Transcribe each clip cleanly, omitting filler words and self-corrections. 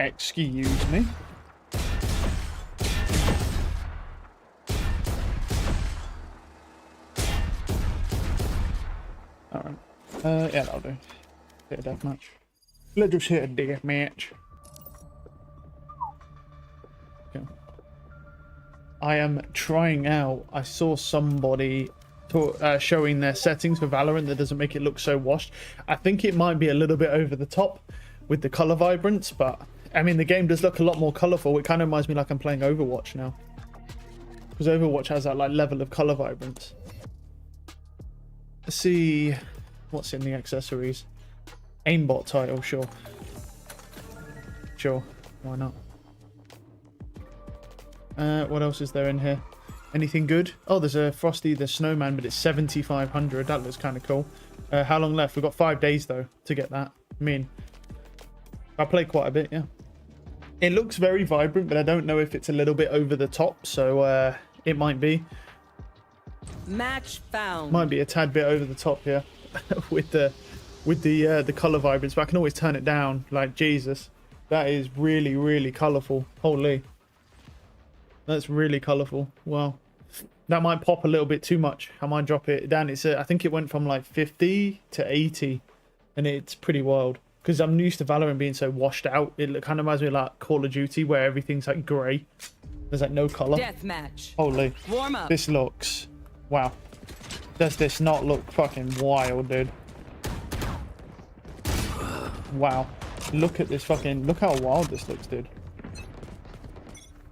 Excuse me. Alright. Yeah, that'll do. Hit a deathmatch. Let's just hit a deathmatch. Okay. I am trying out. I saw somebody showing their settings for Valorant that doesn't make it look so washed. I think it might be a little bit over the top with the color vibrance, but I mean the game does look a lot more colorful. It kind of reminds me like I'm playing Overwatch now, because Overwatch has that like level of color vibrance. Let's see what's in the accessories. Aimbot title, sure, why not. What else is there in here? Anything good? Oh, there's a Frosty the Snowman, but it's 7,500. That looks kind of cool. How long left? We've got 5 days though to get that. I mean, I played quite a bit, yeah. It looks very vibrant, but I don't know if it's a little bit over the top, so it might be. Match found. Might be a tad bit over the top here with the color vibrance, but I can always turn it down. Like Jesus, that is really, really colorful. Holy. That's really colorful. Wow. That might pop a little bit too much. I might drop it down. It's I think it went from like 50 to 80, and it's pretty wild. Because I'm used to Valorant being so washed out. It kind of reminds me of like Call of Duty, where everything's like grey. There's like no color. Deathmatch. Holy. Warm up. This looks. Wow. Does this not look fucking wild, dude? Wow. Look at this fucking. Look how wild this looks, dude.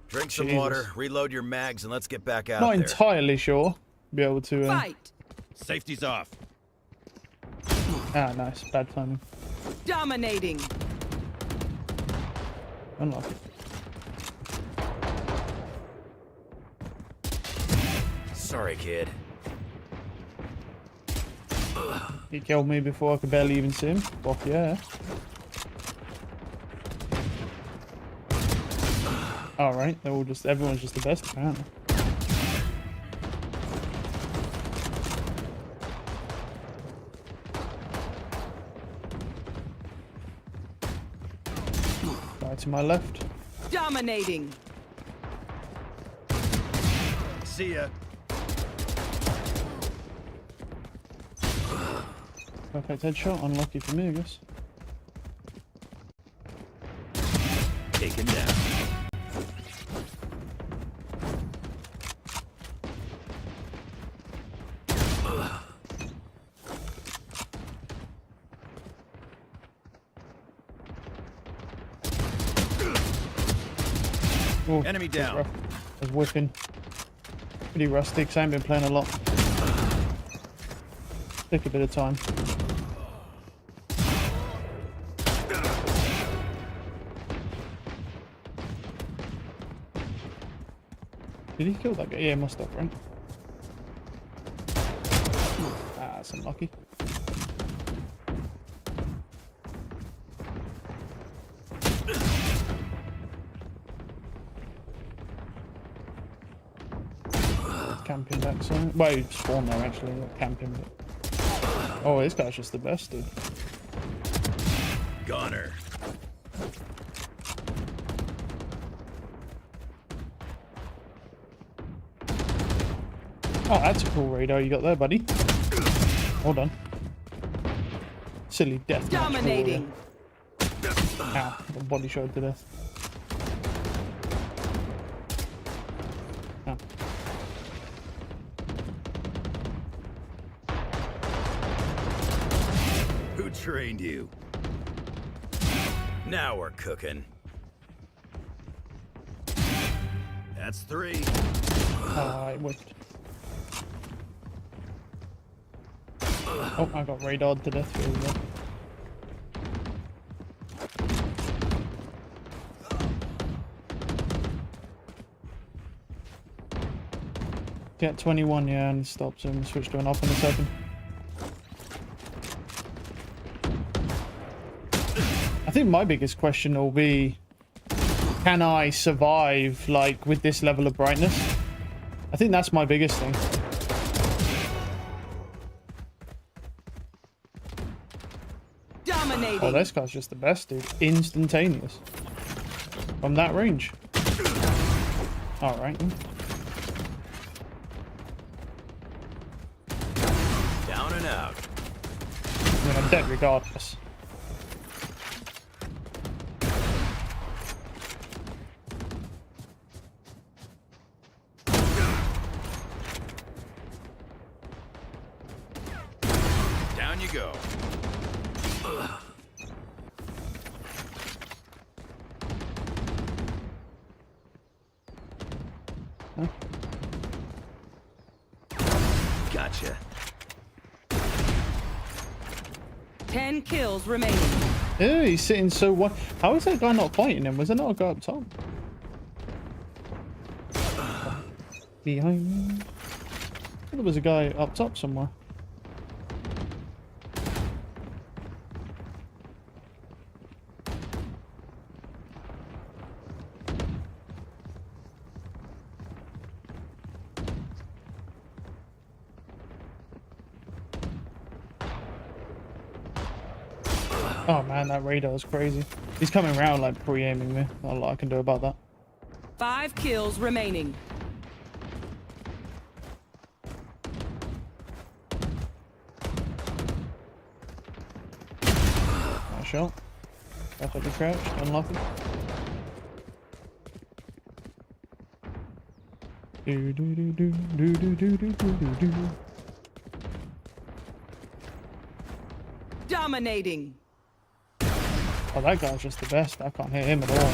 Drink some water, reload your mags, and let's get back out Not there. entirely sure. Be able to. Fight. Safety's off. Ah, nice. Bad timing. Dominating. Unlucky. Sorry, kid. He killed me before I could barely even see him. Fuck yeah. Alright, they're all just, everyone's just the best apparently. Guy to my left. Dominating. See ya. Perfect headshot, unlucky for me I guess. Taken down. Ooh, Enemy down. I was whiffing. Pretty rusty because I haven't been playing a lot. Take a bit of time. Did he kill that guy? Yeah, he must have, right? Ah, that's unlucky. Camping back zone. Well, he spawned there actually, not camping. But... Oh, this guy's just the best, dude. Goner. Oh, that's a cool radar you got there, buddy. Hold on. Silly death. Dominating. Ow, got body shot to death. Oh. Who trained you? Now we're cooking. That's 3. Ah, it whipped. Oh, I got radared to death. Here we go. Get 21, yeah, and stops him. Switch to an off in a second. I think my biggest question will be, can I survive like with this level of brightness? I think that's my biggest thing. Dominating. Oh, this guy's just the best, dude. Instantaneous. From that range. Alright. Down and out. I mean, I'm dead regardless. Down you go. Gotcha. 10 kills remaining. Yeah, he's sitting so what? How is that guy not fighting him? Was there not a guy up top? Behind me. There was a guy up top somewhere. Oh man, that radar is crazy. He's coming around like pre-aiming me. Not a lot I can do about that. 5 kills remaining. Nice shot. Perfectly crouched, unlucky. Do do do do do do do do do do. Dominating. Oh, that guy's just the best. I can't hit him at all.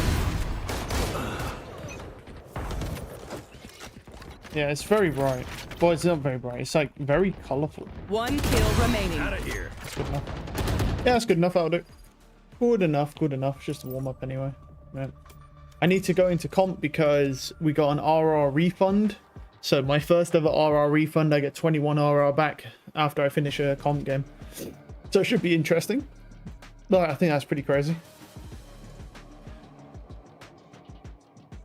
Yeah, it's very bright. Well, it's not very bright. It's like very colorful. 1 kill remaining. Out of here. That's good enough. Yeah, that's good enough. That'll do. Good enough. Good enough. It's just a warm up anyway. Right. I need to go into comp because we got an RR refund. So my first ever RR refund, I get 21 RR back after I finish a comp game. So it should be interesting. But I think that's pretty crazy.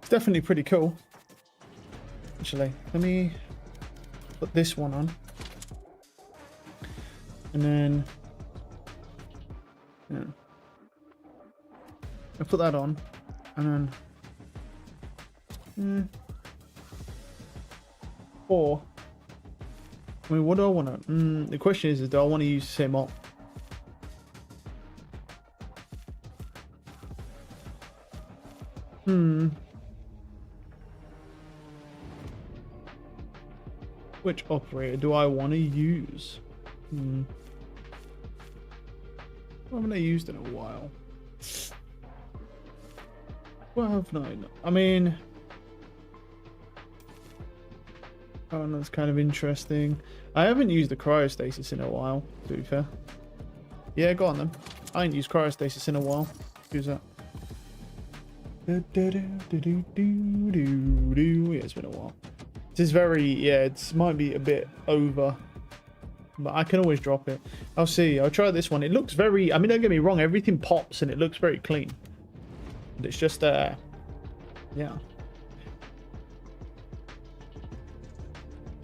It's definitely pretty cool. Actually, let me put this one on. And then... yeah. I put that on. And then... or... I mean, what do I want to... the question is do I want to use the same op? Which operator do I want to use? Haven't I used in a while? What haven't I? I mean, oh, that's kind of interesting. I haven't used the cryostasis in a while, to be fair. Yeah, go on then. I ain't used cryostasis in a while. Who's that? Yeah, it's been a while. This is very, yeah, it might be a bit over, but I can always drop it. I'll see. I'll try this one. It looks very, I mean, don't get me wrong, everything pops and it looks very clean. But it's just, yeah.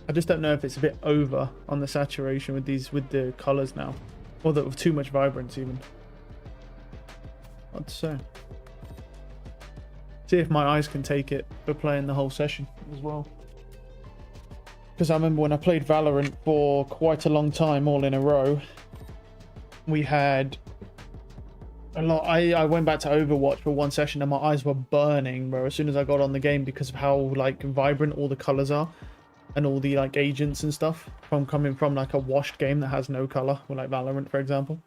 I just don't know if it's a bit over on the saturation with these, with the colors now, or with too much vibrance even. What to say? See if my eyes can take it for playing the whole session as well. Because I remember when I played Valorant for quite a long time, all in a row, we had a lot. I went back to Overwatch for one session and my eyes were burning, bro, as soon as I got on the game because of how like vibrant all the colors are and all the like agents and stuff from coming from like a washed game that has no color, or like Valorant, for example.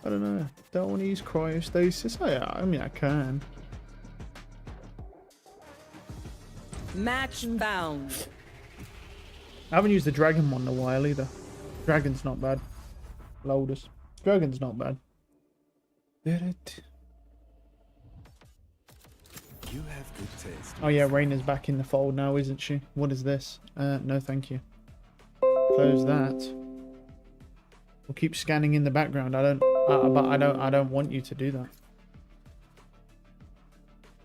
I don't know. Don't want to use cryostasis. Oh, yeah, I mean, I can. Match found. I haven't used the dragon one in a while either. Dragon's not bad. Loudest. Dragon's not bad. Did it? You have good taste. Oh yeah, Raina's back in the fold now, isn't she? What is this? No, thank you. Close that. We'll keep scanning in the background. But I don't want you to do that.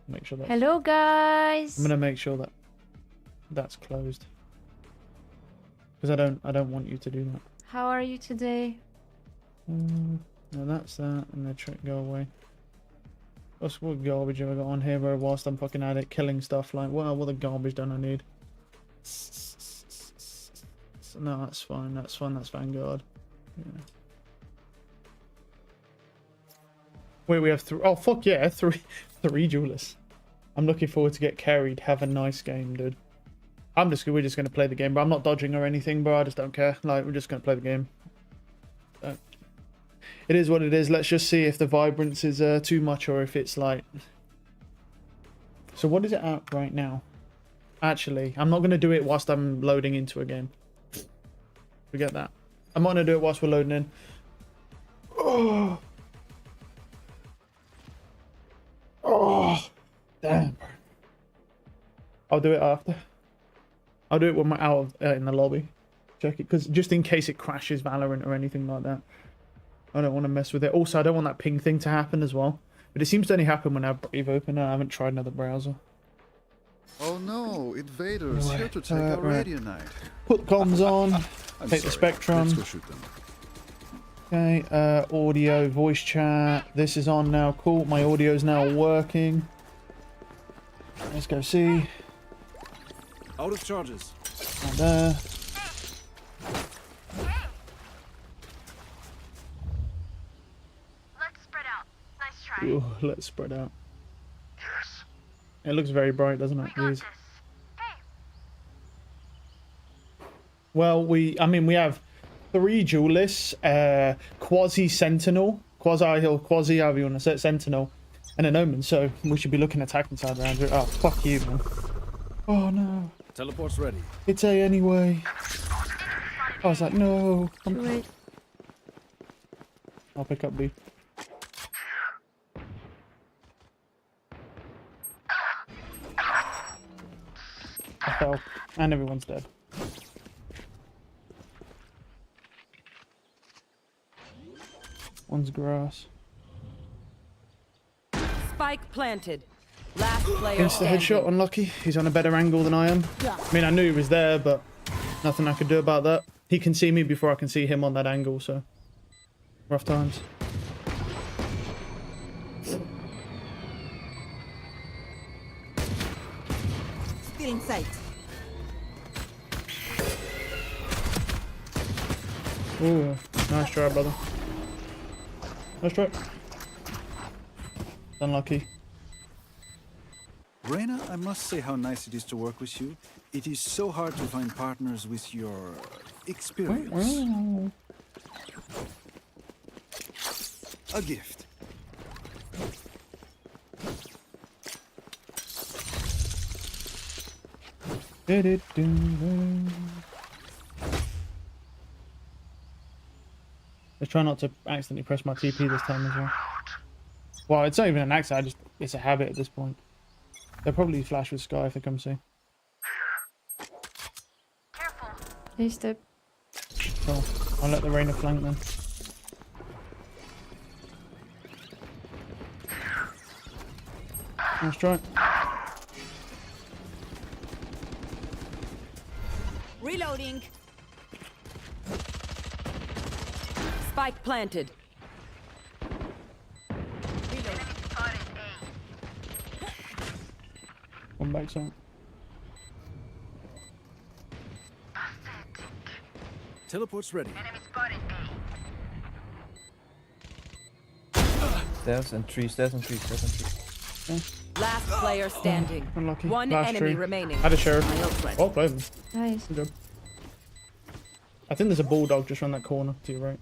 Make sure that. Hello, guys. I'm gonna make sure that that's closed. Because I don't want you to do that. How are you today? No, that's that, and the trick go away. What garbage have I got on here, bro? Whilst I'm fucking at it, killing stuff like, well, what the garbage don't I need? No, that's fine. That's fine. That's Vanguard. Yeah. Wait, we have three. Oh fuck yeah, three duelists. I'm looking forward to get carried. Have a nice game, dude. We're just gonna play the game, but I'm not dodging or anything, bro. I just don't care. Like, we're just gonna play the game. It is what it is. Let's just see if the vibrance is too much or if it's like. So what is it at right now? Actually, I'm not gonna do it whilst I'm loading into a game. Forget that. I'm not gonna do it whilst we're loading in. Oh. Oh, damn. I'll do it after. I'll do it when we're out in the lobby. Check it, because just in case it crashes Valorant or anything like that. I don't want to mess with it. Also, I don't want that ping thing to happen as well. But it seems to only happen when I have Brave open and I haven't tried another browser. Oh no, invaders here to take our right. radio night. Put comms on. I'm Take the sorry. Spectrum. Let's go shoot them. Okay, audio, voice chat. This is on now. Cool. My audio's now working. Let's go see. Out of charges. Not there. Let's spread out. Nice try. Ooh, let's spread out. It looks very bright, doesn't it? We got These. this. Hey, Well, we have 3 duelists, quasi sentinel, quasi however you want to say it, sentinel, and an omen. So we should be looking at attacking side around here. Oh fuck you, man. Oh no. Teleport's ready. It's A anyway. I was like, no. Too late. I'll pick up B. I fell, and everyone's dead. One's grass. Spike planted. Last player Insta standing. headshot, unlucky. He's on a better angle than I am. I mean, I knew he was there, but nothing I could do about that. He can see me before I can see him on that angle, so rough times. Still in sight. Ooh, nice try, brother. Nice try. Unlucky. Reyna, I must say how nice it is to work with you. It is so hard to find partners with your experience. A gift. Let's try not to accidentally press my TP this time as well. Well, it's not even an accident, it's a habit at this point. They'll probably flash with Sky if they come see. careful. Hey, step. Cool. I'll let the Reyna flank then. Nice try. Reloading. Spike planted. Enemy spotted A. One back side. Teleport's ready. Enemy spotted A. Stairs and trees, stairs and trees, stairs and trees. Last player standing. Unlucky. One Last enemy tree. remaining. Had a sheriff. My ult's ready. Oh, play them. Nice. Good job. I think there's a bulldog just around that corner to your right.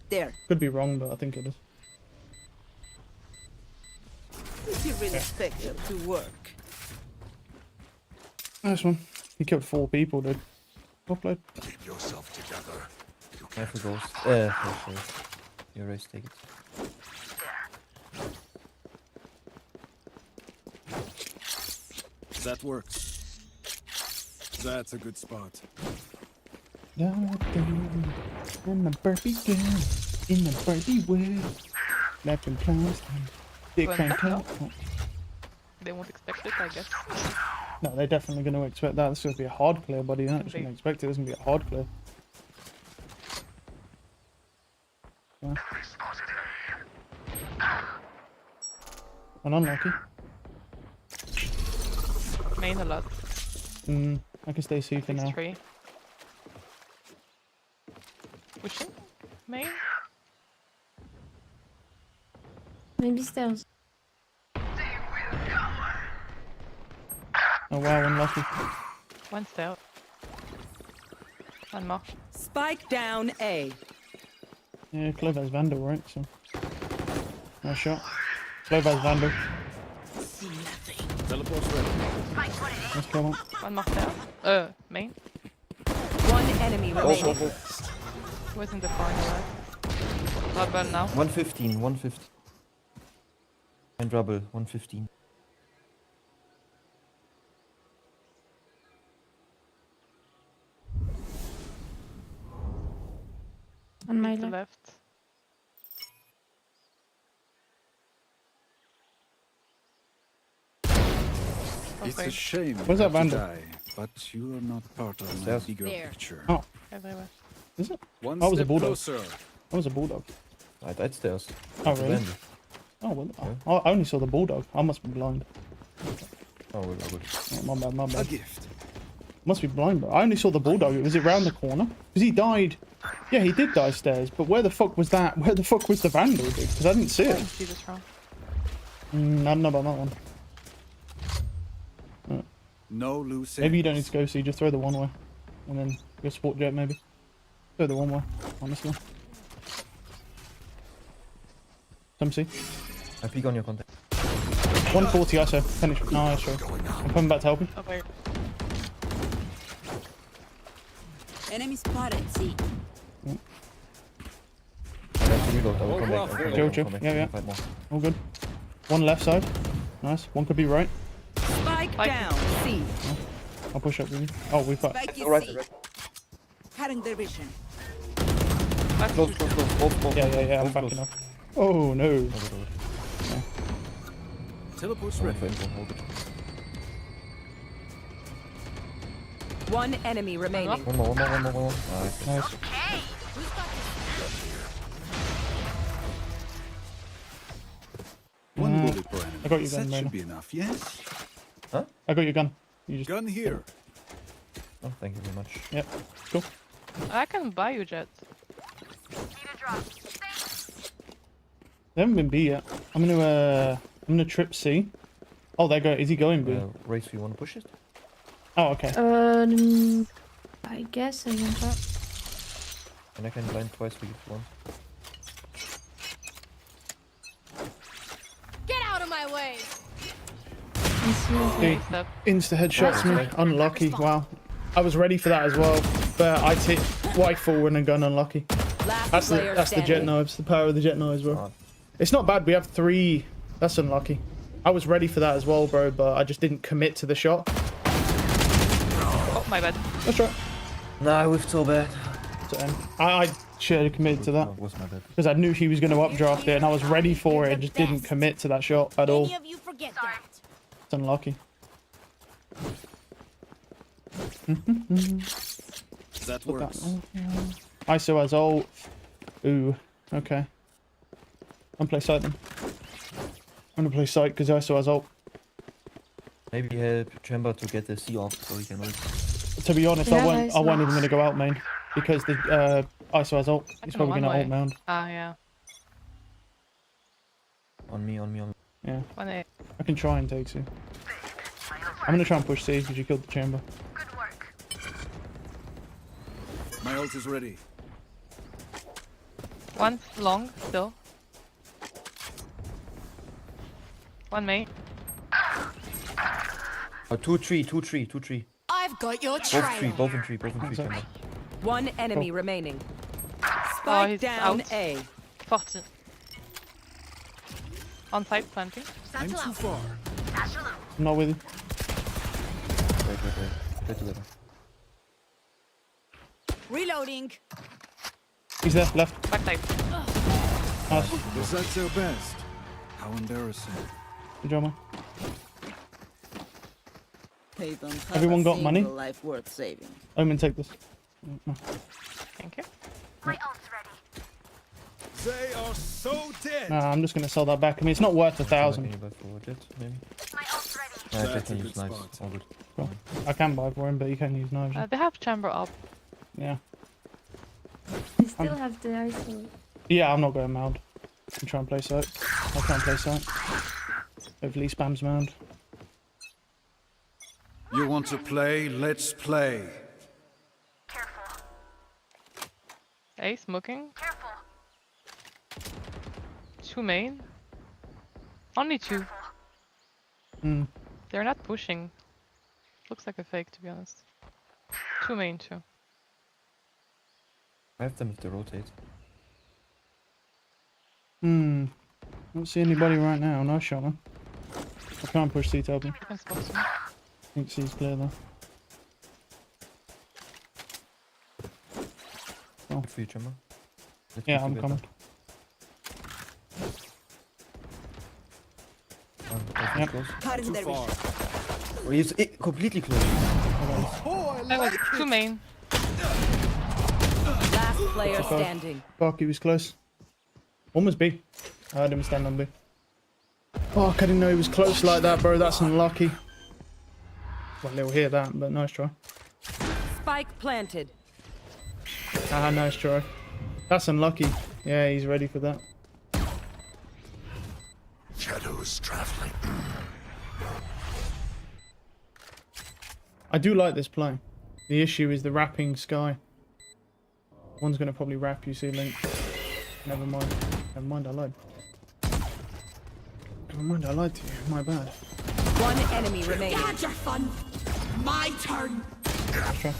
There. Could be wrong, but I think it is. You really expect it to work. Nice one. He killed 4 people, dude. Well played. Keep yourself together. Careful ghost. Sorry. Your race, take it. That works. That's a good spot. In the burpee girl, in the burpee world. Left and close. Dick Well, and no. toe. They won't expect it, I guess. No, they're definitely going to expect that. This is going to be a hard clear, buddy. You're not just going to expect it. It's going to be a hard clear. Yeah. And unlucky. Main a lot. I can stay C for now. 3. Pushing? Main? Maybe stairs. Oh wow, unlucky. One still. One more. Spike down A. Yeah, Clover's Vandal, right? So, nice shot. Clover's Vandal. Teleport's ready. Let's go on. One more still. Main. One enemy remaining. Who's in the corner, right? Rubble now. 115, 115. And rubble, 115. On my To left. left. It's Okay. a shame Where's you that have to Vandal? die, but you are not part of my Stairs. bigger There. picture. Oh, Everywhere. is it? One That was a step bulldog. closer. That was a bulldog. Right stairs. Oh, really? Vandal. Oh, well, Yeah. I only saw the bulldog. I must be blind. Oh, well, I would. Oh, my bad, my A bad. gift. Must be blind, but I only saw the bulldog. Was it round the corner? Because he died. Yeah, he did die stairs, but where the fuck was that? Where the fuck was the Vandal, dude? Because I didn't see I it. can see this wrong. I don't know about that one. No loose Maybe you don't need ends. to go, so you just throw the one way. And then go sport jet, maybe. Throw the one way, honestly. Some C. I peek on your contact. 140 ISO. Finish. Nice, sure. I'm coming back to help you. Oh, wait. Enemy spotted. C. I have to reload. I will come well, back. I'll come chill, back, chill. I'll come back. Yeah, yeah. Fight more. All good. One left side. Nice. One could be right. Spike Spike. down C. I'll push up with you. Oh, we've got. Spike is Alright, C. alright. Cutting their vision. Close, close, close. Both. Yeah, I'm Both backing close. up. Oh, no. Hold it, hold it. Teleport's Hold ready. for info, hold it. One enemy remaining. One more. Nice. Nice. One Uh, bullet per enemy. I got you that then, Reyna. should be enough, yes? I got your gun. You just. Gun here. Oh, thank you very much. Yep. Cool. I can buy you jet. Need a drop. Thanks. They haven't been B yet. I'm gonna trip C. Oh, they go. Is he going B? Race, you want to push it? Oh, okay. I guess I can try. And I can blind twice for you if you want. Get out of my way. I see it. Hey, Step. insta headshots me. Unlucky. Wow. I was ready for that as well, but I tick white forward and gun unlucky. Last That's the player jet standing. knives. The power of the jet knives, bro. Oh. It's not bad. We have 3. That's unlucky. I was ready for that as well, bro, but I just didn't commit to the shot. Oh, my bad. That's right. Nah, we've so bad. So, I should have committed to that Oh, was my bad. because I knew he was going to updraft it, and I was ready for it and just didn't commit to that shot at all. Any of you forget that. It's unlucky. That works. ISO has ult. Ooh, okay. I'm play site then. I'm gonna play site because ISO has ult. Maybe help Chamber to get the C off so he can ult. To be honest, Yeah, I nice, wasn't even nice. gonna go out main because the ISO has ult. He's can probably one gonna way. ult mound. Ah, yeah. On me. Yeah, 1A. I can try and take C. I'm gonna try and push C because you killed the chamber. Good work. My ult is ready. One long, still. One main. Oh, 2-3. I've got your Both in tree, One sec. Chamber. One enemy Oh. remaining. Oh, Spike he's down out. A. 40. On site planting. I'm too far. I'm not with you. Wait. Play together. Reloading. He's there, left. Backside. Nice. Was that their best? How embarrassing. Good job, man. They don't have Everyone a got money? single life worth saving. Omen, take this. Thank you. My ult's ready. They are so dead. Nah, I'm just gonna sell that back. I mean, it's not worth Can 1,000. you buy for Jet, maybe? My ult's ready. Yeah, Jet That's can a use good knives. spot. All good. Cool. I can buy for him, but you can use knives. They have chamber up. Yeah. I still have the ISO. Yeah, I'm not going mound. I'm trying to play sight. I'll try and play sight. Hopefully he spams mound. You want to play? Let's play. Careful. A smoking. Careful. 2 main. Only 2. Hmm. They're not pushing. Looks like a fake, to be honest. 2 main, 2. I have them if they rotate. Hmm. Don't see anybody right now. Nice shot, man. I can't push C open. You can spot some. I think C's clear though. Good for you, Chamber. Let's Yeah, push I'm together. coming. Yep. Close. Too far. Oh, he's completely close. I was 2 main. Last player standing. Fuck, he was close. One was B. I heard him stand on B. Fuck, I didn't know he was close like that, bro. That's unlucky. Well, they'll hear that, but nice try. Spike planted. Ah, nice try. That's unlucky. Yeah, he's ready for that. Shadows traveling. I do like this play. The issue is the wrapping Sky. One's gonna probably wrap you, see Link. Never mind. Never mind, I lied. Never mind, I lied to you. My bad. One enemy remaining. Had your fun. My turn.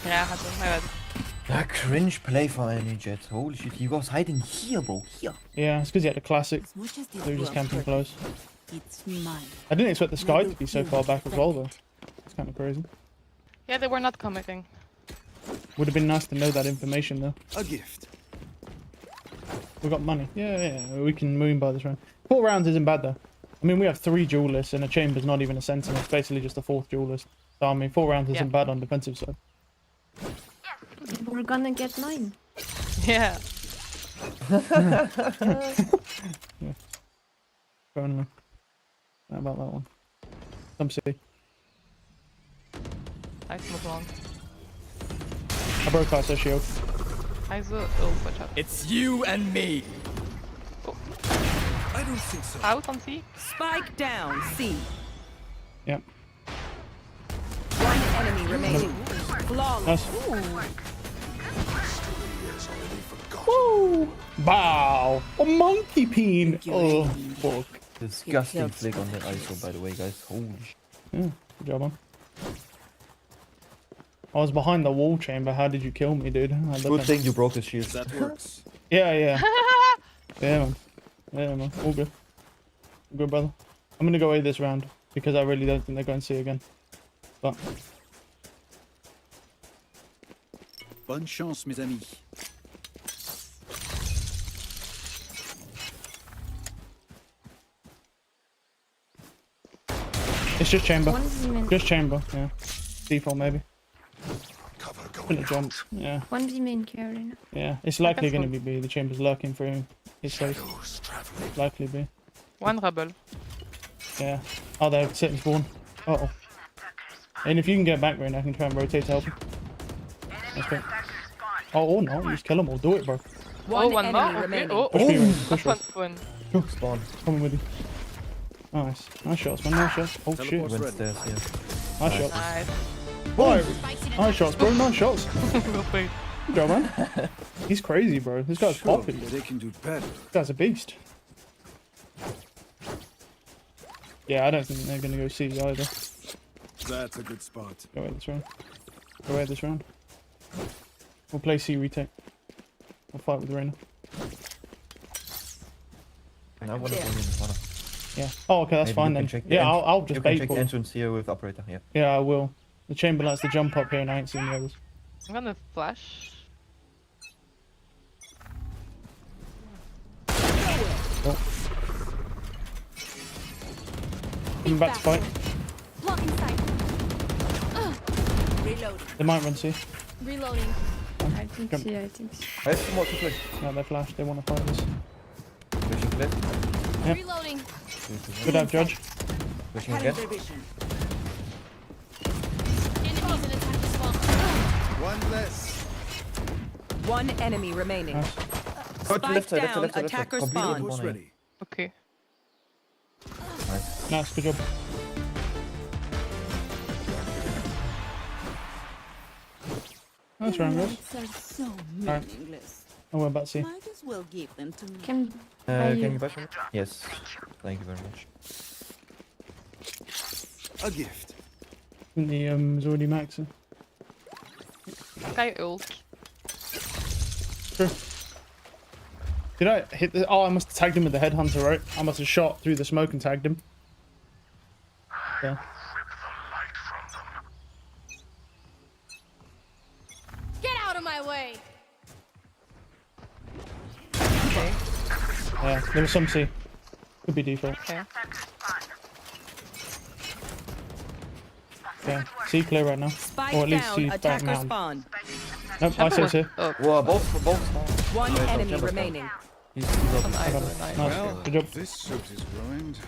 Yeah, had them. My bad. That cringe play for any Jet. Holy shit, he was hiding here, bro. Here. Yeah, it's because he had a classic. As much as this So he was just world camping hurt, close. it's mine. I didn't expect the Sky to be so far back as well, though. It's kind of crazy. Yeah, they were not committing. Would have been nice to know that information, though. A gift. We got money. Yeah, we can moon by this round. 4 rounds isn't bad, though. I mean, we have 3 duelists, and a chamber's not even a sentinel. It's basically just a 4th duelist. So, I mean, 4 rounds isn't Yeah. bad on defensive side. We're gonna get 9. Yeah. Fair enough. How about that one? Some city. I smoke long. I broke out, so shield. I saw. Oh, watch out. It's you and me. I don't think so. Out on C. Spike down. C. Yep. One enemy remaining. Flawless. Nice. Woo! Wow! A monkey peen! Oh, fuck. Disgusting flick on that ISO, by the way, guys. Holy shit. Yeah, good job, man. I was behind the wall chamber. How did you kill me, dude? Good thing you broke his shield. That works. Yeah, yeah. Yeah, man. Yeah, man. All good. All good, brother. I'm gonna go away this round because I really don't think they're going to see again. But Bonne chance, mes amis. it's just chamber. One's in Just chamber, yeah. Default, maybe. Cover Couldn't going have jumped. Yeah, One's main carry. yeah. It's likely That's going to good. be B. The chamber's lurking for him. His safe. Shadows traveling. Likely B. 1 rebel. Yeah. Oh, they're sitting spawn. Uh oh. And if you can get back, Rain, I can try and rotate to help him. That's great. Oh, no. Just kill them all. Do it, bro. Oh, one enemy more. Okay. remaining. Oh, Push me, Rain. Push me. one. Spawn. Coming with you. Nice. Nice shots, man. Nice shots. Oh, shit. He Teleport's went ready. stairs, yeah. Nice shots. Nice. Right. Nice shots, bro. Nice shots. Real quick. Good job, man. He's crazy, bro. This guy's Surely popping. they can do better. This guy's a beast. Yeah, I don't think they're going to go C either. That's a good spot. Go away this round. Go away this round. We'll play C retake. We'll fight with Reyna. And I want to go in the corner. Yeah. Oh, okay, that's Maybe fine you then. can check the Yeah, ent- I'll just You can bait check for the it. entrance here with operator, yeah. Yeah, I will. The chamber likes to jump up here and I ain't seen the others. I'm gonna flash. Coming back to fight. Blocking sight. They might run C. Reloading. I think Come. see, I think see. I have some more to flash. No, they're flash. They want to fight us. Flashing flip. Yep. Reloading. Good have Judge. Flashing again. Enemies in attack spawn. One less. One enemy remaining. Nice. Go to left side, left side, down, left side, left side. attacker Completely spawn. Push one eye. ready. Okay. Nice. Nice. Good job. That's round, guys. Are so Alright. meaningless. Oh, we're about C. Might as well give them to me. Can I Can you bash me? Yes. Thank you very much. A gift. I think the is already maxing. Guy ult. Sure. Did I hit the? Oh, I must have tagged him with the headhunter, right? I must have shot through the smoke and tagged him. Yeah. Get out of my way! Okay. Yeah. There was some C. Could be default. Okay. Yeah. C clear right now. Spike Or at least down, C back attacker now. spawn. Nope. I say C. Oh, Whoa, both small. One Yeah, enemy jump, remaining. He's up. an idol. Nice. Well, Good job. this suit is ruined.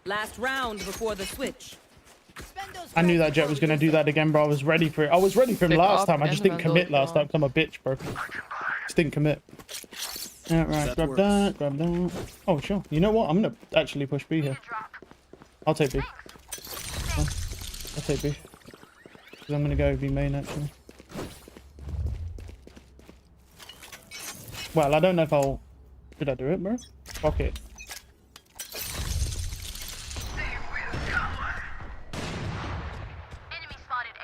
Last round before the switch. I knew that Jet was going to do that again, bro. I was ready for it. I was ready for him Pick last up time. I just and didn't handle commit it last time wrong. 'cause I'm a bitch, bro. Just didn't commit. Yeah, right. That Grab works. that. Grab that. Oh, sure. You know what? I'm going to actually push B here. I'll take B. I'll take B. Because I'm going to go B main, actually. Well, I don't know if I'll... Should I do it, bro? Fuck it. Enemy spotted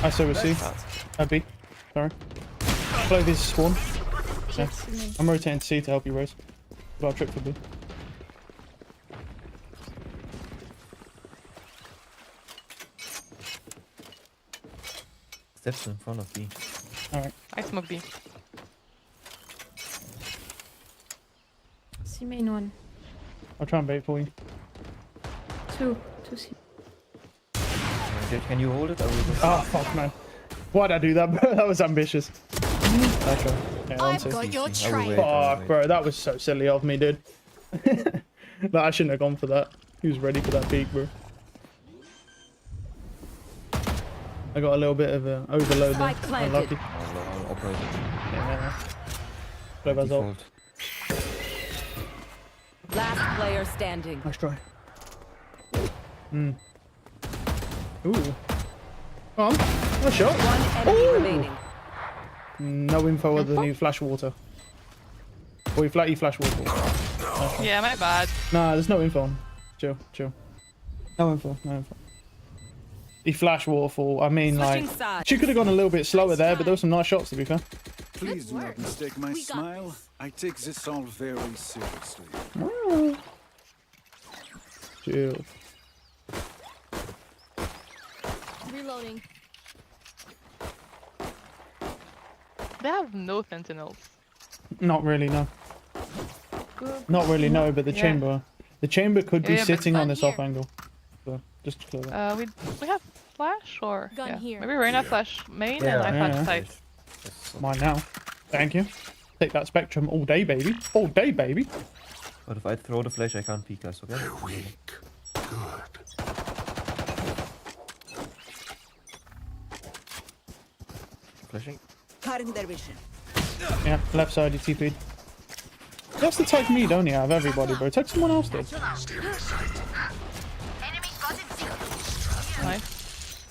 A. I saw a C. B. Sorry. Play this spawn. Yeah. I'm rotating C to help you, Rose. Got a trick for B. Steps in front of B. Alright. I smoke B. see main one. I'll try and bait for you. Two C. Jet, can you hold it? I will just... Oh, fuck, man. Why'd I do that, bro? That was ambitious. Okay. Yeah, on I've C. got your I will trail. wait, I will Fuck, wait. bro. That was so silly of me, dude. Like, I shouldn't have gone for that. He was ready for that peak, bro. I got a little bit of a overload there. Spike planted. Unlucky. I'll operate it. Yeah. Play by Zol. Default. Last player standing. Nice try. Ooh. Come on. Nice shot. One enemy remaining. No info other than you flash water. Or you flash water. Yeah, my bad. Nah, there's no info on. Chill, chill. No info, no info. He flash waterfall. I mean, Switching like, sides. she could have gone a little bit slower there, but there were some nice shots to be fair. Please do not work. mistake my We got smile. this. I take this all very seriously. Chill. Reloading. They have no sentinels. Not really, no. Good. Not really, no. But the Yeah. chamber could be Yeah, but sitting on gun this off here. angle. So just to clear that. We have flash or Gun yeah. here. Maybe Reyna flash main Yeah. and I flash Yeah. side. Mine now. Thank you. Take that spectrum all day, baby. All day, baby. But if I throw the flash, I can't peek us, okay? Flashing. Cutting their vision. Yeah, left side, you TP'd. You have to take me, don't you? Have everybody, bro. Take someone else, dude. Enemy spotted C. Nice.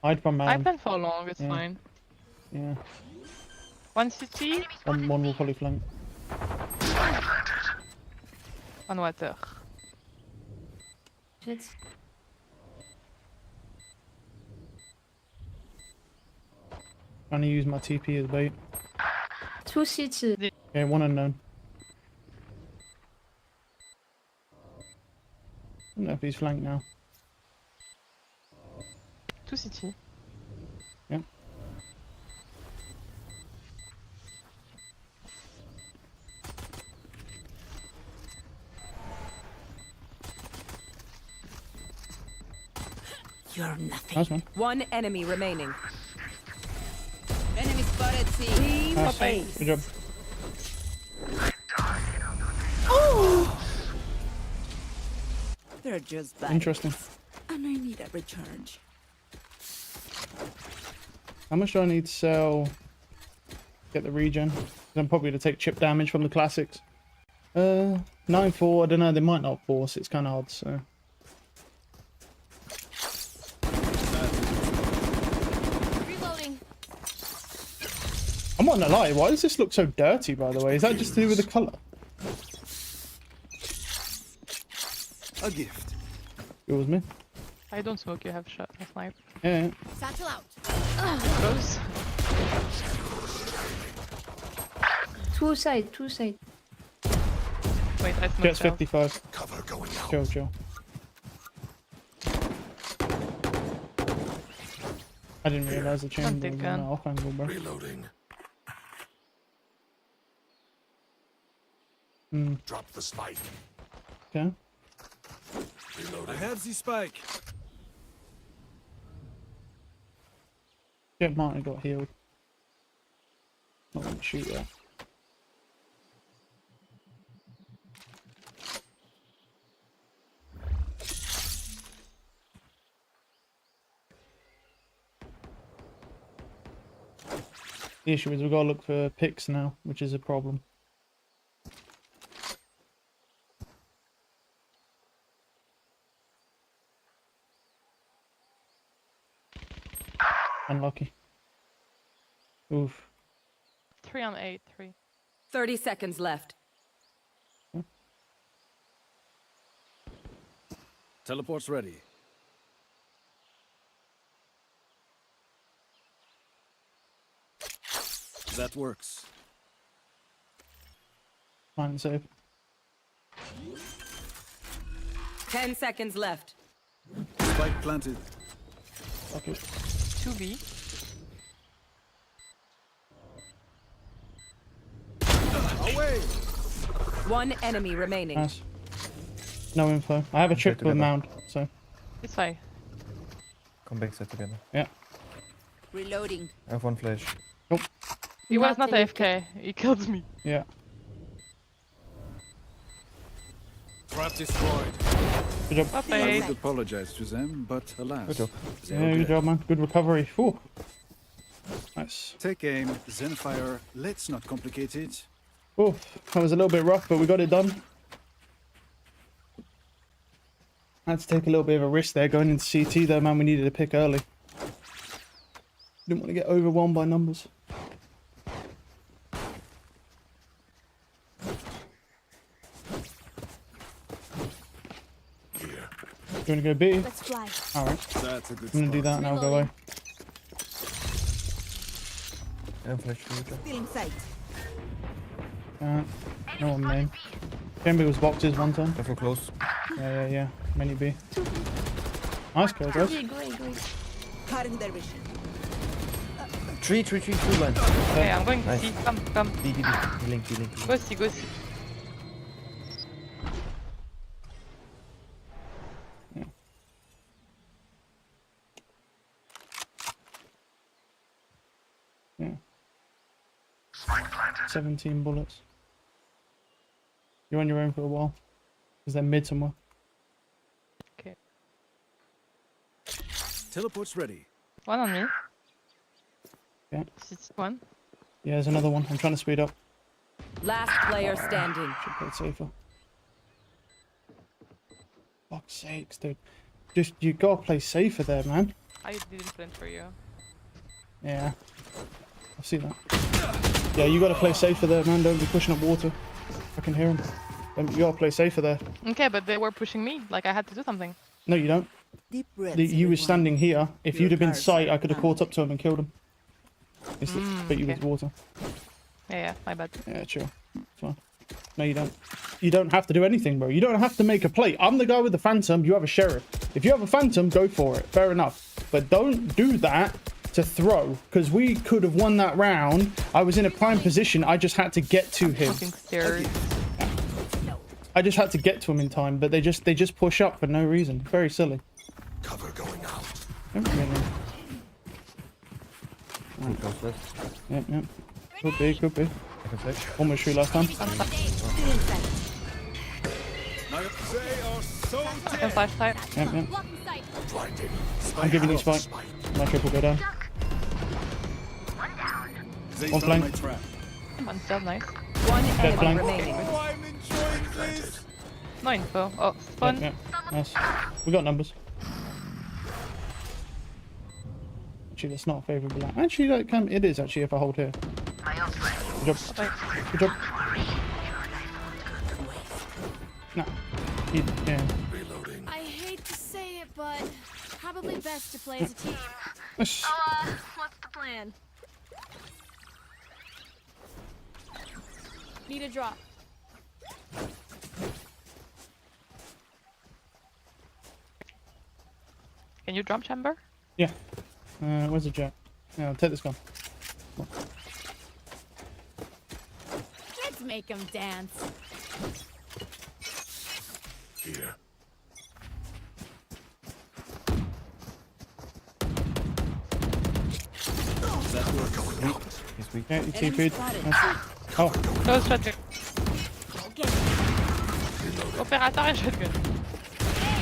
Hide from I man. plan for long, it's Yeah. fine. Yeah. One CT, One will probably flank. one water. Shit. Trying to use my TP as bait. Two CT. Okay, one unknown. I don't know if he's flanked now. Two CT. Yeah. You're nothing. Nice one. One enemy remaining. Enemy spotted. C. Team Nice. ace. Good job. They're just bad. Interesting. And I need a recharge. How much do I need to sell? Get the regen. I'm probably to take chip damage from the classics. 9-4. I don't know. They might not force. It's kind of odd. So. Reloading. I'm not gonna lie. Why does this look so dirty? By the way, is that just to do with the color? A gift. It was me. I don't smoke, you have shot a snipe. Yeah. Satchel out. Close. Two side, two side. Wait, I smoked Jet's out. 55. Cover going out. Chill, chill. I didn't realize the chamber Hunted was gun. on the off angle, bro. Reloading. Hmm. Drop the spike. Okay. I Reloading. have the spike. Jet might have got healed. Not gonna shoot yet. The issue is we've got to look for picks now, which is a problem. Unlucky. Oof. 3 on 8, 3. 30 seconds left. Teleport's ready. That works. Fine and safe. 10 seconds left. Spike planted. Fuck it. 2B. Away! One enemy remaining. Nice. No info. I have a trip with together. mound, so This way. Come back set together. yeah. Reloading. I have one flash. He was not Not AFK. He killed me. Yeah. Trap destroyed. Good job. Up I 8. would apologize to them, but alas. Good job. they're Yeah, good dead. job, man. Good recovery. Whew. Nice. Take aim, Zenfire. Let's not complicate it. Oh, that was a little bit rough, but we got it done. I had to take a little bit of a risk there going into CT though, man. We needed a pick early. Didn't want to get overwhelmed by numbers. Here. You want to go B? Let's fly. Alright, That's a good I'm going to do spot. that and I'll go away. I have flash for you. Still in sight. No one main. Chamber was boxes one time. Careful close. Yeah. Many B. Nice kill, guys. Great, great. Cutting their vision. 3 line. Okay, I'm going to Nice. C. Come. D. Healing. Go C, go C. Yeah. 17 bullets. You're on your own for a while. Is there mid somewhere? Okay. Teleport's ready. One on me. Yeah. It's one. Yeah, there's another one. I'm trying to speed up. Last player standing. Should play it safer. Fuck's sakes, dude. Just, you gotta play safer there, man. I didn't plan for you. Yeah. I've seen that. Yeah, you gotta play safer there, man. Don't be pushing up water. I can hear him. You gotta play safer there. Okay, but they were pushing me. Like I had to do something. No, you don't. Deep breaths. You was everyone. standing here. If Your you'd have been car's sight, I could have down. caught up to him and killed him. But you was okay. water. Yeah, my bad. Yeah, chill. It's fine. No, you don't. You don't have to do anything, bro. You don't have to make a play. I'm the guy with the phantom. You have a sheriff. If you have a phantom, go for it. Fair enough. But don't do that to throw, because we could have won that round. I was in a prime position. I just had to get to him. Looking stairs. I just had to get to him in time, but they just push up for no reason. Very silly. Cover going out. Don't really. Too close left. Yep, yep. Could be, could be. I can flash. Almost through last time. They are so I can flash side. Yep, yep. Blinding. I'm giving you spike. My triple go down. They One found my flank. trap. One's dead, nice. One enemy flank. remaining. Oh, I'm enjoying this. No info. Oh, spawn. Yep, yep. Nice. We got numbers. Actually, that's not a favourable. Actually, that can. It is actually if I hold here. Good job. Like, Good job. No. Yeah. Reloading. I hate to say it, but probably best to play as a team. Nice. What's the plan? Need a drop. can you drop chamber? Yeah. Where's the jet? Yeah, I'll take this gun. Let's make them dance. Here. He's weak. Yeah, you see food. Nice. Oh, Close shotgun. Opérateur et shotgun.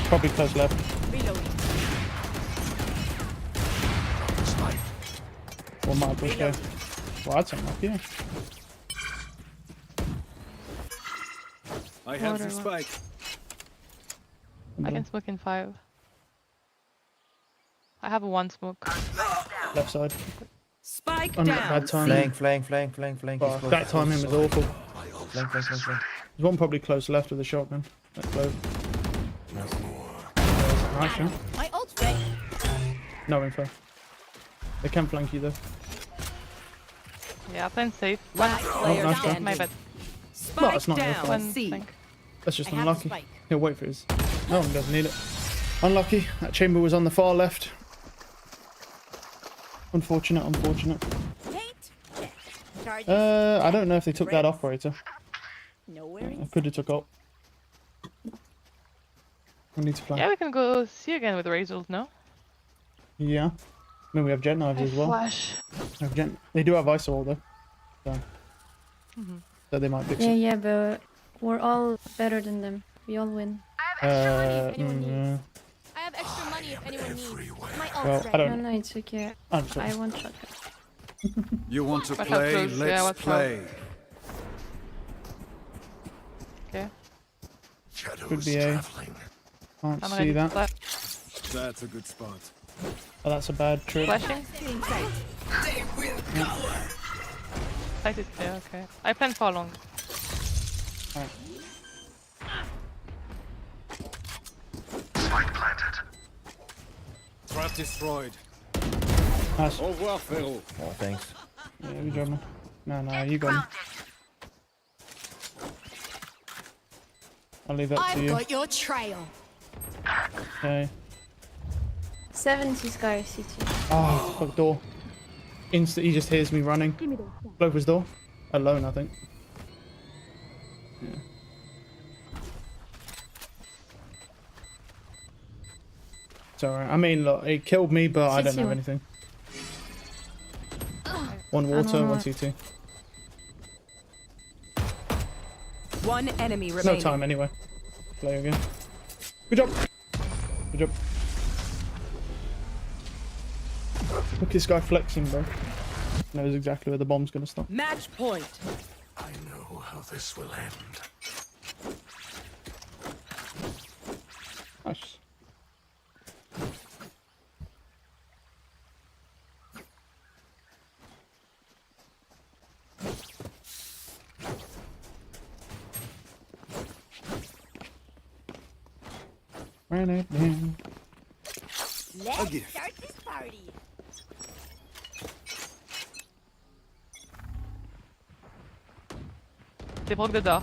probably close left. Reloading. Or might have pushed there. Well, I'd say not, yeah. I have the Water. spike. I can smoke in 5. I have a 1 smoke. Left side. Spike On down. bad time. Flank. He's Oh, close. that timing was awful. Flank. There's one probably close left with a shotgun. That's close. Nice, yeah. My ult's ready. No info. They can flank you though. Yeah, playing safe. Last player nice try. standing. My bad. Spike it's not your down. fault. One C. flank. That's just I have the unlucky. spike. He'll wait for his. No one doesn't need it. Unlucky. That chamber was on the far left. Unfortunate. Paint. Check. Charges. I don't know if they took that operator. No worries. I could have took up. I need to flank. Yeah, we can go see again with Razors, no? Yeah. I mean, we have jet knives as well. Flash. We have jet... They do have ice wall though. So, so they might fix Yeah, it. yeah, but we're all better than them. We all win. I have extra money if anyone needs. yeah. I have extra money if anyone needs. Everywhere. My Well, ult's I ready. don't. No, it's okay. I'm sorry. I want shotgun. You want to Watch out, play? close. Yeah, Let's watch out. play. Okay. Shadows Could be A. traveling. Can't I'm see ready. that. Flash. That's a good spot. Oh, that's a bad trip. Flashing. Sight is clear, okay. I plan for long. Alright. Spike planted. Trap destroyed. Nice. Au revoir, Pharaoh. Oh, thanks. Yeah, good job, man. No, you got him. I'll leave that to I've you. got your trail. Okay. 70 Sky City. Oh, fuck door. He just hears me running. Blow his door. Alone, I think. Yeah. It's alright. I mean, look, it killed me, but I don't CT have one. anything. One water, know. one CT. One enemy No remaining. time anyway. Play again. Good job. Good job. Look at this guy flexing, bro. Knows exactly where the bomb's gonna stop. Match point. I know how this will end. Nice. Ran it down. Let's gift. start this party. They broke the door.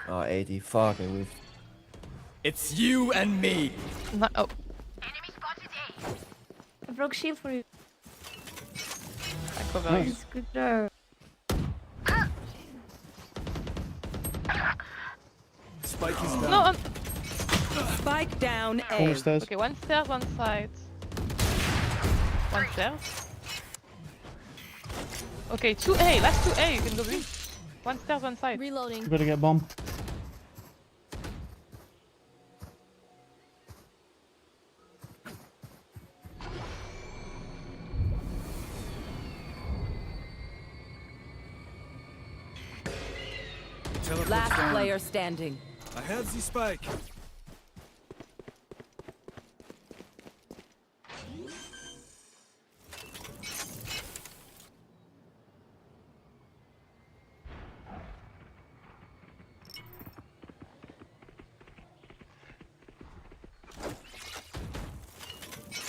Oh, 80. Fuck, I whiffed. It's you and me. No, oh, I broke shield for you. I cover you. Nice. Good job. Spike is down. No, Spike down A. Almost stairs. okay, one stairs, one side. One stairs. Okay, 2A. Last 2A. You can go B. One stairs, one side. Reloading. You better get bomb. Teleport's Last down. player standing. I have the spike.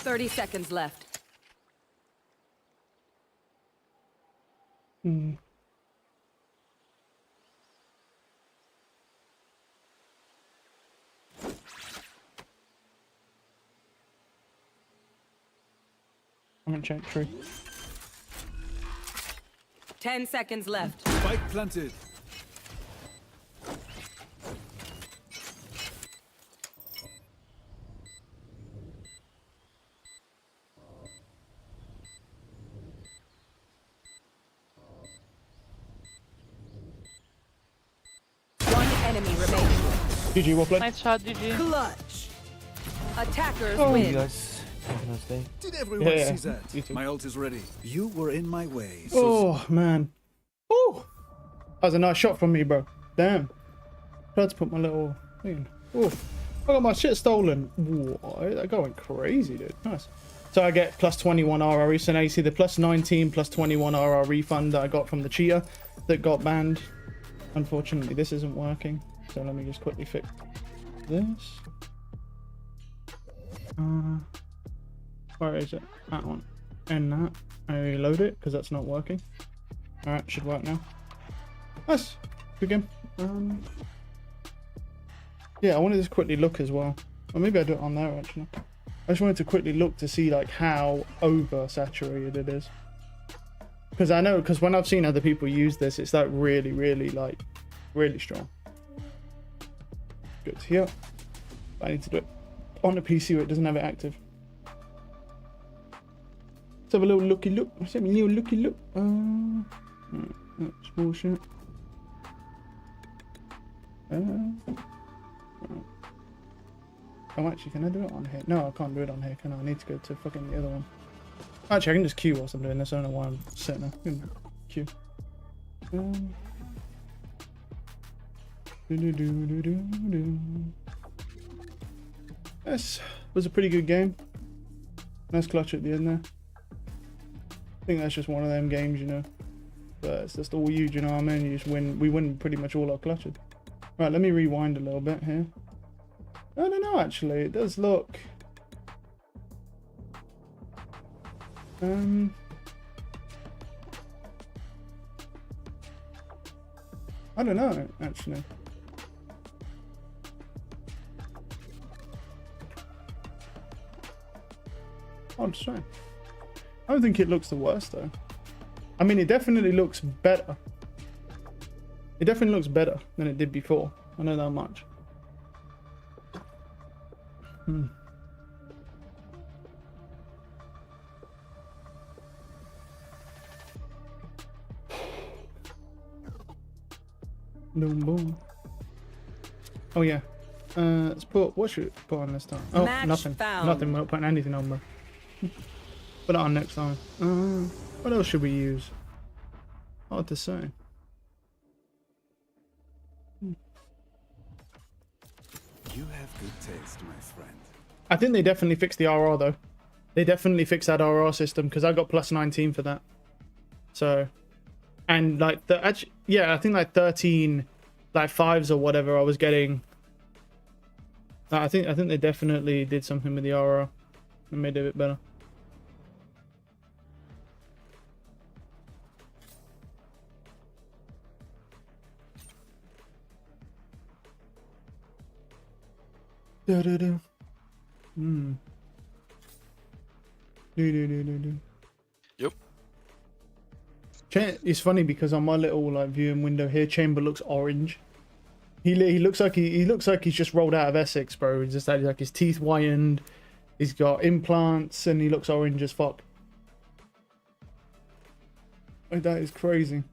Thirty seconds left. Hmm. I'm gonna check tree. 10 seconds left. Spike planted. One enemy remaining. GG, well played. Nice shot, GG. Clutch. Attackers You win. guys, have a nice day. Did everyone Yeah, see that? you too. My ult is ready. You were in my way. So Oh man. Oh, that was a nice shot from me, bro. Damn. Tried to put my little thing. Oh, I got my shit stolen. Whoa, that going crazy, dude. Nice. So I get plus 21 RRE. So now you see the plus 19 plus 21 RR refund that I got from the cheater that got banned. Unfortunately, this isn't working. So let me just quickly fix this. Where is it? That one. And that. I reload it because that's not working. Alright, should work now. Nice. Good game. Yeah, I wanted to just quickly look as well. Or maybe I do it on there actually. I just wanted to quickly look to see like how oversaturated it is. Because I know, because when I've seen other people use this, it's like really strong. Good here. I need to do it on the PC where it doesn't have it active. Let's have a little looky look. Let's have a little looky look. That's bullshit. Oh, actually, can I do it on here? No, I can't do it on here, can I? I need to go to fucking the other one. Actually, I can just queue whilst I'm doing this. I don't know why I'm sitting there. Queue. This was a pretty good game. Nice clutch at the end there. I think that's just one of them games, you know. But it's just all you know what I mean? You just win. We win pretty much all our clutches. Right, let me rewind a little bit here. I don't know, actually. It does look... I don't know, actually. Hard to say. I don't think it looks the worst, though. I mean, it definitely looks better. It definitely looks better than it did before. I know that much. Boom, boom. Oh, yeah. Let's put... What should we put on this time? Oh, Match nothing. found. Nothing. We're not putting anything on, bro. Put it on next time. What else should we use? Hard to say. you have good taste, my friend. I think they definitely fixed the RR, though. They definitely fixed that RR system, because I got plus 19 for that. So... And, like, actually, yeah, I think, like, 13, like, 5s or whatever I was getting. I think they definitely did something with the RR and made it a bit better. Yep. It's funny because on my little like viewing window here, Chamber looks orange. He looks like he looks like he's just rolled out of Essex, bro. He's just had like his teeth whitened, he's got implants, and he looks orange as fuck. That is crazy.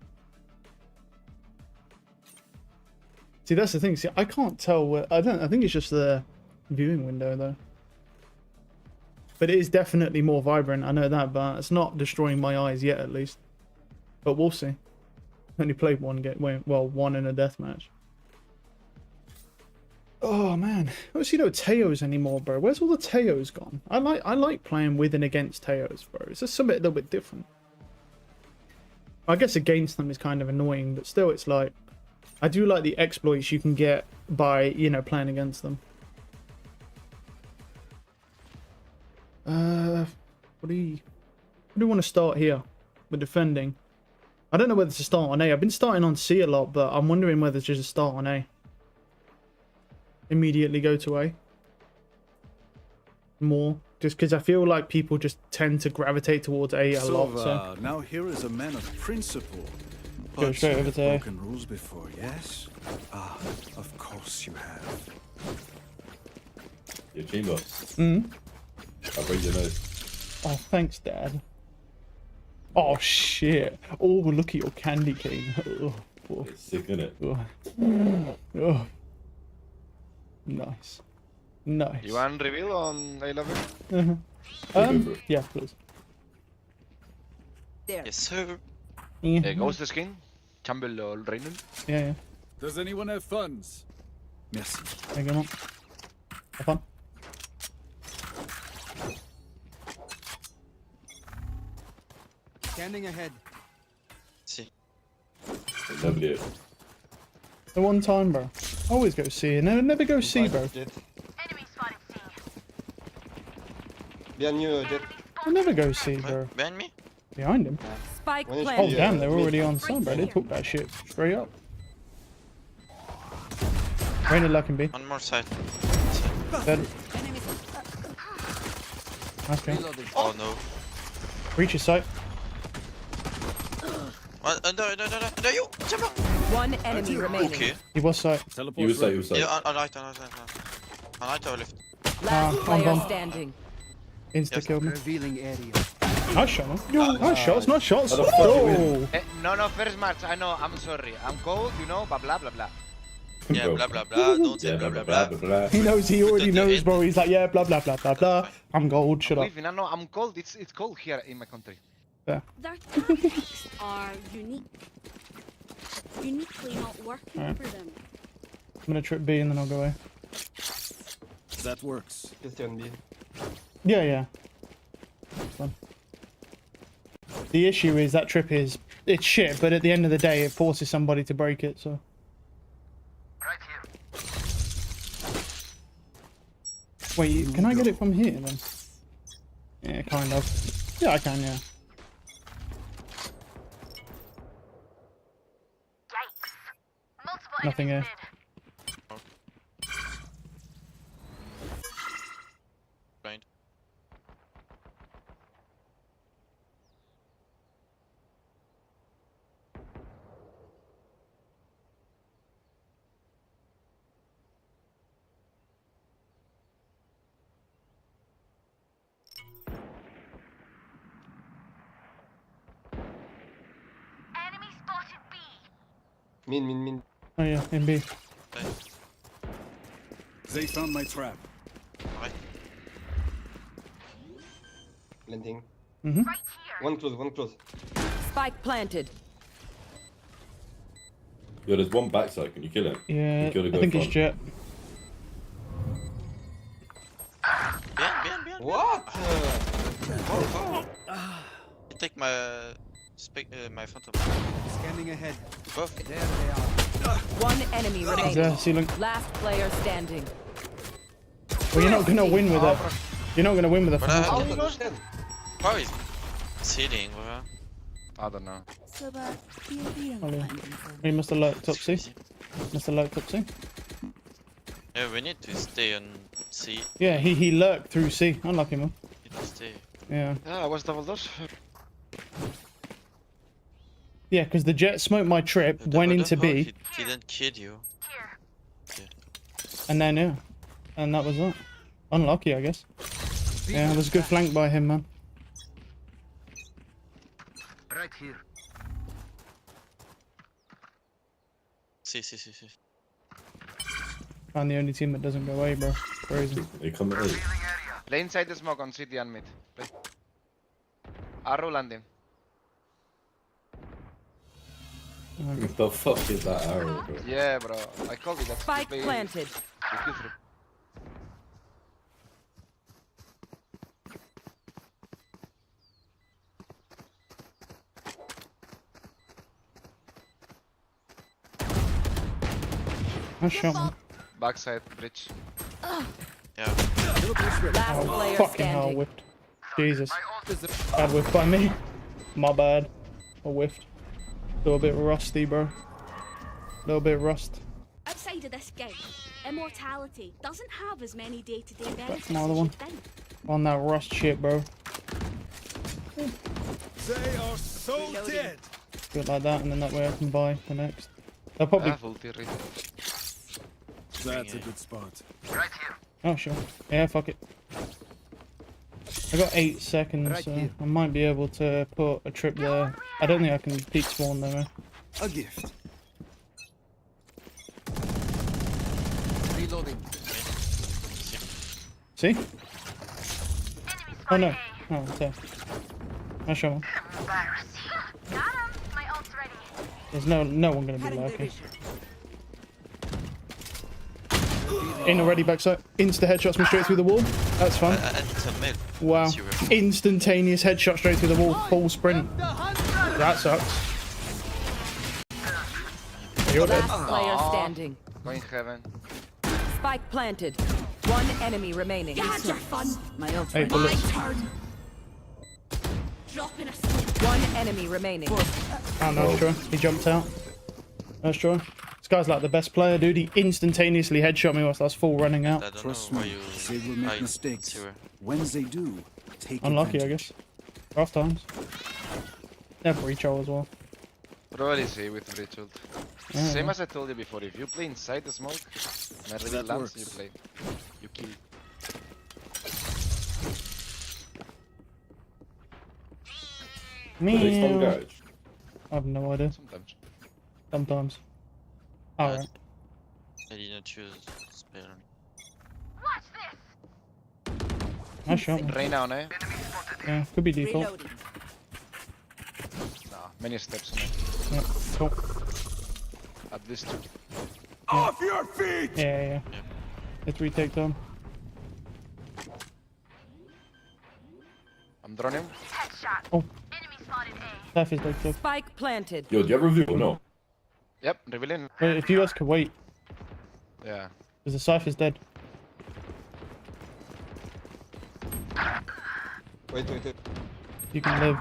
See, that's the thing. See, I can't tell where. I think it's just the viewing window though. But it is definitely more vibrant. I know that, but it's not destroying my eyes yet, at least. But we'll see. Only played one one in a deathmatch. Oh man, I don't see no Teos anymore, bro. Where's all the Teos gone? I like playing with and against Teos, bro. It's just something a little bit different. I guess against them is kind of annoying, but still, it's like I do like the exploits you can get by, you know, playing against them. What do you want to start here? We're defending. I don't know whether to start on A. I've been starting on C a lot, but I'm wondering whether to just start on A. Immediately go to A. More. Just because I feel like people just tend to gravitate towards A a lot. So now here is a man of principle. Go But straight you over have to A. broken rules before, yes? Ah, of course you have. Your chamber. I'll break your nose. Oh, thanks, Dad. Oh, shit. Oh, look at your candy cane. Oh, It's sick, isn't it? oh. Nice. Nice. You want reveal on A level? Yeah, please. There. Yes, sir. Yeah. Ghost skin. Chamber or Reynolds. Yeah. Does anyone have funds? Merci. Thank you, man. Have fun. Standing ahead. See. Lovely. The one time, bro. Always go C. And never go C, bro. Behind you, Jet. I never go C, bro. Behind me? Behind him. Spike Oh, planted. damn. They're already on sun, bro. They took that shit straight up. Rain and luck and B. One more side. Dead. Okay. Oh no. Reach your sight. Under you! Chamber! One enemy remaining. Okay. He was sight. You were say, Yeah, on right, on right or left. Last I'm player done. standing. Insta killed me. Revealing area. Nice shot, man. Yo, nice shots, nice shots. How the fuck you Oh. No, first match. I know, I'm sorry. I'm cold, you know, blah blah blah. Yeah, Bro. blah blah blah. Don't say Yeah, blah blah blah. He knows, he already knows, bro. He's like, yeah, blah, blah, blah, blah, blah. I'm gold, shut up. Leaving, I know, I'm cold. It's cold here in my country. Yeah. Their tactics are unique. Uniquely not working Alright. for them. I'm gonna trip B and then I'll go A. That works. Yeah, yeah. It's fine. The issue is that trip is, it's shit, but at the end of the day, it forces somebody to break it, so. Wait, can I get it from here then? Yeah, kind of. Yeah, I can, yeah. Nothing here. Right. Min. Oh yeah, in B. They found my trap. Right. Planting. Mm-hmm. One close. Spike planted. Yo, there's one backside. Can you kill him? Yeah, You gotta I go think it's front. Jet. Behind. What? You take my my phantom. Scanning ahead. Both. There they are. One enemy Yeah, remaining. ceiling. Last player standing. Well, you're not gonna win with it. You're not gonna win with a But phantom. how How is ceiling, bro? I don't know. So, B&B I'm Oh, yeah. finding for He must have lurked up C. Must have lurked up C. Yeah, we need to stay on C. Yeah, he lurked through C. Unlucky, man. Need to stay. Yeah. Yeah, I was double dose. Yeah, because the Jet smoked my trip, went into B, He didn't kill you. and then, yeah. And that was that. Unlucky, I guess. Yeah, it was a good flank by him, man. Right here. See. I'm the only team that doesn't go A, bro. Crazy. They come at eight. Play inside the smoke on city and mid. Play. Arrow landing. What the fuck is that arrow, bro? Yeah, bro. I called it. That's Spike play. planted. You through. Nice shot, man. Backside bridge. Yeah. Last player Fucking hell, standing. whiffed. Jesus. Bad whiff by me. My bad. I whiffed. A little bit rusty, bro. A little bit rust. Outside of this game, immortality doesn't have as many day-to-day benefits another as one. you'd think. On that rust shit, bro. They are so dead. Do it like that, and then that way I can buy the next. They'll probably. Full tier. That's a good spot. Oh, sure. Yeah, fuck it. I got 8 seconds, Right so here. I might be able to put a trip there. I don't think I can peek spawn though, man. A gift. Reloading. See? Oh no. Oh, it's there. Nice shot, man. There's no one gonna be lurking. In already, backside. Insta headshots me straight through the wall. That's fun. It's a mid. Wow. Zero. Instantaneous headshot straight through the wall. Full sprint. That sucks. You're dead. Last player standing. Going heaven. Spike planted. One enemy remaining. You had your fun. My ult. 8 bullets. Turn. Dropping a smoke. One enemy remaining. Oh, nice try. He jumped out. Nice try. This guy's like the best player, dude. He instantaneously headshot me whilst I was full running out. I don't Trust know why me, you. they will make hide mistakes. zero. When they do, take Unlucky, I advantage. guess. Rough times. Never reach out as well. Probably see with bridge ult. Yeah, Same yeah. as I told you before. If you play inside the smoke, and really That lands, works. you play. You kill. Do they stun Meow. garage? I have no idea. Sometimes. Sometimes. Alright. I didn't choose spell. Nice shot, man. Rain on, eh? Yeah, could be default. Reloading. No, many steps, man. Yeah, cool. At least two. Off your feet! Yeah. Let's retake them. I'm droning. Oh. Life is dead, so. Spike planted. Yo, do you have a review or no? Yep, revealing. Wait, if you guys could wait, Yeah. because the Cypher's dead. Wait. You can live.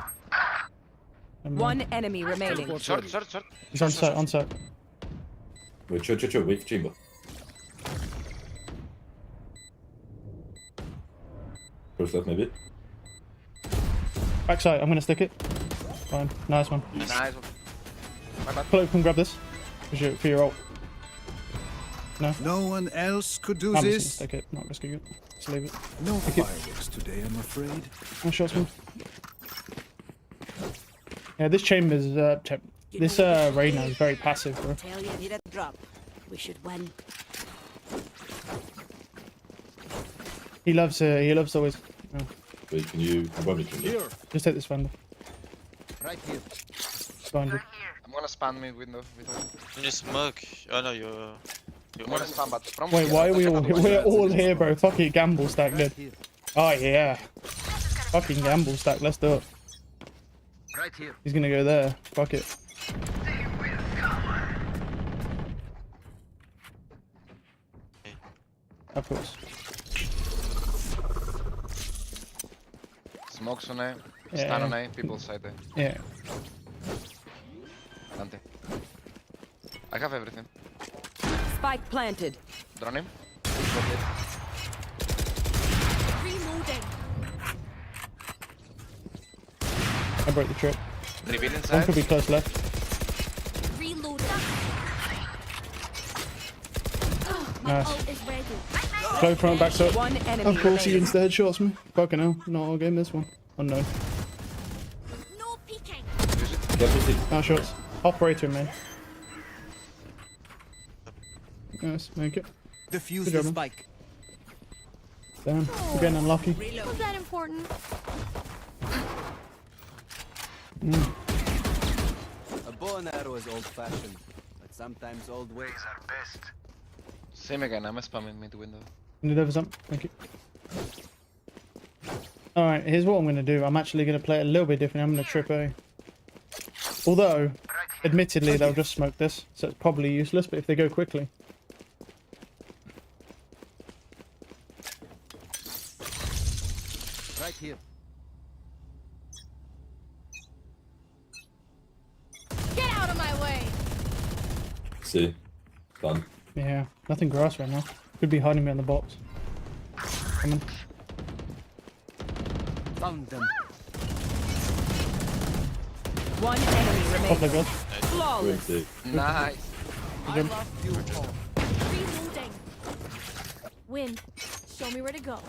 Never mind. One enemy remaining. Short. He's on site, on site. Wait, chill. Wait for chamber. First left, maybe. Backside, I'm gonna stick it. Fine, nice one. Nice. My bad. Cloak, come grab this. For your ult. No? No one else could do I'm just gonna this. stick it, not risking it. Just leave it. No Take it. fireworks today, I'm afraid. Nice shots, man. Yeah, this chamber's, this Reyna is very passive, bro. Tell you need a drop. We should win. He loves always. Oh, Wait, can you grab me chamber? Here. just take this vendor. Right here. Behind you. I'm gonna spam mid window. Can you smoke? Oh no, you're. I'm gonna spam, but from Wait, here, why are we check all out here? the We're window. all here, bro. Fucking gamble stack, dude. Right here. Oh, yeah. Fucking gamble stack. Let's do it. Right here. He's gonna go there. Fuck it. Of course. Smokes on A. Yeah. Stun on A. People side A. Yeah. Dante. I have everything. Spike planted. Drone him. Reloading. I broke the trip. Reveal One inside. could be close left. Reloading. My Nice. ult is ready. Close front, back up. One enemy Of course he remaining. instead headshots me. Fucking hell. Not all game this one. Unknown. No peeking. Careful, see. Nice shots. Operator, man. Nice, make it. Defuse Good the job, man. spike. Damn, we're getting unlucky. Was that important? A bow and arrow is old-fashioned, but sometimes old ways are best. Same again, I'm spamming mid window. Need over some. Thank you. Alright, here's what I'm going to do. I'm actually going to play it a little bit different. I'm going to trip A. Although, admittedly, they'll just smoke this, so it's probably useless, but if they go quickly. Right here. Get out of my way! See? Done. Yeah, nothing grass right now. Could be hiding me on the box. Coming. Found them. One enemy Oh remaining. my god. Flawless. Good. Nice. I love you all. Reloading. Win. Show me where to go.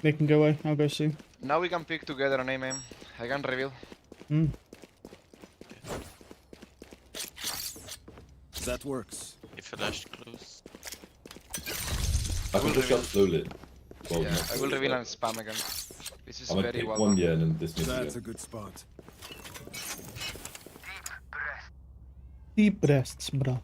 They can go away. I'll go see. Now we can pick together on A main. I can reveal. Hmm. That works. He flashed close. I can push up slowly. Well, Yeah, not I will slowly, reveal but and spam again. This is I'm gonna very pick well one, done. yeah, and then dismiss That's a again. good spot. Deep breaths, brother.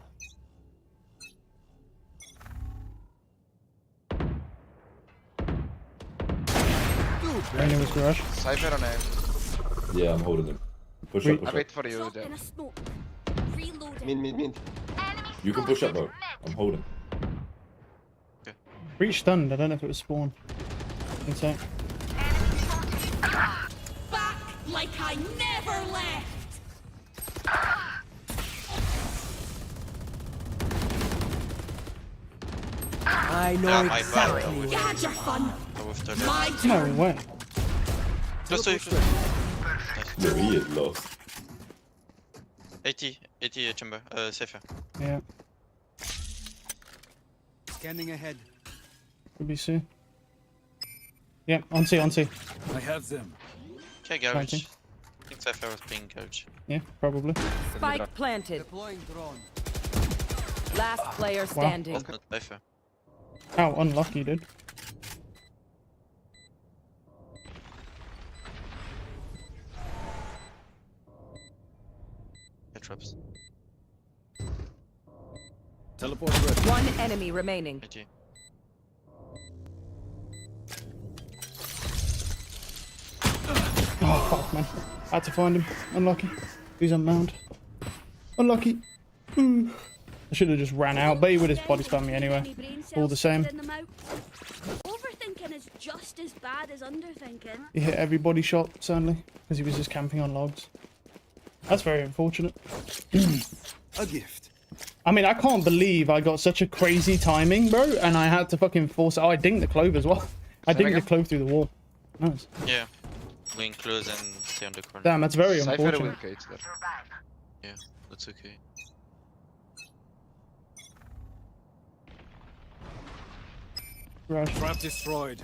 Raining was garage. Cypher on A. Yeah, I'm holding him. Push Wait. up, I push wait up. for you Drop there. in a smoke. Reloading. You can push up, bro. I'm holding. Breach stunned. I don't know if it was spawn. Inside. Back like I never left. I know Yeah, my exactly. bad. You had your fun. My No turn. way. Close to you. No, he is lost. 80 chamber. Safer. Yeah, Scanning ahead. could be C. Yeah, on C, on C. I have them. Okay, garage. 90. I think Safer was playing garage. Yeah, probably. Spike planted. Deploying drone. Last player standing. That's not Safer. How unlucky, dude. It drops. Teleport ready. One enemy remaining. 80. Oh, fuck, man. I had to find him. Unlucky. He's unbound. Unlucky. Ooh. I should have just ran out, but he would have body spammed me anyway. All the same. Overthinking is just as bad as underthinking. He hit every body shot, sadly, because he was just camping on logs. That's very unfortunate. A gift. I mean, I can't believe I got such a crazy timing, bro, and I had to fucking force it. Oh, I dinged the clove as well. I dinged the clove through the wall. Nice. Yeah. Going close and stay on the corner. Damn, that's very Cypher will unfortunate. cage there. Yeah, that's okay. Rush. Trap destroyed.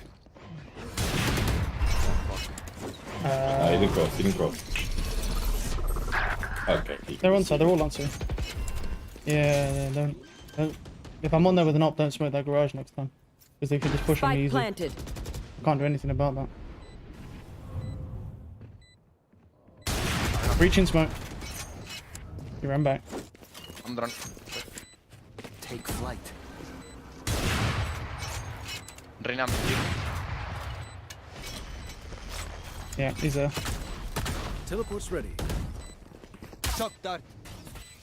He didn't cross, he didn't cross. Okay. They're on side, they're all on side. Yeah, don't. If I'm on there with an op, don't smoke that garage next time. Because they could just push on me Spike easy. planted. Can't do anything about that. Reaching smoke. He ran back. I'm drunk. Take flight. Reina, Yeah, he's there. Teleport's ready. Shock dart.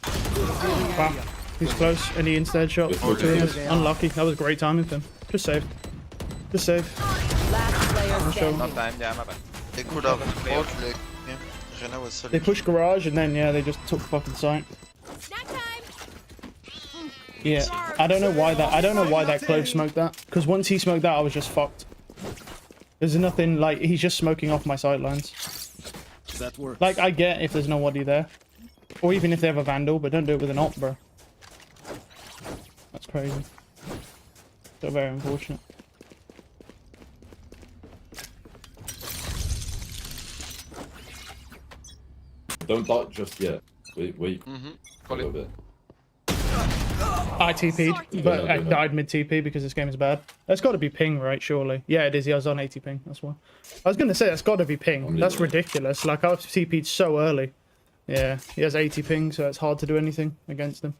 Wow. He's close, and he instead shot. Unlucky. That was great timing for him. Just save. Just save. Last player Sure. standing. not time. Yeah, my bad. They could have fought like, yeah. Rena was solid. They pushed garage, and then, yeah, they just took fucking sight. Snack time. Yeah, I don't know why that clove smoked that. Because once he smoked that, I was just fucked. There's nothing, like, he's just smoking off my sightlines. That works. Like, I get if there's nobody there. Or even if they have a vandal, but don't do it with an op, bro. That's crazy. So very unfortunate. Don't dart just yet. Wait. Mm-hmm. A Call little it. bit. I TP'd, but I died mid TP because this game is bad. That's got to be ping, right? Surely. Yeah, it is. He was on 80 ping. That's why. I was gonna say that's got to be ping. That's ridiculous. Like I've TP'd so early. Yeah, he has 80 ping, so it's hard to do anything against him.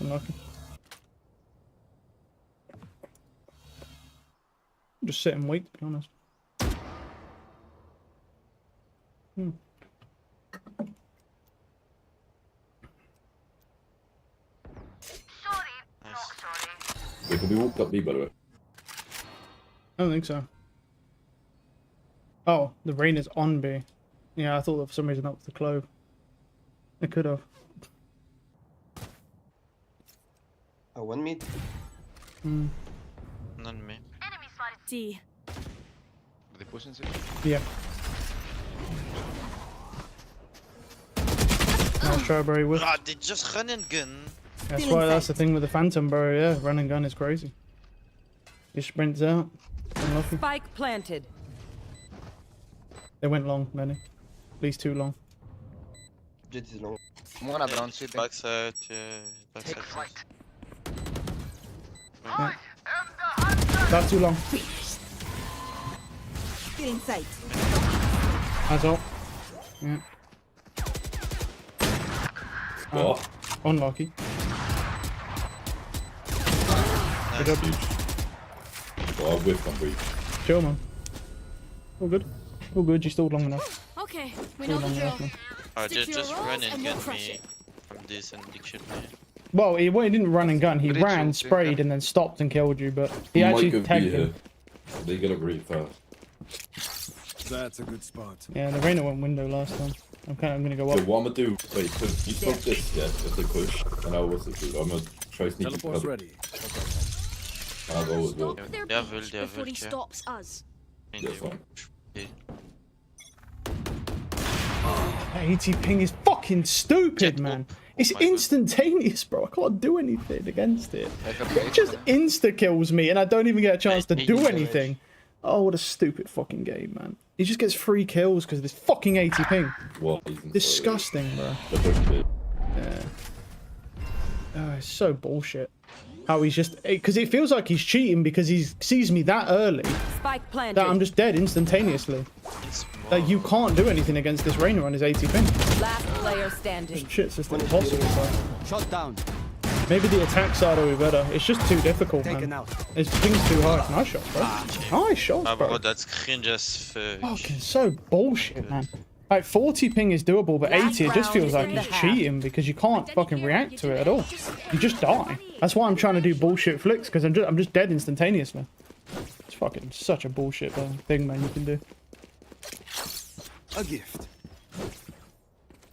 Unlucky. Just sit and wait, to be honest. Wait, can we walk up B, by the way? I don't think so. Oh, the rain is on B. Yeah, I thought that for some reason that was the clove. It could have. Oh, one mid. None me. D. Are they pushing it? Yeah. Nice try, bro. With. Ah, they just run and gun. That's why that's the thing with the Phantom, bro. Yeah, run and gun is crazy. He sprints out. Unlucky. Spike planted. They went long, many. At least too long. Jet is long. I'm gonna drown city. Backside, yeah. Backside. Yeah. That's too long. Get in sight. That's all. Yeah. Oh, Unlucky. Nice. Good job. oh, I whiffed on breach. Chill, man. All good. All good. You stalled long enough. Okay, we Still know the long drill. enough, man. Oh, Stick to just your run roles and and we'll get crush me it. from this and he killed me. Well, he didn't run and gun. He Breach ran, will sprayed, take and then stopped and killed you. But he Might actually go B tagged here. him. They get up really fast. That's a good spot. Yeah, the Reyna went window last time. I'm gonna go So up. what I'm gonna do, wait, cause you smoke this, yeah, if they push, and I'll what's it do? I'm gonna try sneaking Teleport's up. ready. I'll go as well. Stop their They have beach ult, they have before he ult, yeah. stops us. And Yeah, you fine. okay. 80 ping is fucking stupid, Jet man. up. It's Oh my God. instantaneous, bro. I can't do anything against it. FMH. It just insta kills me, and I don't even get a chance to hate do you, anything. Oh, what a stupid fucking game, man. He just gets 3 kills because of this fucking 80 ping. What? Even Disgusting, bro. The push bit. Yeah. Oh, it's so bullshit. How he's just... Because it feels like he's cheating because he sees me that early Spike planted. that I'm just dead instantaneously. It's Like, you can't do anything against this Reyna on his 80 ping. Last player standing. Shit's just impossible, bro. Shot down. Maybe the attack side will be better. It's just too difficult, Taken man. out. His ping's too high. Nice shot, bro. Nice shot, Ah, bro. bro, that's cringe as fuck. Fucking so bullshit, man. Like, 40 ping is doable, but 80, it just feels like he's cheating because you can't fucking react to it at all. You just die. That's why I'm trying to do bullshit flicks, because I'm just dead instantaneously. It's fucking such a bullshit thing, man, you can do. A gift.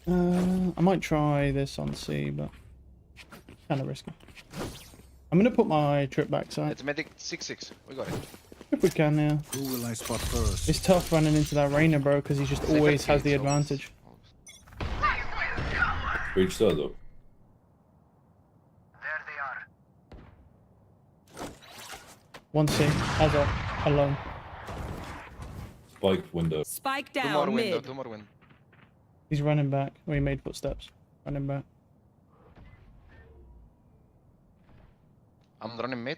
I might try this on C, but kind of risky. I'm going to put my trip back side. It's medic 6-6. We got it. If we can, yeah. Who will I spot first? It's tough running into that Reyna, bro, because he just always has the advantage. Breach side though. One C, as a alone. Spike window. Spike Two down more window. mid. 2 more window. He's running back. Oh, he made footsteps. Running back. I'm running mid.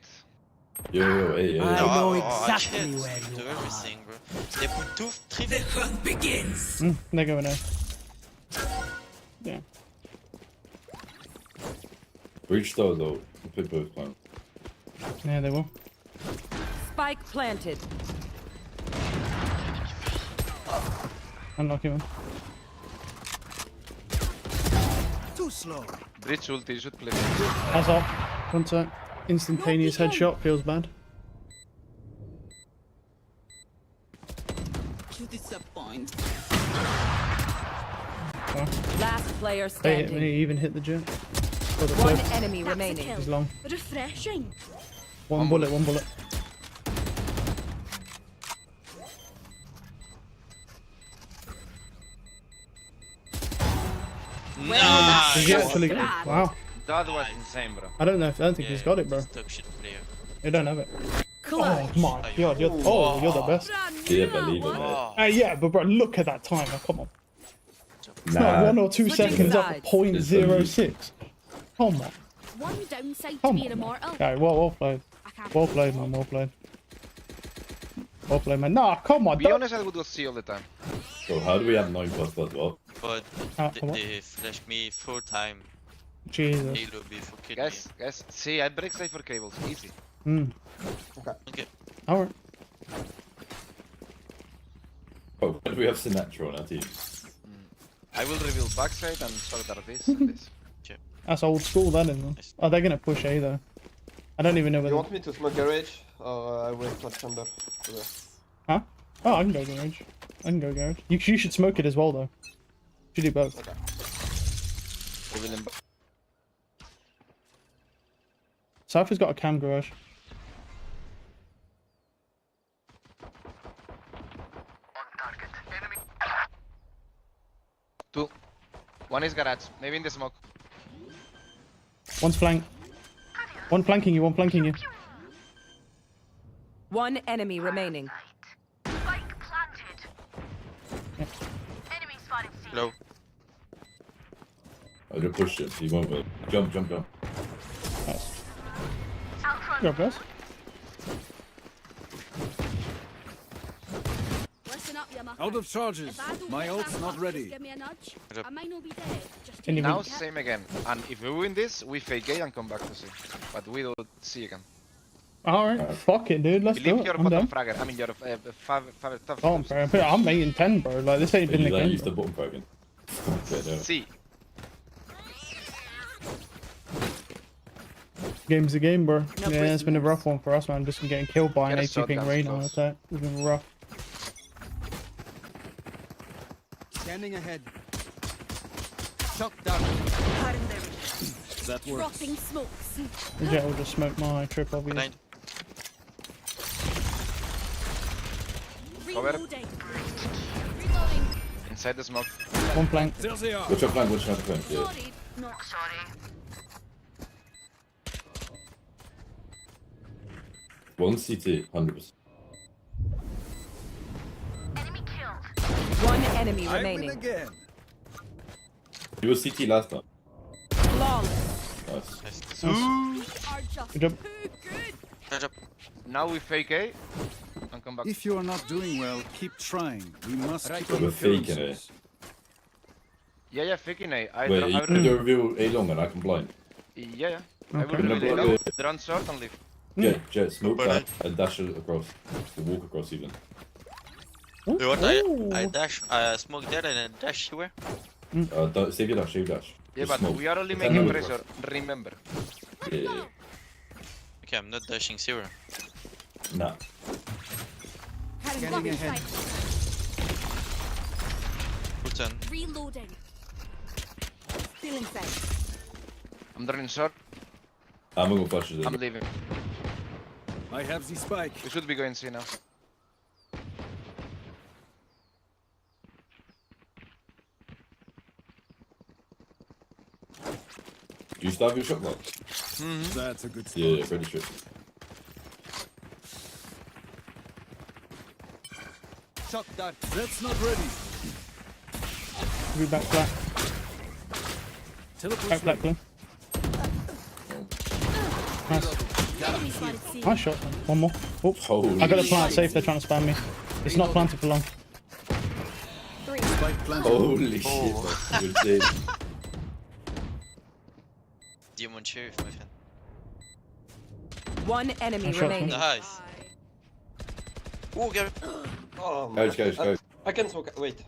Yo, hey, hey. I know exactly exactly where you do everything, bro. They put 3 They're going there. Yeah. Breach side though. We pick both plans. Yeah, they will. Spike planted. Unlucky one. Too slow. Breach ulti, you should play. As up. One sec. Instantaneous headshot. Feels bad. You disappoint. Last player He standing. even hit the jet. For the One cliff. enemy That's a remaining. kill. He's long. Refreshing. One bullet, one bullet. Nice! Did he actually get it? Wow. That was insane, bro. I don't know if I don't think he's got it, bro. Talk shit player. You don't have it. Clutch. Oh my god, you're the best. Yeah, believe it, man. Yeah, but bro, look at that time. Come on. It's like 1 or 2 Switching seconds up sides. 0.06. Come on. One downside Come to being on. immortal. Okay, well played. I can't Well played, man. Well played. Well played, man. Nah, come on. Be honest, I would go C all the time. So how do we have 9 plus plus what? But what? they flashed me full time. Jesus. Halo before killing Guys, see, I break safer cables, easy. Hmm. Okay. Alright. Oh, why do we have Sinatra on our team? I will reveal backside and sort out this and this. That's old school, that isn't it? Oh, they're gonna push A though. I don't even know You whether. want me to smoke garage? Or I wait for chamber? Huh? Oh, I can go garage. I can go garage. You should smoke it as well though. Should do both. Okay. Revealing Cypher's got a cam garage. two. One is garage, maybe in the smoke. One's flank. One flanking you, one flanking you. One enemy remaining. Low. I just pushed it, he won't move. Jump. Nice. Good job, guys. Listen up, you mucker. Out of charges. If I don't My get ult's back not up, ready. just give me a nudge. I might not be dead. Just Can you Now move? same again. And if we win this, we fake A and come back to C. But we do C again. Alright, fuck it, dude. Let's do Believe it. your I'm bottom down. fragger. I mean your top. Oh, bro. I'm making 10, bro. Like, this ain't been the Use game. use the Bro. button fragging. Okay, no. C. Game's a game, bro. No Yeah, it's been a prisoners. rough one for us, man. Just been getting killed by an Get a 80 ping shotgun rain on close. attack. It's been rough. Scanning ahead. Shot down. That works. dropping smokes. The jet will just smoke my trip, obviously. Behind. Cover. Reloading. Reloading. Inside the smoke. One flank. There they are. Watch your flank, watch your flank. Yeah. Sorry. Not sorry. One CT, 100%. One enemy I win remaining. again. You were CT last time. Flawless. Nice. We are just Good job. too good. Good job. Now we fake A and come back. If you are not doing well, keep trying. We must keep We're on faking appearances. Yeah, faking A. I Wait, you would can do a reveal A long and I can blind. Yeah. I would Okay. reveal A Okay. low, run short and leave. Jet, smoke that and dash it across. Or walk across even. You know what? I dash, smoke there and then dash here. Save your dash, save your dash. Yeah, Just but smoke. we are only It's making another pressure. Remember. Yeah. Okay, I'm not dashing zero. Nah. Carrying Scanning weapon ahead. sight. Full 10. Reloading. Feeling sight. I'm running short. I'm gonna go flash it. I'm leaving. I have the spike. We should be going C now. Do you still have your shotgun? That's a good spot. Yeah, pretty sure. Shot that. That's not ready. Be back flat. Teleport Back flat, clean. Nice. Enemy spotted C. Nice shot. One more. Oops. Holy I got a plant safe. They're trying to spam me. It's not planted for long. spike planted. Holy shit, that's good save. Demon Sheriff, my friend. One enemy I shot remaining. Nice. Oh, Gary. Oh, Go. I can smoke. Wait.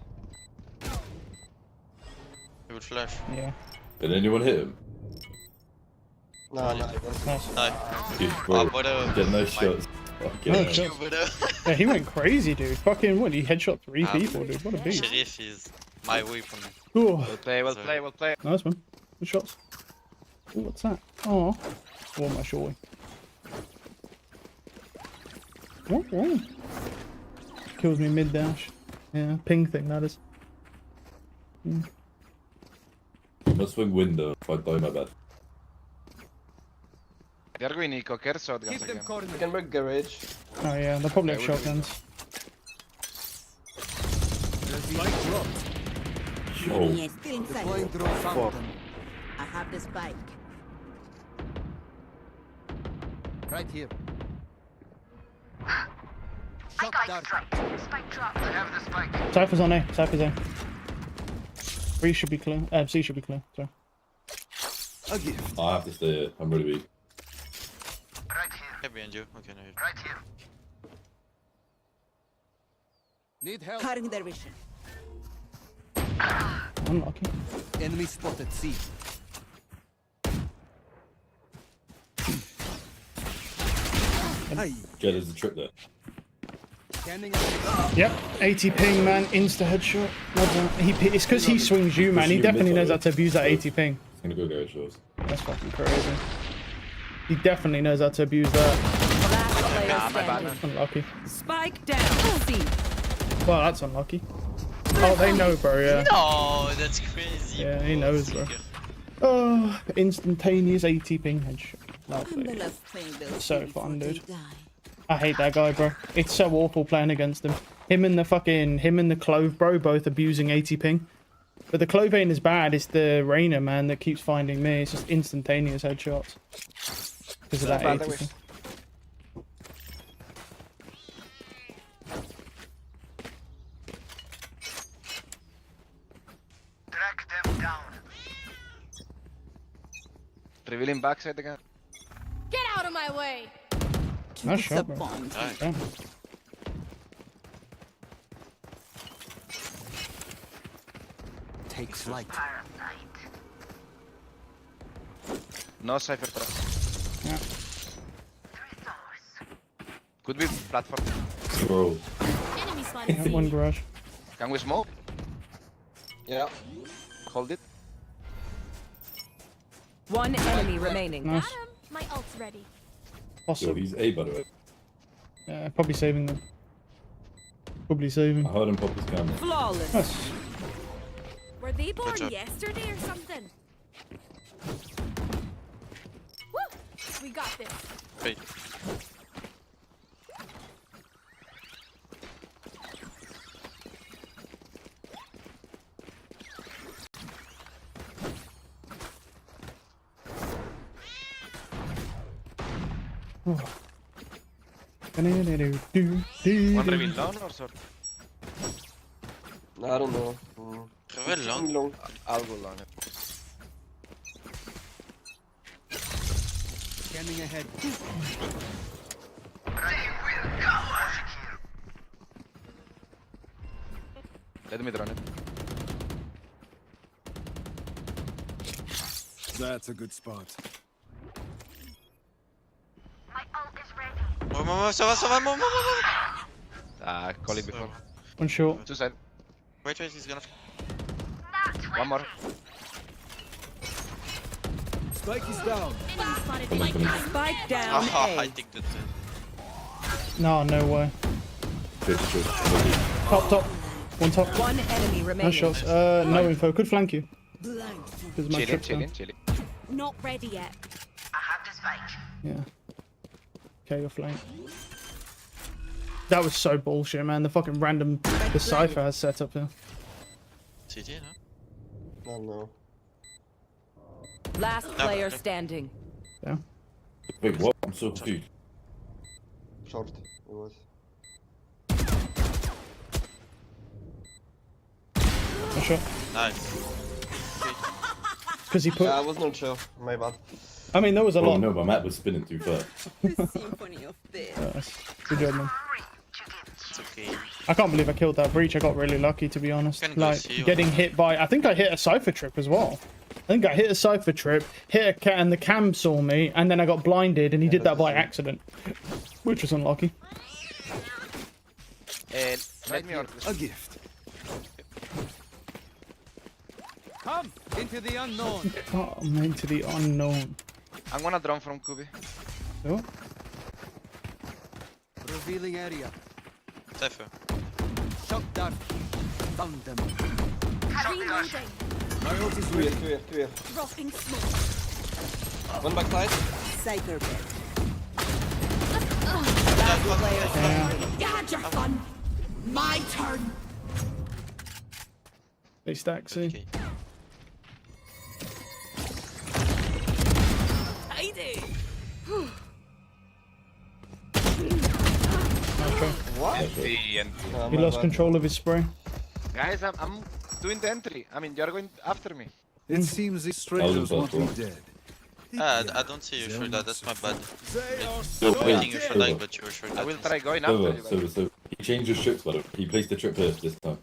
He would flash. Yeah. Did anyone hit him? No, I don't. Nice. No. Dude, bro, Brother. get nice shots. Fucking No hell. shot. Brother. Yeah, he went crazy, dude. Fucking what? He headshot 3 people, dude. What a beast. Sheriff is my weapon. Ooh. Well play, well play, well play. Nice one. Good shots. Ooh, what's that? Oh. What am I showing? What? Kills me mid dash. Yeah, ping thing that is. Must swing window if I die, my bad. They are going eco, care shotguns again. I can break garage. Oh yeah, they'll probably have Yeah, we'll do shotguns. Spike dropped. Oh. Still inside. Deploying drone fountain. I have the spike. Right here. Cypher's on A. Cypher's A. B should be clear. C should be clear. Sorry. A gift. I have to stay here. I'm really weak. Yeah, behind you. Okay, no. Need help. Cutting their vision. Unlucky. Enemy spotted. C. Hey. Yeah, there's a trip there. Scanning. Yep. 80 ping, man. Insta headshot. It's because he swings you, man. He definitely knows how to abuse that 80 ping. It's gonna go garage doors. That's fucking crazy. He definitely knows how to abuse that. Last player standing. Unlucky. Spike down. C. Well, that's unlucky. Oh, they know, bro, yeah. No, that's crazy. Yeah, he knows, bro. Oh, instantaneous 80 ping headshot. Lovely. So fun, dude. I hate that guy, bro. It's so awful playing against him. Him and the Clove, bro, both abusing 80 ping. But the Clove ain't as bad. It's the Rainer, man, that keeps finding me. It's just instantaneous headshots. Because of that 80 ping. Revealing backside again. Get out of my way! Nice shot, bro. Damn. Take flight. No cipher trap. Yeah. Could be platform. Bro. Enemy spotted. Yeah, one garage. Can we smoke? Yeah. Hold it. One enemy remaining. Nice. Got him. My ult's ready. Yo, Awesome. he's A, by the way. Yeah, probably saving them. Probably saving. I heard him pop his camera. Flawless. Nice. Were they born job. yesterday or something? Woo! We got this. Wait. One reveal down or short? I don't know. Reveal long. Long. I'll go long. Scanning ahead. Let me drone it. That's a good spot. Ça va, maman. Ah, call it before. One short. Two side. Wait, he's gonna. One more. Spike is down. Enemy spotted. Like Spike down. I A. think that. No, no way. Trip. Top. One top. One enemy No remaining. shots. No info. Could flank you. Because my trip's down. Chilling. not ready yet. Yeah. Okay, you're flank. That was so bullshit, man. The fucking random the cipher has set up here. CT, no? Oh no. Last player standing. Yeah. Wait, what? I'm so confused. Short. It was. No shot. Nice. Because he put. Yeah, I was not sure. My bad. I mean, there was a Oh lot. no, my map was spinning too fast. Symphony of Death. Good job, man. It's okay. I can't believe I killed that breach. I got really lucky, to be honest. Can go Like, see you. getting hit by... I think I hit a cipher trip as well. I think I hit a cipher trip, hit a cat, and the cam saw me, and then I got blinded, and he did that by accident. Which was unlucky. Let me order A gift. Come into the unknown. Come into the unknown. I'm gonna drone from Kubi. So, Revealing area. Cypher. Shock dart. Found them. Reloading. My ult is Two ready. here. Dropping smoke. One backside. Cypher bed. yeah. You had your fun. My turn. They stack, see? Okay. Heidi! Okay. What? He lost control of his spray. Guys, I'm doing the entry. I mean, you're going after me. It seems these strangers want me dead. I don't see you sure that. That's my bad. No, I think you should like, but you were sure I that. will try going after you. guys. So he changed his trips, but he placed the trip first this time.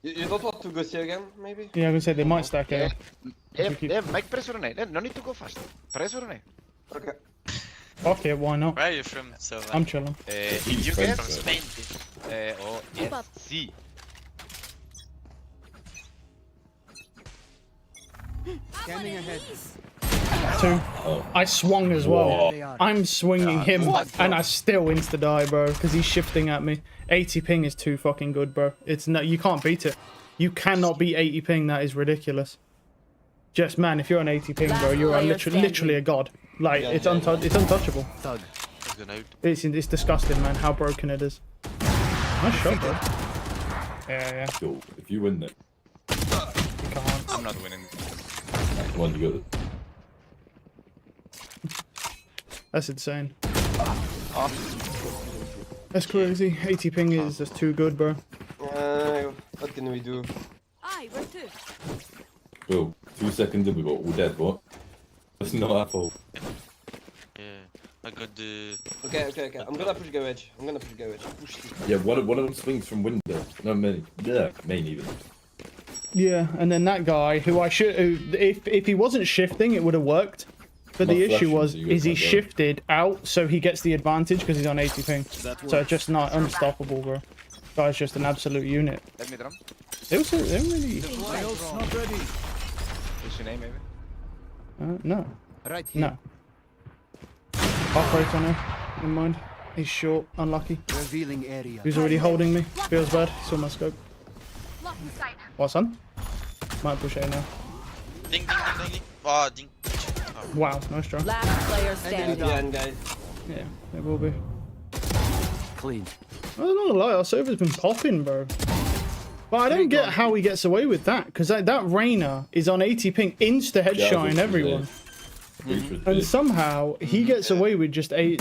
You don't want to go see again, maybe? Yeah, I'm gonna say they might stack out. Make pressure on it. No need to go fast. Pressure on it. Okay. Okay, why not? Where are you from? So I'm chilling. You French, guess? from Spain. Oh, yes. See. Scanning ahead. 2. I swung as well. Whoa. I'm swinging him, and I still insta die, bro, because he's shifting at me. 80 ping is too fucking good, bro. It's no, you can't beat it. You cannot beat 80 ping. That is ridiculous. Just man, if you're on 80 ping, bro, you are literally a god. Like it's untouchable. Thug. It's disgusting, man. How broken it is. Nice shot, bro. Yeah. Yo, if you win it, You can't. I'm not winning. come on, you got it. That's insane. That's crazy. 80 ping is just too good, bro. What can we do? Aye, where to? Bro, 2 seconds in, we got all dead, what? That's not our fault. Yeah, I got the. Okay. I'm gonna push garage. Push it. Yeah, one of them swings from window. No, main. Yeah, main even. Yeah, and then that guy who if he wasn't shifting, it would have worked. But the Not issue flashing, was, so you is he can't go. shifted out, so he gets the advantage because he's on 80 ping. So it's just not unstoppable, bro. Guy's just an absolute unit. Let me drum. They really... My ult's not ready. What's your name, maybe? no. Right here. No. Half right on him. Never mind. He's short. Unlucky. Revealing area. He's already holding me. Feels bad. Saw my scope. Lock in sight. What, son? Might push A now. Ding. Oh, ding. Oh. Wow, nice try. Last player standing. Behind, guys. Yeah, it will be. Clean. I don't know, like, our server's been popping, bro. But I don't get how he gets away with that, because that Reyna is on 80 ping, insta headshotting everyone. And somehow he gets away with just sitting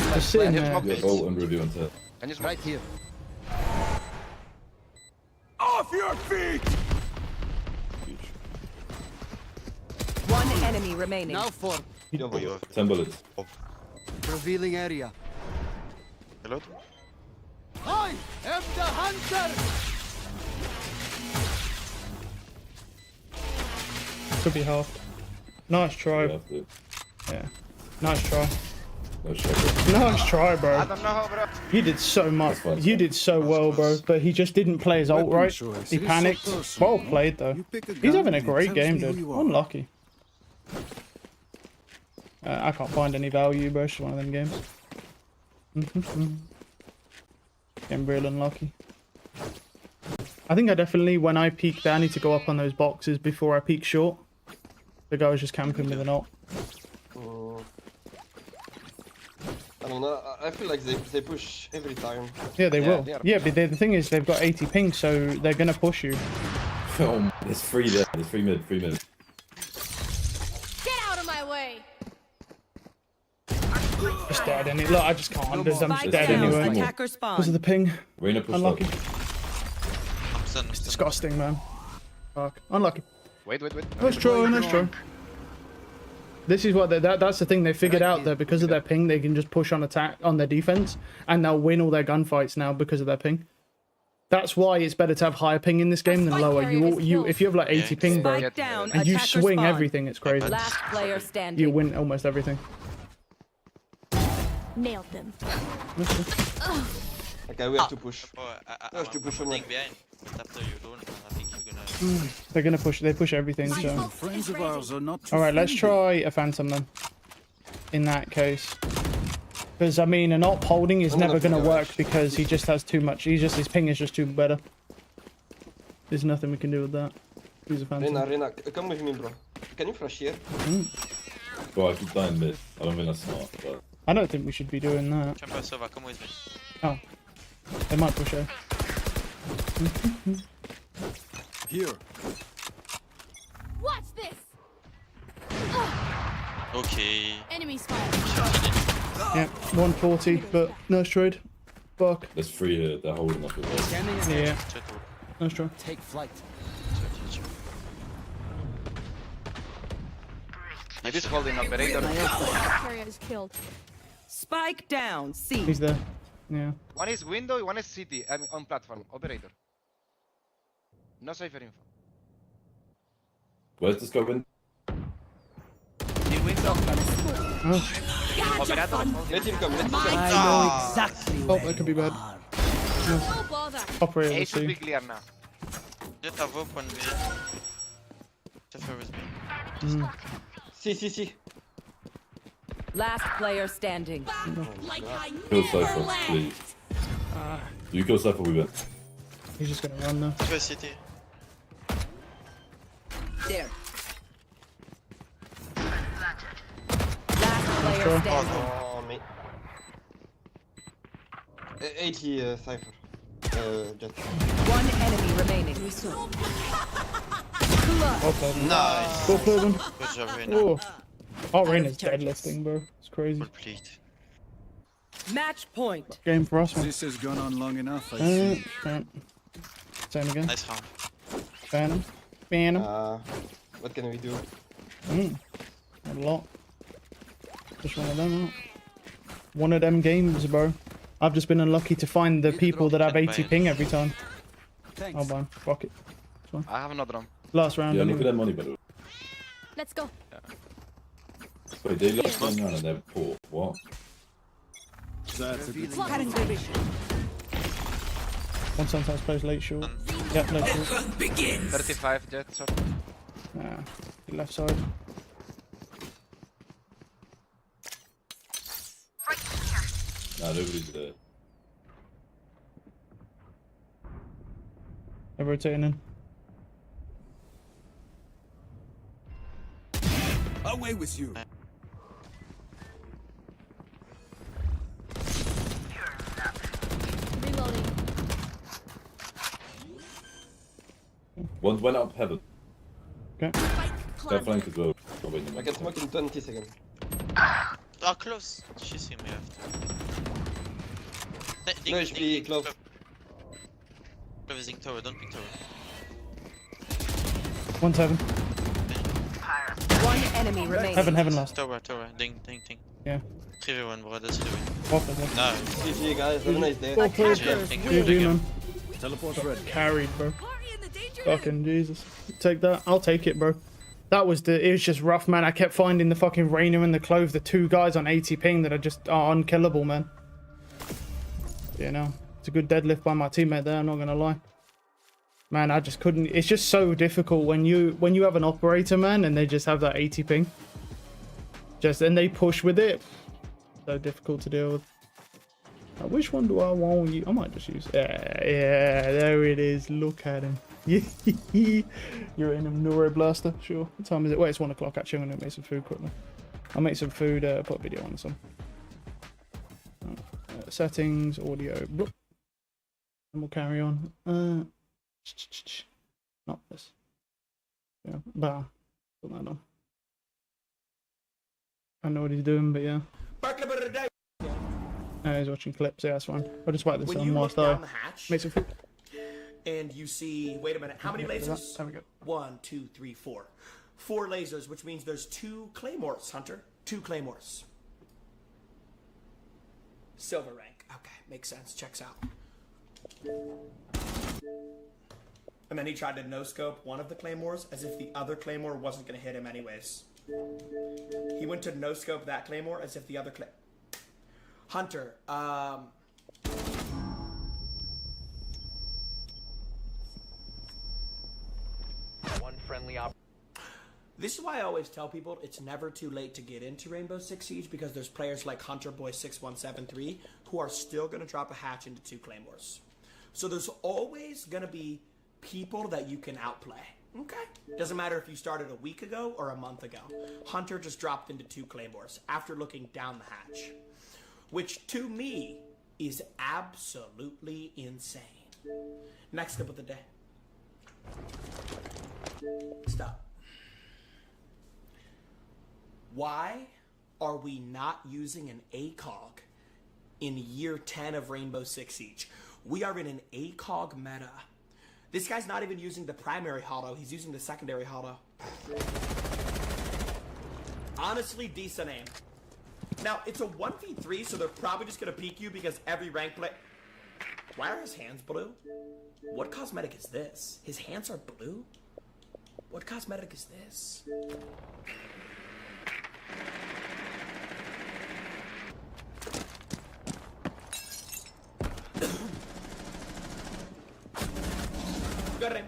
there. Yeah, bolt and Rudy on top. Can you smoke? Right here. Off your feet! One enemy remaining. Now for 10 bullets. revealing area. Hello? I am the hunter! Could be half. Nice try. Yeah. Nice try. No shot. Nice try, I bro. don't know, bro. You did so much. That's fine. You did so well, bro. But he just didn't play his ult Weapon right. choice. He It is so panicked. personal. Well played, though. You pick a He's gun having a and it great tells game, me who dude. you are. Unlucky. I can't find any value, bro. It's just one of them games. Getting real unlucky. I think I definitely, when I peek there, I need to go up on those boxes before I peek short. The guy was just camping with an ult. I don't know. I feel like they push every time. Yeah, they will. they are Yeah, but the thing is, they've got 80 ping, so they're gonna push you. Oh, there's 3 there. There's 3 mid. Get out of my way. Just dead, and look, I just can't. I'm just Spike dead down. anyway. Attacker Because spawn. of the ping. Reyna pushed Unlucky. up. I'm stunned. It's disgusting, man. Fuck. Unlucky. Wait. Nice try. This is what that's the thing they figured out there. Because of their ping, they can just push on attack on their defense, and they'll win all their gunfights now because of their ping. That's why it's better to have higher ping in this game than lower. If you have like 80 ping, bro, Spike down. and you Attacker swing spawn. everything, it's crazy. Last player standing. You win almost everything. Nailed them. Okay, we have to push. I have to push I'm on running that. behind. But after you don't, I think you're gonna. They're gonna push. They push everything. So. Friends of ours are not too All right, let's friendly. try a phantom then. In that case, because I mean, an op holding is I'm gonna never gonna go work Ash. because he just has too much. His ping is just too better. There's nothing we can do with that. He's a phantom. Reyna, come with me, bro. Can you flash here? Bro, I keep dying mid. I don't think that's smart, but... I don't think we should be doing that. Champa Sova, come with me. Oh, they might push A. Here. Watch this. Okay. Enemy spotted. Yeah, 140, but nice trade. Fuck. There's 3 here, they're holding up as well. Yeah. Nice try. Take flight. It is holding operator. Carrier is killed. Spike down. C. He's there. Yeah. One is window, one is city. I mean, on platform. Operator. No safer info. Where's this going? The window. Oh, Operator. Let him come, let him come. I know exactly. oh that could be bad. No bother. Operator, A should be see. clear now. Jet have up one B. Suffer with me. See. Last player standing. Like I Kill never Cypher, left. please. You kill Cypher, we win. He's just gonna run now. Go city. There. Last player standing. Oh, mate. 80 Cypher. Jet. One enemy remaining. Nice. Go play them. Good job, Reyna. Oh. Oh, Reyna's deadlifting, bro. It's crazy. Complete. Match point. Game for us, man. This has gone on long enough, I see. Same again. Nice round. Ban him. What can we do? A lot. Just one of them out. One of them games, bro. I've just been unlucky to find the people that have 80 ping every time. Thanks. Oh, man. Fuck it. I have another drum. Last round. Yeah, look anyway. at that money, by the way. Let's go. Wait, they lost 1 round and they're poor. What? That's a good spot. Cutting their vision. One sometimes plays late short. Yep, late short. 35 jet, sorry. Left side. Nah, nobody's there. They're rotating in. Away with you. Reloading. One went up heaven. Okay. They're flying to go. Oh, wait, no, I can smoke in 20 seconds. Oh, close. She see me after. Ding, No HP, close. Closing tower, don't pick tower. 1-7. One enemy remaining. Heaven last. Tower. Ding. Yeah. 3v1, bro, that's 3v1. Off it. Nice. GG guys, have a nice day. Well played. Thank you. GG, man. Teleport's ready. Carried, bro. Party in the danger Fucking Jesus. Take that. I'll take it, bro. It was just rough, man. I kept finding the fucking Reyna and the Clove, the 2 guys on 80 ping that are just unkillable, man. You know, it's a good deadlift by my teammate there, I'm not gonna lie. Man, I just couldn't. It's just so difficult when you have an operator, man, and they just have that 80 ping. And they push with it. So difficult to deal with. Which one do I want you? I might just use. Yeah, there it is. Look at him. You're in a Neuroblaster, sure. What time is it? Wait, it's 1 o'clock actually. I'm gonna make some food quickly. I'll make some food, put a video on some. Settings, audio, and we'll carry on. Not this. Yeah, bah. Put that on. I know what he's doing, but yeah. He's watching clips, yeah, that's fine. I'll just wipe this on whilst I make some food. And you see, wait a minute, how many lasers? There we go. 1, 2, 3, 4. 4 lasers, which means there's 2 claymores, Hunter. 2 claymores. Silver rank. Okay, makes sense. Checks out. And then he tried to no-scope one of the claymores as if the other claymore wasn't going to hit him anyways. He went to no-scope that claymore as if the other Hunter, one friendly This is why I always tell people it's never too late to get into Rainbow Six Siege, because there's players like Hunter Boy 6173 who are still going to drop a hatch into 2 claymores. So there's always going to be people that you can outplay. Okay? Doesn't matter if you started a week ago or a month ago. Hunter just dropped into 2 claymores after looking down the hatch, which to me is absolutely insane. Next clip of the day. Stop. Why are we not using an ACOG in year 10 of Rainbow Six Siege? We are in an ACOG meta. This guy's not even using the primary hollow, he's using the secondary hollow. Honestly, decent aim. Now, it's a 1v3, so they're probably just gonna peek you because every rank play... Why are his hands blue? What cosmetic is this? His hands are blue? What cosmetic is this? Got him.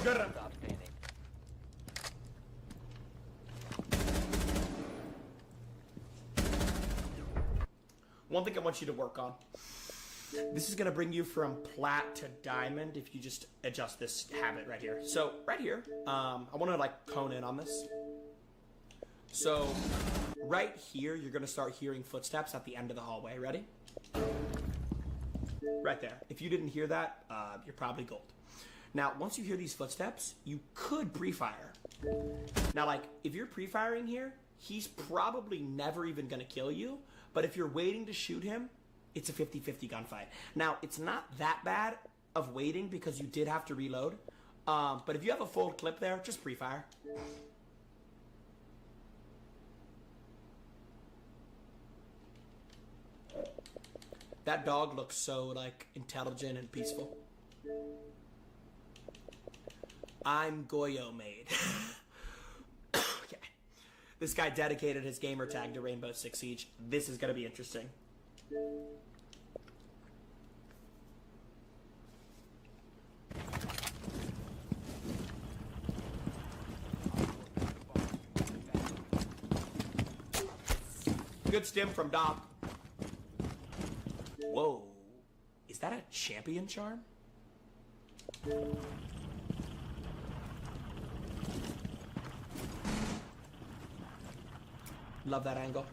Got him. One thing I want you to work on. This is gonna bring you from plat to diamond if you just adjust this habit right here. So right here, I wanna like hone in on this. So right here, you're gonna start hearing footsteps at the end of the hallway. Ready? Right there. If you didn't hear that, you're probably gold. Now, once you hear these footsteps, you could pre-fire. Now, like, if you're pre-firing here, he's probably never even gonna kill you, but if you're waiting to shoot him, it's a 50-50 gunfight. Now, it's not that bad of waiting because you did have to reload, but if you have a full clip there, just pre-fire. That dog looks so, like, intelligent and peaceful. I'm Goyo made. Okay. This guy dedicated his gamer tag to Rainbow Six Siege. This is gonna be interesting. Good stim from Doc. Whoa. Is that a champion charm? Love that angle.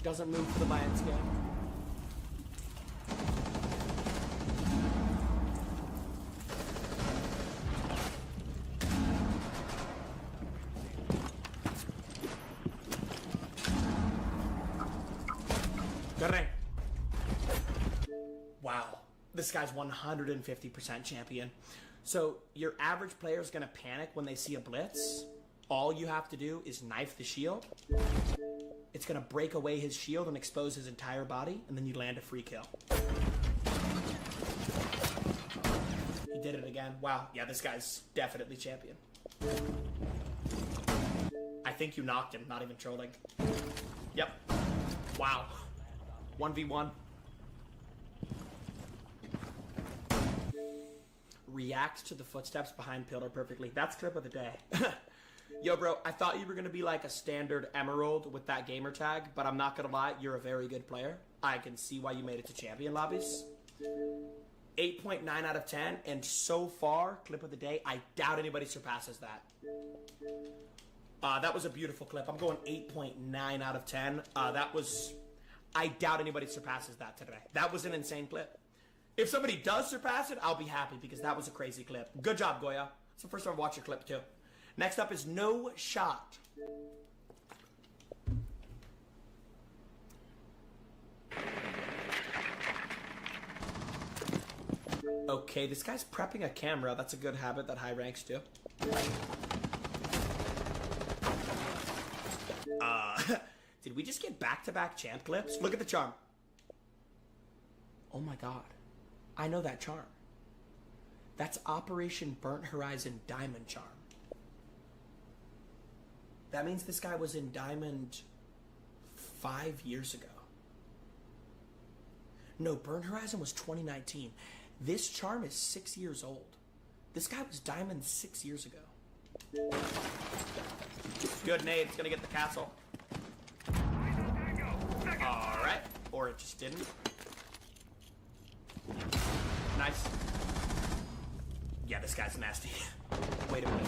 Doesn't move for the Lions game. Wow, this guy's 150% champion. So your average player is gonna panic when they see a blitz. All you have to do is knife the shield. It's gonna break away his shield and expose his entire body, and then you land a free kill. He did it again. Wow, yeah, this guy's definitely champion. I think you knocked him, not even trolling. Yep. Wow. 1v1. Reacts to the footsteps behind Pillar perfectly. That's clip of the day. Yo, bro, I thought you were going to be like a standard emerald with that gamer tag, but I'm not going to lie, you're a very good player. I can see why you made it to champion lobbies. 8.9 out of 10, and so far, clip of the day, I doubt anybody surpasses that. That was a beautiful clip. I'm going 8.9 out of 10. I doubt anybody surpasses that today. That was an insane clip. If somebody does surpass it, I'll be happy because that was a crazy clip. Good job, Goya. It's the first time I've watched your clip too. Next up is No Shot. Okay, this guy's prepping a camera. That's a good habit that high ranks do. Did we just get back-to-back champ clips? Look at the charm. Oh my god. I know that charm. That's Operation Burnt Horizon Diamond Charm. That means this guy was in Diamond 5 years ago. No, Burnt Horizon was 2019. This charm is 6 years old. This guy was Diamond 6 years ago. Good nade, it's gonna get the castle. Alright, or it just didn't. Nice. Yeah, this guy's nasty. Wait a minute.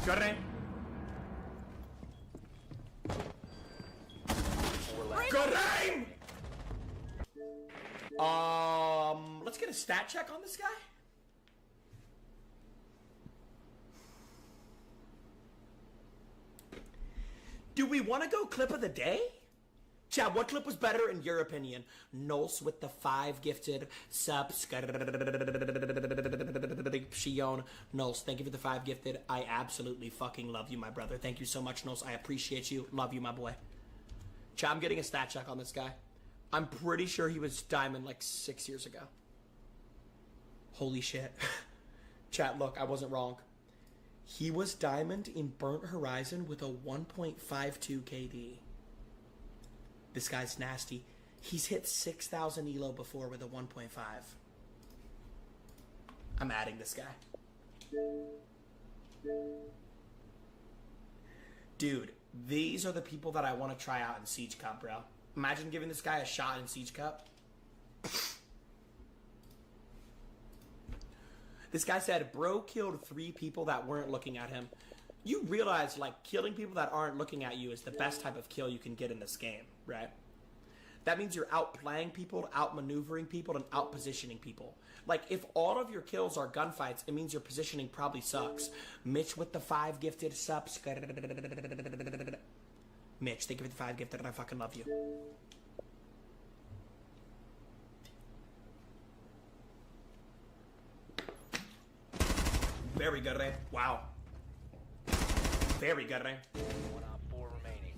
Good aim. Good aim! Let's get a stat check on this guy. Do we want to go clip of the day? Chad, what clip was better in your opinion? Nulse with the 5 gifted subs. Shion. Nulse, thank you for the 5 gifted. I absolutely fucking love you, my brother. Thank you so much, Nulse. I appreciate you. Love you, my boy. Chad, I'm getting a stat check on this guy. I'm pretty sure he was diamond like 6 years ago. Holy shit. Chat, look, I wasn't wrong. He was diamond in Burnt Horizon with a 1.52 KD. This guy's nasty. He's hit 6,000 elo before with a 1.5. I'm adding this guy. Dude, these are the people that I want to try out in Siege Cup, bro. Imagine giving this guy a shot in Siege Cup. This guy said, bro killed 3 people that weren't looking at him. You realize, like, killing people that aren't looking at you is the best type of kill you can get in this game, right? That means you're outplaying people, outmaneuvering people, and outpositioning people. Like, if all of your kills are gunfights, it means your positioning probably sucks. Mitch with the 5 gifted subs. Mitch, thank you for the 5 gifted, and I fucking love you. Very good, Ray. Wow. Very good, Ray. 1 op 4 remaining.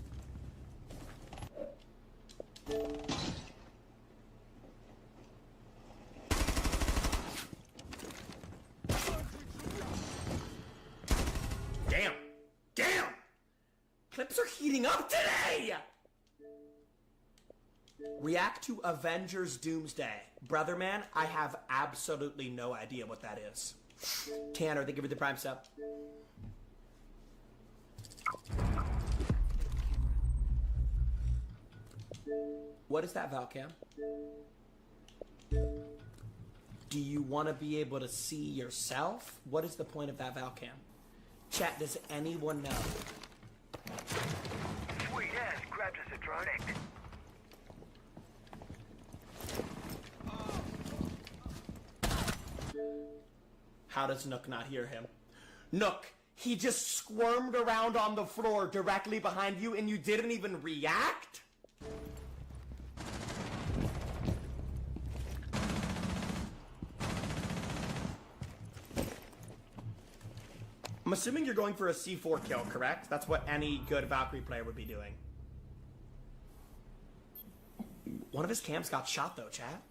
Damn. Damn! Clips are heating up today! React to Avengers Doomsday. Brother man, I have absolutely no idea what that is. Tanner, thank you for the prime sub. What is that, Valcam? Do you want to be able to see yourself? What is the point of that, Valcam? Chat, does anyone know? Sweet ass, grabbed us a Heretics. How does Nook not hear him? Nook, he just squirmed around on the floor directly behind you and you didn't even react? I'm assuming you're going for a C4 kill, correct? That's what any good Valkyrie player would be doing. One of his cams got shot though, chat.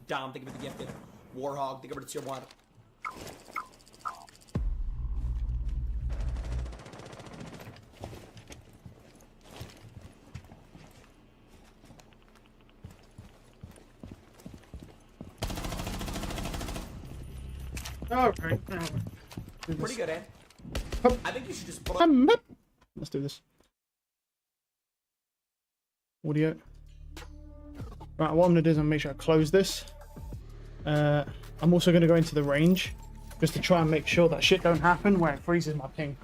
Dom, think of it the gifted. Warhog, think of it tier 1. Okay. Pretty good, eh? I think you should just pull up. Let's do this. Audio. Right, what I'm gonna do is I'm gonna make sure I close this. I'm also gonna go into the range just to try and make sure that shit don't happen where it freezes my ping.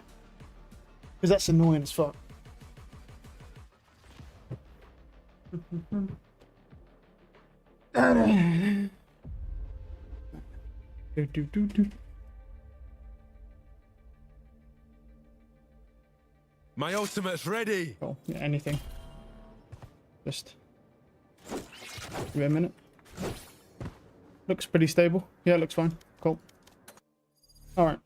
Because that's annoying as fuck. My ultimate's ready. Cool. Yeah, anything. Just give it a minute. Looks pretty stable. Yeah, it looks fine. Cool. Alright.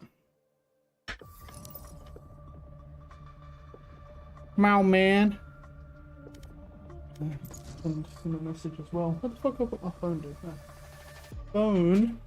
Mow man. Send a message as well. What the fuck up my phone do? Phone.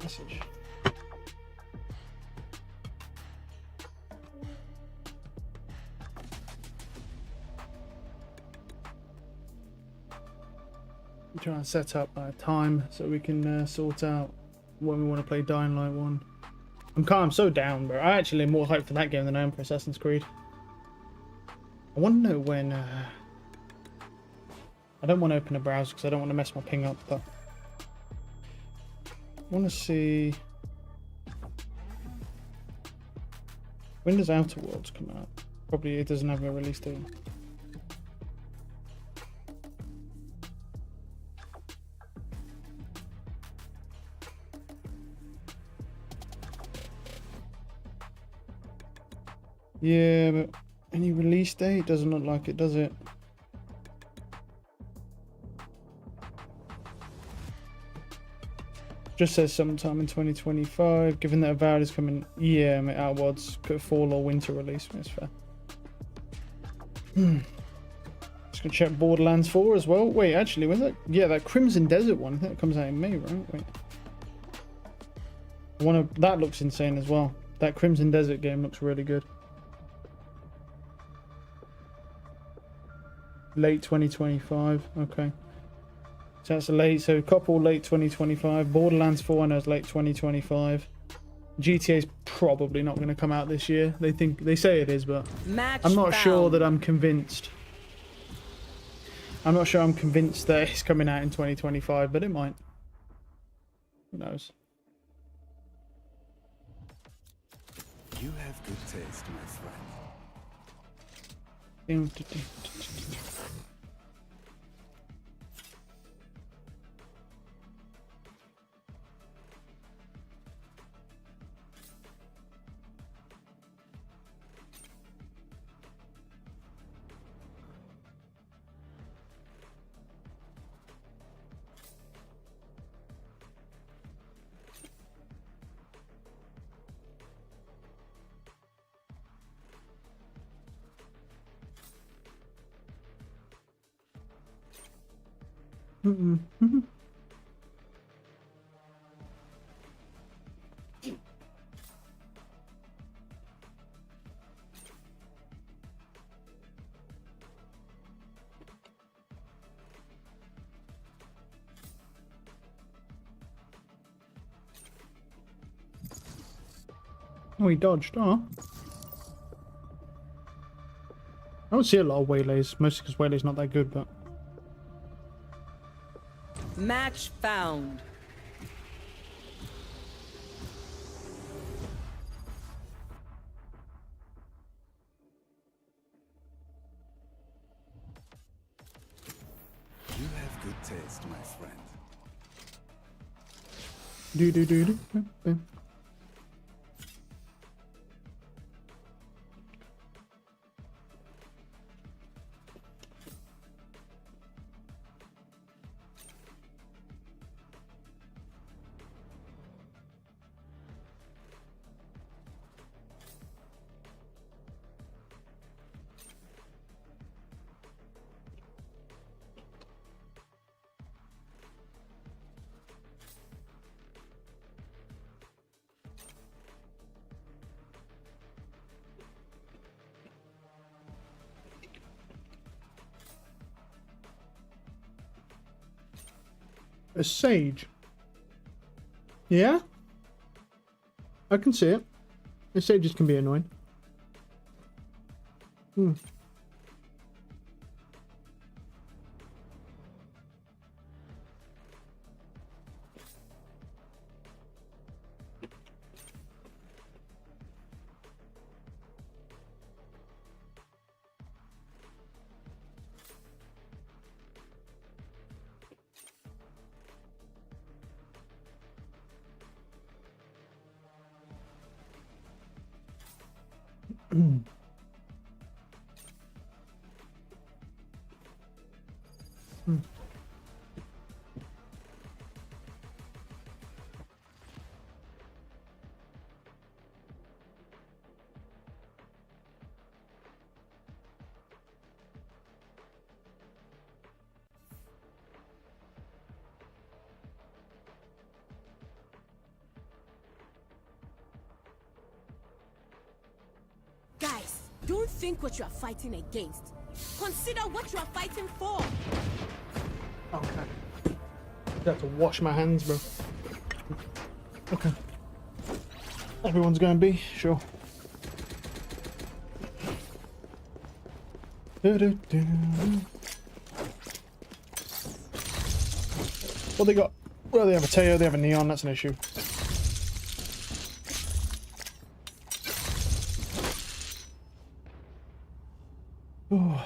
Message. I'm trying to set up a time so we can sort out when we want to play Dying Light 1. I'm so down, bro. I actually am more hyped for that game than I am for Assassin's Creed. I want to know when... I don't want to open a browser because I don't want to mess my ping up, but... I want to see... When does Outer Worlds come out? Probably it doesn't have a release date. Yeah, but any release date doesn't look like it, does it? Just says sometime in 2025. Given that Avowed is coming, yeah, outwards, could fall or winter release. That's fair. Just gonna check Borderlands 4 as well. Wait, actually, when's that? Yeah, that Crimson Desert one. I think it comes out in May, right? Wait. That looks insane as well. That Crimson Desert game looks really good. Late 2025. Okay. So that's so couple late 2025. Borderlands 4 I know is late 2025. GTA is probably not going to come out this year. They say it is, but I'm not sure that I'm convinced. I'm not sure I'm convinced that it's coming out in 2025, but it might. Who knows? You have good taste, my friend. Oh, he dodged. Oh. I don't see a lot of waylays, mostly because waylay's not that good, but... Match found. You have good taste, my friend. Do. A sage. Yeah? I can see it. The sages can be annoying. Guys, don't think what you are fighting against. Consider what you are fighting for. Okay. I have to wash my hands, bro. Okay. Everyone's going B, sure. What they got? Well, they have a Teo, they have a Neon, that's an issue. Oh.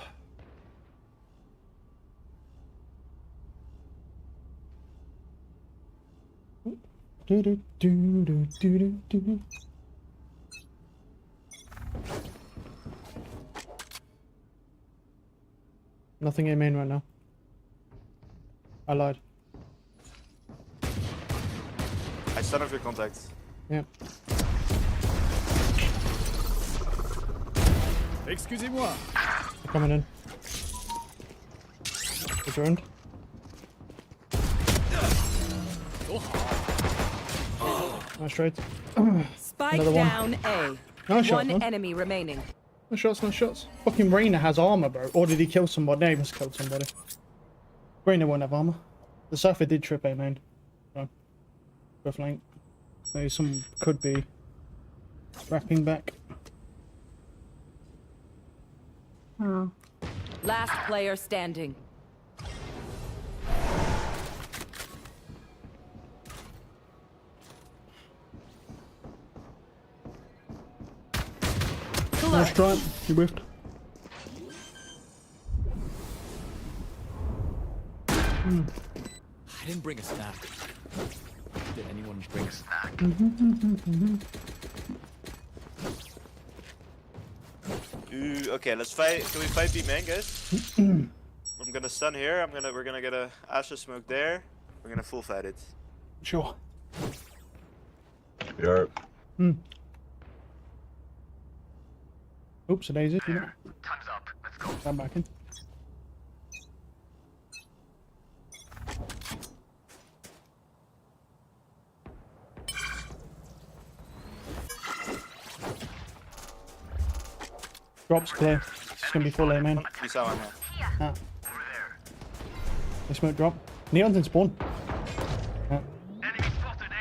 Nothing in main right now. I lied. I stun off your contacts. Yeah. Excusez-moi. They're coming in. Adjourned. Nice trade. Spike Another one. down A. Nice shot, One man. enemy remaining. Nice shots, nice shots. Fucking Reyna has armor, bro. Or did he kill somebody? No, he must have killed somebody. Reyna won't have armor. The Cypher did trip A main. So, go flank. Maybe some could be wrapping back. Oh. Last player standing. Nice try. You whiffed. I didn't bring a snack. Did anyone bring a snack? Okay, let's fight. Can we fight B main, guys? I'm gonna stun here. We're gonna get a Astra smoke there. We're gonna full fight it. Sure. Yeah. Oops, a daisy. Time's up. Let's go. I'm back in. Drops clear. It's gonna be full A main. You saw one here. Ah. They smoke drop. Neon's in spawn. Ah. Enemy spotted A.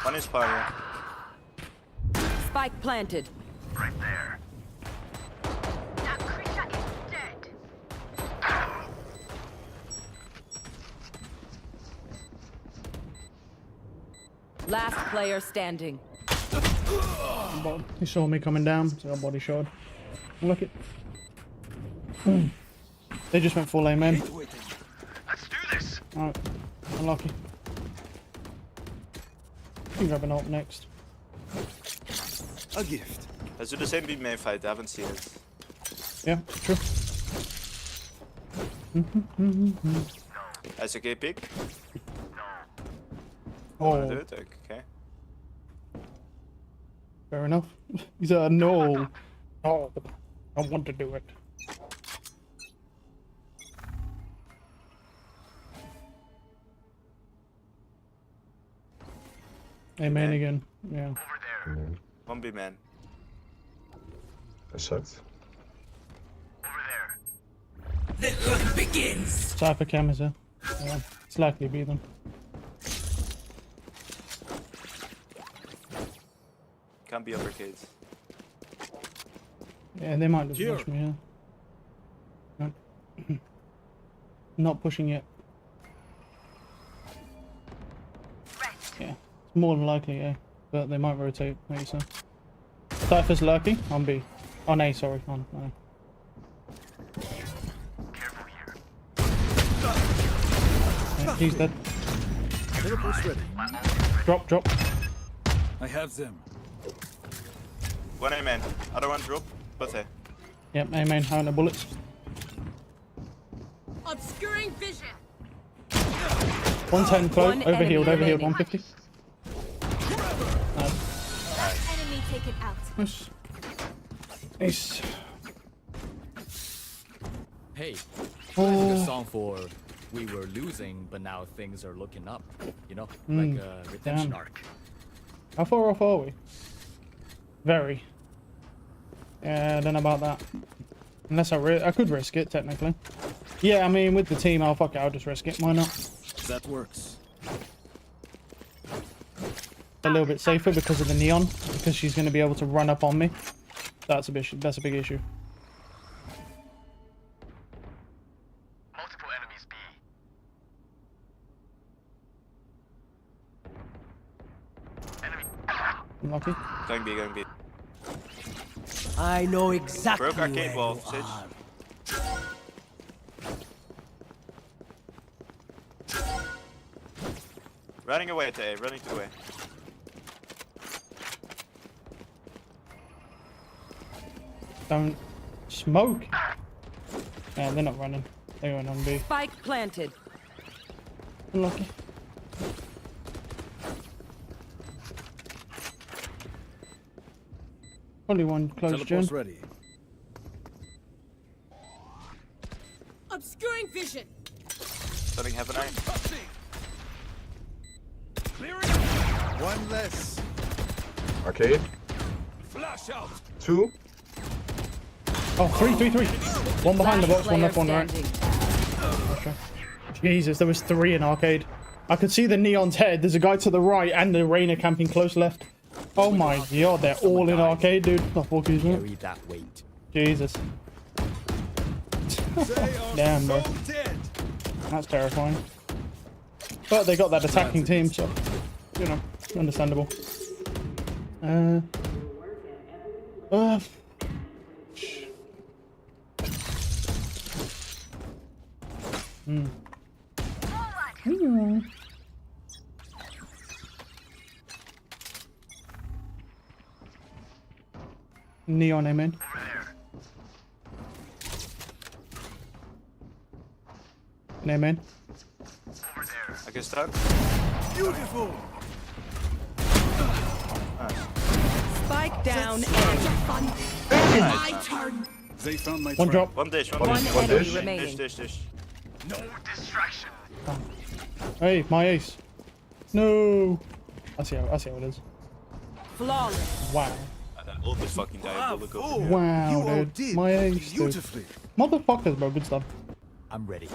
One is fire. Spike planted. Right there. That creature is dead. Last player standing. He saw me coming down, so I body shot. Look it. They just went full A main. Let's do this. Alright, unlucky. You can grab an ult next. A gift. Let's do the same B main fight. I haven't seen it. Yeah, true. That's okay, pick. Oh, Do it? Okay. fair enough. He's no. Oh, I want to do it. Hey, man again. Yeah. Over there. One B man. I sucked. Over there. The hunt begins. Cypher cam is here. Yeah, it's likely to be them. Can't be uppercades. Yeah, they might just Here. rush me here. No. Not pushing yet. Yeah, it's more than likely, yeah. But they might rotate, maybe so. Cypher's lurking on B. On A, sorry. On A. Careful here. Yeah, he's dead. Teleport's ready. Drop, drop. I have them. One A man. Other one drop. Both A. Yep, A main, having the bullets. Obscuring vision. 110 close, One enemy overhealed, remaining. 150. Enemy taken out. Nice. Nice. Hey, Oh. a song for we were losing, but now things are looking up. You know, Mm, like a redemption damn. arc. How far off are we? Very. Yeah, I don't know about that. Unless I could risk it, technically. Yeah, I mean, with the team, I'll just risk it. Why not? That works. A little bit safer because of the neon, because she's going to be able to run up on me. That's a big issue. Multiple enemies B. Unlucky. Going B, going B. I know exactly Broke arcade where wall, you Sage. are. Running away to A, running to A. Don't smoke. Yeah, they're not running. They're going on B. Spike planted. Unlucky. Only one close, Jen. Teleport's ready. Obscuring vision. Starting heaven eye. One less. Arcade. Flash out. 2. Oh, three. One behind the box, one Player left, one right. standing. Okay. Jesus, there was 3 in arcade. I could see the neon's head. There's a guy to the right and the Rainer camping close left. Oh my god, they're all in arcade, dude. The fuck is that? Carry that weight. Jesus. Damn, bro. That's terrifying. But they got that attacking team, so, you know, understandable. Neon, amen. Amen. I get stuck. Beautiful. Spike down. My turn. They found my One trap. drop. One dish, One enemy dish. remaining. Dish. No distraction. Hey, my ace. No. I see how it is. Flawless. Wow. All the fucking diabolical. Wow, You all dude. did My ace, dude. beautifully. Motherfuckers, bro. Good stuff. I'm ready.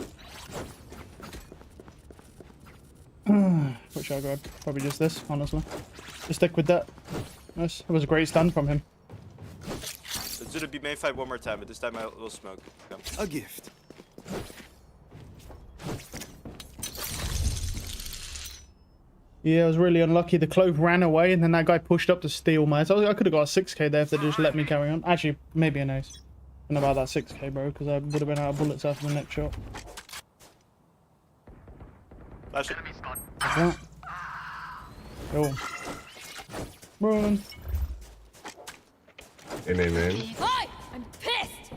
What should I grab? Probably just this, honestly. Just stick with that. Nice. It was a great stand from him. Let's do the B main fight one more time, but this time I will smoke. Come. A gift. Yeah, I was really unlucky. The clove ran away, and then that guy pushed up to steal my. So I could have got a 6k there if they just let me carry on. Actually, maybe an ace. I don't know about that 6k, bro, because I would have been out of bullets after the next shot. Flash it. Like that. Cool. Run. Amen. Hi, I'm pissed.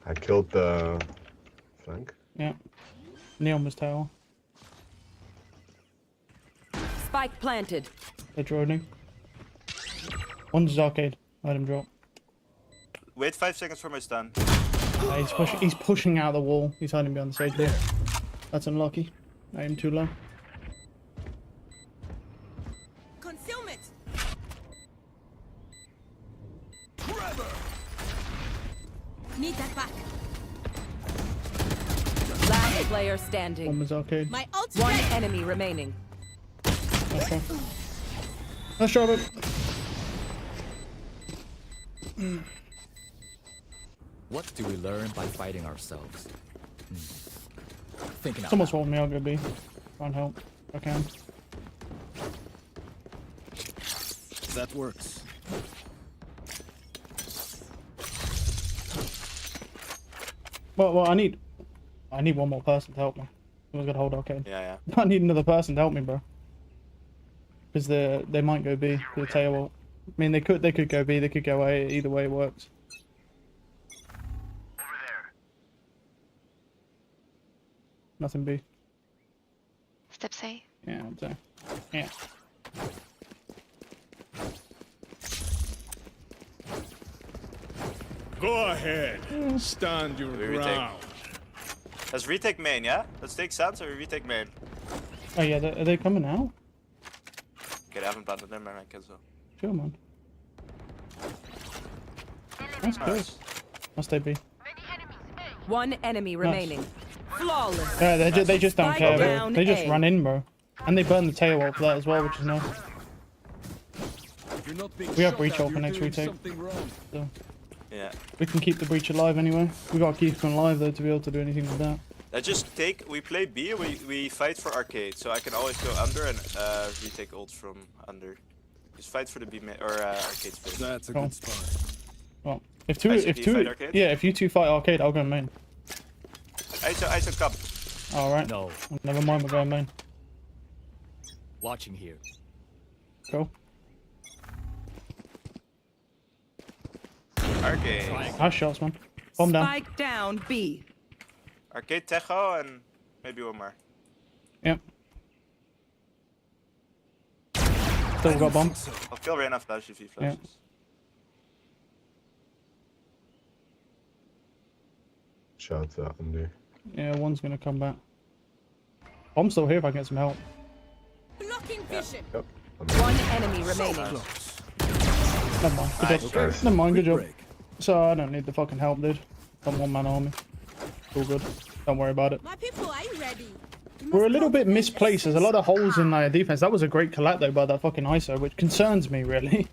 I killed the flank. Yeah. Neon was tower. Spike planted. They're droning. One's arcade. Let him drop. Wait 5 seconds for my stun. He's pushing out the wall. He's hiding behind the stage there. That's unlucky. I aim too low. Concealment. Need that back. Last player standing. One was arcade. My ult's One ready. enemy remaining. Okay. Let's drop it. What do we learn by fighting ourselves? Thinking out Someone's loud. holding me. I'll go B. Try and help if I can. That works. Well, I need one more person to help me. Someone's got to hold arcade. Yeah. I need another person to help me, bro. Because they might go B. I'll tell you what. I mean, they could go B. They could go A. Either way, it works. Over there. Nothing B. Steps A. Yeah, I'm saying. Yeah. Go ahead. Stand your ground. Let's retake main, yeah? Let's take Sans or retake main. Oh yeah, are they coming out? Okay, I haven't planted them, man. I cancel. Sure, man. That's good. I'll stay B. One enemy remaining. Flawless. Yeah, they just don't Spike care, bro. down They just A. run in, bro. And they burn the tail off that as well, which is nice. We have breach open next retake. So Yeah. we can keep the breach alive anyway. We gotta keep them alive though to be able to do anything with that. We play B, we fight for arcade, so I can always go under and retake ults from under. Just fight for the B or arcade space. That's a good spot. Well, if you two fight arcade, I'll go main. ISO come. Alright. No. Never mind, we're going main. Watching here. Cool. Arcade. Nice shots, man. Bomb down. Spike down B. Arcade Techo and maybe one more. Yep. Still got bomb. I'll kill Reyna flash if he flashes. Shout out under. Yeah, one's gonna come back. Bomb's still here if I can get some help. Blocking vision. Yep. One enemy remaining. Never mind. Good job. Nice. Never mind, good job. So I don't need the fucking help, dude. I'm one man army. All good. Don't worry about it. My people are ready. We're a little bit misplaced. There's a lot of holes in our defense. That was a great collat though by that fucking ISO, which concerns me really.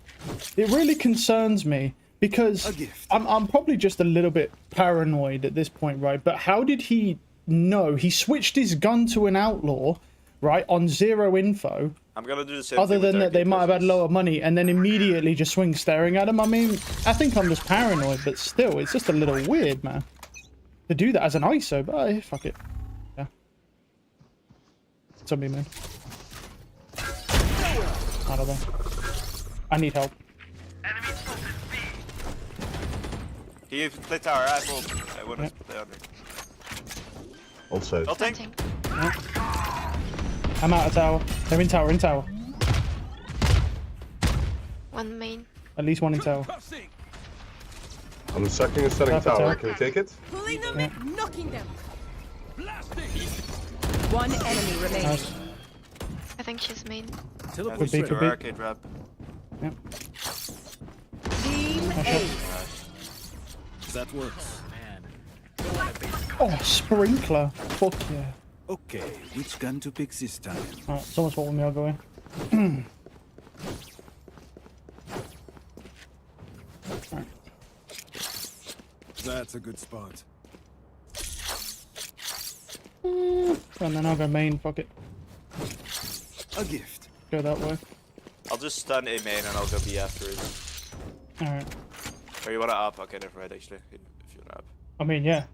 It really concerns me because I'm probably just a little bit paranoid at this point, right? But how did he know? He switched his gun to an outlaw, right, on 0 info. I'm gonna do the same Other thing with than that, they might have had presence. lower money and then immediately just swing staring at him. I mean, I think I'm just paranoid, but still, it's just a little weird, man. To do that as an ISO, but fuck it. Yeah. Zombie, man. I don't know. I need help. Can you play tower? I have ult. I want to play under. Also. Ulting. I'm out of tower. They're in tower, One main. At least one in tower. I'm sucking and setting Perfect tower. tower. Can we take it? Pulling them in, knocking them. One enemy remaining. Nice. I think she's main. Could be, could be. Arcade wrap. Yep. Team Nice A. shot. That works. Oh, sprinkler. Fuck yeah. Okay, which gun to pick this time? Alright, someone's following me, I'll go in. Alright. That's a good spot. And then I'll go main, fuck it. A gift. Go that way. I'll just stun A main and I'll go B afterwards. Alright. Or you wanna up? Okay, never mind actually. If you wanna up. I mean, yeah.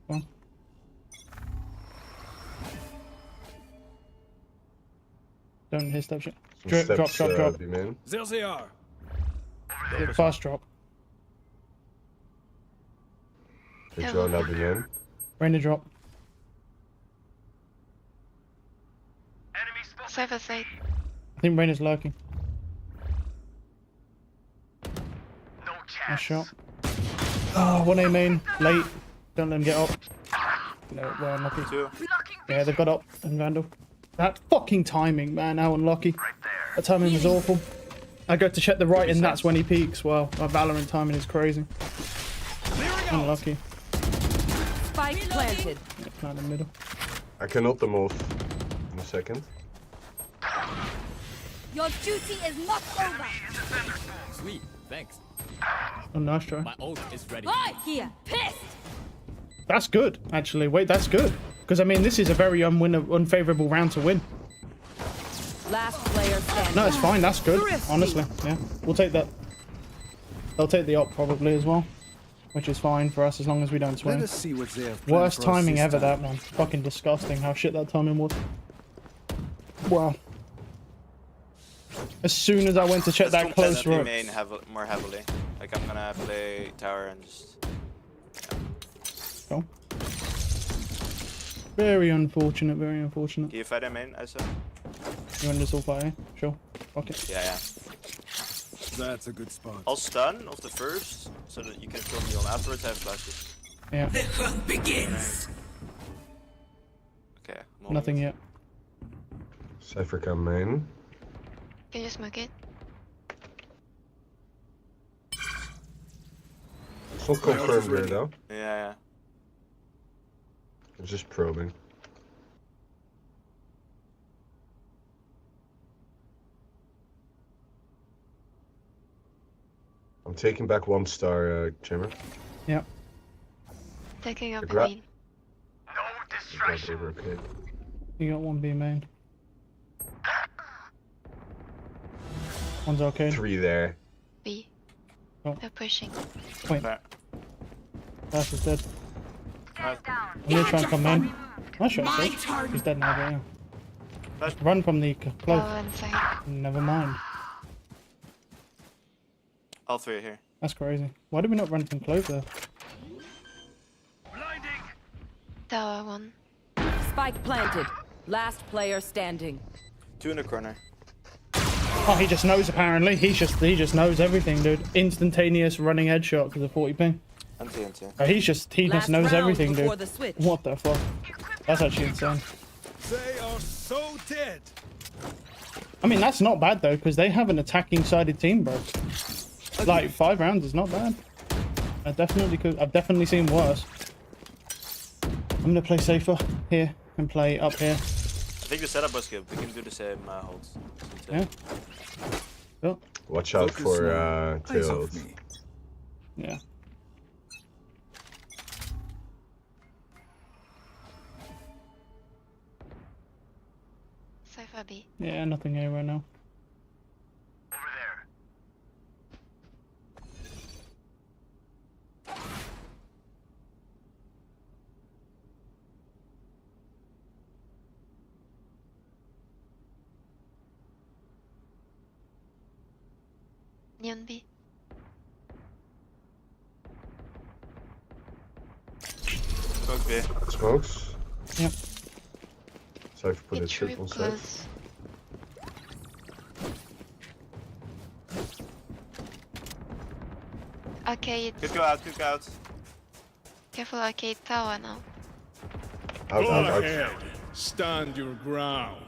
Well. Don't hit that shit. Some Drop, steps, drop. be main. There they are. Yeah, fast drop. Good job, now be main. Rain drop. Cypher side. I think Rain is lurking. Nice shot. Oh, 1A main. Late. Don't let him get up. No, well, unlucky. Yeah, they got up and Vandal. That fucking timing, man. How unlucky. That timing was awful. I go to check the right and that's when he peaks. Well, my Valorant timing is crazy. Unlucky. Spike planted. Yeah, plant in the middle. I can ult them off in a second. Your duty is not over. Sweet, thanks. Oh, nice try. My ult is ready. Right here, pissed. That's good, actually. Wait, that's good. Because, I mean, this is a very unfavorable round to win. Last player standing. No, it's fine. That's good. Honestly, yeah. We'll take that. They'll take the op probably as well. Which is fine for us as long as we don't swing. Let us see what they have planned Worst for us timing this ever, time. that, man. Fucking disgusting how shit that timing was. Wow. As soon as I went to check that close rope. rope. Main more heavily. Like I'm gonna play tower and just. Cool. Very unfortunate, very unfortunate. Can you fight him main, ISO? You want this all fire? Sure. Okay. Yeah. That's a good spot. I'll stun off the first, so that you can kill me on afterwards. I have flashes. Yeah. The hunt begins. Okay. Nothing yet. Cypher come main. Can you smoke it? It's not confirmed here though. Yeah. It's just probing. I'm taking back 1 star, Chamber. Yep. Taking up Gra- green. Okay. You got 1 B main. One's arcade. 3 there. B. Oh. They're pushing. Wait. Fair. Dash is dead. Nice. I'm gonna try and come in. Nice shot, Sage. He's dead now, but yeah. Run from the close. Oh, inside. Never mind. All 3 are here. That's crazy. Why did we not run from close there? Tower 1. Spike planted. Last player standing. 2 in the corner. Oh, he just knows apparently. He just knows everything, dude. Instantaneous running headshot because of 40 ping. Anti. Oh, he just knows everything, dude. The switch. What the fuck? That's actually insane. They are so dead. I mean, that's not bad though, because they have an attacking sided team, bro. Like 5 rounds is not bad. I definitely could. I've definitely seen worse. I'm gonna play safer here and play up here. I think the setup was good. We can do the same holds. Yeah. Cool. Watch out for tails. Yeah. Cypher B. Yeah, nothing here right now. Neon B. Smoke B. Smokes? Yep. Cypher put his It's ship real on site. close. Arcade. Could go out, could go out. Careful arcade tower now. Out, Go out, out. ahead. Stand your ground.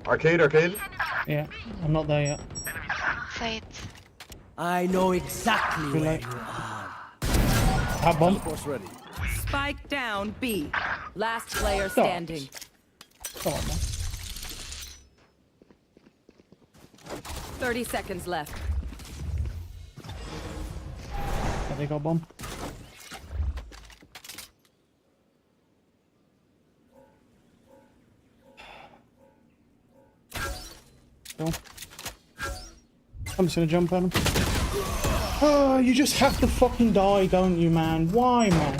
Arcade, arcade. Yeah, I'm not there yet. Side. I know exactly Too where late. you are. Have bomb. Ready. Spike down B. Last player standing. Come on, man. 30 seconds left. Yeah, they got bomb. Cool. I'm just gonna jump at him. Oh, you just have to fucking die, don't you, man? Why, man?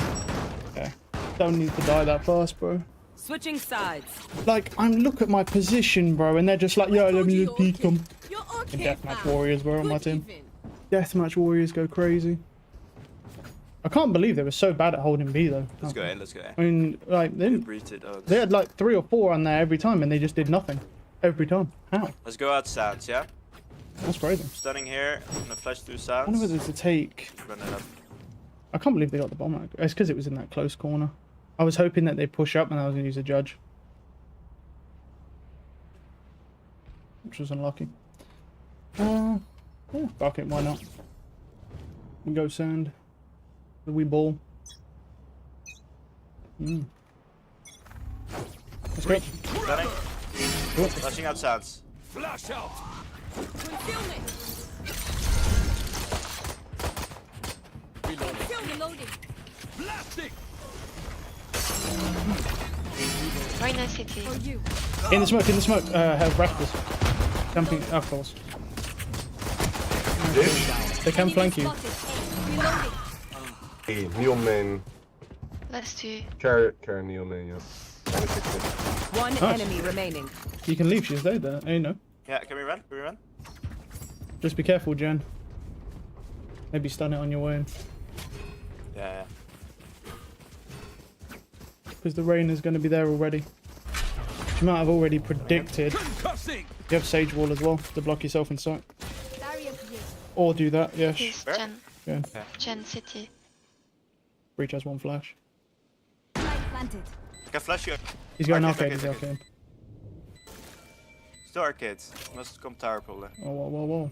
Okay. Don't need to die that fast, bro. Switching sides. Like, look at my position, bro, and they're just like, yo, let me just peek them. And Deathmatch Warriors were on my team. Deathmatch Warriors go crazy. I can't believe they were so bad at holding B, though. Let's go in, let's go in. I mean, like, they had like 3 or 4 on there every time, and they just did nothing. Every time. How? Let's go out Sands, yeah? That's crazy. Standing here, I'm gonna flash through I Sands. wonder whether to take... Run it up. I can't believe they got the bomb. It's because it was in that close corner. I was hoping that they'd push up and I was going to use a judge. Which was unlucky. Yeah, fuck it, why not? We go sand. The wee ball. Let's go. Standing. Cool. Flashing out Sands. Flash out. Reloading. Blasting. Very nice city. In the smoke, have rafters. Camping, of course. They can flank you. Hey, Neil main. Let's do. Carrot, Neil main, yeah. One Nice. enemy remaining. You can leave, she's there, you know. Yeah, can we run? Can we run? Just be careful, Jen. Maybe stun it on your way in. Yeah. Because the rain is going to be there already. You might have already predicted. You have Sage Wall as well to block yourself in sight. Or do that, yes. He's Gen. Yeah. Gen City. Breach has 1 flash. Planted. Can flash you. He's going Arcade, arcade, he's arcade. arcade. Still arcades. Must come tower probably. Oh, whoa.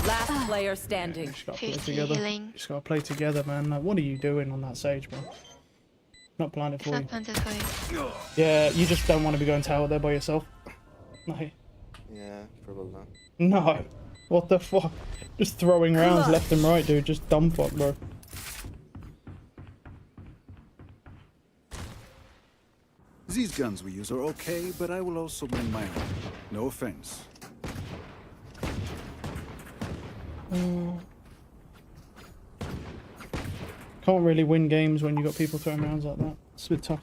Last Last player standing. Just gotta play 50 together. healing. Just gotta play together, man. Like, what are you doing on that Sage, bro? Not planted It's for you. not planted for you. Yeah, you just don't want to be going tower there by yourself. No. Yeah, probably not. No. What the fuck? Just throwing rounds left and right, dude. Just dumb fuck, bro. These guns we use are okay, but I will also bring my own. No offense. Can't really win games when you got people throwing rounds like that. It's a bit tough.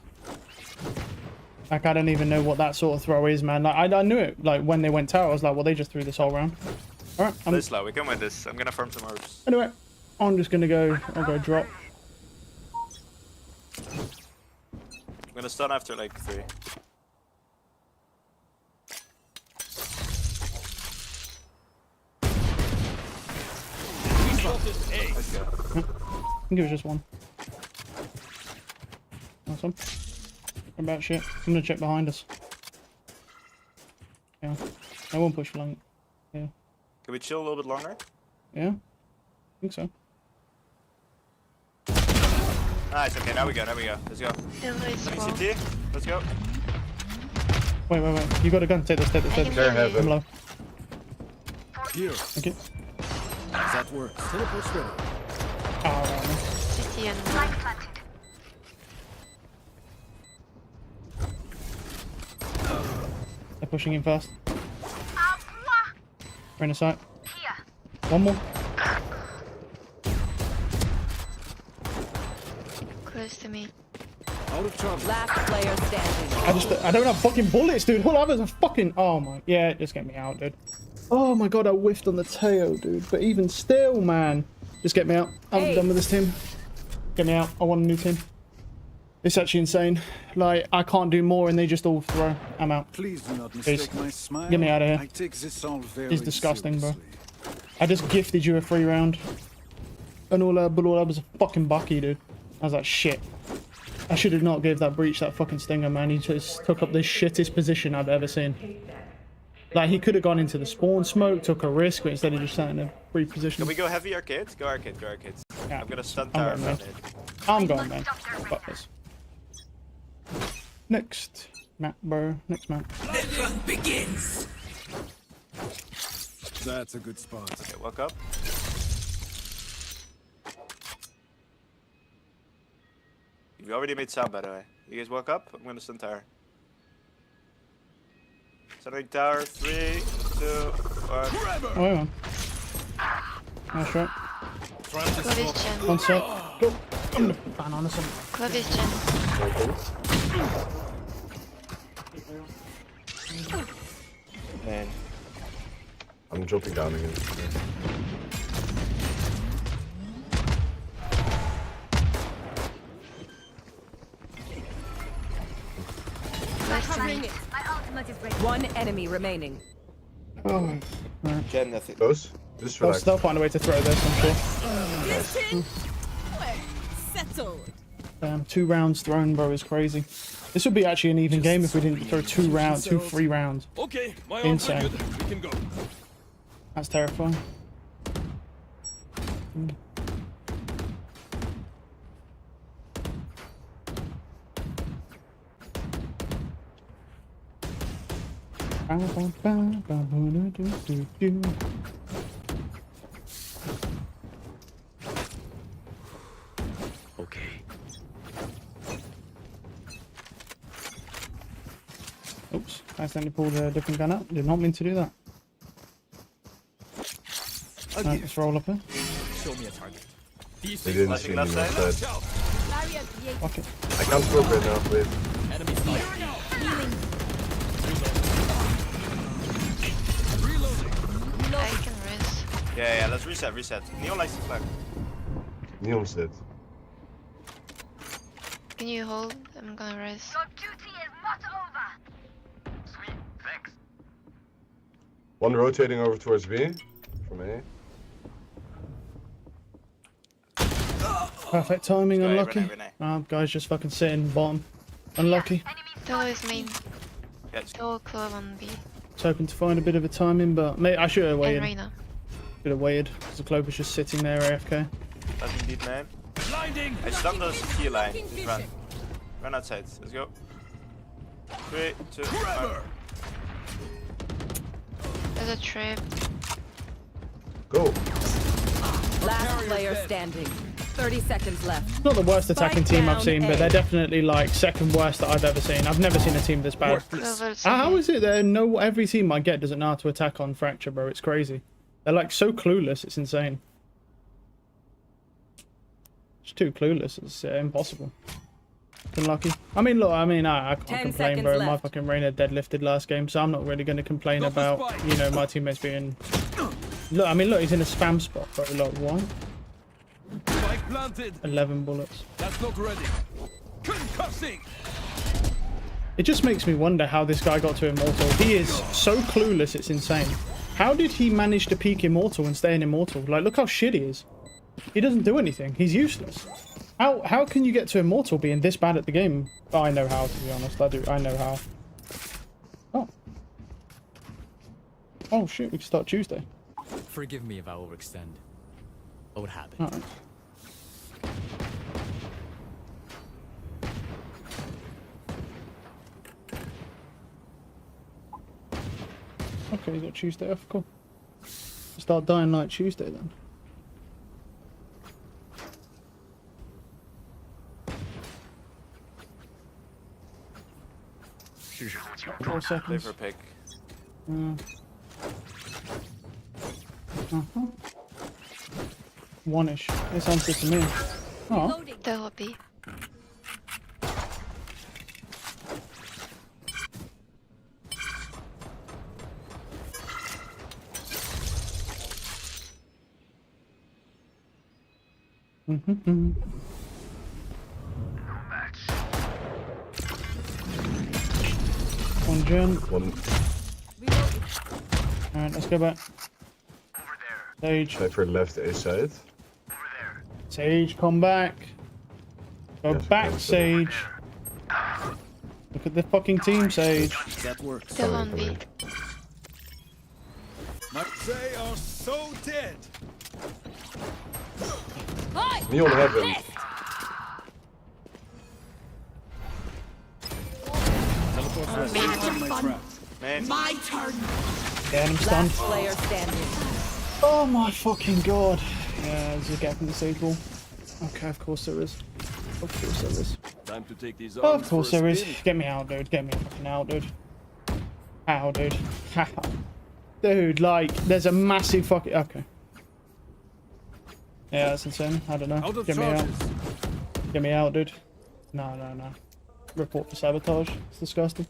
Like, I don't even know what that sort of throw is, man. Like, I knew it. Like, when they went tower, I was like, well, they just threw this whole round. Alright, Play slow, we can win this. I'm gonna farm some orbs. anyway, I'm just gonna go, I'll go drop. I'm gonna stun after like 3. Let's go. I think it was just one. Awesome. About shit. I'm gonna check behind us. Yeah. I won't push flank. Yeah. Can we chill a little bit longer? Yeah. I think so. Nice, okay, now we go, Let's go. CT, let's go. Wait. You got a gun. Take this. I'm low. Here. Okay. That works. Teleport's ready. Oh, CT and one. they're pushing in fast. We're in the site. One more. Close to me. Out of trouble. Last player standing. I don't have fucking bullets, dude. All I have is a fucking. Oh my. Yeah, just get me out, dude. Oh my god, I whiffed on the tail, dude. But even still, man. Just get me out. I'm done with this team. Get me out. I want a new team. It's actually insane. Like, I can't do more and they just all throw. I'm out. Please do not mistake my smile. Get me out of here. I take this all very It's disgusting, seriously. bro. I just gifted you a free round. And all that was a fucking Bucky, dude. I was like, shit. I should have not gave that breach that fucking stinger, man. He just took up the shittest position I've ever seen. Like, he could have gone into the spawn smoke, took a risk, but instead he just sat in a free position. Can we go heavy arcades? Go arcade. Yeah. I'm gonna stun I'm tower going, man. from it. I'm going, man. Fuck this. Next map, bro. Next map. The fun begins. That's a good spot. Okay, walk up. You already made sound, by the way. You guys walk up? I'm gonna stun tower. Stunning tower, 3, 2, 1. Oh, yeah. Nice shot. Clovis gen. One sec. Go. I'm gonna ban on this one. Clovis gen. Man. I'm jumping down again. One enemy remaining. Oh, right. Gen, I think. Close. Just relax. They'll find a way to throw this, I'm sure. Settled. Damn, 2 rounds thrown, bro, is crazy. This would be actually an even game if we didn't throw 2 free rounds. Okay, my arms are Insane. good. We can go. That's terrifying. Okay. Oops, I accidentally pulled a different gun out. Did not mean to do that. Right, let's roll up here. Show me a target. They didn't see me on that side. Fuck it. I can't smoke right now, please. Enemy spotted. I can res. Yeah, let's reset. Neon likes to flag. Neon's dead. Can you hold? I'm gonna res. Your duty is not over. Sweet, thanks. One rotating over towards B. From A. Perfect timing, Renee, unlucky. Renee. Guy's just fucking sitting bottom. Unlucky. Duo is main. Yes. Duo club on B. Was hoping to find a bit of a timing, but I should have And waited. Reyna. Should have waited because the cloak was just sitting there AFK. That's indeed, man. Blinding. I stunned those key line. Just run. Run outside. Let's go. 3, 2, 1. There's a trip. Go. Last player standing. 30 seconds left. Not the worst attacking team I've down seen, but A. they're definitely like second worst that I've ever seen. I've never seen a team this bad. How is it that every team I get doesn't know how to attack on Fracture, bro? It's crazy. They're like so clueless, it's insane. It's too clueless, it's impossible. Been lucky. I mean, look, I can't complain, bro. My fucking Reyna deadlifted last game, so I'm not really going to complain about, you know, my teammates being... Look, I mean, look, he's in a spam spot, bro. Like, what? 11 bullets. That's not ready. Concussing. It just makes me wonder how this guy got to Immortal. He is so clueless, it's insane. How did he manage to peak Immortal and stay in Immortal? Like, look how shit he is. He doesn't do anything. He's useless. How can you get to Immortal being this bad at the game? Oh, I know how, to be honest. I know how. Oh. Oh, shit. We can start Tuesday. Forgive me if I overextend. Old habit. Alright. Okay, you got Tuesday off. Cool. Start Dying Light Tuesday then. Play 4 seconds. for pick. One-ish. It sounds good to me. Oh. That will be. One gen. One. Alright, let's go back. Sage. Cypher left A side. Sage, come back. Go back, Sage. Look at the fucking team, Sage. That works. Still on B. They are so dead. Neon heaven. Man. My turn. Yeah, I'm stunned. Last player standing. Oh my fucking god. Yeah, there's a gap in the Sage wall. Okay, of course there is. Of course there is. Time to take these Of course there is. Get me out, dude. Get me fucking out, dude. How, dude? How? Dude, like, there's a massive fucking... Okay. Yeah, that's insane. I don't know. Get me out. Get me out, dude. No, no, no. Report for sabotage. It's disgusting.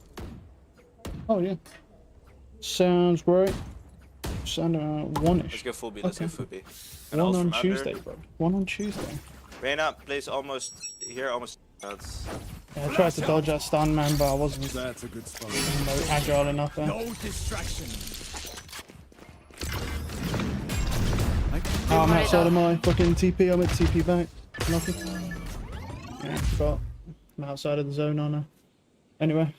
Oh, yeah. Sounds great. Sound one-ish. Let's go full B. Let's go full B. One on Tuesday, bro. One on Tuesday. Reyna plays almost here, almost. That's... Yeah, I tried to dodge that stun, man, but I wasn't. That's a good spot. Agile enough there. No distraction. Oh, I'm outside of my fucking TP. I'm at TP back. Nothing. Yeah, forgot. I'm outside of the zone, aren't I? Anyway.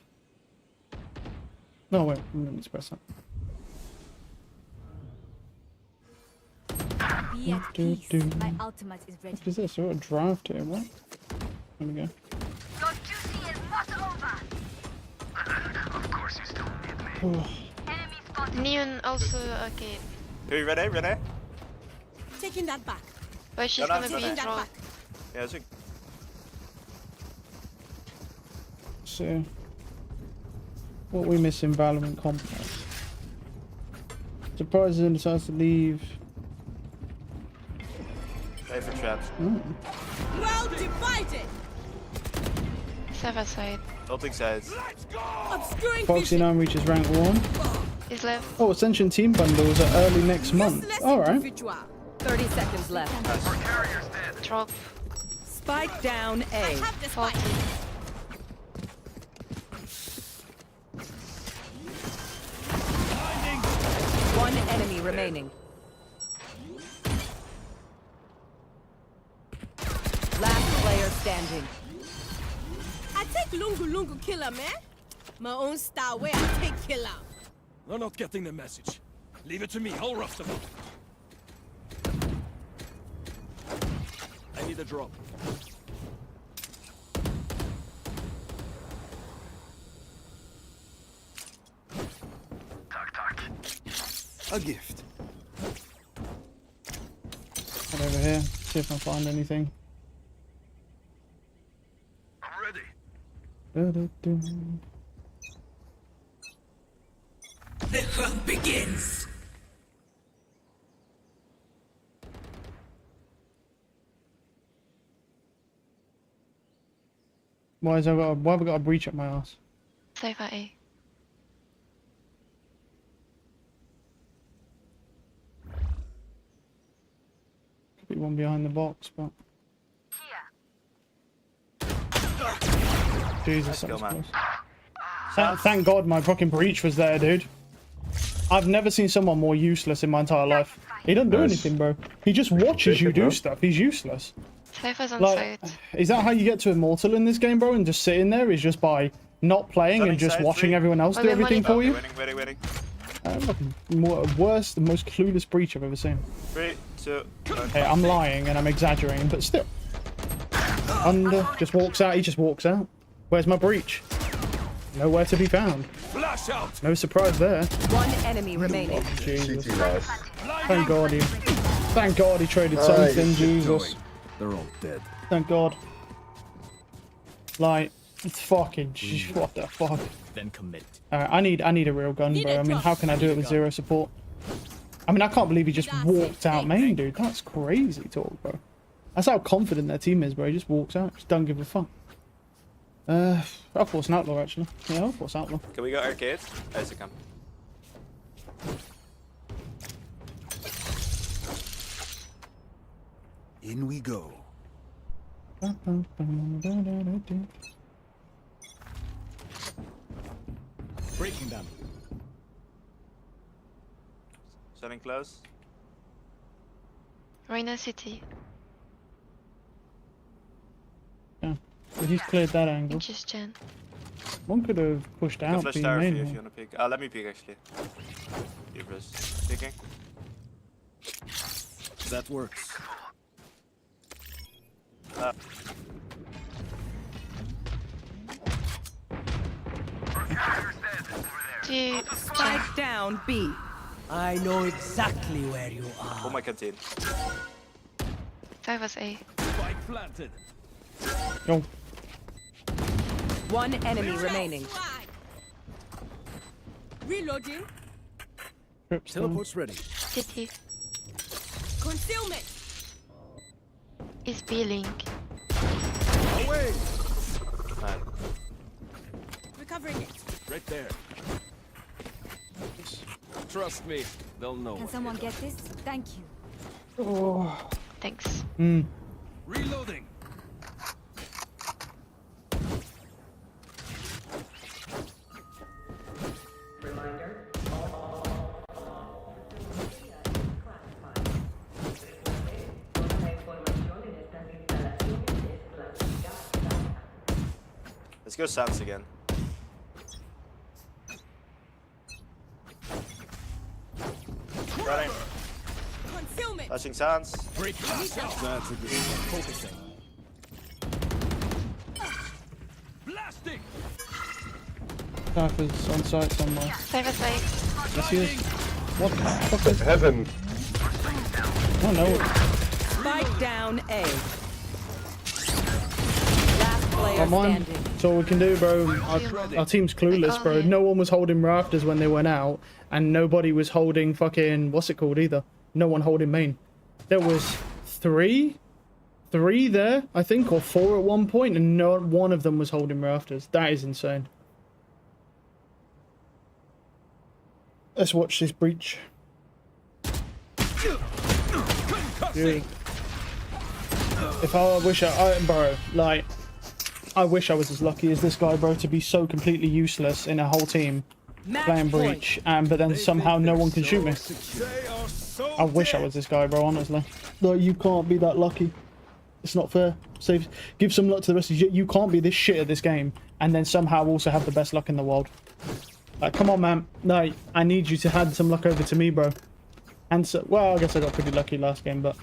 No, wait. Let's press that. Be at peace. My ultimate is ready. What is this? Oh, a draft here. What? There we go. Your duty is not over. Of course you still need me. Neon also okay. Are you ready? Ready? Taking that back. But she's No, no, gonna no, be no. drop. Yeah, so... So, what we miss in Valorant Complex? Surprising decides to leave. Play for traps. Well divided. Server side. Ulting sides. Obscuring Foxy 9 reaches rank 1. He's left. Oh, Ascension team bundles are early next month. Alright. 30 seconds left. Drop. Spike down A. I have the spike. 40. One enemy remaining. Last player standing. I take lungu lungu killer, man. My own style where I take killer. They're not getting the message. Leave it to me. I'll rough them up. I need a drop. A gift. Head over here. See if I find anything. I'm ready. The hunt begins. Why have I got a breach up my ass? Save at A. Could be one behind the box, but Jesus, that was close. Thank God my fucking breach was there, dude. I've never seen someone more useless in my entire life. He doesn't do anything, bro. He just watches you do stuff. He's useless. Cypher's on Like, site. is that how you get to Immortal in this game, bro? And just sitting there is just by not playing and just watching everyone else do everything for you? Waiting. Worst, the most clueless breach I've ever seen. 3, 2, 1. Hey, I'm lying and I'm exaggerating, but still. Under, just walks out, he just walks out. Where's my breach? Nowhere to be found. Flash out. No surprise there. One enemy remaining. Jesus. CT nice. Thank God he traded something, Jesus. They're all dead. Thank God. Like, it's fucking, what the fuck? Then commit. I need a real gun, bro. I mean, how can I do it with zero support? I mean, I can't believe he just walked out main, dude. That's crazy talk, bro. That's how confident their team is, bro. He just walks out. Just don't give a fuck. I'll force an outlaw, actually. Yeah, I'll force outlaw. Can we go arcade? Isaac, come. In we go. Breaking them. Setting close. Reina City. Yeah, but he's cleared that angle. Just Jen. One could have pushed Go out. flash being tower for main you if here. you wanna pick. Let me pick actually. You press. Picking. That works. Spike down B. I know exactly where you are. Oh my canteen. Cypher's A. Spike planted. Go. One enemy remaining. Reloading. Trips down. Teleport's ready. City. Concealment. Is B link. Away. Man. Recovering it. Right there. Trust me, they'll know. Can someone get this? Thank you. Oh. Thanks. Reloading. Let's go Sans again. Running. Concealment. Flashing Sans. Breaking. That's a good one. Focusing. Blasting. Cypher's on site somewhere. Cypher's A. Yes, he is. What the fuck is... Heaven. Oh no. Spike down A. Last player Come on. standing. That's all we can do, bro. Our team's clueless, bro. No one was holding rafters when they went out, and nobody was holding fucking, what's it called either. No one holding main. There was three there, I think, or 4 at one point, and not one of them was holding rafters. That is insane. Let's watch this breach. Dude. If I wish bro, like, I wish I was as lucky as this guy, bro, to be so completely useless in a whole team playing breach, but then somehow no one can shoot me. I wish I was this guy, bro, honestly. Like, you can't be that lucky. It's not fair. Give some luck to the rest of you. You can't be this shit at this game and then somehow also have the best luck in the world. Like, come on, man. No, I need you to hand some luck over to me, bro. And so, well, I guess I got pretty lucky last game, but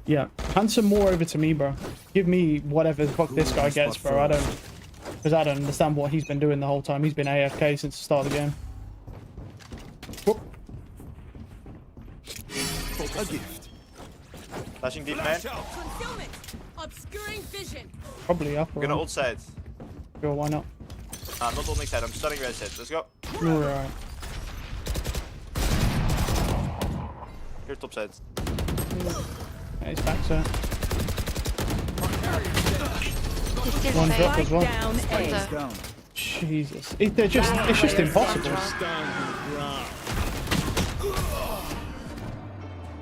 Yeah, hand some more over to me, bro. Give me whatever the fuck this guy gets, bro. Because I don't understand what he's been doing the whole time. He's been AFK since the start of the game. Whoop. A gift. Flashing deep, man. Concealment. Obscuring vision. Probably up. We're gonna ult side. Sure, why not? I'm not ulting side, I'm stunning red side. Let's go. Alright. Here, top side. Yeah, he's back, sir. He's still One drop safe. as well. Down A. Down. Jesus. It's just impossible.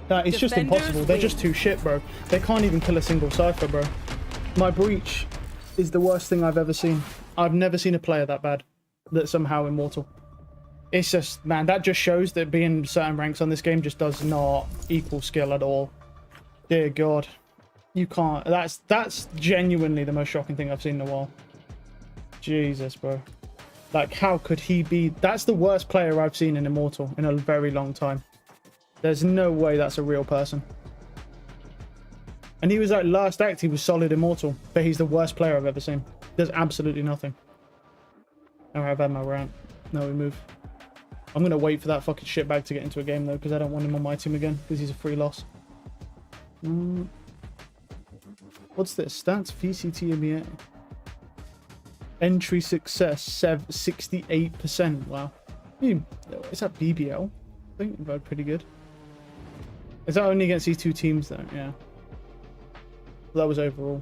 No, it's just impossible. They're just too shit, bro. They can't even kill a single Cypher, bro. My breach is the worst thing I've ever seen. I've never seen a player that bad. That's somehow immortal. It's just, man, that just shows that being certain ranks on this game just does not equal skill at all. Dear God. You can't. That's genuinely the most shocking thing I've seen in a while. Jesus, bro. Like, how could he be? That's the worst player I've seen in Immortal in a very long time. There's no way that's a real person. And he was like, last act, he was solid Immortal, but he's the worst player I've ever seen. Does absolutely nothing. Alright, I've had my rant. No, we move. I'm going to wait for that fucking shitbag to get into a game, though, because I don't want him on my team again, because he's a free loss. What's this? Stats, VCT, EMEA. Entry success, 68%. Wow. Is that BBL? I think that's pretty good. Is that only against these two teams, though? Yeah. That was overall.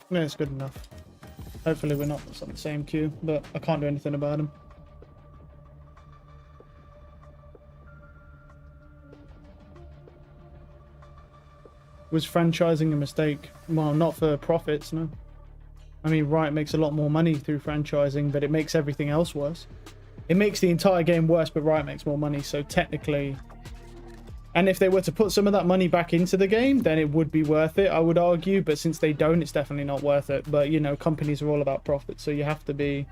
Yeah, it's good enough. Hopefully we're not on the same queue, but I can't do anything about him. Was franchising a mistake? Well, not for profits, no. I mean, Riot makes a lot more money through franchising, but it makes everything else worse. It makes the entire game worse, but Riot makes more money, so technically... And if they were to put some of that money back into the game, then it would be worth it, I would argue. But since they don't, it's definitely not worth it. But, you know, companies are all about profit, so you have to be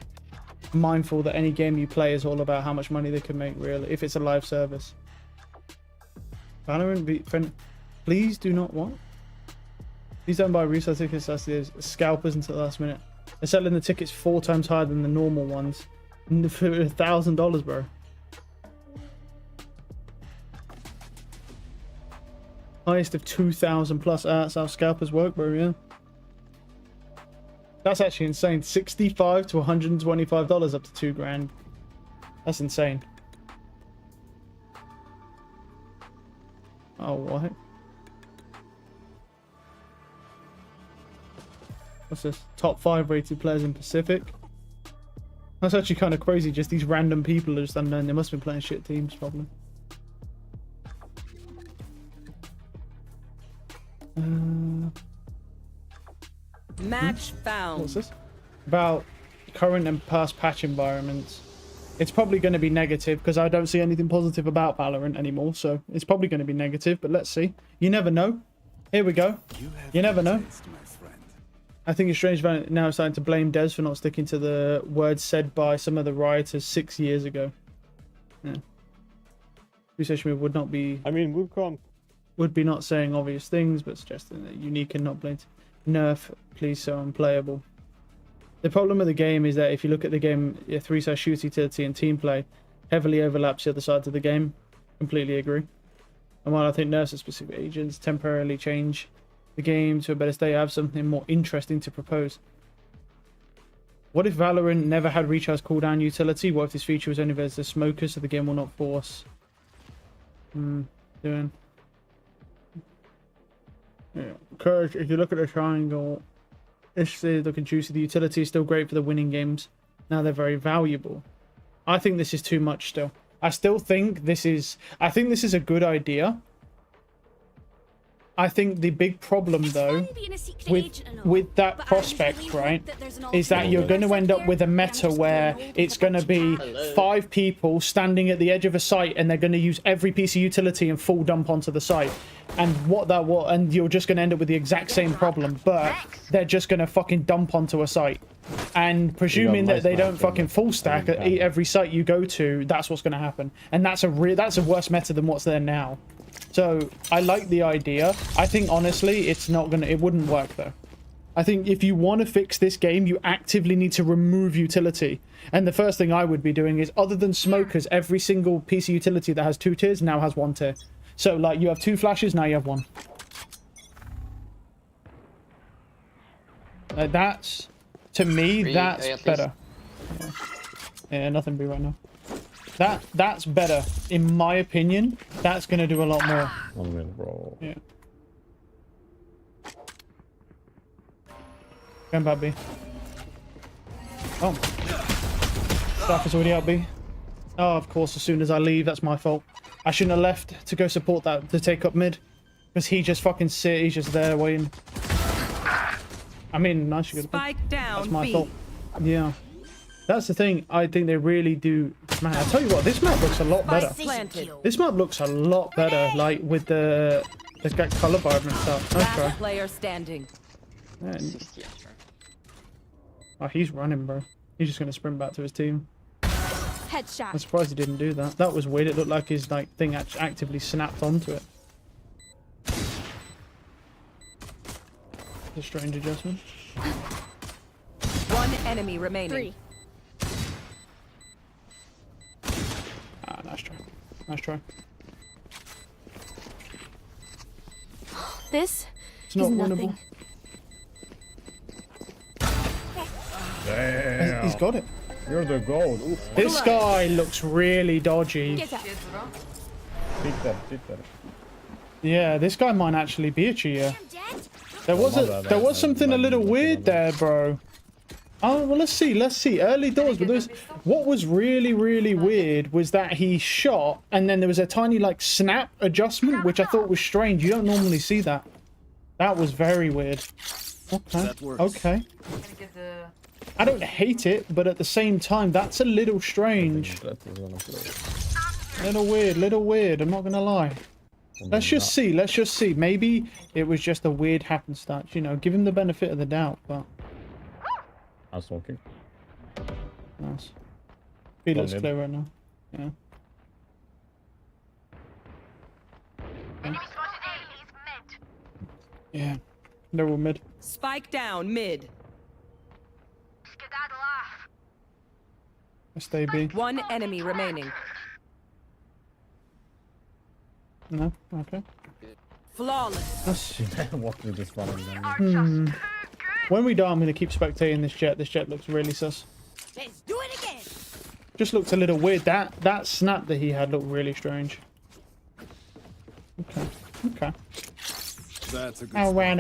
mindful that any game you play is all about how much money they can make, really, if it's a live service. Valorant, please do not what? Please don't buy resale tickets as the scalpers until the last minute. They're selling the tickets 4 times higher than the normal ones. For $1,000, bro. Highest of 2,000 plus. That's how scalpers work, bro, yeah. That's actually insane. $65 to $125 up to 2 grand. That's insane. Oh, what? What's this? Top 5 rated players in Pacific. That's actually kind of crazy. Just these random people are just unknown. They must have been playing shit teams, probably. Match found. What's this? About current and past patch environments. It's probably going to be negative because I don't see anything positive about Valorant anymore. So it's probably going to be negative, but let's see. You never know. Here we go. You never know. I think it's strange Valorant now starting to blame devs for not sticking to the words said by some of the rioters 6 years ago. Yeah. Research me would not be... I mean, Wukong would be not saying obvious things, but suggesting that unique and not blatant. Nerf, please, so unplayable. The problem with the game is that if you look at the game, your 3-star shoot utility and team play heavily overlaps the other sides of the game. Completely agree. And while I think nerfs of specific agents temporarily change the game to a better state, I have something more interesting to propose. What if Valorant never had recharge cooldown utility? What if this feature was only available to smokers, so the game will not force? Doing. Yeah, Courage, if you look at the triangle, it's looking juicy. The utility is still great for the winning games. Now they're very valuable. I think this is too much still. I still think this is... I think this is a good idea. I think the big problem though with that prospect, right, is that you're going to end up with a meta where it's going to be 5 people standing at the edge of a site and they're going to use every piece of utility and full dump onto the site. And and you're just going to end up with the exact same problem, but they're just going to fucking dump onto a site. And presuming that they don't fucking full stack at every site you go to, that's what's going to happen. And that's a worse meta than what's there now. So I like the idea. I think honestly, it wouldn't work though. I think if you want to fix this game, you actively need to remove utility. And the first thing I would be doing is, other than smokers, every single piece of utility that has 2 tiers now has 1 tier. So like you have 2 flashes, now you have 1. That's, to me, that's better. Yeah, nothing B right now. That's better, in my opinion. That's gonna do a lot more. I'm gonna roll. Yeah. Going back B. Oh. Staff is already out B. Oh, of course, as soon as I leave, that's my fault. I shouldn't have left to go support that, to take up mid. Because he just fucking he's just there waiting. I mean, nice. Spike down. That's my fault. Yeah. That's the thing. I think they really do. Man, I tell you what, this map looks a lot better. This map looks a lot better, like with the color vibrant stuff. Okay. Player standing. Man. Oh, he's running, bro. He's just gonna sprint back to his team. Headshot. I'm surprised he didn't do that. That was weird. It looked like his thing actively snapped onto it. A strange adjustment. 1 enemy remaining. 3. Ah, nice try. Nice try. This It's not is winnable. nothing. Damn. He's got it. You're the gold. Oof. This guy looks really dodgy. Get out. Take that. Yeah, this guy might actually be a cheater. There was something a little weird there, bro. Oh, well, let's see. Early doors, but what was really weird was that he shot, and then there was a tiny, like, snap adjustment, which I thought was strange. You don't normally see that. That was very weird. Okay. Okay. I don't hate it, but at the same time, that's a little strange. Little weird. I'm not gonna lie. Let's just see. Maybe it was just a weird happenstance. You know, give him the benefit of the doubt. But I'm smoking. nice. He looks clear right now. Yeah. Yeah. They're all mid. Spike down mid. Stay B. 1 enemy remaining. No? Okay. Flawless. What through this running. When we die, I'm going to keep spectating this jet. This jet looks really sus. Let's do it again. Just looks a little weird. That snap that he had looked really strange. Okay. That's a good Alright.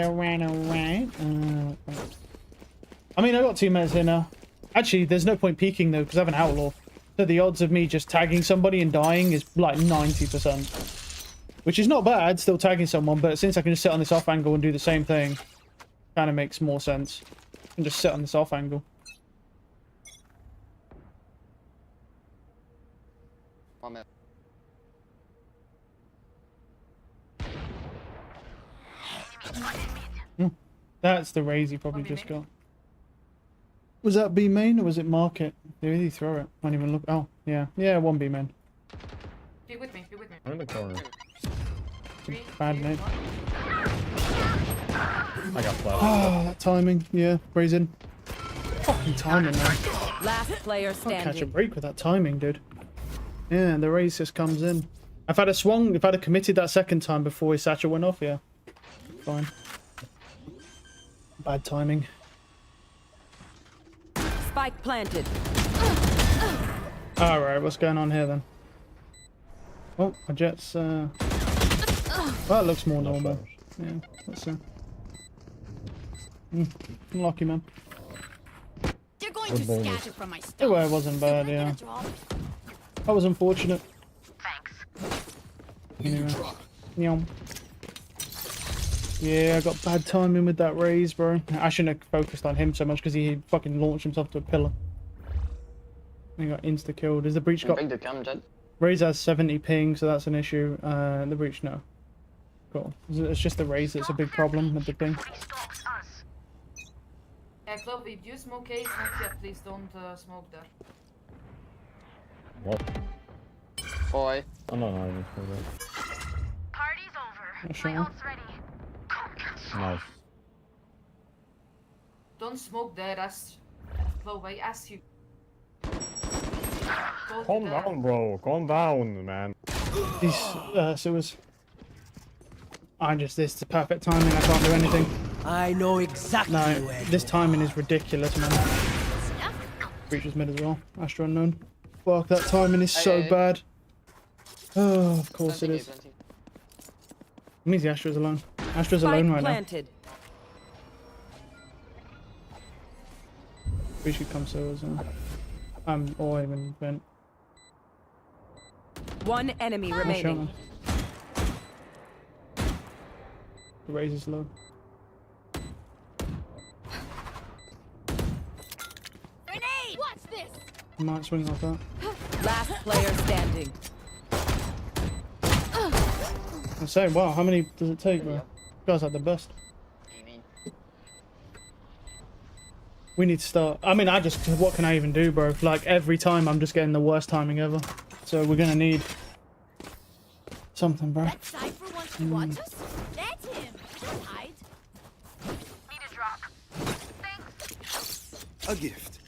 I mean, I got 2 minutes here now. Actually, there's no point peeking though, because I have an outlaw. So the odds of me just tagging somebody and dying is like 90%. Which is not bad, still tagging someone, but since I can just sit on this off angle and do the same thing, kind of makes more sense. I can just sit on this off angle. That's the raise he probably just got. Was that B main or was it market? Did he throw it? Won't even look. Oh, yeah. Yeah, 1 B main. Be with me. I'm in the corner. Bad name. I got flat. Oh, that timing. Yeah, brazen. Fucking timing, man. Last player Can't catch a standing. break with that timing, dude. Yeah, the race just comes in. If I'd have committed that second time before his satchel went off, yeah. Fine. Bad timing. Spike planted. Alright, what's going on here then? Oh, my jet's well, it looks more normal. Yeah, let's see. Lucky, man. They're going to scatter from my stuff. Well, it wasn't bad, yeah. That was unfortunate. Anyway. Yeah. Yeah, I got bad timing with that raise, bro. I shouldn't have focused on him so much because he fucking launched himself to a pillar. He got insta killed. Is the breach got? Raze has 70 ping, so that's an issue. The breach, no. Cool. It's just the raise that's a big problem with the ping. Yeah, Club, if you smoke A, smoke yet, please don't smoke there. What? Boy. Oh no, I didn't smoke that. Party's over. Sure. My ult's ready. Nice. Don't smoke there, as Club, I ask you. Calm down, bro. Calm down, man. These sewers. This is the perfect timing. I can't do anything. I know exactly No, where this timing is ridiculous, man. Breach was mid as well. Astro unknown. Fuck, that timing is so bad. Oh, of course it is. It means the Astra's alone. Astra's alone right planted. now. We should come sewers. Or even vent. One enemy remaining. The raise is low. Grenade! Watch this! I might swing off that. Last player standing. I'm saying, wow, how many does it take, bro? You guys are the best. We need to start. I mean, what can I even do, bro? Like, every time I'm just getting the worst timing ever. So we're gonna need something, bro. That Cypher wants to watch us? Let him. Just hide. Need a drop. Thanks. A gift.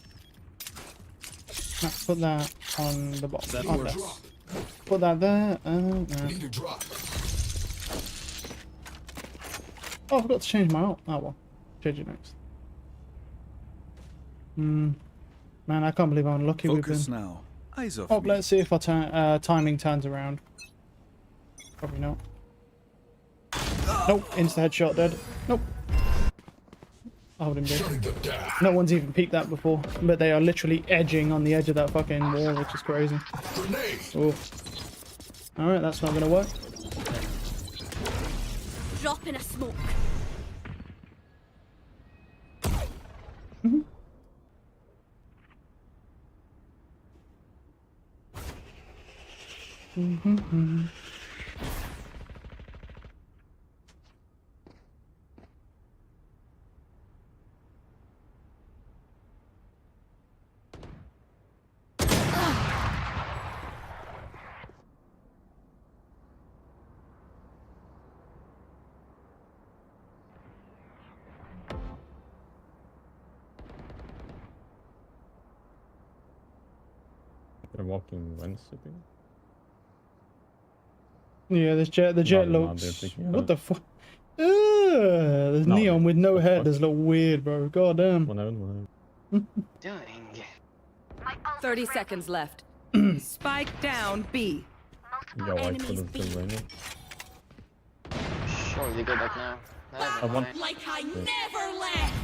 Let's put that on the box. That On works. there. Put that there. Need a drop. Oh, I forgot to change my ult. Oh well. Change it next. Man, I can't believe how unlucky we've Focus been. now. Eyes off Oh, me. let's see if our timing turns around. Probably not. Nope, insta headshot dead. Nope. I would have been. No one's even peeked that before, but they are literally edging on the edge of that fucking wall, which is crazy. Oh. Alright, that's not gonna work. Drop in a smoke. They're walking Wednesday. Yeah, the jet No, looks. they're picking What up. the fuck? There's No, neon with no head. fuck. Does look weird, bro. God damn. Whatever. 30 seconds left. Spike down B. Yeah, white for the rainbow. Sure, you go back now. I want. Like I never left.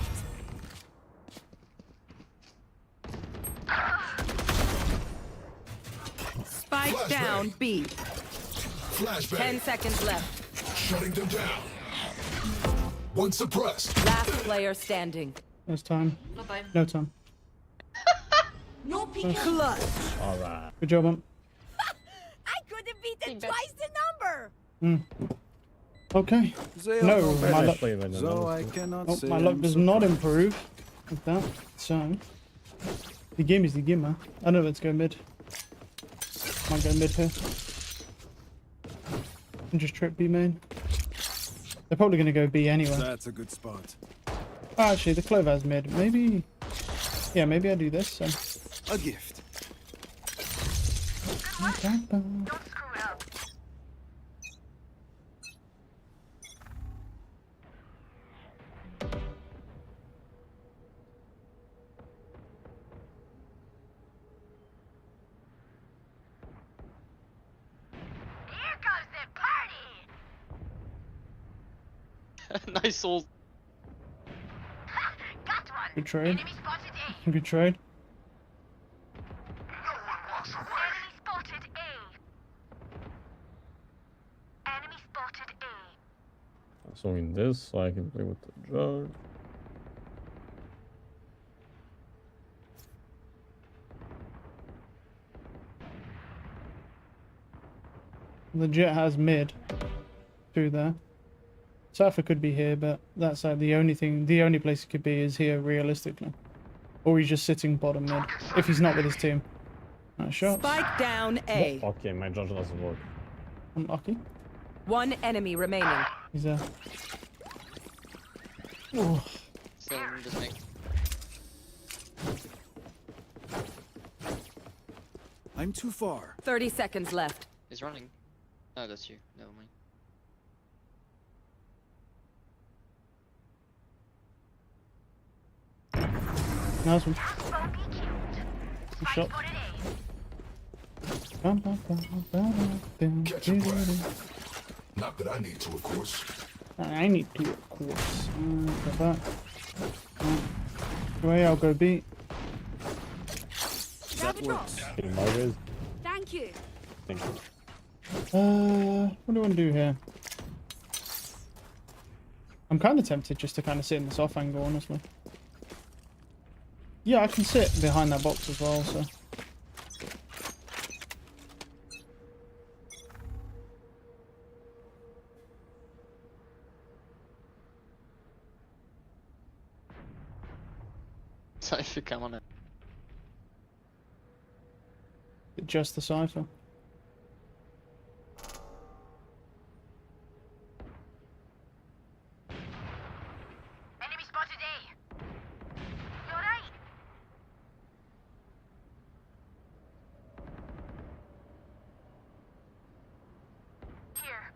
Spike down B. Flashbang. 10 seconds left. Shutting them down. One suppressed. Last player standing. There's time. No time. No time. No peeking. Clutch. Alright. Good job, man. I could have beaten twice the number. Okay. They No, are my luck. So I cannot Oh, say my luck I'm does not improve with that. So the game is the game, man. I know let's go mid. Might go mid here. And just trip B main. They're probably gonna go B anyway. That's a good spot. Oh, actually, the Clover's mid. Maybe. Yeah, maybe I do this. So. A gift. Here comes the party. Nice ult. Got one. Good trade. Enemy spotted A. Good trade. Enemy spotted A. Enemy spotted A. So in this, I can play with the jug. The jet has mid through there. Cypher could be here, but that's like the only place it could be is here realistically. Or he's just sitting bottom mid if he's not with his team. Nice shot. Spike down A. Okay, my judge doesn't work. Unlucky. One enemy remaining. He's there. Oh. So just make. I'm too far. 30 seconds left. He's running. Oh, that's you. Never mind. Nice one. Good shot. Not that I need to, of course. I need to, of course. Got that. Way, I'll go B. That works. Okay, my guys. Thank you. Thank you. What do I want to do here? I'm kind of tempted just to kind of sit in this off angle, honestly. Yeah, I can sit behind that box as well, so. So if you come on it. Just the cipher. Enemy spotted A. You alright? Here.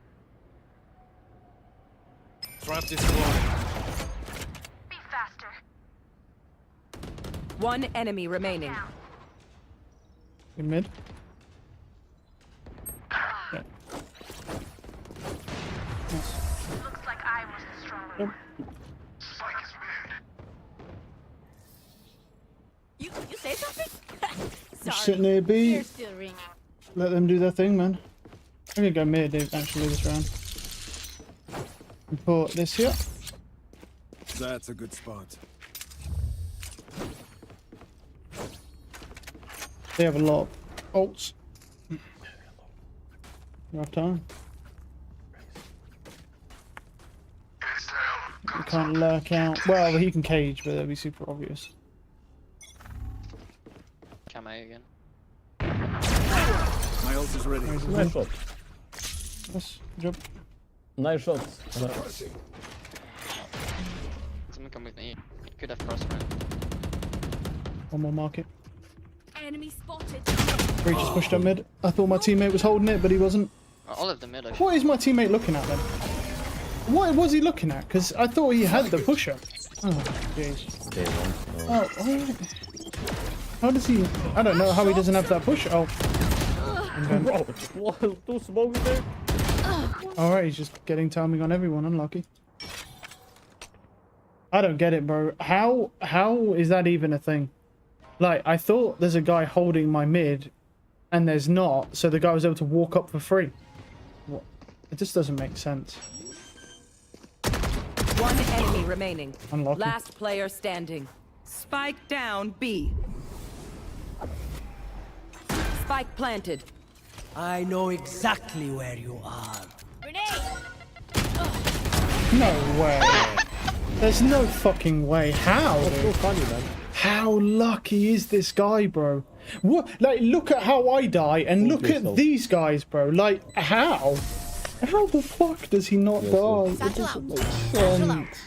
Trap destroyed. Be faster. One enemy remaining. In mid. Yeah. Nice. Looks like I was the stronger Yep. one. You say something? Just sitting there, B. Ears still ringing. Let them do their thing, man. I'm gonna go mid, actually, this round. And put this here. That's a good spot. They have a lot of ults. Rough time. You can't lurk out. Well, he can cage, but that'll be super obvious. Come A again. My ult is ready. Nice shot. Yes, good job. Nice shot. Someone come with me. You could have crossed man. One more market. Enemy spotted. Breach just pushed up mid. I thought my teammate was holding it, but he wasn't. All of the mid actually. What is my teammate looking at then? What was he looking at? Because I thought he had the pusher. Oh, jeez. They won't know. Oh, alright. How does he? I don't know how he doesn't have that push. Oh. Bro, what? Two smokes there? Alright, he's just getting timing on everyone. Unlucky. I don't get it, bro. How is that even a thing? Like, I thought there's a guy holding my mid, and there's not, so the guy was able to walk up for free. What? It just doesn't make sense. One enemy remaining. Unlucky. Last player standing. Spike down B. Spike planted. I know exactly where you are. No way. There's no fucking way. How? That's so funny, man. How lucky is this guy, bro? What? Like, look at how I die, and look at these guys, bro. Like, how? How the fuck does he not die? It doesn't make sense.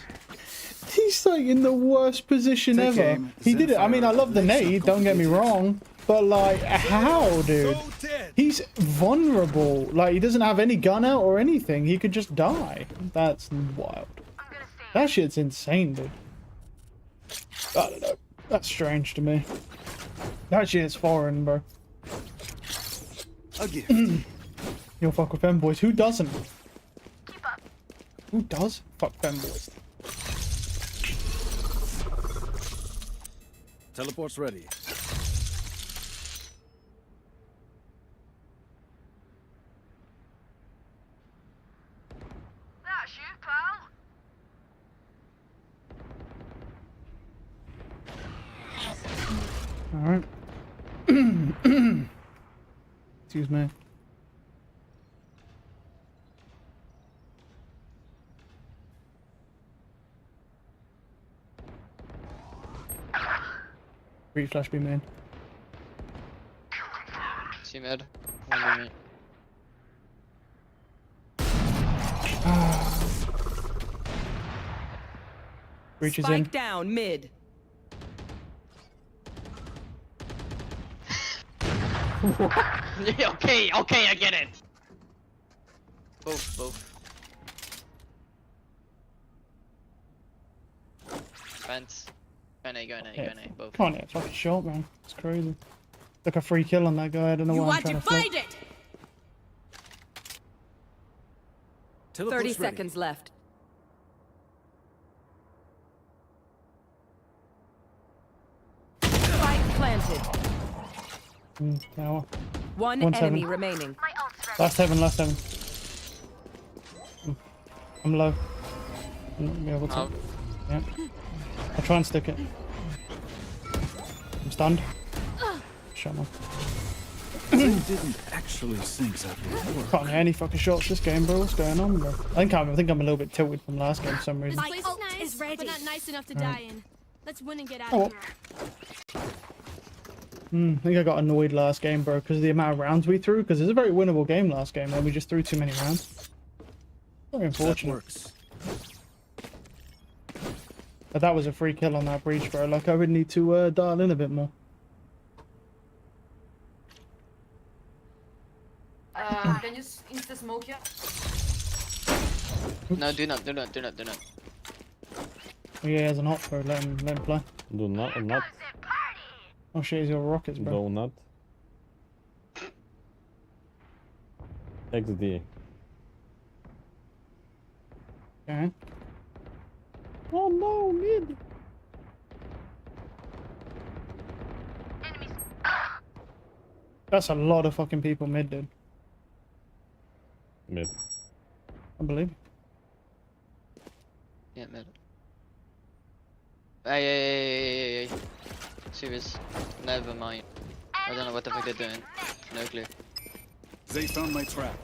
He's like in the worst position ever. He did it. I mean, I love the nade, don't get me wrong. But like, how, dude? He's vulnerable. Like, he doesn't have any gun out or anything. He could just die. That's wild. That shit's insane, dude. I don't know. That's strange to me. That shit's foreign, bro. You'll fuck with femboys. Who doesn't? Who does fuck femboys? Teleport's ready. That's you, pal. Alright. Excuse me. Read flash beam in. See mid. One me. Breach is Spike in. down mid. Okay, I get it. Both. Fence. Go in, both. Can't hit a fucking shot, man. It's crazy. Took a free kill on that guy. I don't know why I'm trying to flip. it! 30 seconds left. Spike planted. Tower. One 1-7. enemy remaining. Last heaven. I'm low. I'm not gonna be able to. Oh. Yeah. I'll try and stick it. I'm stunned. Shut up. They didn't actually think that would work. Can't hit any fucking shots this game, bro. What's going on, bro? I think I'm a little bit tilted from last game for some reason. This place is nice, but not nice enough to die in. Let's win and get out Oh. of here. I think I got annoyed last game, bro, because of the amount of rounds we threw. Because it was a very winnable game last game, and we just threw too many rounds. Very unfortunate. That works. But that was a free kill on that breach, bro. Like, I would need to dial in a bit more. Can you insta smoke here? No, do not. Oh, yeah, he has an op, bro. Let him play. Do not. Oh shit, he's got rockets, bro. Do not. XD. Okay. Oh no, mid. That's a lot of fucking people mid, dude. Mid. I believe. Yeah, mid. Hey. Serious. Never mind. I don't know what the fuck they're doing. No clue. They found my trap.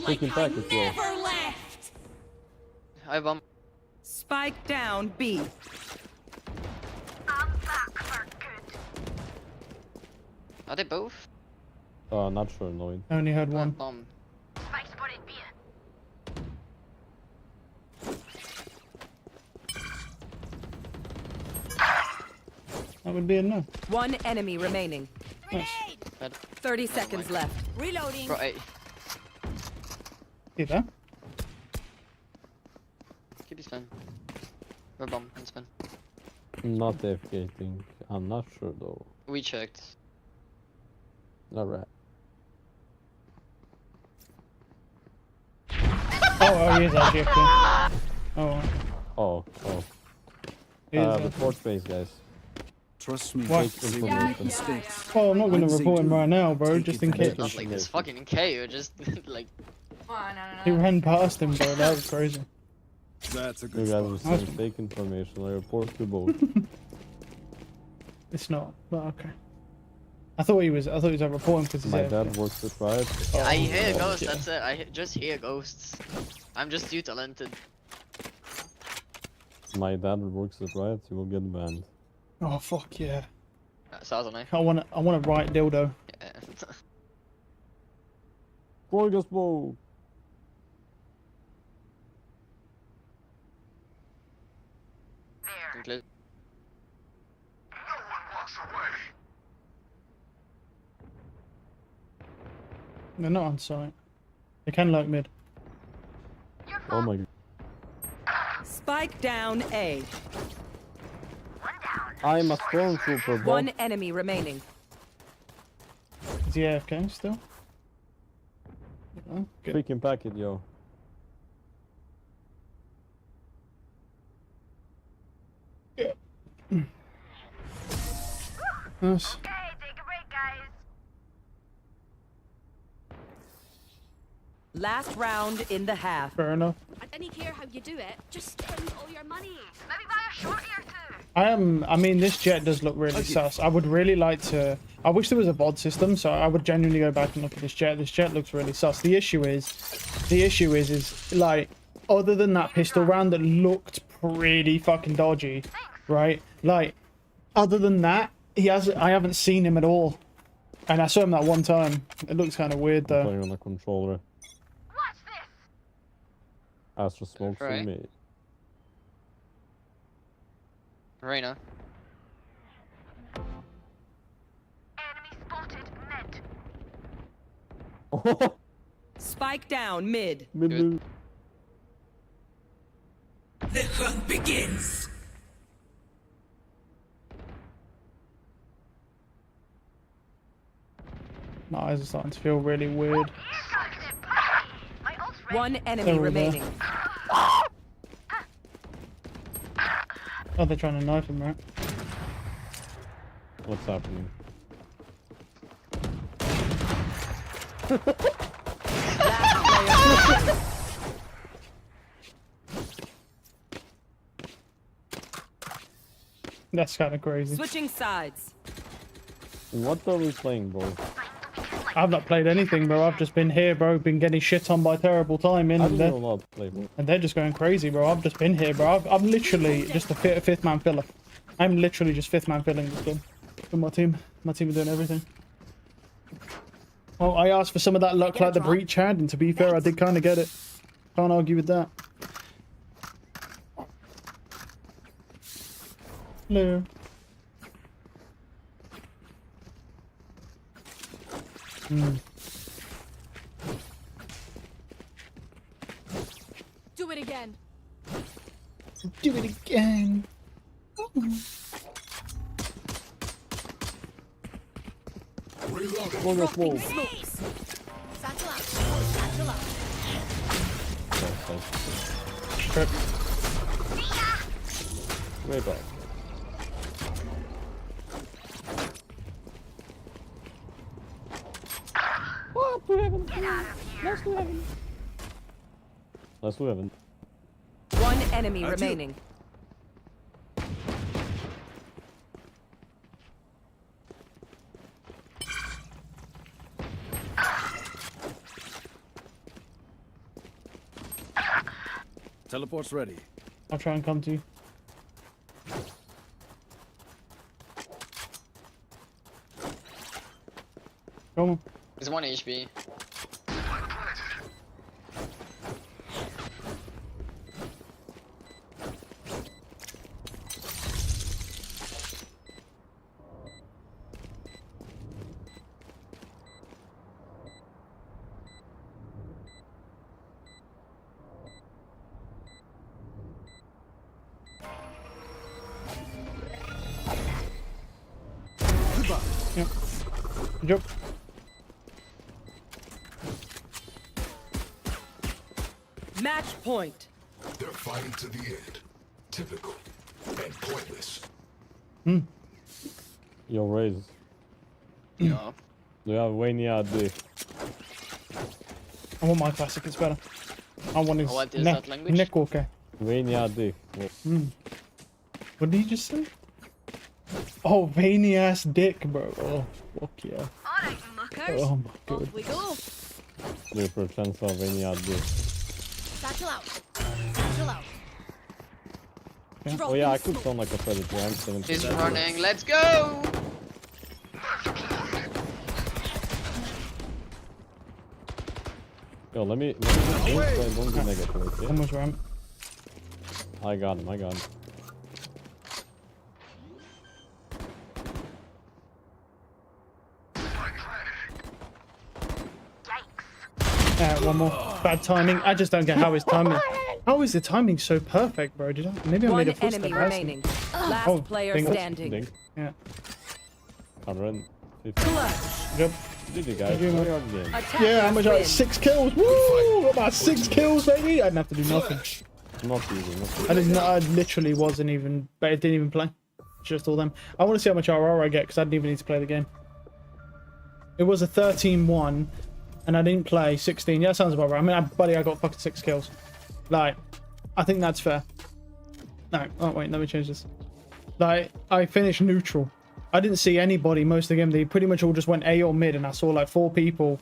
Taking back as well. Never left. I bomb. Spike down B. Are they both? Not sure, no. I only heard one. Bomb. That would be a no. One enemy remaining. Nice. 30 seconds left. Reloading. Bro, hey. See that? Keep it spin. Or bomb and spin. Not AFK thing. I'm not sure though. We checked. Alright. Oh, he is actually FK. Oh. He is, report space, guys. Trust me, What? they will make mistakes. Oh, I'm not gonna Once they report him do, right now, bro, take just in advantage. case. Not like this fucking KO, just like. He ran past him, bro. That was crazy. That's a You good guys are spot. saying fake information. I report to both. It's not, but okay. I thought he was reporting because he's My AFK. dad works at Riot. I hear ghosts, yeah. that's it. I just hear ghosts. I'm just too talented. My dad works at Riot. He will get banned. Oh fuck yeah! Sounds nice. I want a right dildo. Yeah. Gorgas bow. Include. They're not on site. They can lurk mid. Oh my. Spike down A. I'm a stormtrooper, bro. One enemy remaining. Is he AFK still? Oh, good. Freaking packet, yo. Nice. Last round in the half. Fair enough. I didn't care how you do it. Just spend all your money. Maybe buy a shorty or two. I mean, this jet does look really sus. I would really like to. I wish there was a VOD system, so I would genuinely go back and look at this jet. This jet looks really sus. The issue is like, other than that pistol round that looked pretty fucking dodgy, right? Like, other than that, I haven't seen him at all. And I saw him that one time. It looks kind of weird though. Playing on the controller. Astro smoke for Right. me. Reina. Spike down mid. Mid. The hunt begins. My eyes are starting to feel really weird. One enemy Over there. remaining. Oh, they're trying to knife him, right? What's happening? That's kind of crazy. Switching sides. What are we playing, bro? I've not played anything, bro. I've just been here, bro. Been getting shit on by terrible timing, I and don't know how to play, bro. they're just going crazy, bro. I've just been here, bro. I'm literally just a fifth man filler. I'm literally just fifth man filling this game with my team. My team are doing everything. Well, I asked for some of that luck like the breach had, and to be fair, I did kind of get it. Can't argue with that. No. Do it again. Do it again. Whoa. Smokes. Satchel out. Satchel out. Trip. Way back. What? To heaven. Let's do heaven. Let's do heaven. One enemy remaining. Teleport's ready. I'll try and come to you. Come on. There's 1 HP. Yep. Good job. Match point. They're fighting to the end. Typical and pointless. Yo, Raze. Ja. Do you have Wayne AD? I want my classic, it's better. I want his What is that language? neck walker. Wayne AD. What did you just say? Oh, veiny ass dick, bro. Oh, fuck yeah. Alright, muckers. Oh my god. Off we go. 3% of Wayne AD. Satchel out. Satchel out. Oh yeah, I could sound like a predator. I'm 70%. He's running. Let's go! Yo, let me just think so I don't be negative, okay? Almost ramp. I got him, I got him. One more. Bad timing. I just don't get how his timing. How is the timing so perfect, bro? Maybe I made a footstep. Enemy remaining. Last player ding. standing. Ding. Yeah. 150. Good. GG guys. GG, man. Very hard game. Yeah, how much? Like 6 kills. Woo! About 6 kills, baby. I didn't have to do nothing. Not easy, not easy. I didn't. I literally wasn't even. But it didn't even play. Just all them. I want to see how much RR I get because I didn't even need to play the game. It was a 13-1, and I didn't play 16. Yeah, that sounds about right. I mean, buddy, I got fucking 6 kills. Like, I think that's fair. No, oh wait, let me change this. Like, I finished neutral. I didn't see anybody most of the game. They pretty much all just went A or mid, and I saw like 4 people.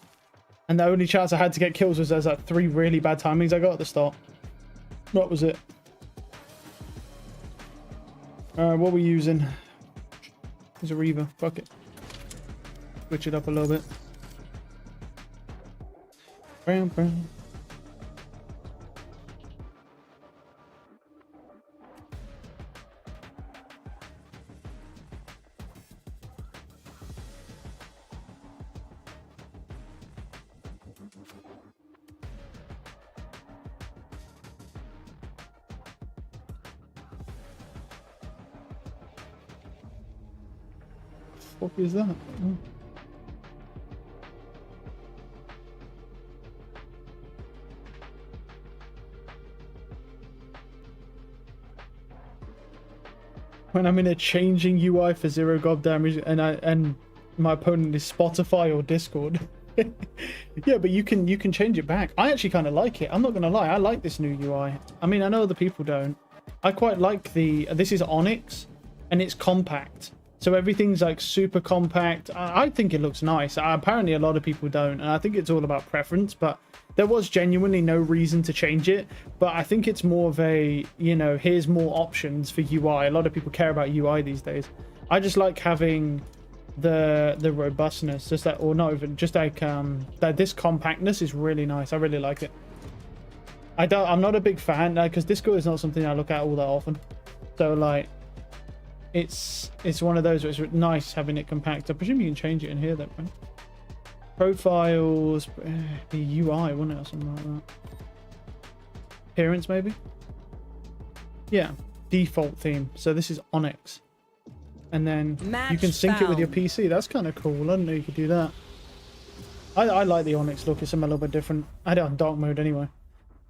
And the only chance I had to get kills was there's like 3 really bad timings I got at the start. That was it. What are we using? There's a Reaver. Fuck it. Switch it up a little bit. Bam, bam. What is that? Oh. When I'm in a changing UI for 0 gob damage and my opponent is Spotify or Discord. Yeah, but you can change it back. I actually kind of like it. I'm not gonna lie, I like this new UI. I mean, I know other people don't. I quite like this is Onyx and it's compact. So everything's like super compact. I think it looks nice. Apparently a lot of people don't, and I think it's all about preference, but there was genuinely no reason to change it. But I think it's more of a, you know, here's more options for UI. A lot of people care about UI these days. I just like having the robustness, just that, or not even, just like that this compactness is really nice. I really like it. I'm not a big fan, because Discord is not something I look at all that often. So like, it's one of those where it's nice having it compact. I presume you can change it in here though, right? Profiles, the UI, wouldn't it, or something like that? Appearance maybe? Yeah, default theme. So this is Onyx. And then you can sync it with your PC. That's kind of cool. I didn't know you could do that. I like the Onyx look. It's something a little bit different. I had it on dark mode anyway.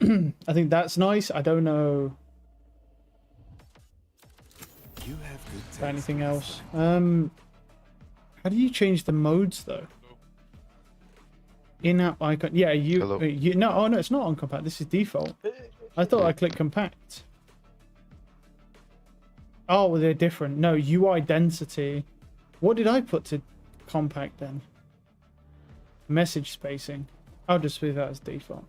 I think that's nice. I don't know anything else. How do you change the modes though? In-app icon. Yeah, you no. Oh no, it's not on compact. This is default. I thought I clicked compact. Oh, well, they're different. No, UI density. What did I put to compact then? Message spacing. I'll just leave that as default.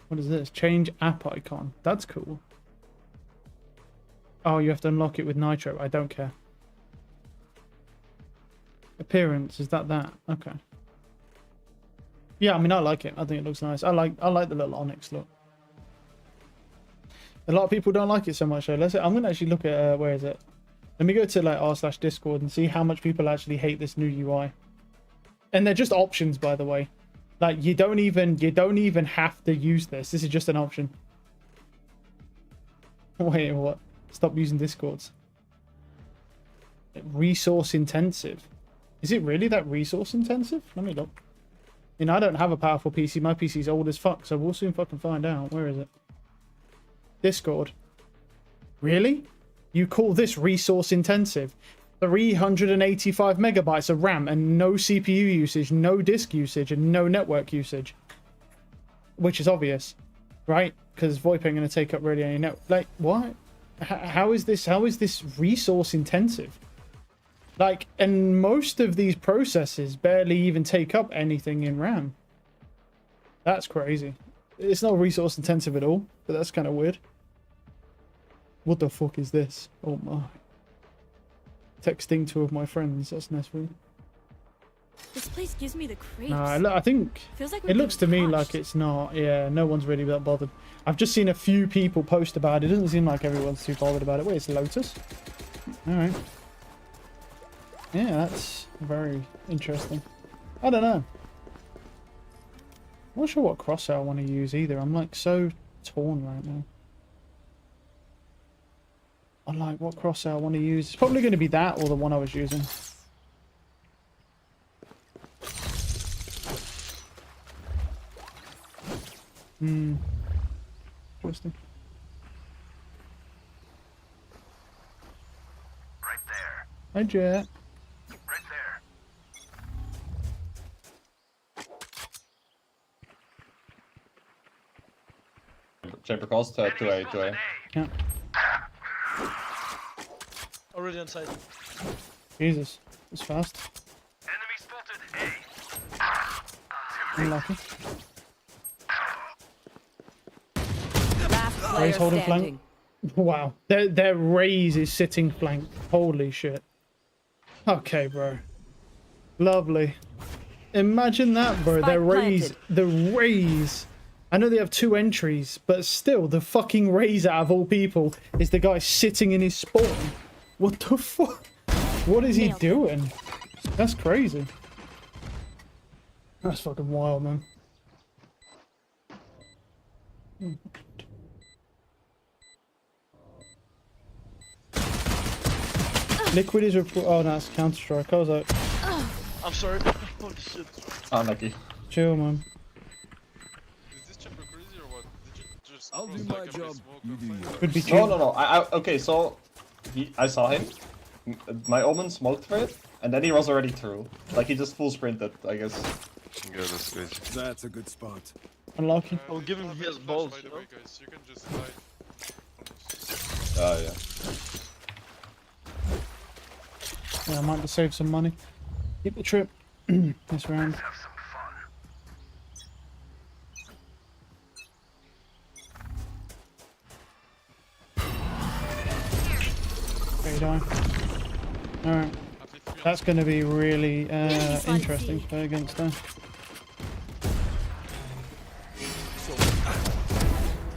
What is this? Change app icon. That's cool. Oh, you have to unlock it with Nitro. I don't care. Appearance, is that? Okay. Yeah, I mean, I like it. I think it looks nice. I like the little Onyx look. A lot of people don't like it so much though. I'm gonna actually look at where is it? Let me go to like r/Discord and see how much people actually hate this new UI. And they're just options, by the way. Like you don't even have to use this. This is just an option. Wait, what? Stop using Discords. Resource intensive. Is it really that resource intensive? Let me look. I mean, I don't have a powerful PC. My PC's old as fuck, so we'll soon fucking find out. Where is it? Discord. Really? You call this resource intensive? 385 megabytes of RAM and no CPU usage, no disk usage, and no network usage. Which is obvious, right? Because VoIP ain't going to take up really any network. Like, what? How is this resource intensive? Like, and most of these processes barely even take up anything in RAM. That's crazy. It's not resource intensive at all, but that's kind of weird. What the fuck is this? Oh my. Texting 2 of my friends. That's nice for you. This place gives me the creeps. Nah, I think Feels like it looks to me like it's not. Yeah, no one's really that bothered. I've just seen a few people post about it. It doesn't seem like everyone's too bothered about it. Wait, it's Lotus? Alright. Yeah, that's very interesting. I don't know. I'm not sure what crosshair I want to use either. I'm like so torn right now. I'm like, what crosshair I want to use? It's probably going to be that or the one I was using. Interesting. Right there. Hi, Jet. Right there. Chamber calls to A. Yeah. already on site. Jesus, it's fast. Unlucky. Last player Raise holding standing. flank. Wow, their raise is sitting flank. Holy shit. Okay, bro. Lovely. Imagine that, bro. Their raise, the raise. I know they have 2 entries, but still, the fucking raise out of all people is the guy sitting in his spawn. What the fuck? What is he doing? That's crazy. That's fucking wild, man. Liquid is oh no, it's Counter Strike. I was like, I'm sorry. Holy shit. Unlucky. Chill, man. I'll do my job. You do yours. Could be chill. No. Okay, so I saw him. My Omen smoked for it, and then he was already through. Like he just full sprinted, I guess. Yeah, that's good. That's a good spot. Unlucky. I'll give him his balls. You know? Yeah. Yeah, I might just save some money. Keep the trip this round. Okay, die. Alright. That's going to be really interesting to play against them.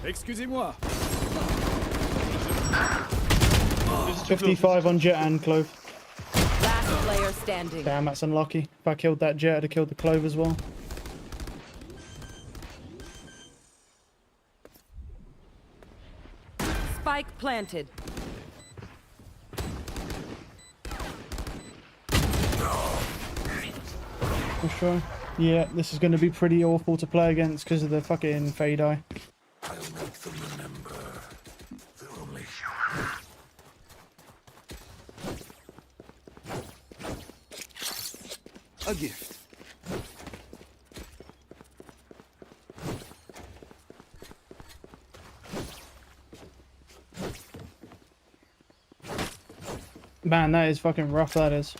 Excusez-moi. 55 on Jet and Clove. Last player standing. Damn, that's unlucky. If I killed that Jet, I'd have killed the Clove as well. Spike planted. For sure. Yeah, this is going to be pretty awful to play against because of the fucking fade eye. I'll make them remember. They're only A gift. Man, that is fucking rough, that is.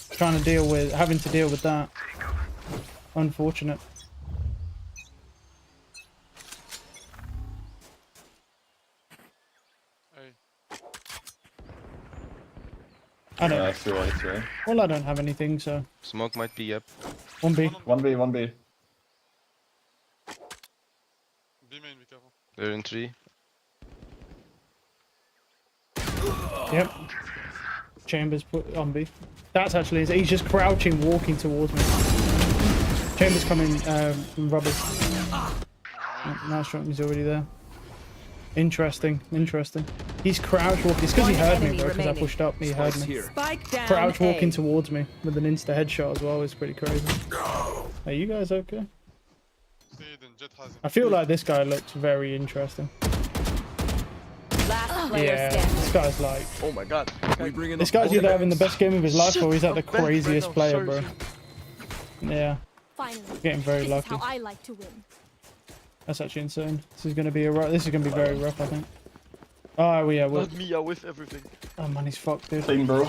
Trying to deal with, having to deal with that. Unfortunate. I don't. Yeah. Well, I don't have anything, so. Smoke might be up. 1B. 1B. They're in 3. Yep. Chambers put on B. That's actually, he's just crouching, walking towards me. Chambers coming from rubbers. Now shot, he's already there. Interesting. He's crouch walking. It's because he heard me, bro, because I pushed up. He heard me. Spike down. Crouch walking towards me with an insta headshot as well is pretty crazy. Are you guys okay? I feel like this guy looks very interesting. Last player Yeah, standing. this guy's like... Oh my god. This guy's either having the best game of his life or he's like the craziest player, bro. Yeah. Finally. Getting very This lucky. is how I like to win. That's actually insane. This is gonna be this is gonna be very rough, I think. Oh yeah, Not me, I whiff everything. oh man, he's fucked, dude. Same, bro.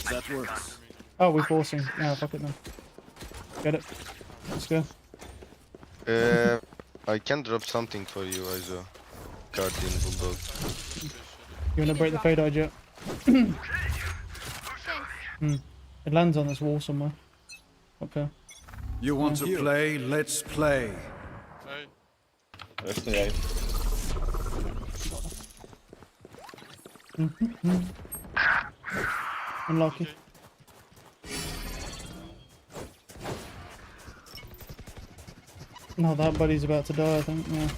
That works. Oh, we're forcing. Yeah, fuck it then. Get it. Let's go. I can drop something for you as a Guardian Bulldog. You wanna break the fade eye jet? It lands on this wall somewhere. Okay. You want to play? Let's play. That's the 8. Unlucky. No, that buddy's about to die, I think. Yeah.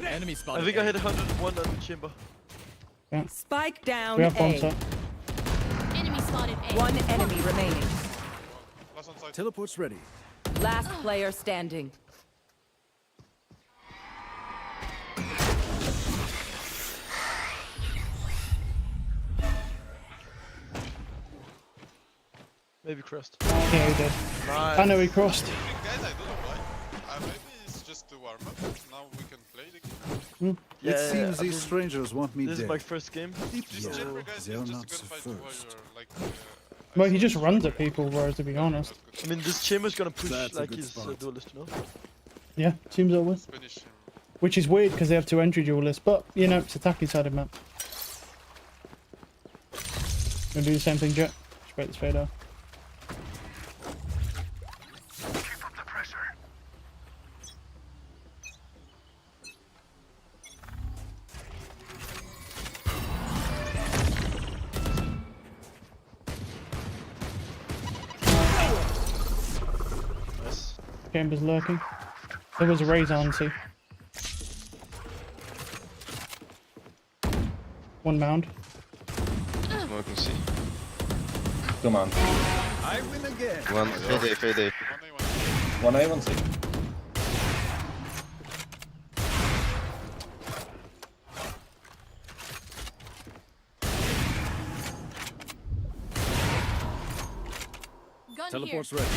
Enemy spotted. I think I hit 101 on the chamber. Yeah. Spike down. We have bomb A. set. Enemy spotted A. One enemy remaining. Teleport's ready. Last player standing. Maybe crest. Yeah, he did. Nice. I know he crossed. Guys, I don't know why. Maybe it's just warm up. Now we can play the game. It seems these strangers want me This dead. is my first game. So they're not Fight first. Well, he just runs at people, bro, to be honest. I mean, this chamber's gonna push That's a like good his spot. duelist, you know? Yeah, seems always. Finish him. Which is weird because they have 2 entry duelists, but you know, it's attacking side of map. Gonna do the same thing, Jet. Just break this fade out. Keep up the pressure. Nice. Chambers lurking. There was a raise on, see. 1 mound. Smoking C. Come on. I win again. One fade A. 1A, 1C. Gun Teleport's here. ready.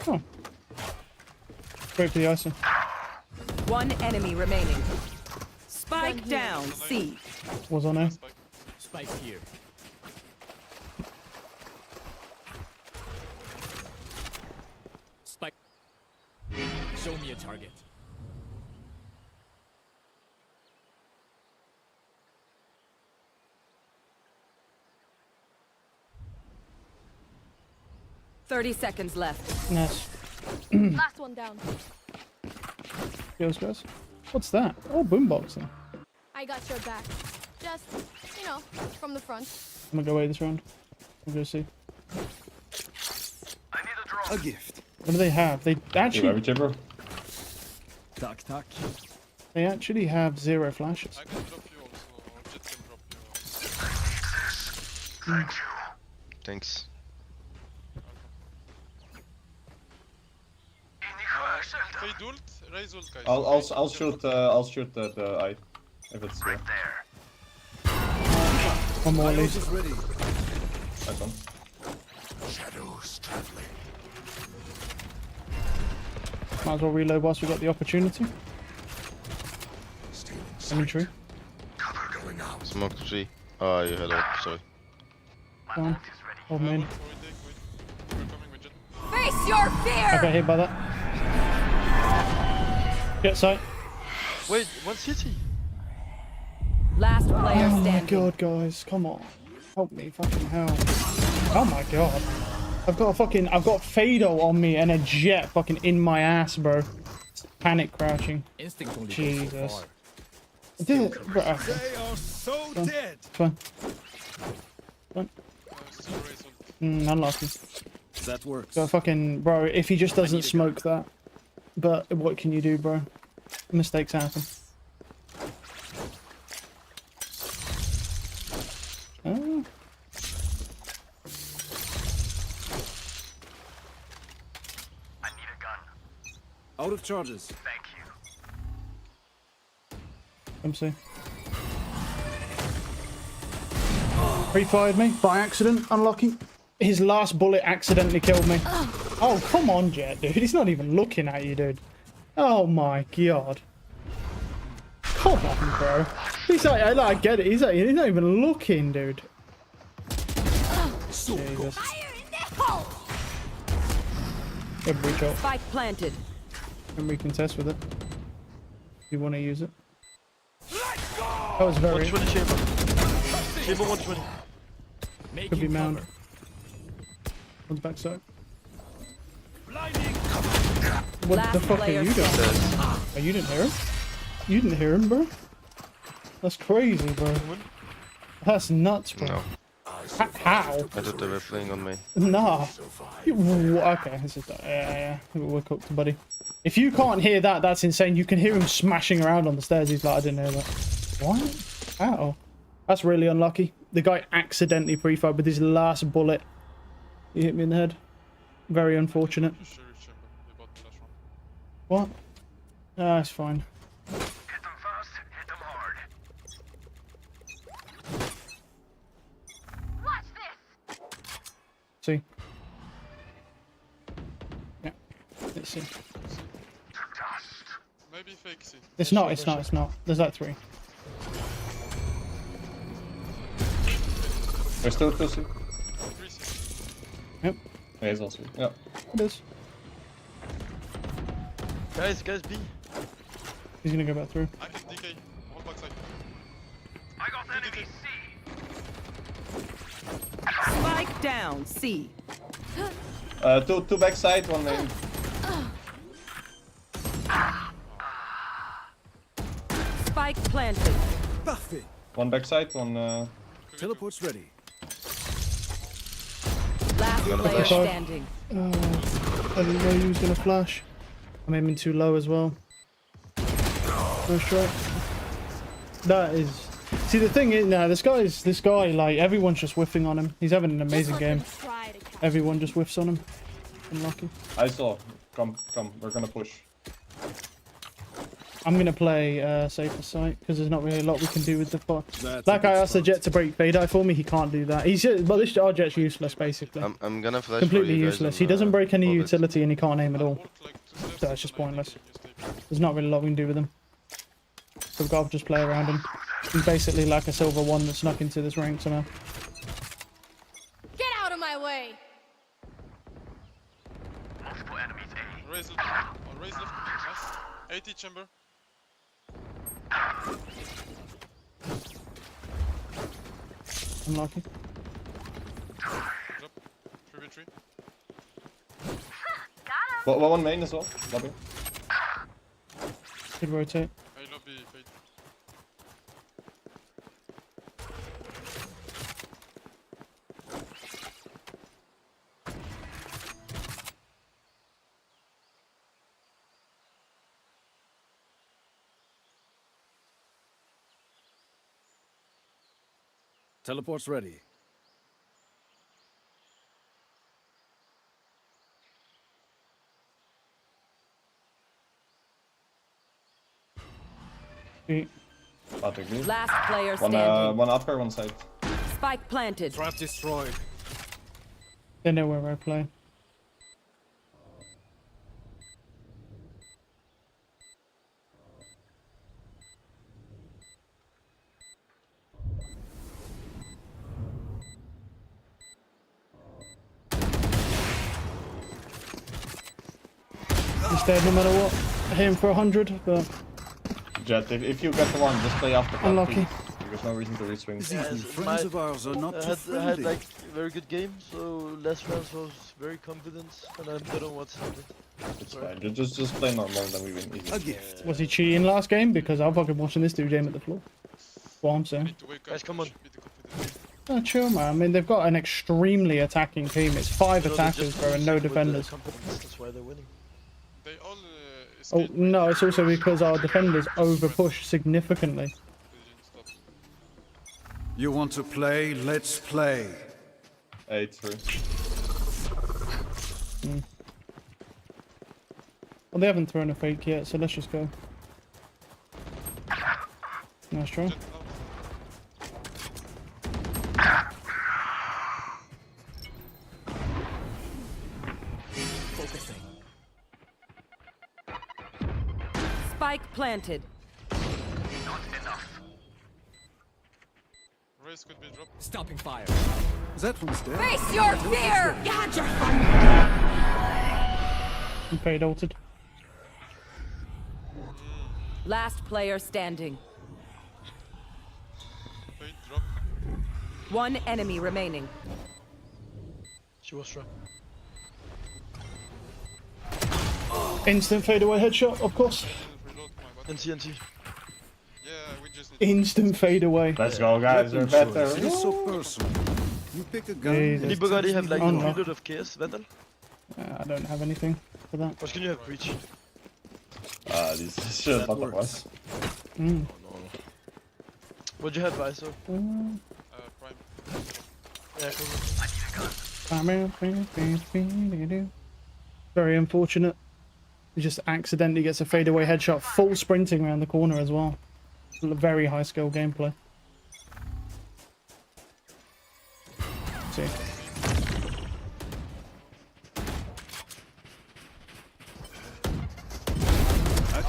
Oh. Great for the icing. One enemy remaining. Spike down, C. Was on A. Spike here. Spike. Show me a target. Thirty seconds left. Nice. Last one down. Kills, guys. What's that? Oh, boombox then. I got your back. Just, you know, from the front. I'm gonna go away this round. We'll go see. A gift. What do they have? They actually. Chamber. Tack, tack. They actually have 0 flashes. I can drop you also, or Jet can drop you. Thanks. Fade ult, raise ult, guys. I'll shoot the eye if it's here. One more at least. Is ready. Nice one. Shadows traveling. Might as well reload whilst we got the opportunity. Inventory. Cover going out. Smoke 3. Oh, you had up, sorry. Down. Hold me in. We're coming with Jet. Face your fear! I got hit by that. Get sight. Wait, one city. Last player Oh my standing. god, guys, come on. Help me, fucking hell. Oh my god. I've got Fado on me and a Jet fucking in my ass, bro. Panic crouching. Instinct only goes so Jesus. far. Did it? Bro, okay. They are so Fine. dead. Fine. Fine. Still raise ult. Unlucky. That works. So fucking, bro, if he just doesn't smoke that. But what can you do, bro? Mistakes happen. Oh. I need a gun. Out of charges. Thank you. MC. Pre-fired me by accident. Unlucky. His last bullet accidentally killed me. Oh, come on, Jet, dude. He's not even looking at you, dude. Oh my god. Come on, bro. He's like, I get it. He's not even looking, dude. Jesus. Good breach ult. Spike planted. And we can test with it. If you want to use it. That was very... 120 chamber. Chamber 120. Could be mound. On the backside. What Last the fuck are player you doing? Oh, you didn't hear him? You didn't hear him, bro? That's crazy, bro. That's nuts, bro. No. How? I thought they were playing on me. Nah. Okay, this is... Yeah. We're cooked, buddy. If you can't hear that, that's insane. You can hear him smashing around on the stairs. He's like, I didn't hear that. What? How? That's really unlucky. The guy accidentally pre-fired with his last bullet. He hit me in the head. Very unfortunate. What? Ah, it's fine. Hit them fast, hit them hard. Watch this. See? Yeah. Let's see. Maybe fake C. It's not. It's not. It's not. There's like 3. There's still 2 C. 3 C. Yep. Yeah, he's also. Yeah. It is. Guys, B. He's gonna go back through. I can DK. Hold back side. I got enemy C. Spike down, C. 2 backside, 1 main. Spike planted. Parfait. 1 backside, 1. Teleport's ready. Last player standing. I didn't know he was gonna flash. I'm aiming too low as well. Nice try. That is. See, the thing is, nah, this guy, like, everyone's just whiffing on him. He's having an amazing game. Everyone just whiffs on him. Unlucky. I saw. Come, we're gonna push. I'm gonna play safer site because there's not really a lot we can do with the bot. That guy asked the Jet to break Fade Eye for me. He can't do that. He's just, well, this our Jet's useless basically. I'm gonna flash Completely for you guys useless. and, He doesn't break any utility and he can't aim at all. So it's just pointless. There's not really a lot we can do with him. So we've got to just play around him. He's basically like a silver 1 that snuck into this rank somehow. Get out of my way! Multiple enemies A. Raise left. Raise left. Nice. 80 chamber. Unlucky. Drop. 3v3. Well, 1 main as well. Lobby. Could rotate. I lobby Fade. Teleport's ready. Last player One, standing. 1 upper, 1 side. Spike planted. Trap destroyed. They know where I play. He's dead no matter what. I hit him for 100, but Jet, if you get the 1, just play after. unlucky. There's no reason to reswing. Friends of ours are not too I friendly. had like a very good game, so last round was very confident, and I don't know what's happening. It's fine. Just play normal, then we win easy. A gift. Was he cheating last game? Because I'm fucking watching this dude aim at the floor. That's what I'm saying. Guys, come on. Oh, chill, man. I mean, they've got an extremely attacking team. It's 5 attackers, bro, and no defenders. That's why they're winning. They all Oh, no, it's also because our defenders over-push significantly. You want to play? Let's play. 8-3. Well, they haven't thrown a fake yet, so let's just go. Nice try. Focusing. Spike planted. Not enough. Raise could be dropped. Stopping fire. That one's dead. Face your fear! God, you're And Fade ulted. Last player standing. Fade drop. 1 enemy remaining. She was strong. Instant fadeaway headshot, of course. NT. Yeah, we just need Instant fadeaway. Let's go, guys. We're better. It is so personal. You pick a gun. Jesus. Anybody have like a Unlock. reload of KS, Vandal? I don't have anything for that. What can you have, Breach? This shit not of us. What'd you have, Viso? Prime. Yeah, cool. Very unfortunate. He just accidentally gets a fadeaway headshot, full sprinting around the corner as well. Very high skill gameplay. See.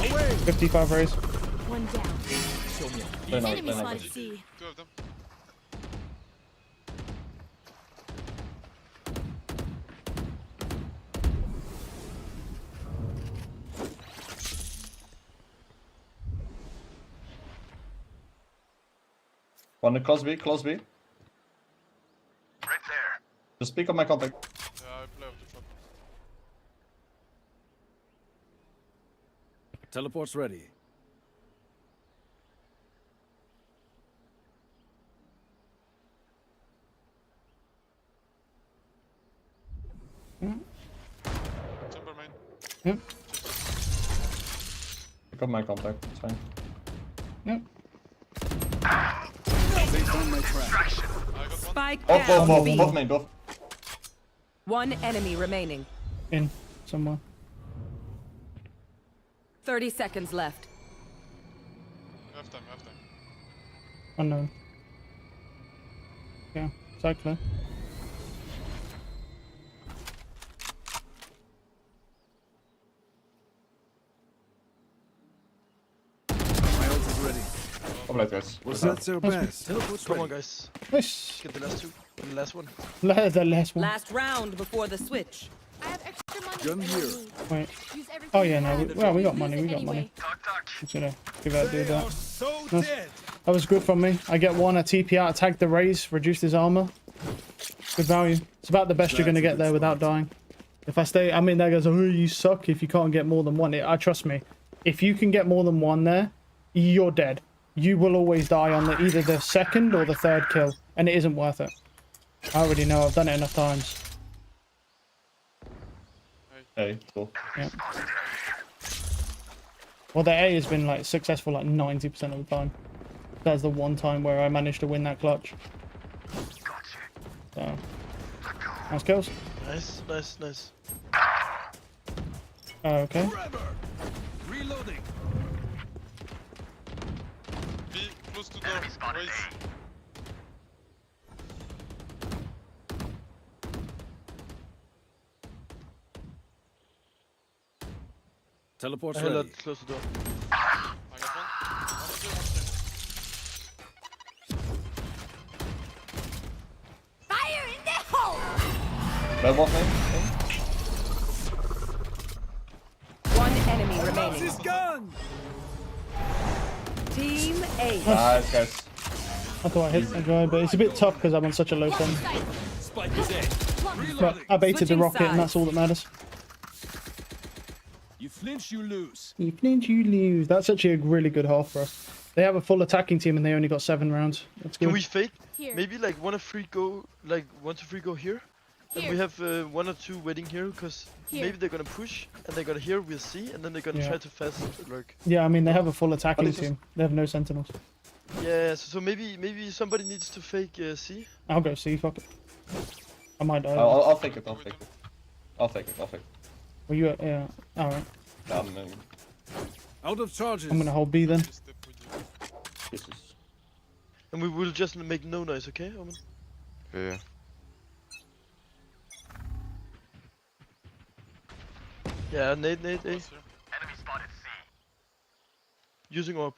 Away. 55 raise. One down. They're not, Enemy they're not. spotted C. 2 of them. One close B, close B. Right there. Just pick up my contact. Yeah, I play off the shot. Teleport's ready. Chamber main. Yep. Pick up my contact, it's fine. Yep. They found my trap. Spike Both, down both, B. both main, both. One enemy remaining. In somewhere. 30 seconds left. Half time, half time. Unknown. Yeah, side clear. My ult is ready. Come on, guys. Well, that's our best. Teleport's Come on, ready. guys. Nice. Get the last two. And the last one. The last one. Last round before the switch. I have extra money. Gun if I here. need. Wait. Use everything Oh yeah, you no. have. Well, we got Use money. it We got anyway. money. Just gonna give that dude that. So Nice. That was good from me. I get one. A TP out, attack the raise, reduced his armor. Good value. It's about the best you're gonna get there without dying. If I stay, I mean, that goes, oh, you suck if you can't get more than one. I trust me. If you can get more than one there, you're dead. You will always die on either the second or the third kill, and it isn't worth it. I already know. I've done it enough times. Hey, cool. Yeah. Well, the A has been like successful like 90% of the time. That's the one time where I managed to win that clutch. So, nice kills. Nice, nice, nice. Okay. Reloading. B, close to door. Raise. Teleport's Hey, ready. close the door. I got one. One of them, Fire in the hole! That one main? One enemy remaining. His gun! Team 8. Nice, guys. I thought I hit that guy, but it's a bit tough because I'm on such a low sum. Spike is in. But I baited the Switching rocket, and that's all that matters. You flinch, you lose. You flinch, you lose. That's actually a really good half for us. They have a full attacking team, and they only got 7 rounds. That's good. Can we fake? Here. Maybe like 1 2 3 go, like 1 2 3 go here. And we have 1 or 2 waiting here, because Here. maybe they're gonna push, and they're gonna hear, we'll see, and then they're gonna Yeah. try to fast lurk. Yeah, I mean, they have a full attacking it's just- team. They have no sentinels. Yeah, so maybe somebody needs to fake C. I'll go see, fuck it. I might die. I'll take it, I'll take it. I'll take it, I'll take it. Well, you, yeah, alright. Out of charges. I'm gonna hold B then. Jesus. And we will just make no noise, okay, Omen? Yeah. Yeah, nade, A. Enemy spotted C. Using orb.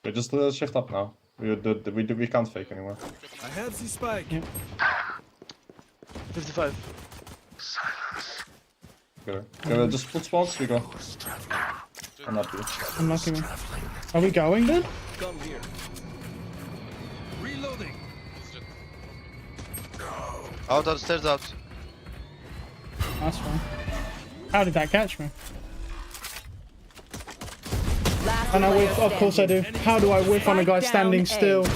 Okay, just shift up now. We can't fake anymore. I have the spike. 55. Okay, just put smokes, we go. I'm not here. I'm lucky, man. Are we going then? Come here. Reloading. Out, stairs out. That's fine. How did that catch me? And I whiff, of course I do. How do I whiff on a guy standing still?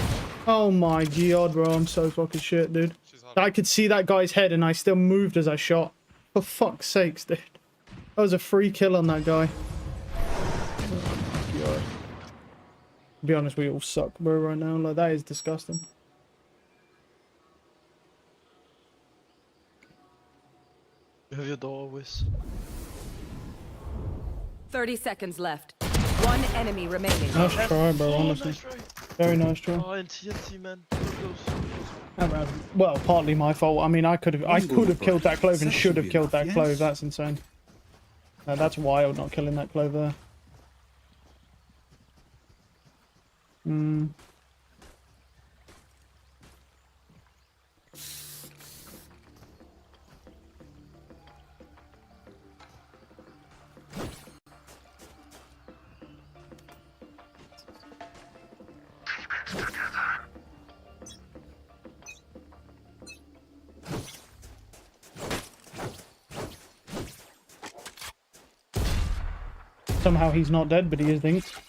Oh my god, bro, I'm so fucking shit, dude. I could see that guy's head and I still moved as I shot. For fuck's sakes, dude. That was a free kill on that guy. Oh, to be honest, we all suck, bro, right now. Like, that is disgusting. You have your door always. 30 seconds left. One enemy remaining. Nice try, bro, honestly. Nice try. Very nice try. Oh, and TNT, man. So close. Well, partly my fault. I mean, I could have killed that clove and should have killed that clove. That's insane. That's wild, not killing that clove there. Hmm. Somehow he's not dead, but he is dinked.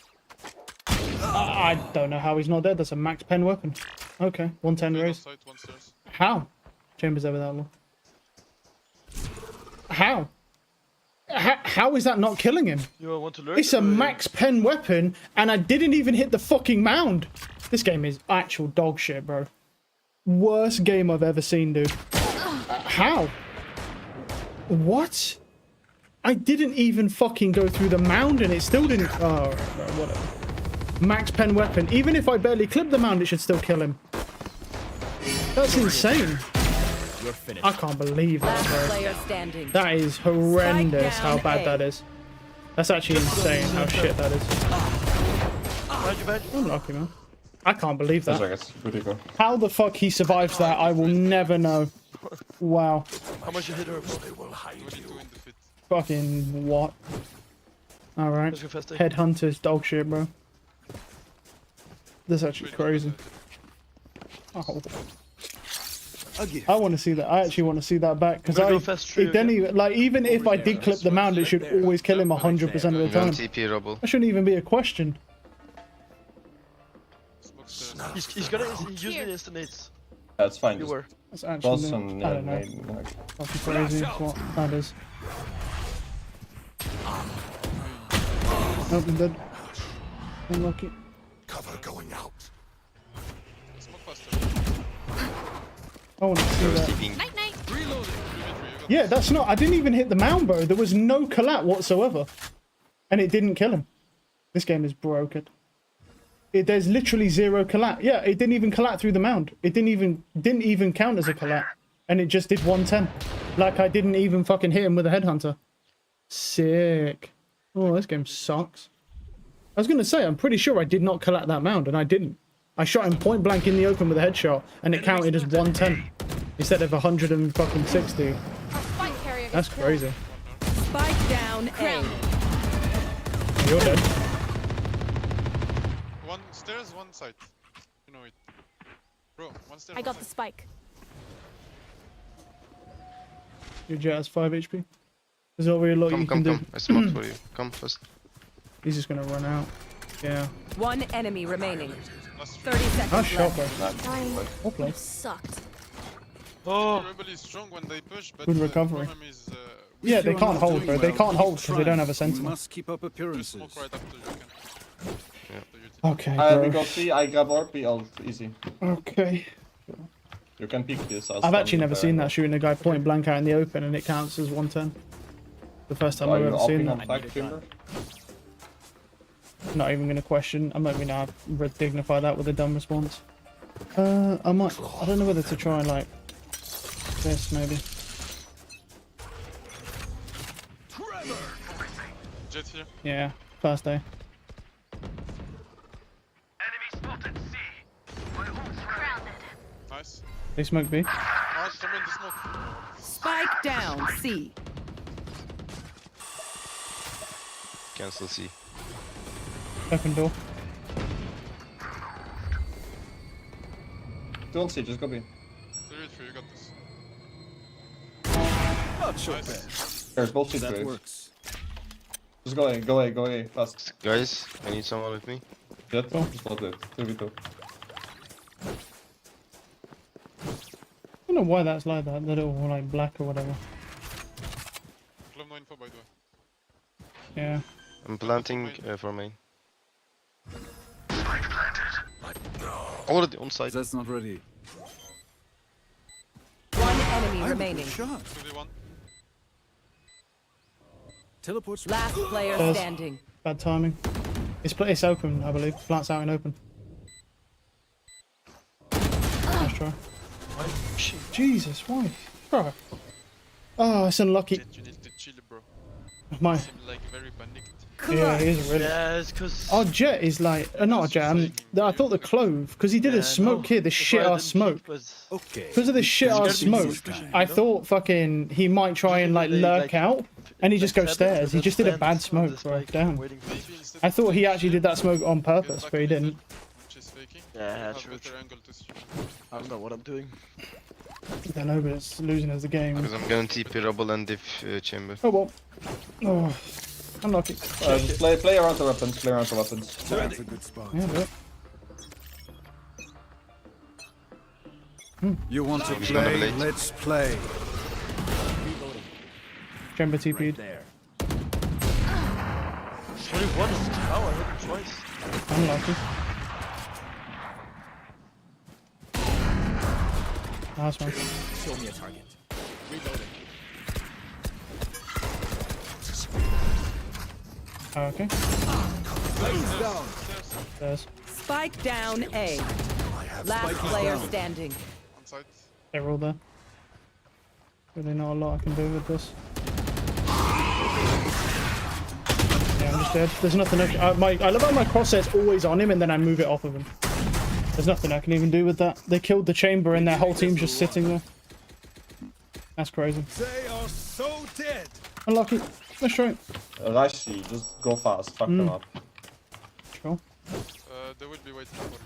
I don't know how he's not dead. That's a max pen weapon. Okay, 110 raise. How? Chambers over that long. How? How is that not killing him? You want to learn? It's a max pen weapon, and I didn't even hit the fucking mound. This game is actual dog shit, bro. Worst game I've ever seen, dude. How? What? I didn't even fucking go through the mound, and it still didn't. Oh, bro, whatever. Max pen weapon. Even if I barely clip the mound, it should still kill him. That's insane. You're finished. I can't believe that, bro. That is horrendous how bad that is. That's actually insane how shit that is. I'm lucky, man. I can't believe that. How the fuck he survives that, I will never know. Wow. How much you hit her? Fucking what? Alright. Headhunters, dog shit, bro. That's actually crazy. Oh. I want to see that. I actually want to see that back because even if I did clip the mound, it should always kill him 100% of the time. That shouldn't even be a question. He's gonna use the instants. That's fine. You were. That's actually. I don't know. That's crazy. What that is. Nope, I'm dead. Unlucky. Cover going out. I want to see that. Yeah, that's not. I didn't even hit the mound, bro. There was no collat whatsoever, and it didn't kill him. This game is broken. There's literally zero collat. Yeah, it didn't even collat through the mound. It didn't even count as a collat, and it just did 110. Like I didn't even fucking hit him with a headhunter. Sick. Oh, this game sucks. I was gonna say, I'm pretty sure I did not collat that mound, and I didn't. I shot him point blank in the open with a headshot, and it counted as 110 instead of 160. That's crazy. Spike down A. You're dead. One stairs, one side. You know it. Bro, one stairs. I got the spike. Your jet has 5 HP. There's not really a lot you can do. I smoke for you. Come first. He's just gonna run out. Yeah. One enemy remaining. 30 seconds Nice shot, bro. Well played. Sucked. Oh, is strong when they push, but good recovery. Yeah, they can't hold, bro. They can't hold because they don't have a sentinel. Must keep up appearances. Okay, bro. We go C, I grab orb, we ult, easy. Okay. You can peek this. I've actually never seen that, shooting a guy point blank out in the open and it counts as 110. The first time I've ever seen that. Not even gonna question. I'm not gonna dignify that with a dumb response. I don't know whether to try like this maybe. Jet here. Yeah, first day. Nice. They smoke B. Oh, someone in the smoke. Spike down C. Cancel C. Open door. Don't see, just go B. 3-3, you got this. Not so bad. There's both That situations. works. Just go A, go A, go A, fast. Guys, I need someone with me. Jet, just not it. 2v2. I don't know why that's like that. The little like black or whatever. Club no info by the way. Yeah. I'm planting for main. Already on site. That's not ready. One enemy remaining. Shot. 2v1. Teleports. Last player There's standing. bad timing. It's open, I believe. Flats out and open. Nice try. Jesus, why? Bro. Oh, it's unlucky. Jet, you need to chill, bro. My. You seem like very panicked. Yeah, he is really. Yeah, it's cause... Our Jet is like, not a Jet. I thought the Clove, because he did a smoke here, the shit ass smoke. Because of the shit ass smoke, I thought fucking he might try and like lurk out, and he just goes stairs. He just did a bad smoke, bro. Damn. I thought he actually did that smoke on purpose, but he didn't. Yeah, true. I don't know what I'm doing. I know, but it's losing as a game. Because I'm gonna TP Rubble and diff chamber. Oh well. Oh, unlucky. Just play around the weapons, play around the weapons. That's a good spot. Yeah, but... You want to play? Let's play. Chamber TP'd. Only one. Oh, I hit him twice. Unlucky. Last one. Show me a target. Reloading. Okay. There's. Spike down A. Last player standing. They're all there. Really not a lot I can do with this. Yeah, I'm just dead. There's nothing I love how my crosshair's always on him and then I move it off of him. There's nothing I can even do with that. They killed the chamber and their whole team's just sitting there. That's crazy. They are so dead. Unlucky. Let's try it. Rashi, just go fast, fuck them up. Sure. They will be waiting for you.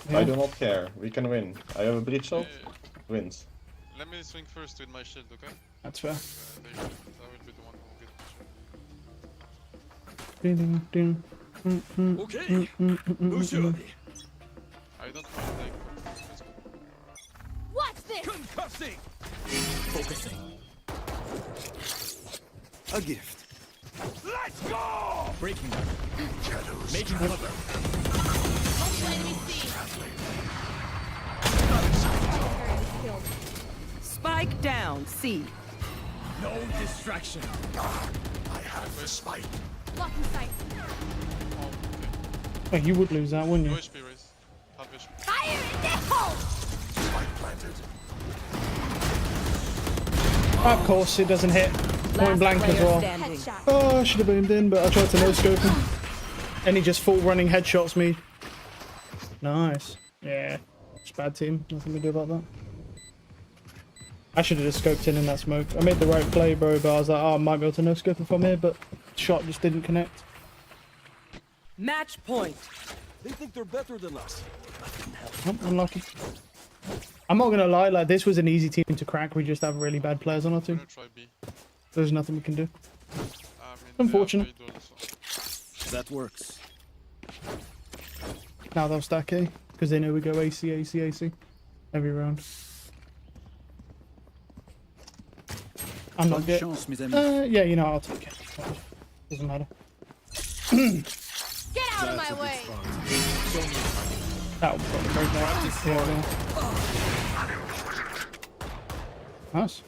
Yeah. I do not care, we can win. I have a breach shot, wins. Let me swing first with my shield, okay? That's fair. I will be the one who will get the shield. Okay. I don't mind like. What's this? Concussing. Focusing. A gift. Let's go! Breaking them. Making cover. Spike down C. No distraction. I have the spike. Blocking sight. Oh, you would lose that, wouldn't you? No HP raise. Half HP. Fire in the hole! Spike planted. Of course, it doesn't hit. Point blank as well. Oh, I should have boomed in, but I tried to no-scope him. And he just full running headshots me. Nice. Yeah. It's bad team. Nothing to do about that. I should have just scoped in that smoke. I made the right play, bro, but I was like, oh, I might be able to no-scope him from here, but shot just didn't connect. Match point. They think they're better than us. Oh, unlucky. I'm not gonna lie, like this was an easy team to crack. We just have really bad players on our team. There's nothing we can do. Unfortunate. That works. Now they'll stack A because they know we go AC, AC, AC every round. I'm not good. Yeah, you know, I'll take it. Doesn't matter. Get out of my way! That will probably break that. Yeah, nice.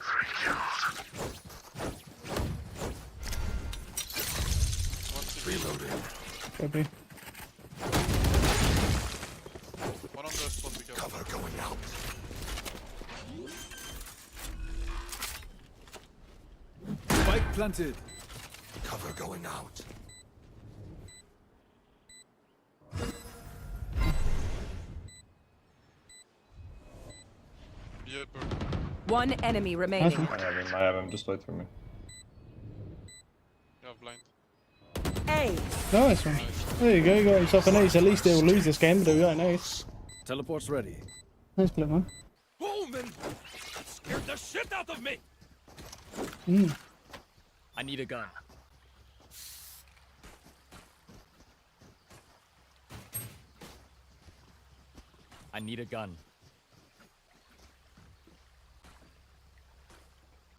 Reloading. Could be. Cover going out. Spike planted. Cover going out. One enemy remaining. I have him, just wait for me. Yeah, blind. A. Nice one. There you go, you got yourself an ace. At least they'll lose this game, but they got an ace. Teleport's ready. Nice play, man. Booming! That scared the shit out of me! I need a gun. I need a gun.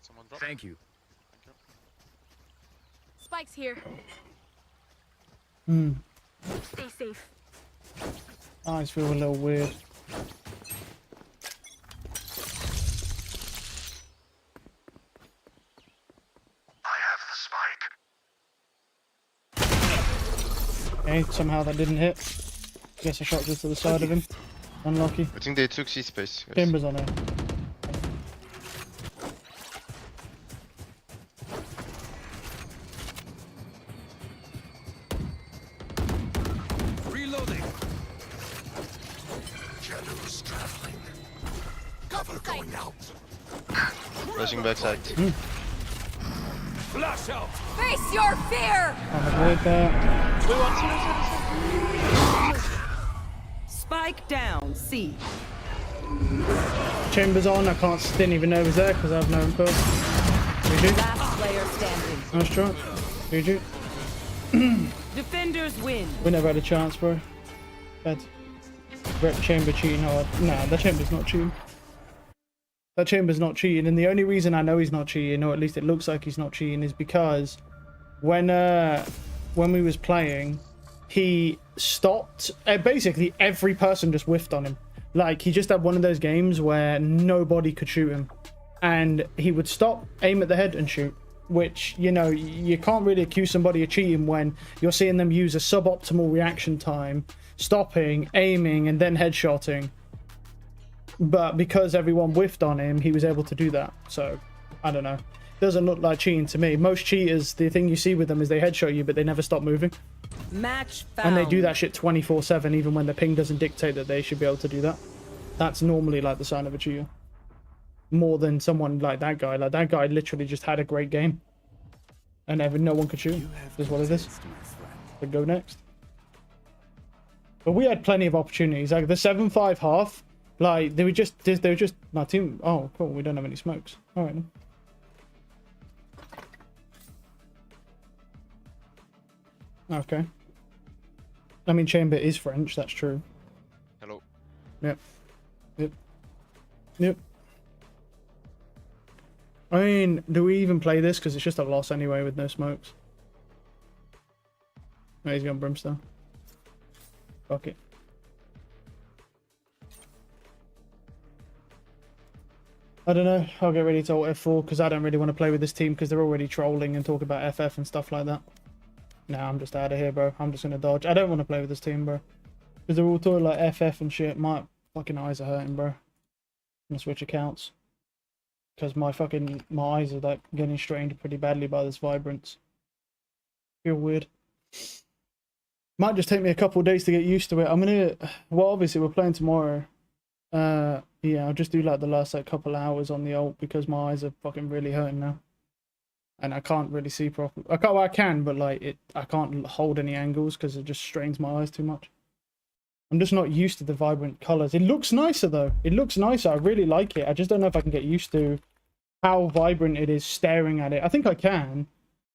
Someone drop. Thank you. Spike's here. Stay safe. I just feel a little weird. I have the spike. Okay, somehow that didn't hit. Guess I shot just to the side of him. Unlucky. I think they took C space. Yes. Chamber's on it. Flashing backside. Flash out. Face your fear! I'll avoid that. Spike down, C. Chambers on. I didn't even know it was there because I have no info. GG. Last player standing. Nice try. GG. Defenders win. We never had a chance, bro. Bad. Rep chamber cheating hard. Nah, that chamber's not cheating. That chamber's not cheating, and the only reason I know he's not cheating, or at least it looks like he's not cheating, is because when we was playing, he stopped. Basically, every person just whiffed on him. Like, he just had one of those games where nobody could shoot him, and he would stop, aim at the head, and shoot. Which, you know, you can't really accuse somebody of cheating when you're seeing them use a suboptimal reaction time, stopping, aiming, and then headshotting. But because everyone whiffed on him, he was able to do that. So, I don't know. Doesn't look like cheating to me. Most cheaters, the thing you see with them is they headshot you, but they never stop moving. Match found. And they do that shit 24/7, even when the ping doesn't dictate that they should be able to do that. That's normally like the sign of a cheater. More than someone like that guy. Like, that guy literally just had a great game. And no one could shoot him. That's what it is. But go next. But we had plenty of opportunities. Like, the 7-5 half, like, they were just my team. Oh, cool. We don't have any smokes. All right. Okay. I mean, Chamber is French. That's true. Hello. Yep. Yep. Yep. I mean, do we even play this? Because it's just a loss anyway with no smokes. Oh, he's got Brimstone. Fuck it. I don't know. I'll get ready to ult F4 because I don't really want to play with this team because they're already trolling and talk about FF and stuff like that. Nah, I'm just out of here, bro. I'm just going to dodge. I don't want to play with this team, bro. Because they're all talking like FF and shit. My fucking eyes are hurting, bro. I'm going to switch accounts. Because my eyes are like getting strained pretty badly by this vibrance. Feel weird. Might just take me a couple of days to get used to it. I'm gonna, well, obviously we're playing tomorrow. Yeah, I'll just do like the last like couple hours on the ult because my eyes are fucking really hurting now. And I can't really see properly. I can, but like I can't hold any angles because it just strains my eyes too much. I'm just not used to the vibrant colors. It looks nicer though. It looks nicer. I really like it. I just don't know if I can get used to how vibrant it is staring at it. I think I can,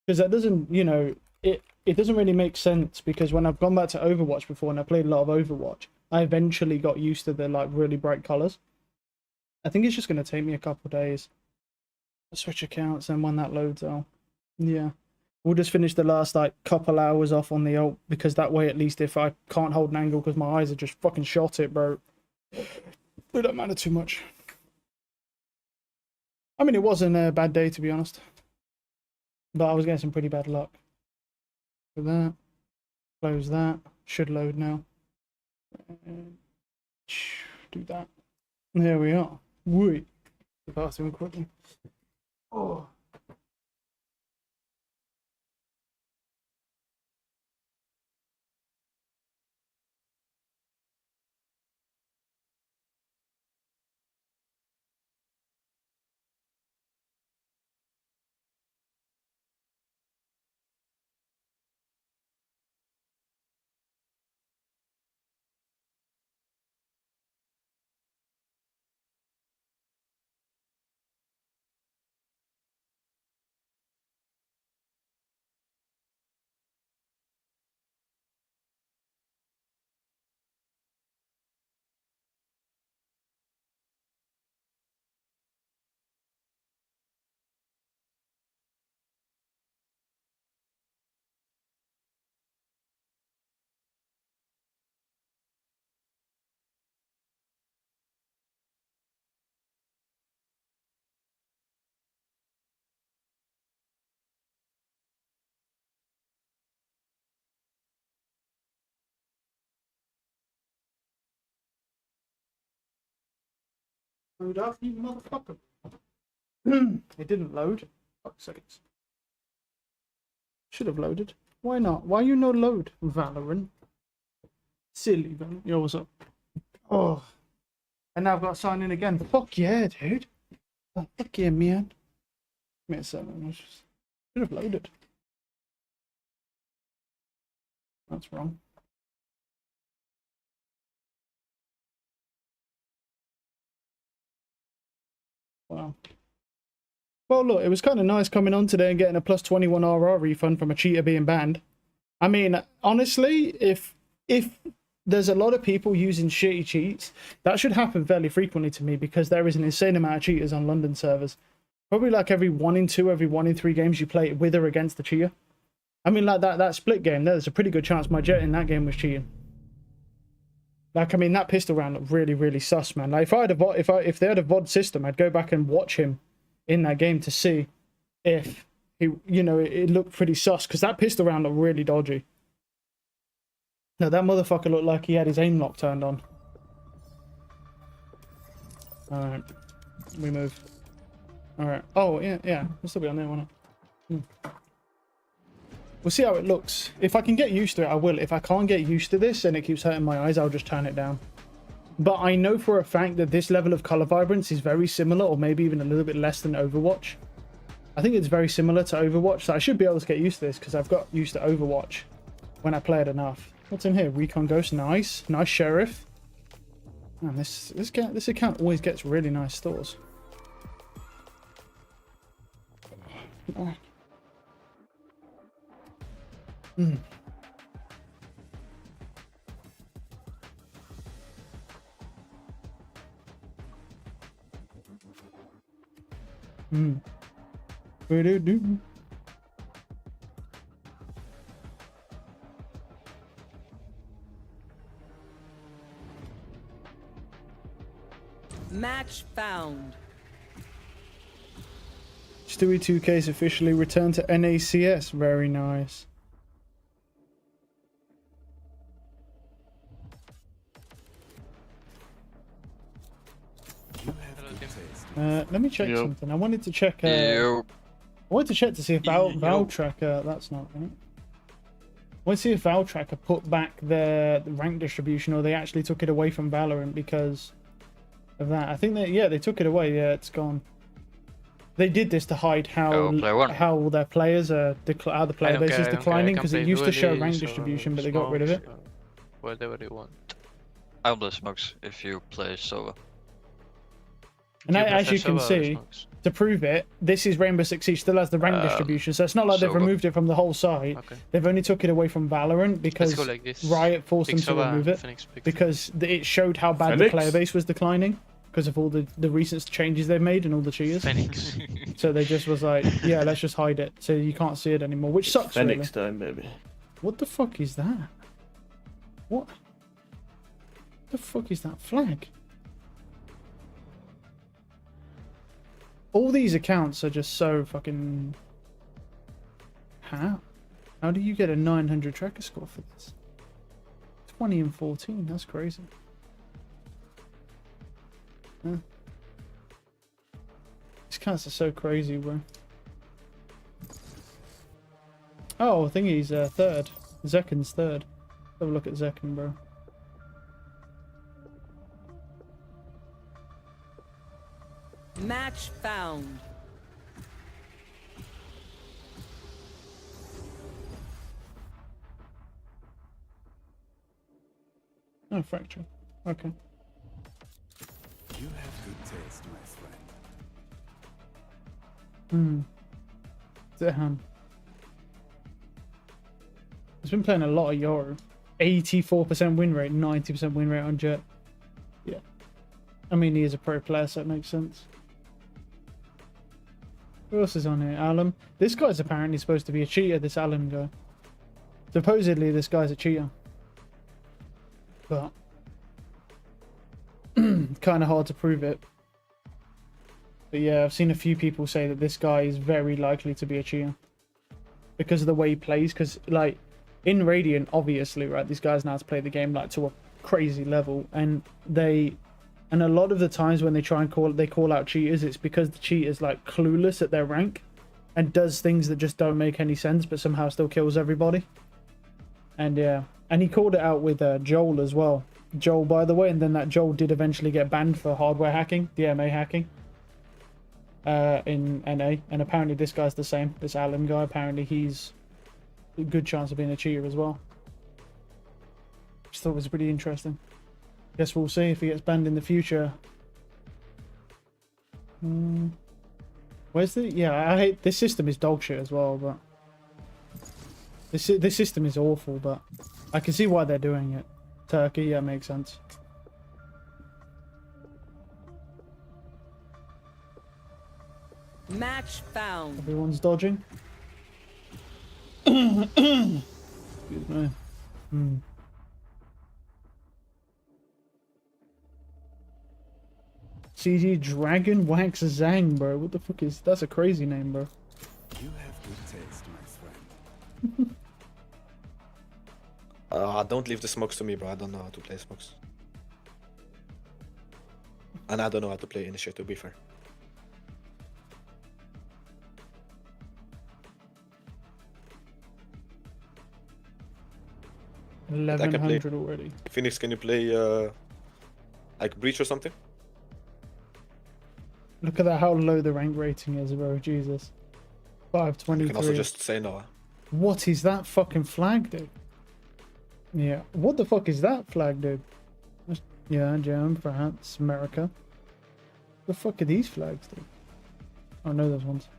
because that doesn't, you know, it doesn't really make sense because when I've gone back to Overwatch before and I played a lot of Overwatch, I eventually got used to the like really bright colors. I think it's just going to take me a couple days. I'll switch accounts and when that loads out. Yeah. We'll just finish the last like couple hours off on the ult because that way at least if I can't hold an angle because my eyes are just fucking shot it, bro. It don't matter too much. I mean, it wasn't a bad day to be honest. But I was getting some pretty bad luck. For that. Close that. Should load now. Do that. There we are. Wait. The bathroom quickly. Oh. Load up, you motherfucker. It didn't load. Fuck's sakes. Should have loaded. Why not? Why you no load, Valorant? Silly Valorant. Yo, what's up? Oh. And now I've got to sign in again. Fuck yeah, dude. Oh, fuck yeah, man. Give me a second. I should have loaded. That's wrong. Wow. Well, look, it was kind of nice coming on today and getting a plus 21 RR refund from a cheater being banned. I mean, honestly, if there's a lot of people using shitty cheats, that should happen fairly frequently to me because there is an insane amount of cheaters on London servers. Probably like every 1 in 2, every 1 in 3 games you play with or against the cheater. I mean, like that split game, there's a pretty good chance my Jet in that game was cheating. Like, I mean, that pistol round looked really, really sus, man. Like, if they had a VOD system, I'd go back and watch him in that game to see if he, you know, it looked pretty sus because that pistol round looked really dodgy. No, that motherfucker looked like he had his aim lock turned on. All right, we move. All right. Oh yeah, we'll still be on there, won't it? We'll see how it looks. If I can get used to it, I will. If I can't get used to this and it keeps hurting my eyes, I'll just turn it down. But I know for a fact that this level of color vibrance is very similar, or maybe even a little bit less than Overwatch. I think it's very similar to Overwatch, so I should be able to get used to this because I've got used to Overwatch when I play it enough. What's in here? Recon Ghost, nice Sheriff. Man, this account always gets really nice stores. Oh. Match found. Stewie 2K's officially returned to NACS. Very nice. Let me check something. I wanted to check. I wanted to check to see if Val Tracker. That's not right. I want to see if Val Tracker put back the rank distribution, or they actually took it away from Valorant because of that. I think that they took it away. Yeah, it's gone. They did this to hide how their players are how the player base is declining because it used to show rank distribution, but they got rid of it. Whatever you want. I'll play smokes if you play solo. And as you can see, to prove it, this is Rainbow Six Siege still has the rank distribution, so it's not like they've removed it from the whole site. They've only took it away from Valorant because Riot forced them to remove it because it showed how bad the player base was declining because of all the recent changes they've made and all the cheaters. So they just was like, yeah, let's just hide it so you can't see it anymore, which sucks. Phoenix time, baby. What the fuck is that? What the fuck is that flag? All these accounts are just so fucking... How? How do you get a 900 tracker score for this? 20 and 14, that's crazy. Huh. These accounts are so crazy, bro. Oh, I think he's third. Zekken's third. Have a look at Zekken, bro. Match found. Oh, fracture. Okay. You have good taste, my friend. Zehan. He's been playing a lot of Yoru. 84% win rate, 90% win rate on Jet. Yeah. I mean, he is a pro player, so it makes sense. Who else is on here? Alum. This guy's apparently supposed to be a cheater, this Alum guy. Supposedly, this guy's a cheater. But kind of hard to prove it. But yeah, I've seen a few people say that this guy is very likely to be a cheater. Because of the way he plays. Because, like, in Radiant, obviously, right, these guys know how to play the game, like, to a crazy level. And a lot of the times when they try and call out cheaters, it's because the cheater's like clueless at their rank and does things that just don't make any sense, but somehow still kills everybody. And yeah, and he called it out with Joel as well. Joel, by the way, and then that Joel did eventually get banned for hardware hacking, DMA hacking, in NA, and apparently this guy's the same. This Alan guy, apparently he's a good chance of being a cheater as well. Just thought it was pretty interesting. Guess we'll see if he gets banned in the future. Where's the... Yeah, I hate... This system is dog shit as well, but... This system is awful, but I can see why they're doing it. Turkey, yeah, makes sense. Match found. Everyone's dodging. Excuse me. CG Dragon Wax Zang, bro. What the fuck is... That's a crazy name, bro. You have good taste, my friend. Don't leave the smokes to me, bro. I don't know how to play smokes. And I don't know how to play Initiate, to be fair. I can play 1100 already. Phoenix, can you play like Breach or something? Look at that, how low the rank rating is, bro. Jesus. 523. You can also just say no. What is that fucking flag, dude? Yeah. What the fuck is that flag, dude? Yeah, German, France, America. The fuck are these flags, dude? Oh, no, those ones.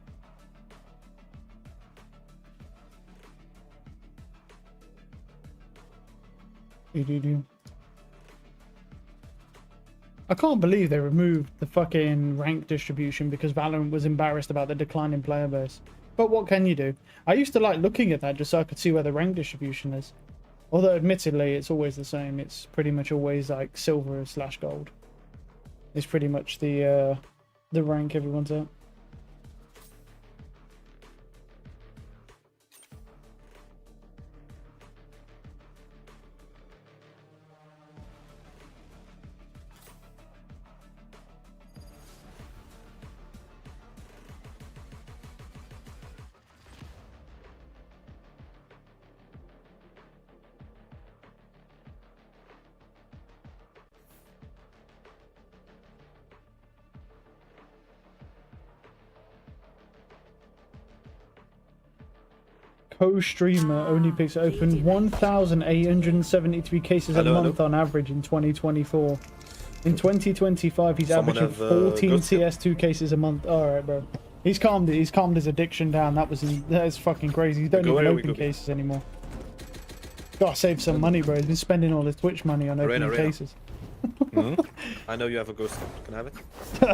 I can't believe they removed the fucking rank distribution because Valorant was embarrassed about the decline in player base. But what can you do? I used to like looking at that just so I could see where the rank distribution is. Although admittedly it's always the same. It's pretty much always like silver / gold. It's pretty much the rank everyone's at. Co-streamer only picks open 1,873 cases a month on average in 2024. In 2025, he's averaging 14 CS2 cases a month. All right, bro. He's calmed his addiction down. That is fucking crazy. He don't even open cases anymore. Gotta save some money, bro. He's been spending all his Twitch money on opening cases. I know you have a ghost. Can I have it?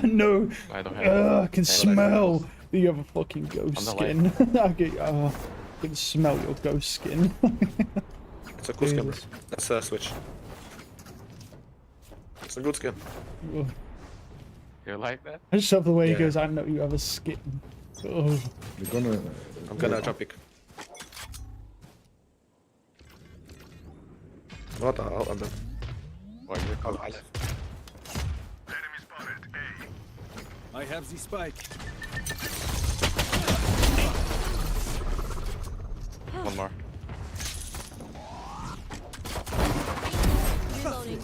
No. I don't have it. I can smell that you have a fucking ghost skin. I can smell your ghost skin. It's a cool skin, bro. Let's switch. It's a good skin. You like that? I just love the way he goes, I know you have a skin. Oh. I'm gonna jump pick. What the hell? I'm done. Why you call I left. I have the spike. One more. Reloading.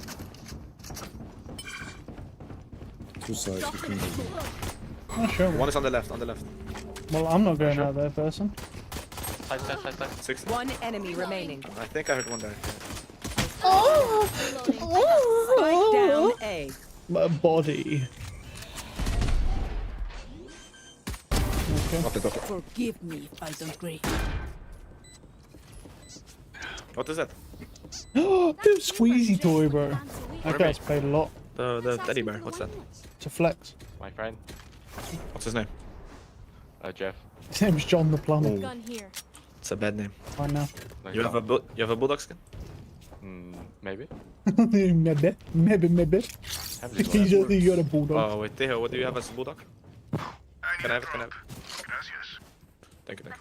Two sides. Oh, sure. One is on the left, Well, I'm not going out there, person. Side. 6. One enemy remaining. I think I heard one there. Spike down A. My body. Okay. Forgive me if I don't agree. What is that? Oh, the squeezy toy, bro. That guy's played a lot. The teddy bear. What's that? It's a flex. My friend. What's his name? Jeff. His name's John the Plumber. Gun here. It's a bad name. I know. You have a bulldog skin? Maybe. Maybe. You got a bulldog. Oh wait, Tejo, what do you have as a bulldog? Can I have it? Thank you.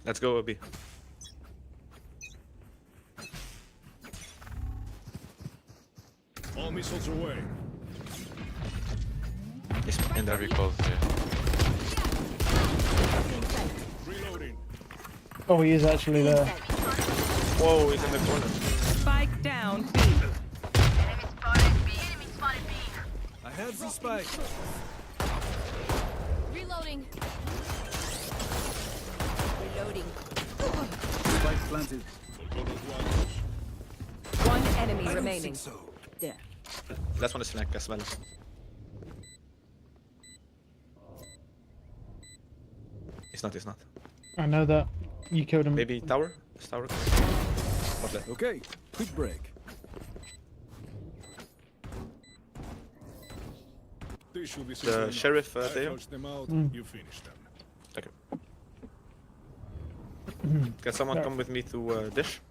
Let's go, B. All missiles away. Yes, in there. Very close, yeah. Reloading. Oh, he is actually there. Whoa, he's in the corner. Spike down B. I have the spike. Reloading. Reloading. Spike planted. One enemy remaining. There. Last one is snack as well. He's not. I know that. You killed him. Maybe tower? Is tower? Not left. Okay, quick break. The sheriff there. You finished them. Okay. Can someone come with me to dish?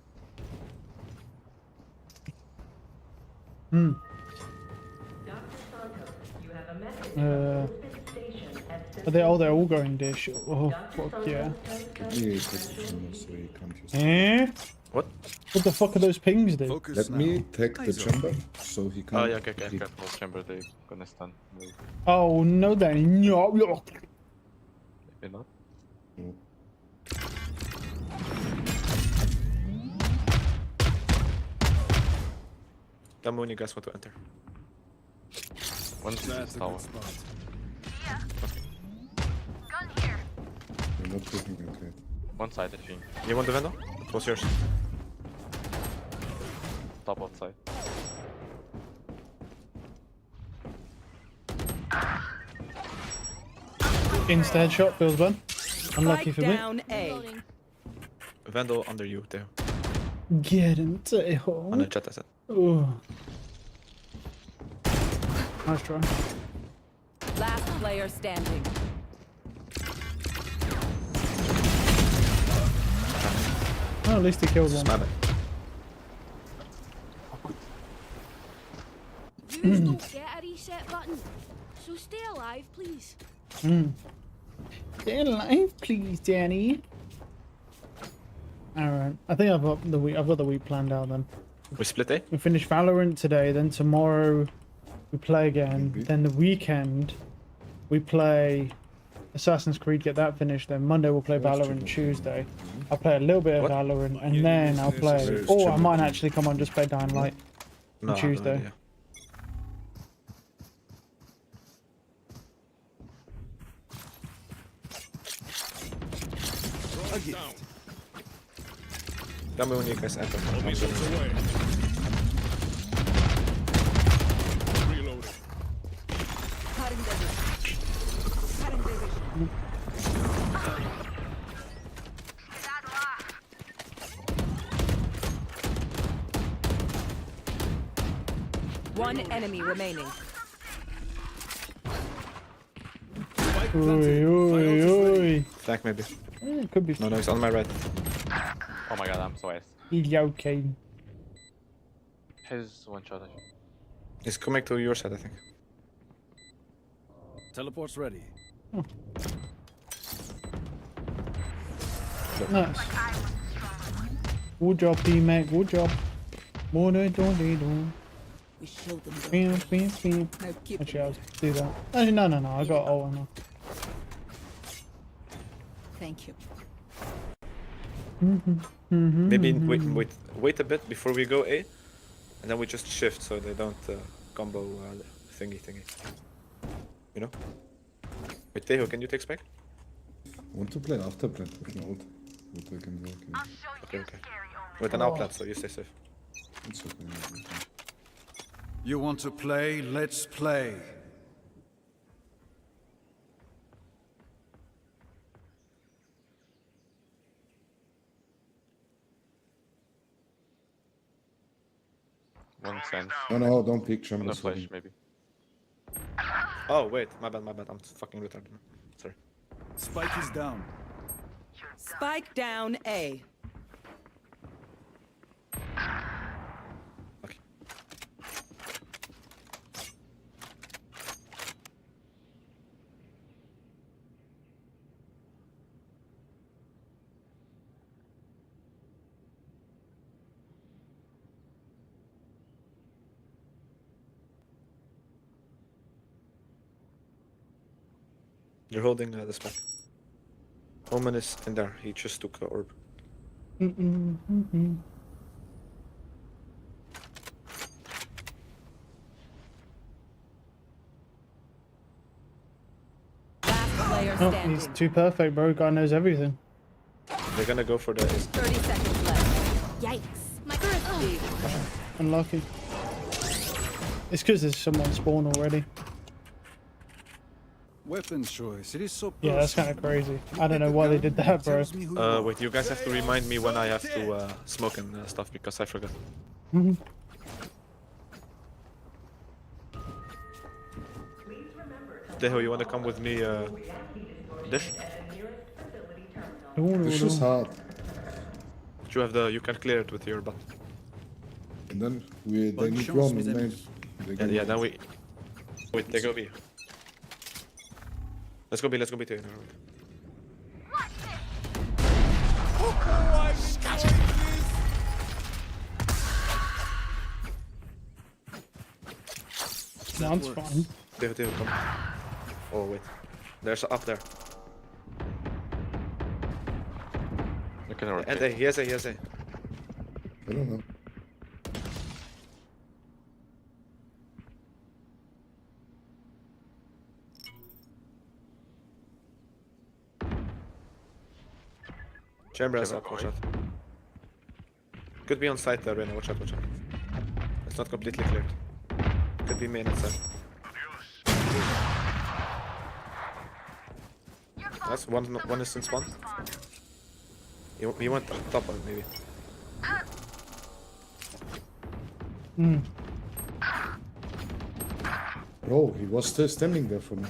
They're all going dish. Oh, fuck yeah. Eh? What? What the fuck are those pings, dude? Focus Let me take the chamber so he can. Oh yeah, okay. Careful, chamber, they gonna stun. Maybe Oh, no, then. No. not. Tell me when you guys want to enter. One's That's a tower. good spot. We're not taking it yet. One side, I think. You want the vendor? What's yours? Top outside. Insta headshot, feels bad. Unlucky Spike for me. down A. Vandal under you there. Get into On the chat, I said. Oh. Nice try. Last player standing. Oh, at least he killed one. My bad. Viewers don't get a reset button, so stay alive, please. Stay alive, please, Danny. Alright, I think I've got the week planned out then. We split A? We finish Valorant today, then tomorrow we play again. Then the weekend we play Assassin's Creed, get that finished. Then Monday we'll play Valorant. Tuesday I'll play a little bit of Valorant, and then I'll play. Or I might actually come on just play Dying Light on Tuesday. No, A gift. tell me when you guys enter. One enemy remaining. Oi. Flank maybe. It could be. No, he's on my right. Oh my god, I'm so ass. Yeah, okay. His one shot, I think. He's coming to your side, I think. Teleport's ready. Nice. Good job, teammate. Good job. More than do. We showed them. Bam, bam, bam. Now keep Actually, I'll do that. Actually, no. I got all one. Thank you. Maybe wait a bit before we go A, and then we just shift so they don't combo thingy. You know? Wait, Tejo, can you take spec? Want to play after plant with an ult? What I can do, Okay. Wait, an outlet, so you stay safe. It's okay. You want to play? Let's play. One sense. No, don't pick chamber. On the flash, maybe. Oh, wait, my bad. I'm fucking retarded. Sorry. Spike is down. Spike down A. Okay. You're holding the spec. Omen is in there. He just took orb. Oh, he's too perfect, bro. Guy knows everything. They're gonna go for the. 30 seconds left. Yikes. My first Unlucky. It's because there's someone spawn already. Weapon choice. It is so Yeah, that's kind of crazy. I don't know why they did that, bro. Wait, you guys have to remind me when I have to smoke and stuff because I forgot. Deho, you wanna come with me, Dish? This is hard. You have the. You can clear it with your butt. And then they need one in main. Yeah, then we. Wait, they go B. Let's go B. Let's go B too. Sounds fun. Deho, come. Oh wait, there's up there. Look at our. And he has a. I don't know. Chamber has up, watch out. Could be on site there, Reyna, watch out. It's not completely cleared. Could be main inside. That's one is in spawn. He went top one, maybe. Bro, he was still standing there for me.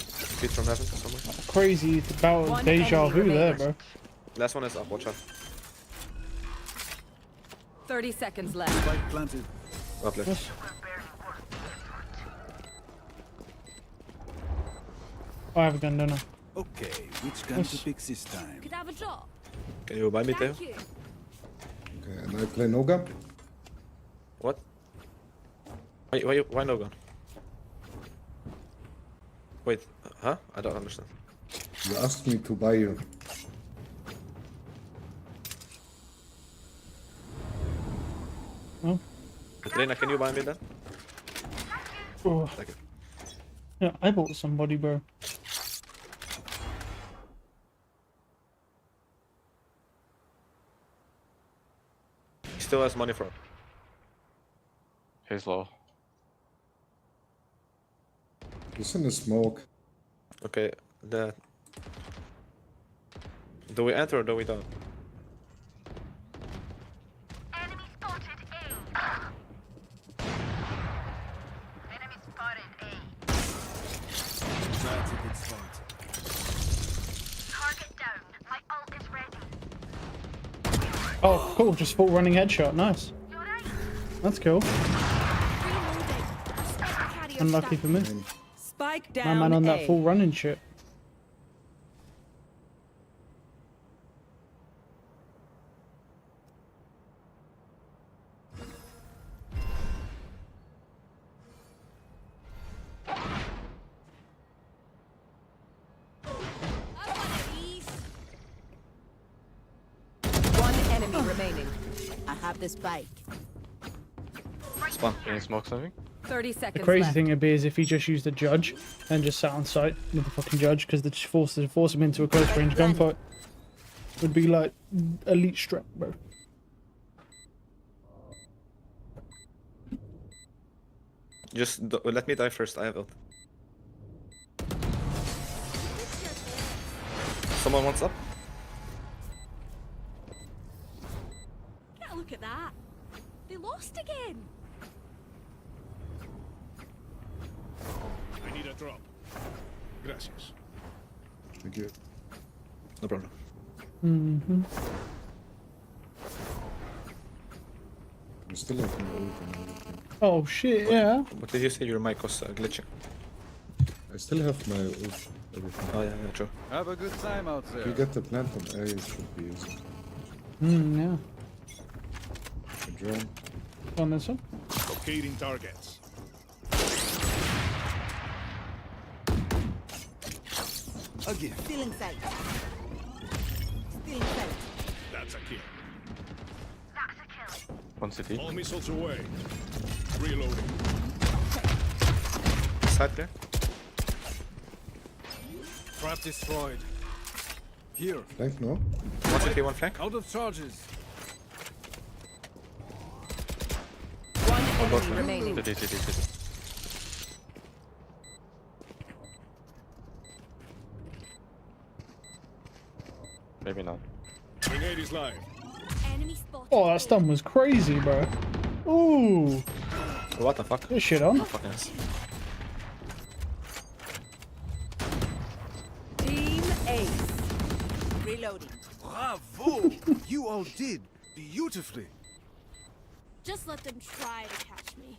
Feet from heaven somewhere. Crazy about deja vu there, bro. Last one is up, watch out. 30 seconds left. Spike planted. Up left. I have a gun, don't I? Okay, which gun to pick this time? Could I have a drop? Can you buy me Theo? Thank you. Okay, and I play no gun. What? Why no gun? Wait, huh? I don't understand. You asked me to buy you. Oh. Reyna, can you buy me that? Oh. Thank you. Yeah, I bought somebody, bro. He still has money for it. He's low. He's in the smoke. Okay, do we enter or do we don't? Enemy spotted A. Enemy spotted A. That's a good spot. Target down. My ult is ready. Oh, cool. Just full running headshot. Nice. That's cool. Unlucky for me. Spike My down. man on A. that full running shit. One enemy remaining. I have this bike. Spawn. Can you smoke something? 30 seconds The crazy left. thing would be is if he just used the judge and just sat on site with the fucking judge, because the force him into a close range gunfight would be like elite strap, bro. Just let me die first. I have ult. Someone wants up? Yeah, look at that. They lost again. I need a drop. Gracias. Thank you. No problem. I still have no ult and everything. Oh shit, yeah. What did you say? Your mic was glitching. I still have my ult, everything. Oh yeah, true. Have a good time out If there. you get the plant on A, it should be easy. Yeah. The drone. On this one. Locating targets. Again. Stealing sight. Stealing sight. That's a kill. That's a kill. One city. All missiles away. Reloading. Side clear. Trap destroyed. Here. Flank, no? 150, one flank. Out of charges. One enemy remaining. City. Maybe not. Grenade is live. Enemy spotted. Oh, that stun was crazy, bro. Ooh. What the fuck? Good shit on. Fucking ass. Team Ace. Reloading. Bravo! You all did beautifully. Just let them try to catch me.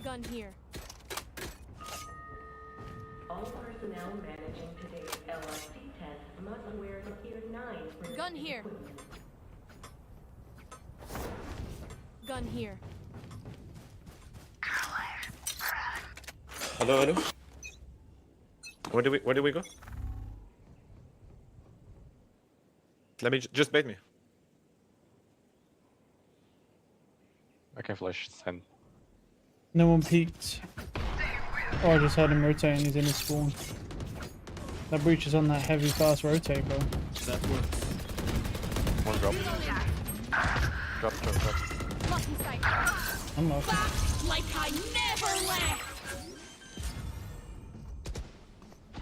Gun here. All personnel managing today's LRC test must wear Tier 9. Gun here. Gun here. Hello. Where do we go? Let me just bait me. I can flash 10. No one peeked. Oh, I just heard him rotate and he's in his spawn. That breach is on that heavy fast rotate, bro. That works. One drop. Drop. Lucky sight. I'm lucky. Back like I never left.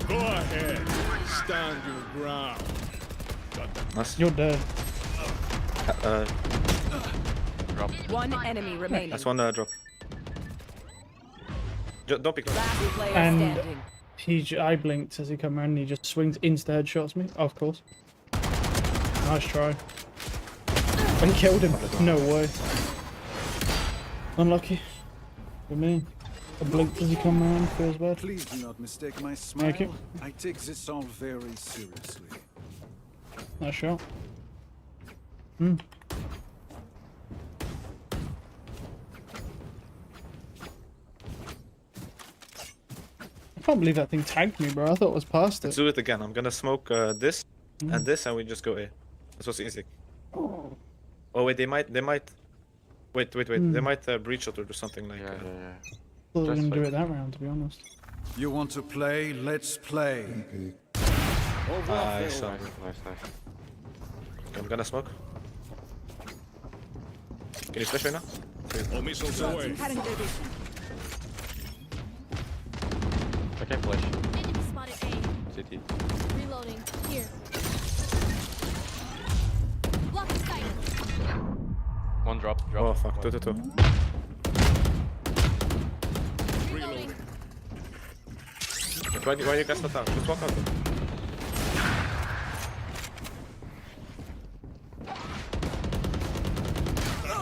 Go ahead. Stand your ground. Nice. You're dead. Drop. One enemy remaining. That's one drop. Don't pick. Last player And standing. I blinked as he come around and he just swings insta headshots me. Oh, of course. Nice try. I killed him. No way. Unlucky. For me. I blinked as he come around. Feels bad. Please do not mistake my smile. Thank you. I take this all very seriously. Nice shot. I can't believe that thing tagged me, bro. I thought it was past Let's it. do it again. I'm gonna smoke this and this, and we just go A. This was easy. Oh wait, they might. Wait. They might breach it or do something like. Yeah. Thought we were gonna do it that round, to be honest. You want to play? Let's play. Nice. Nice. I'm gonna smoke. Can you flash right now? All missiles away. I can flash. Enemy spotted A. City. Reloading. Here. Lucky sight. One drop. Oh fuck, 2. Reloading. Why you guys not out? Just walk out.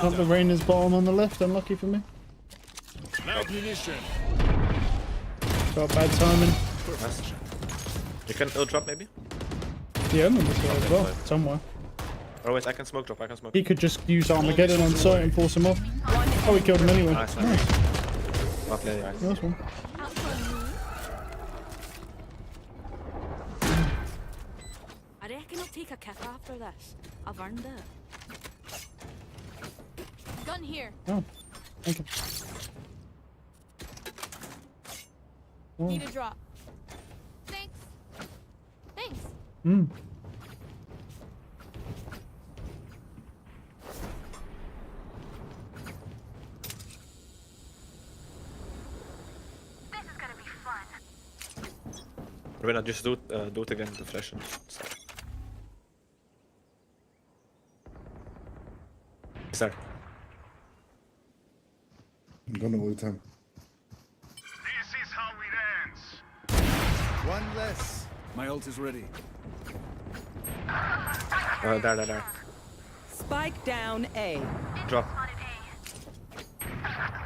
Up the Rainer's bottom on the left. Unlucky for me. Ammunition. Got bad timing. Nice. You can drop maybe? Yeah, I'm in this guy as well. Somewhere. Oh wait, I can smoke drop. He could just use Armageddon on site and force him off. Oh, he killed him anyway. Nice. Okay, nice. Nice one. I reckon I'll take a kick after this. I've earned it. Gun here. Oh, thank you. Oh. Need a drop. Thanks. We're gonna just do it again with the flash and stuff. Is there? I'm gonna ult him. This is how it ends. One less. My ult is ready. There. Spike down A. Drop.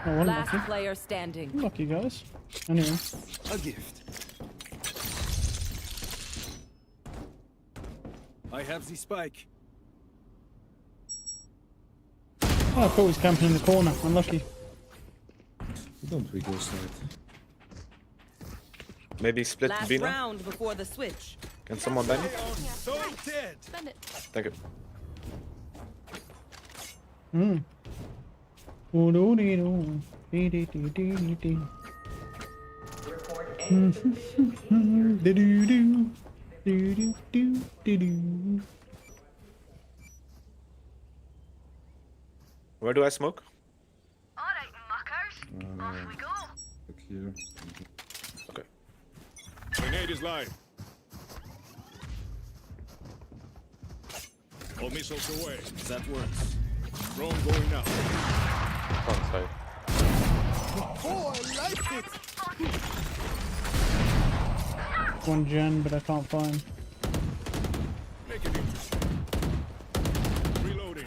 Oh, one Last lucky. player standing. Lucky guys. Anyway. A gift. I have the spike. Oh, I thought he's camping in the corner. Unlucky. Don't we go side? Maybe split Last B now? round before the switch. Can someone bang it? So dead. Spend it. Thank you. Where do I smoke? Look here. Okay. Grenade is live. All missiles away. That works. Drone going out. Front side. Oh, I like it. One gen, but I can't find. Make it interesting. Reloading.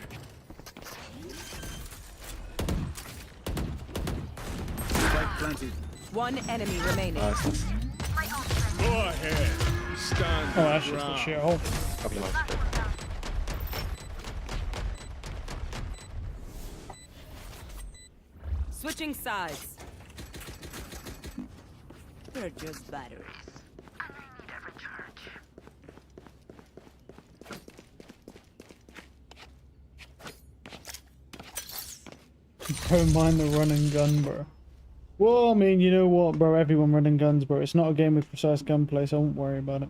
Spike planted. One enemy remaining. Go ahead. Stand Oh, your that's just a ground. shithole. Couple of Switching sides. They're just batteries. Don't mind the run and gun, bro. Well, I mean, you know what, bro? Everyone running guns, bro. It's not a game with precise gunplay, so I won't worry about it.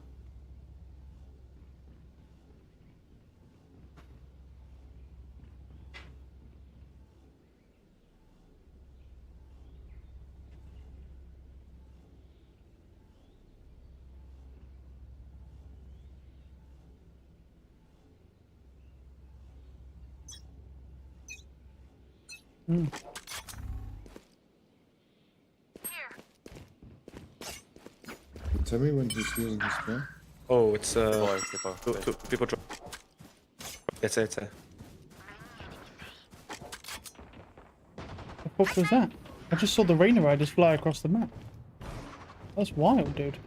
Tell me when he's using his gun. Oh, it's People. people drop. It's a. The fuck was that? I just saw the Rainer Riders fly across the map. That's wild, dude.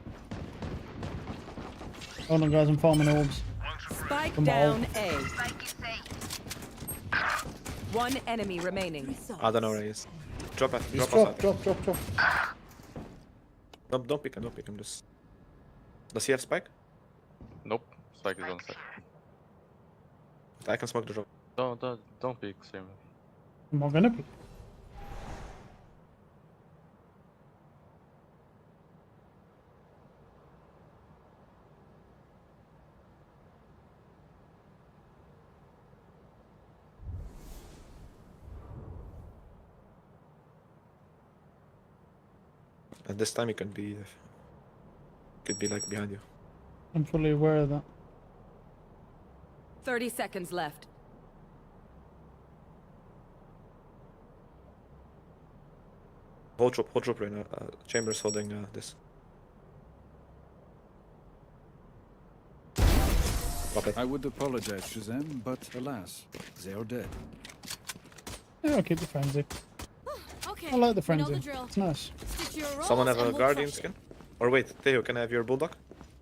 Hold on, guys, I'm farming orbs. Spike Come down on. A. One enemy remaining. I don't know where he is. Drop it. He's Drop drop. Don't pick him. Don't pick him. Just. Does he have spike? Nope. Spike is on side. I can smoke the drop. Don't peek, Sam. Am I gonna be? At this time, he could be like behind you. I'm fully aware of that. 30 seconds left. Hold drop right now. Chambers holding this. Drop it. I would apologize to them, but alas, they are dead. Yeah, I'll keep the frenzy. Okay. I like the we know frenzy. the drill. It's nice. Stick to your roles Someone have and a we'll guardian crush it. skin? Or wait, Theo, can I have your bulldog?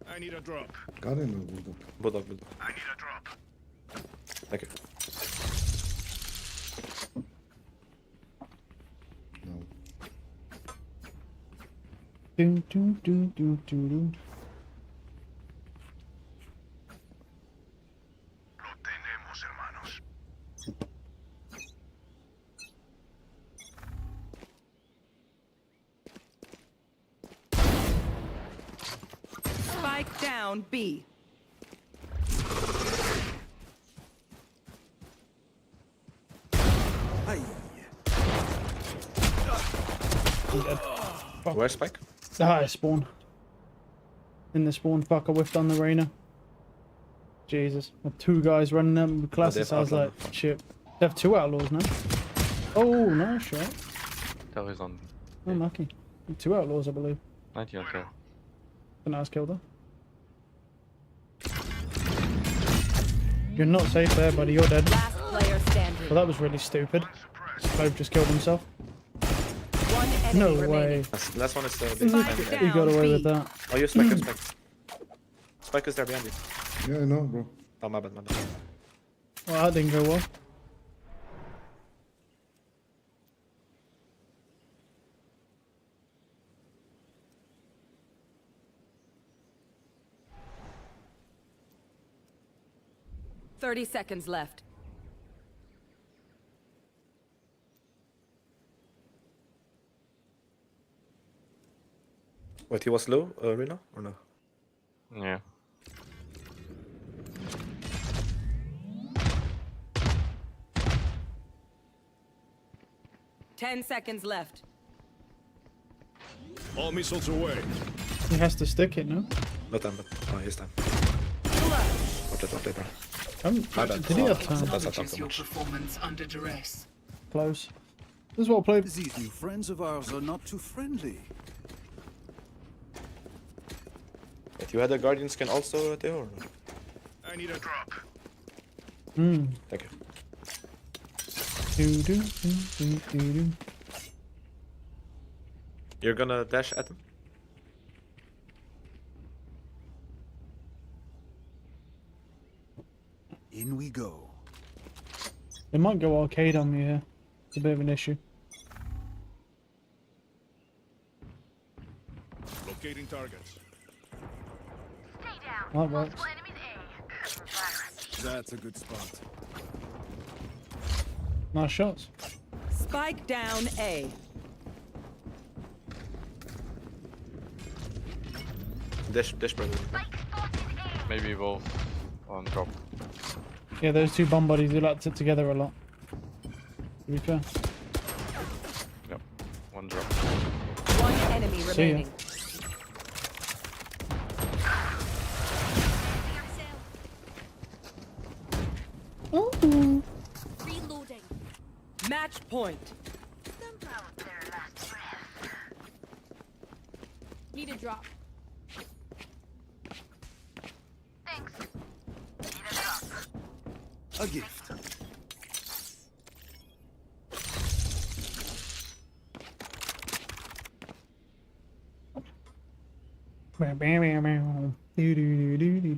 I need a drop. Guardian or bulldog? Bulldog. I need a drop. Thank you. No. Do. Lo tenemos, hermanos. Spike down B. I'm dead. Fuck. Where's spike? Ah, spawn. In the spawn, fuck, I whiffed on the Rainer. Jesus. With two guys running up with classes, I was like, shit. They have two outlaws now. Oh, nice shot. Tell he's on. Unlucky. Two outlaws, I believe. 90 on tail. A nice kill though. You're not safe there, buddy. You're dead. Last player standing. Well, that was really stupid. Clove just killed himself. One enemy No remaining. way. Last one is the Spike behind. down. He got away with B. that. Oh, you spike, spike. Spike is there behind you. Yeah, I know, bro. Oh, my bad. Well, that didn't go well. "30 seconds left. Wait, he was low, Reno, or no? Yeah. Ten seconds left. All missiles away. He has to stick it, no? Not time, but his time. Watch it, bro. Did he have time? That's not too much. Performance under duress. Close. This is what I played. These new friends of ours are not too friendly. Wait, you had a Guardian skin also, Theo, or no? I need a drop. Hmm. Thank you. Do. You're gonna dash at him? In we go. They might go arcade on me here. It's a bit of an issue. Locating targets. That works. That's a good spot. Nice shots. Spike down A. Dash, brother. Maybe both on drop. Yeah, those two bomb bodies do like to sit together a lot. To be fair. Yep. One drop. One enemy See ya. remaining. Ooh. Reloading. Match point. Need a drop. A gift.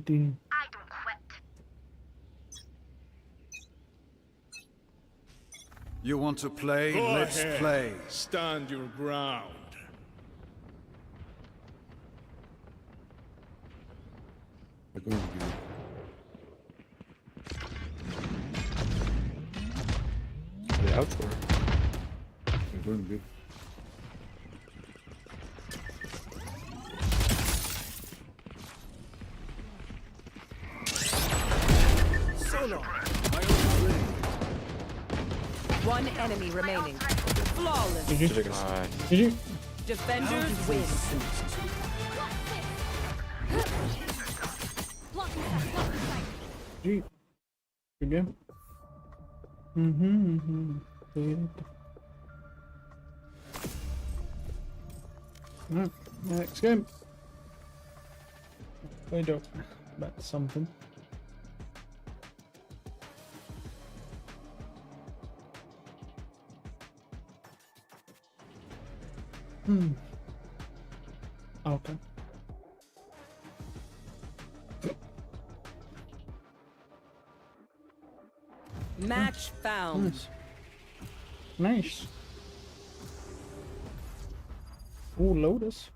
Do. You want to play? Go Let's ahead. play. Stand your ground. They're going to be. Are they out or? They're going to be. Solo. One enemy remaining. Flawless. GG. Nice. GG. Defenders win. GG. Good game. Right, next game. We do back to something. Okay. Match found. Nice. Nice. Ooh, Lotus.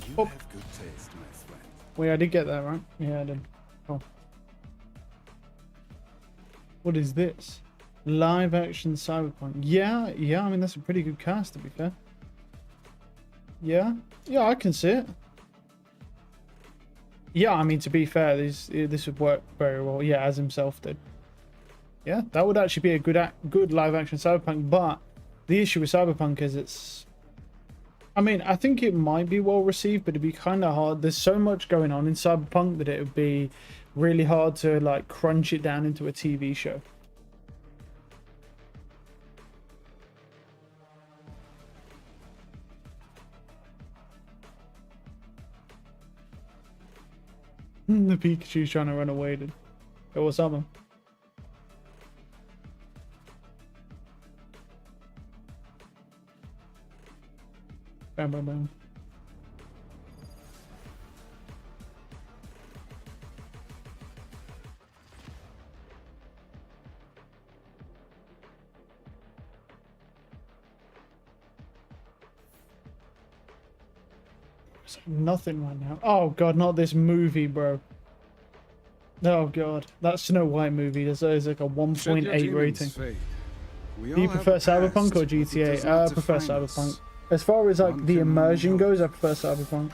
You have good taste, my friend. Wait, I did get that right. Yeah, I did. Oh. What is this? Live action Cyberpunk. Yeah, I mean, that's a pretty good cast, to be fair. Yeah, I can see it. Yeah, I mean, to be fair, this would work very well. Yeah, as himself did. Yeah, that would actually be a good live action Cyberpunk. But the issue with Cyberpunk is it's. I mean, I think it might be well received, but it'd be kind of hard. There's so much going on in Cyberpunk that it would be really hard to like crunch it down into a TV show. The Pikachu's trying to run away, dude. Go what's up, man? Bam, bam, bam. Nothing right now. Oh god, not this movie, bro. Oh god, that Snow White movie is like a 1.8 rating. Do you prefer Cyberpunk or GTA? I prefer Cyberpunk. As far as like the immersion goes, I prefer Cyberpunk.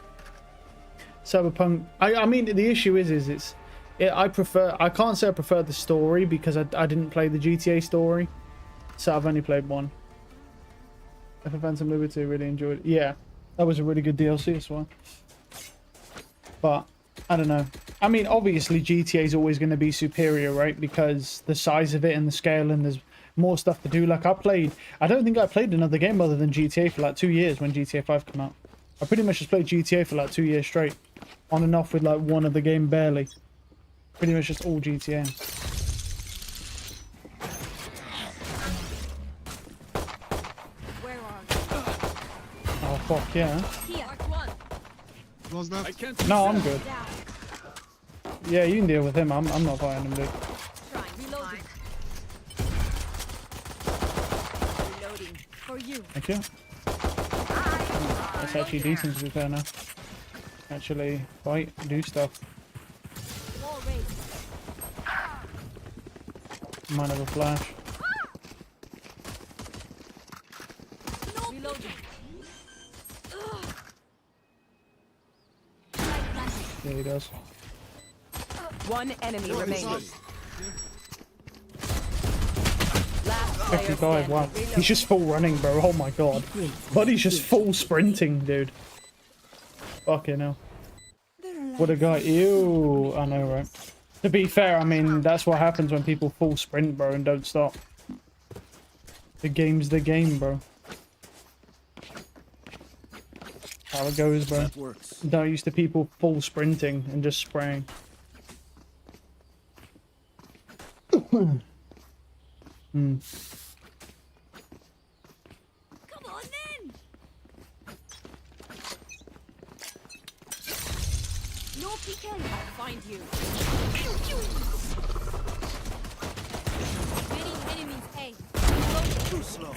Cyberpunk. I mean, the issue is I can't say I prefer the story because I didn't play the GTA story, so I've only played one. For Phantom Liberty, really enjoyed it. Yeah, that was a really good DLC as well. But I don't know. I mean, obviously GTA is always going to be superior, right? Because the size of it and the scale, and there's more stuff to do. Like I don't think I played another game other than GTA for like 2 years when GTA 5 came out. I pretty much just played GTA for like 2 years straight, on and off with like one other game barely. Pretty much just all GTA. Where are you? Oh fuck yeah. Here. No, I'm good. Yeah, you can deal with him. I'm not fighting him, dude. Reloading. Reloading. For you. Thank you. That's actually decent to be fair now. Actually fight, do stuff. Wall raised. Might have a flash. Reloading. Yeah, he does. One enemy remaining. Last 55, wow. He's just full running, bro. Oh my god. Buddy's just full sprinting, dude. Fucking hell. What a guy. Ew. I know, right? To be fair, I mean, that's what happens when people full sprint, bro, and don't stop. The game's the game, bro. How it goes, bro. Not used to people full sprinting and just spraying. Come on then. No PK. I'll find you. Many enemies. Hey. Too slow.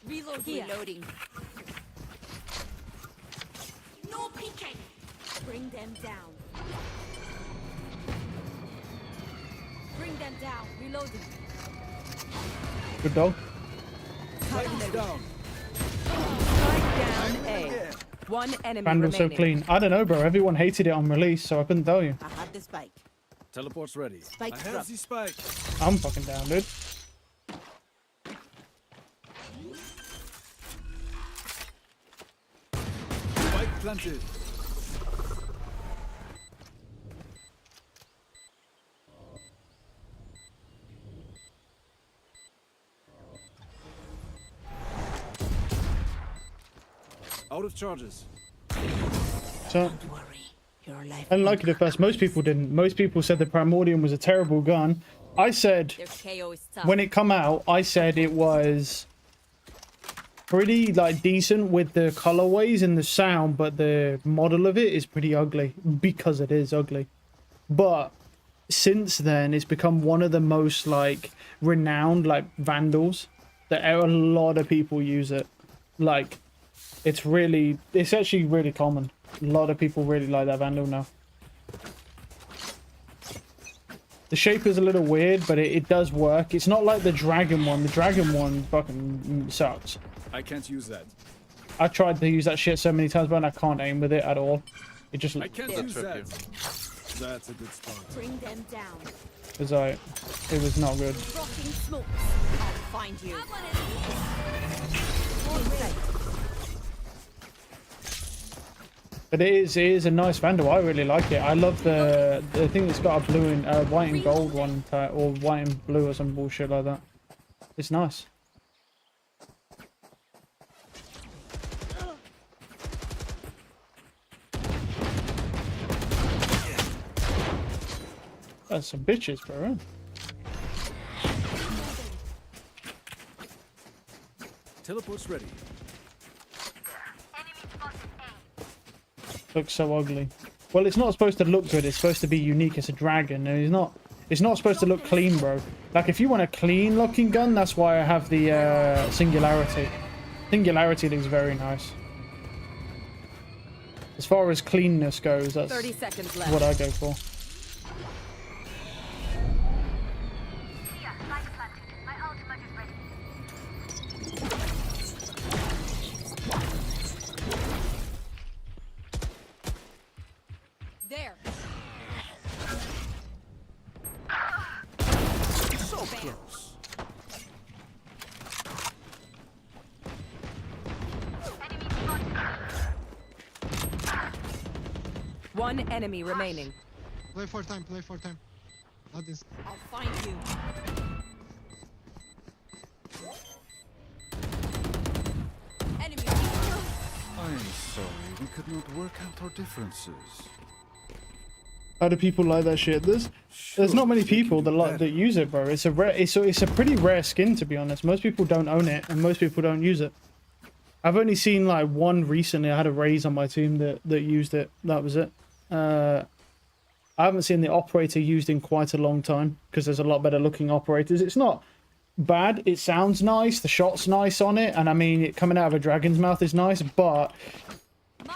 Reload. Reloading. No PK. Bring them down. Bring them down. Reloading. Good dog. Strike down A. One enemy Vandal's so remaining. clean. I don't know, bro. Everyone hated it on release, so I couldn't tell you. I have the spike. Teleport's ready. Spike I have drop. the spike. I'm fucking down, dude. Spike planted. Out of charges. So, I didn't like it at first. Most people didn't. Most people said the Primordium was a terrible gun. I said, Their KO is tough. when it come out, I said it was pretty like decent with the colorways and the sound, but the model of it is pretty ugly because it is ugly. But since then, it's become one of the most like renowned like Vandals. That a lot of people use it. Like, it's actually really common. A lot of people really like that Vandal now. The shape is a little weird, but it does work. It's not like the dragon one. The dragon one fucking sucks. I can't use that. I tried to use that shit so many times, but I can't aim with it at all. It just I can't use that. That's a good start. Bring them down. it was not good. Rocking smokes. I'll find you. But it is a nice Vandal. I really like it. I love the thing that's got a blue and white and gold one, or white and blue or some bullshit like that. It's nice. That's some bitches, bro. Teleport's ready. Looks so ugly. Well, it's not supposed to look good. It's supposed to be unique as a dragon. And it's not supposed to look clean, bro. Like, if you want a clean looking gun, that's why I have the Singularity. Singularity looks very nice. As far as cleanness goes, that's 30 seconds left. what I go for. One enemy remaining. Play for time, play for time. Not this. I'll find you. Enemy. I'm sorry, we could not work out our differences. How do people like that shit? There's not many people that use it, bro. It's a pretty rare skin, to be honest. Most people don't own it, and most people don't use it. I've only seen like one recently. I had a Raze on my team that used it. That was it. I haven't seen the operator used in quite a long time because there's a lot better looking operators. It's not bad. It sounds nice. The shot's nice on it, and I mean, it coming out of a dragon's mouth is nice, but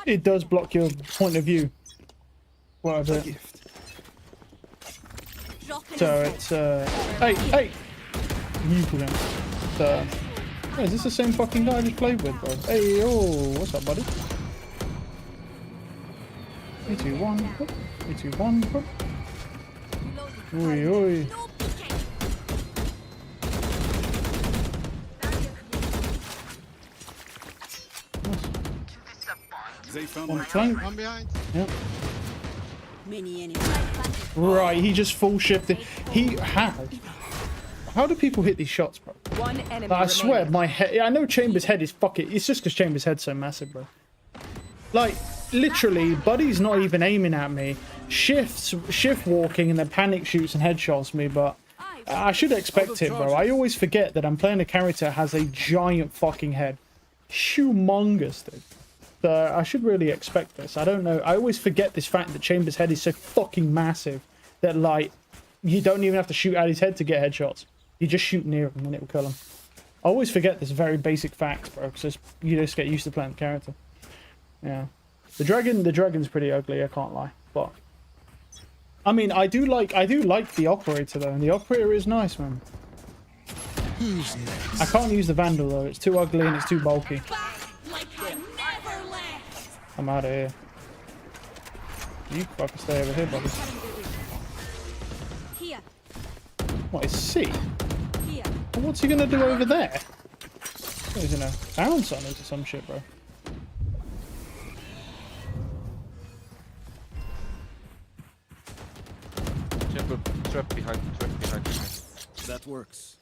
it does block your point of view. What a bit. So it's hey, you can. So yeah, is this the same fucking guy I just played with, bro? Hey, oh, what's up, buddy? 3, 2, 1. 3, 2, 1. Oi, oi. They found One flank. One behind. Yep. Many enemies. Right, he just full shifted. How do people hit these shots, bro? One enemy I swear, remaining. my head. I know Chamber's head is fucking. It's just because Chamber's head's so massive, bro. Like, literally, Buddy's not even aiming at me. Shift walking and then panic shoots and headshots me, but I should expect it, bro. I always forget that I'm playing a character that has a giant fucking head. Humongous, dude. So I should really expect this. I don't know. I always forget this fact that Chamber's head is so fucking massive that, like, you don't even have to shoot at his head to get headshots. You just shoot near him and it will kill him. I always forget this very basic fact, bro, because you just get used to playing the character. Yeah. The dragon's pretty ugly, I can't lie. But I mean, I do like the operator though, and the operator is nice, man. Who's next? I can't use the Vandal though, it's too ugly and it's too bulky. Like I never left. I'm out of here. You fucking stay over here, buddy. Here. What is C? Here. What's he gonna do over there? He's gonna bounce on us or some shit, bro. Trap behind. That works.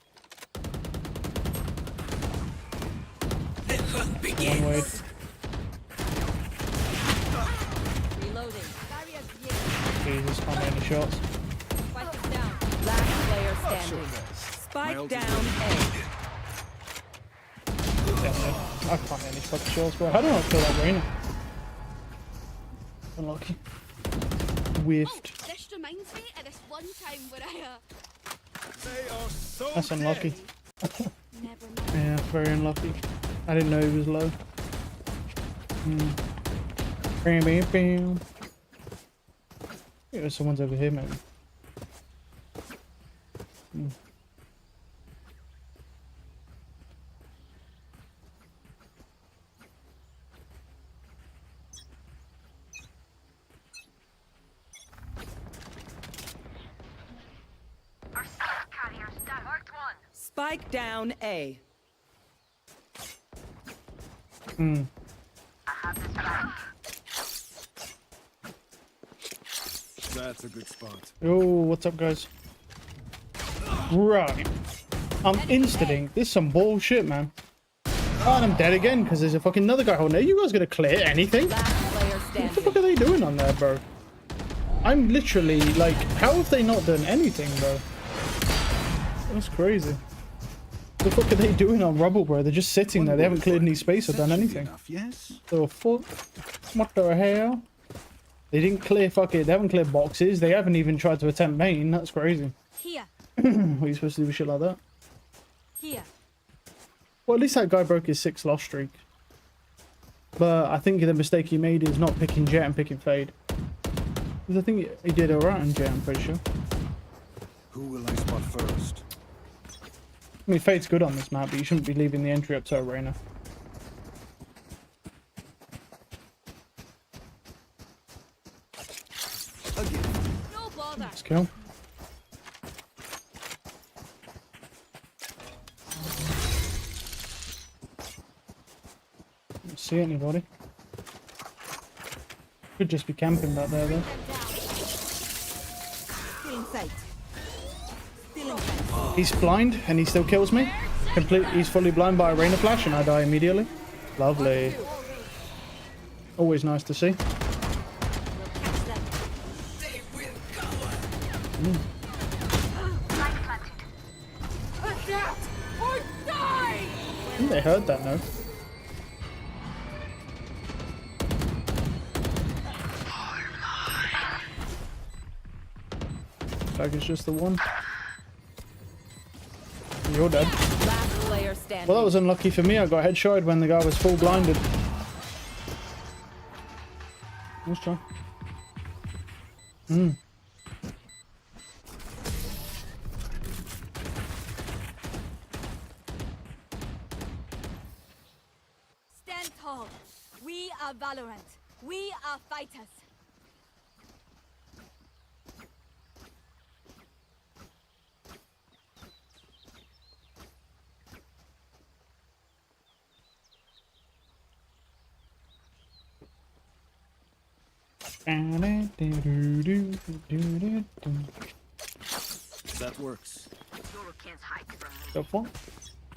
One way. Reloading. Barriers Jesus, can't get any shots. Spike is down. Last player standing. Spike down I can't get any fucking shots, bro. How do I kill that Reyna? Unlucky. Whiffed. Oh, this reminds me of this one time where I That's unlucky. never mind. Yeah, very unlucky. I didn't know he was low. Bam, bam, bam. Yeah, someone's over here, maybe. Spike down A. That's a good spot. Oh, what's up, guys? Right. I'm instating. This is some bullshit, man. Oh, and I'm dead again because there's a fucking another guy holding there. You guys gonna clear anything? What the fuck are they doing on there, bro? I'm literally like, how have they not done anything, bro? That's crazy. What the fuck are they doing on rubble, bro? They're just sitting there. They haven't cleared any space or done anything. Yes. The fuck? What the hell? They didn't clear fucking. They haven't cleared boxes. They haven't even tried to attempt main. That's crazy. Here. What are you supposed to do with shit like that? Here. Well, at least that guy broke his 6 loss streak. But I think the mistake he made is not picking Jet and picking Fade. Because I think he did alright on Jet, I'm pretty sure. Who will I spot first? I mean, Fade's good on this map, but you shouldn't be leaving the entry up to Arena. No bother. Let's kill. Don't see anybody. Could just be camping back there, though. Still in sight. Still in sight. He's blind, and he still kills me. He's fully blind by a rain of flash, and I die immediately. Lovely. Always nice to see. I think they heard that, no? Like it's just the one. You're dead. Last player standing. Well, that was unlucky for me. I got headshotted when the guy was full blinded. Let's try. Stand tall. We are Valorant. We are fighters. That works. Go for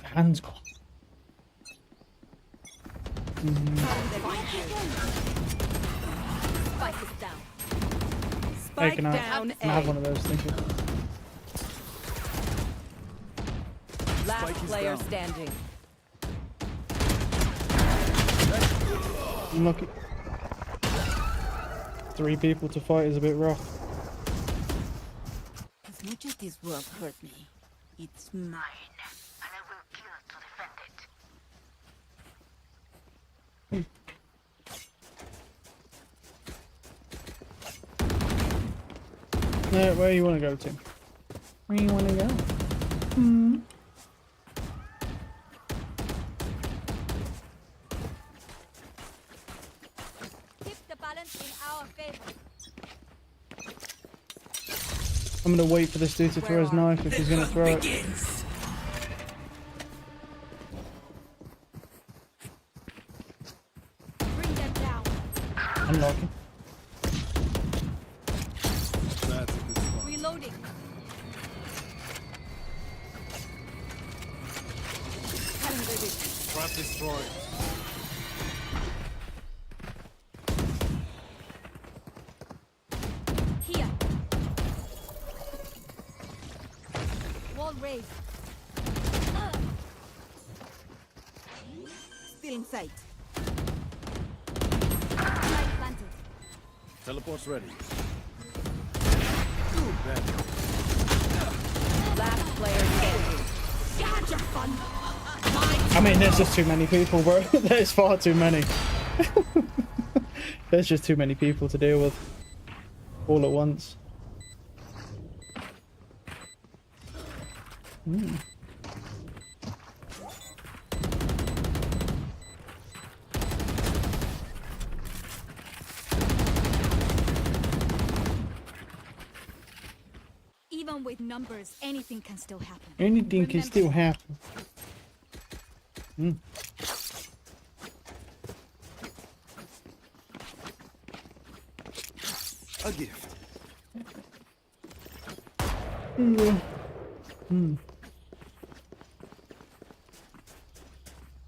hands gone. Spike is down. Hey, Spike can I down. have one of those? Thank you. Last player standing. Unlucky. 3 people to fight is a bit rough. As much as this world hurt me, it's mine. And I will kill to defend it. Yeah, where you want to go to? Where you want to go? Keep the balance in our favor. I'm gonna wait for this dude to throw his knife if he's gonna throw it. Bring them down. Unlucky. That's a good spot. Reloading. Trap destroyed. Here. Wall raised. Still in sight. Light planted. Teleport's ready. Last player standing. Gotcha fun. I mean, there's just too many people, bro. There's far too many. There's just too many people to deal with all at once. Even with numbers, anything can still happen. Anything can still happen. A gift.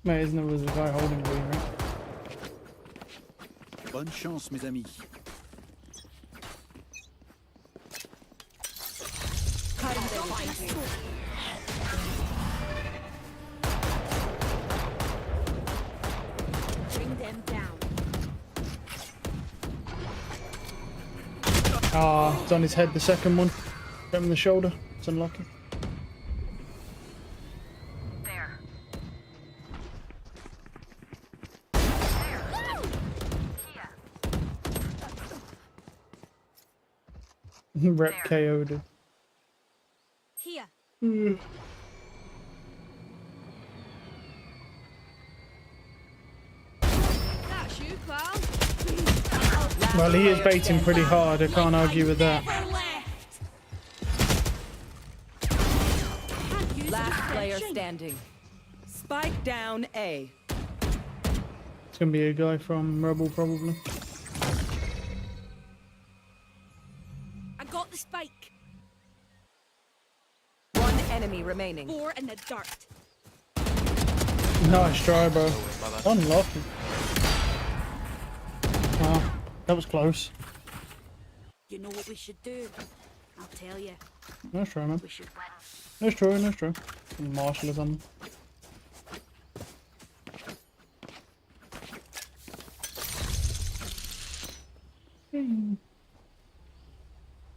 Mate, isn't there was a guy holding me, right? Bonne chance, mes amis. Bring them down. Ah, it's on his head, the second one. Got him in the shoulder. It's unlucky. There. Rep KO'd. Here. That's you, pal. Well, he is baiting pretty hard. I can't argue with that. Last player standing. Spike down A. It's gonna be a guy from Rebel, probably. remaining. 4 in the dirt. Nice try, bro. Unlucky. Wow, that was close. You know what we should do? I'll tell you. Nice try, man. We should win. Nice try, nice try. Marshall or something.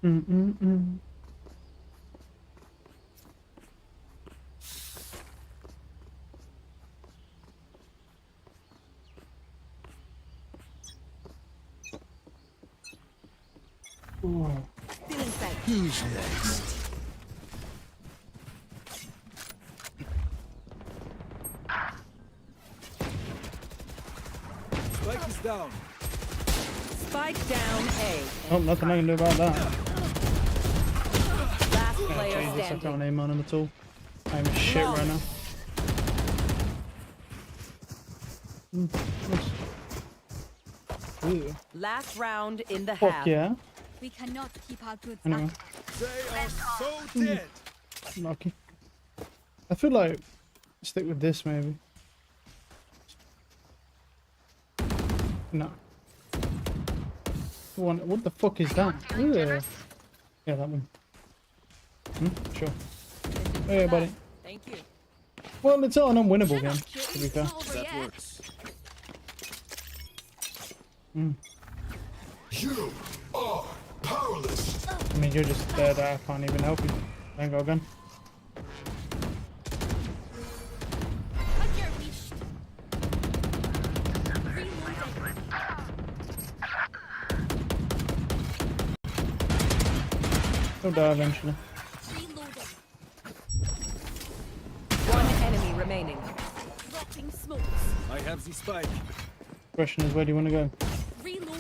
Mm-mm-mm. Who's next? Spike is down. Spike down A. Oh, nothing I can do about that. Last Oh, player Jesus, I standing. can't aim on him at all. I'm shit right now. Nice. Ew. Last round in the Fuck half. yeah. We cannot keep our goods Anyway. up. They are so dead. Lucky. I feel like stick with this maybe. No. What the fuck is that? Ugh. Yeah, that one. Sure. Hey, buddy. Thank you. Well, it's not an unwinnable game, to be fair. That works. You are powerless. I mean, you're just there that I can't even help you. I ain't got a gun. At your wish. Reloading. He'll die eventually. Reloading. One enemy remaining. Dropping smokes. I have the spike. Question is, where do you want to go? Reloading.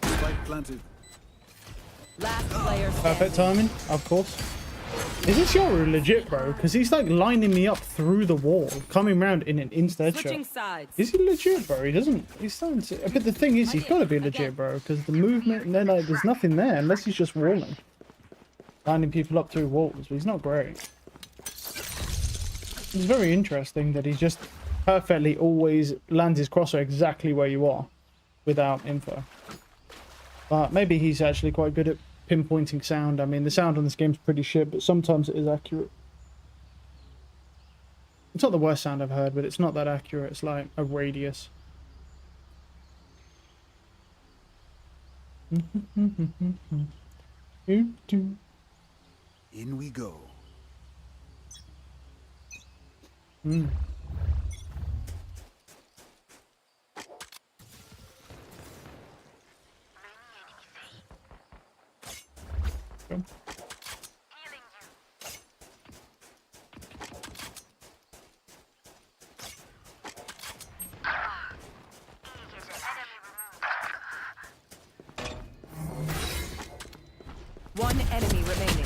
Spike planted. Last player standing. Perfect timing, of course. Is this your legit, bro? Because he's like lining me up through the wall, coming round in an insta Switching headshot. sides. Is he legit, bro? He doesn't. He's starting to. But the thing is, he's got to be legit, bro. Because the movement, and then like, there's nothing there unless he's just walling, lining people up through walls. But he's not great. It's very interesting that he just perfectly always lands his crosser exactly where you are, without info. But maybe he's actually quite good at pinpointing sound. I mean, the sound on this game's pretty shit, but sometimes it is accurate. It's not the worst sound I've heard, but it's not that accurate. It's like a radius. In we go. One enemy remaining.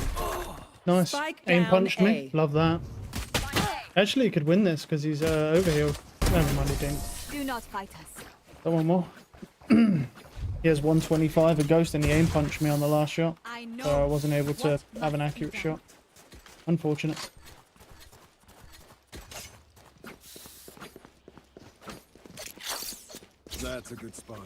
Nice. Spike Aim down punched me. A. Love that. Actually, he could win this because he's overhealed. Never mind, he didn't. Do not fight us. Don't want more. He has 125 a ghost and he aim punched me on the last shot. I know. So I wasn't able to what have an must accurate be shot. Unfortunate. That's a good spot.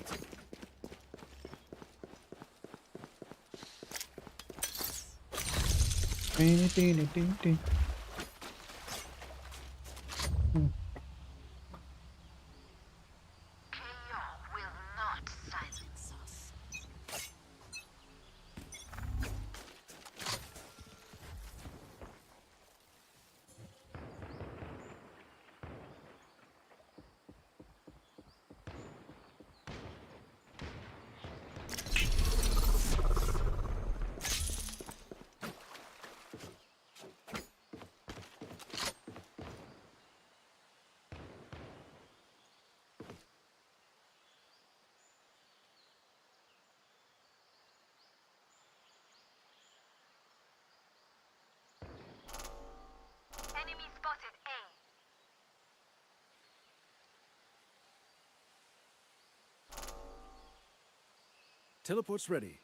Teleport's ready.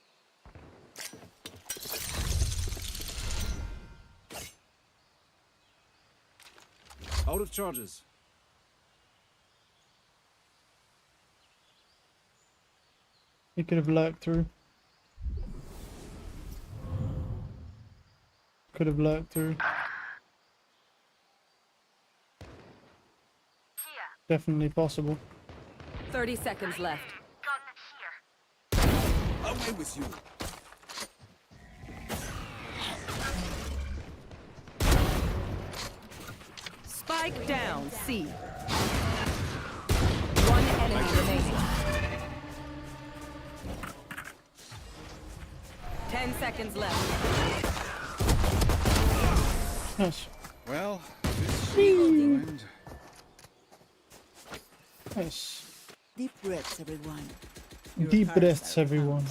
Out of charges. He could have lurked through. Could have lurked through. Definitely possible. 30 seconds left. Away with you. Spike down, C. One enemy remaining. 10 seconds left. Nice. Well, this Nice. Deep breaths, everyone. Deep breaths, everyone.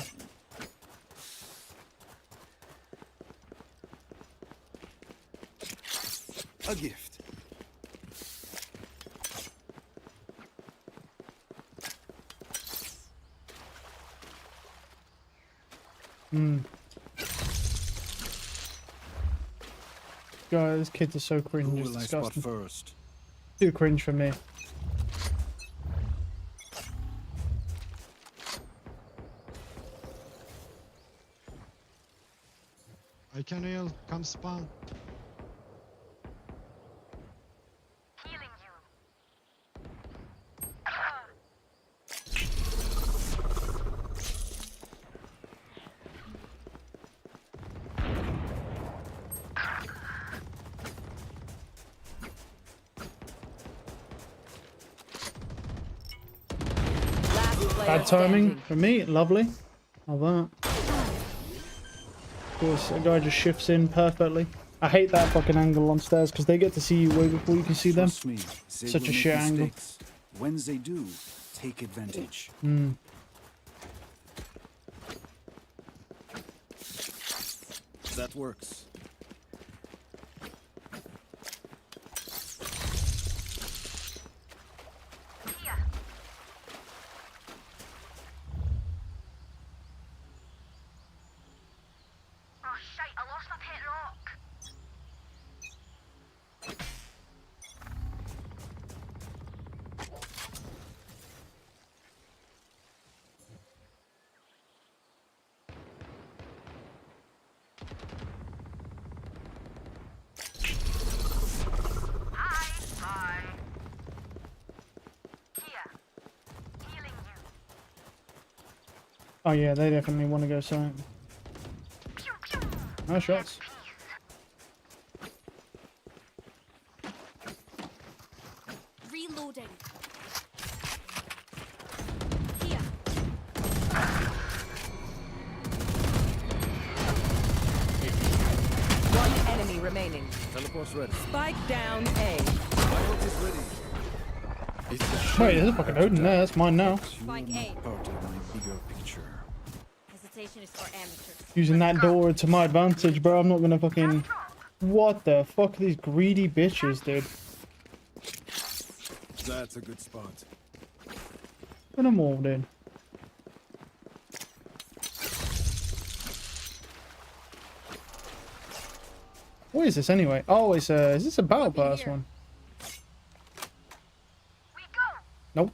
a gift. Guys, kids are so cringe. Who It's will I spot disgusting. first? Too cringe for me. I can heal. Come spawn. Bad timing for me. Lovely. Love that. Of course, a guy just shifts in perfectly. I hate that fucking angle on stairs because they get to see you way before you can see them. Trust me, they Such will a make shit angle. mistakes. When they do, take advantage. That works. Oh yeah, they definitely want to go silent. Nice shots. Reloading. Here. One enemy remaining. Teleport's ready. Spike down A. Pilot is ready. Wait, there's a fucking Odin there. That's mine now. Spike A. Part of my bigger picture. Hesitation is for amateurs. Using that door to my advantage, bro. I'm not gonna fucking... What the fuck are these greedy bitches, dude? That's a good spot. Put them all, dude. What is this anyway? Oh, it's a... Is this a battle pass one? Nope.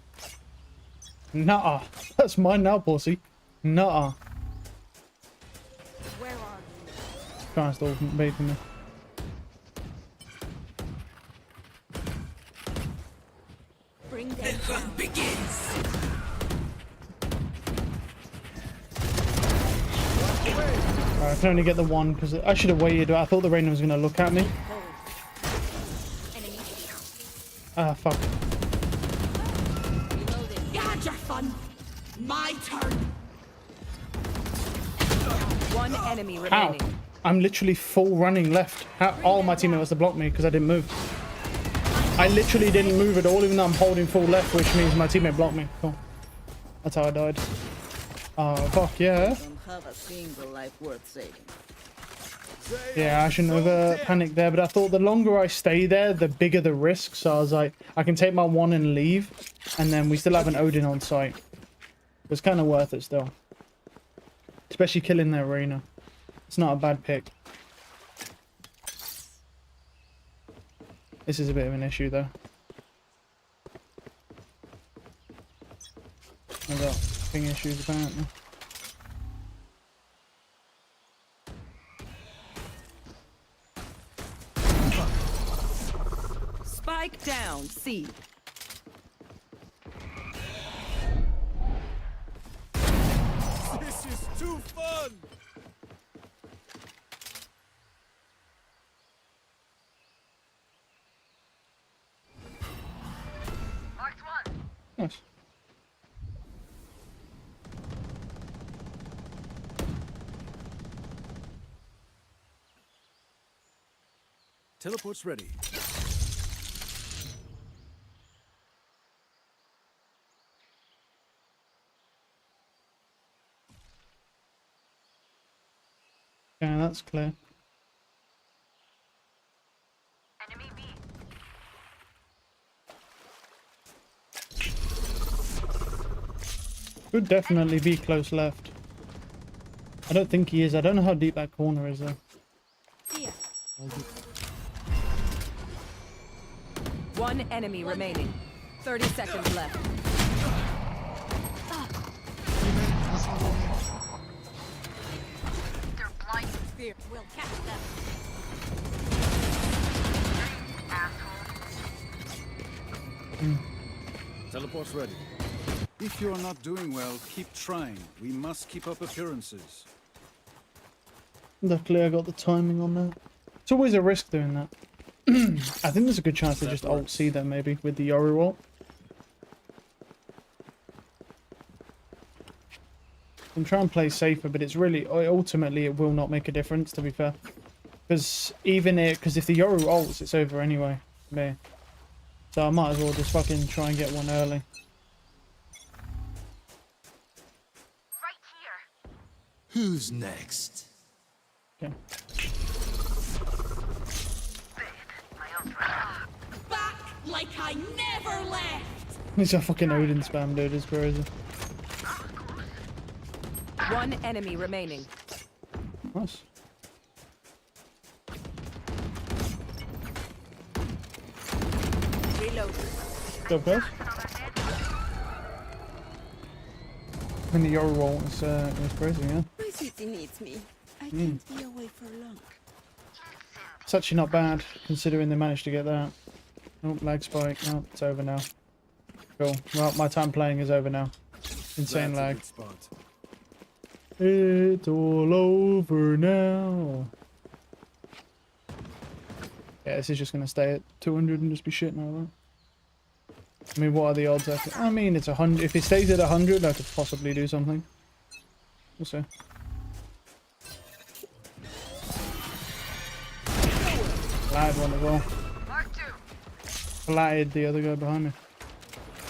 Nuh-uh. That's mine now, pussy. Nuh-uh. Where are you? Can't stall bait for me. Bring them down. The hunt begins. Alright, I can only get the one because I should have waited. I thought the Rainer was going to look at me. Ah, fuck. You had your fun. My turn. One enemy How? remaining. I'm literally full running left. How? Oh, my teammate must have blocked me because I didn't move. I literally didn't move at all, even though I'm holding full left, which means my teammate blocked me. Cool. That's how I died. Oh, fuck yeah. Don't have a single life worth saving. Yeah, I shouldn't have panicked there, but I thought the longer I stay there, the bigger the risk. So I was like, I can take my one and leave, and then we still have an Odin on site. It's kind of worth it still. Especially killing their arena. It's not a bad pick. This is a bit of an issue though. I've got ping issues apparently. Spike down, C. This is too fun! Nice. Teleport's ready. Yeah, that's clear. Could definitely be close left. I don't think he is. I don't know how deep that corner is though. Here. One enemy remaining. 30 seconds left. They're blind. Fear will catch them. Teleport's ready. If you're not doing well, keep trying. We must keep up appearances. Luckily I got the timing on that. It's always a risk doing that. I think there's a good chance to just ult C them maybe with the Yoru ult. I'm trying to play safer, but it's really ultimately it will not make a difference to be fair. Because if the Yoru ults, it's over anyway. Me. So I might as well just fucking try and get one early. Who's next? Okay. Back like I never left. It's a fucking Odin spam, dude. It's crazy. One enemy remaining. Nice. Reload. Go guys. And the Yoru ult is crazy, yeah. My city needs me. I can't be away for long. It's actually not bad, considering they managed to get that. Oh, lag spike. Oh, it's over now. Cool. Well, my time playing is over now. Insane lag. It's all over now. Yeah, this is just going to stay at 200 and just be shit now, right? I mean, what are the odds? I mean, it's 100. If it stays at 100, I could possibly do something. We'll see. Flatted one as well. Flatted the other guy behind me.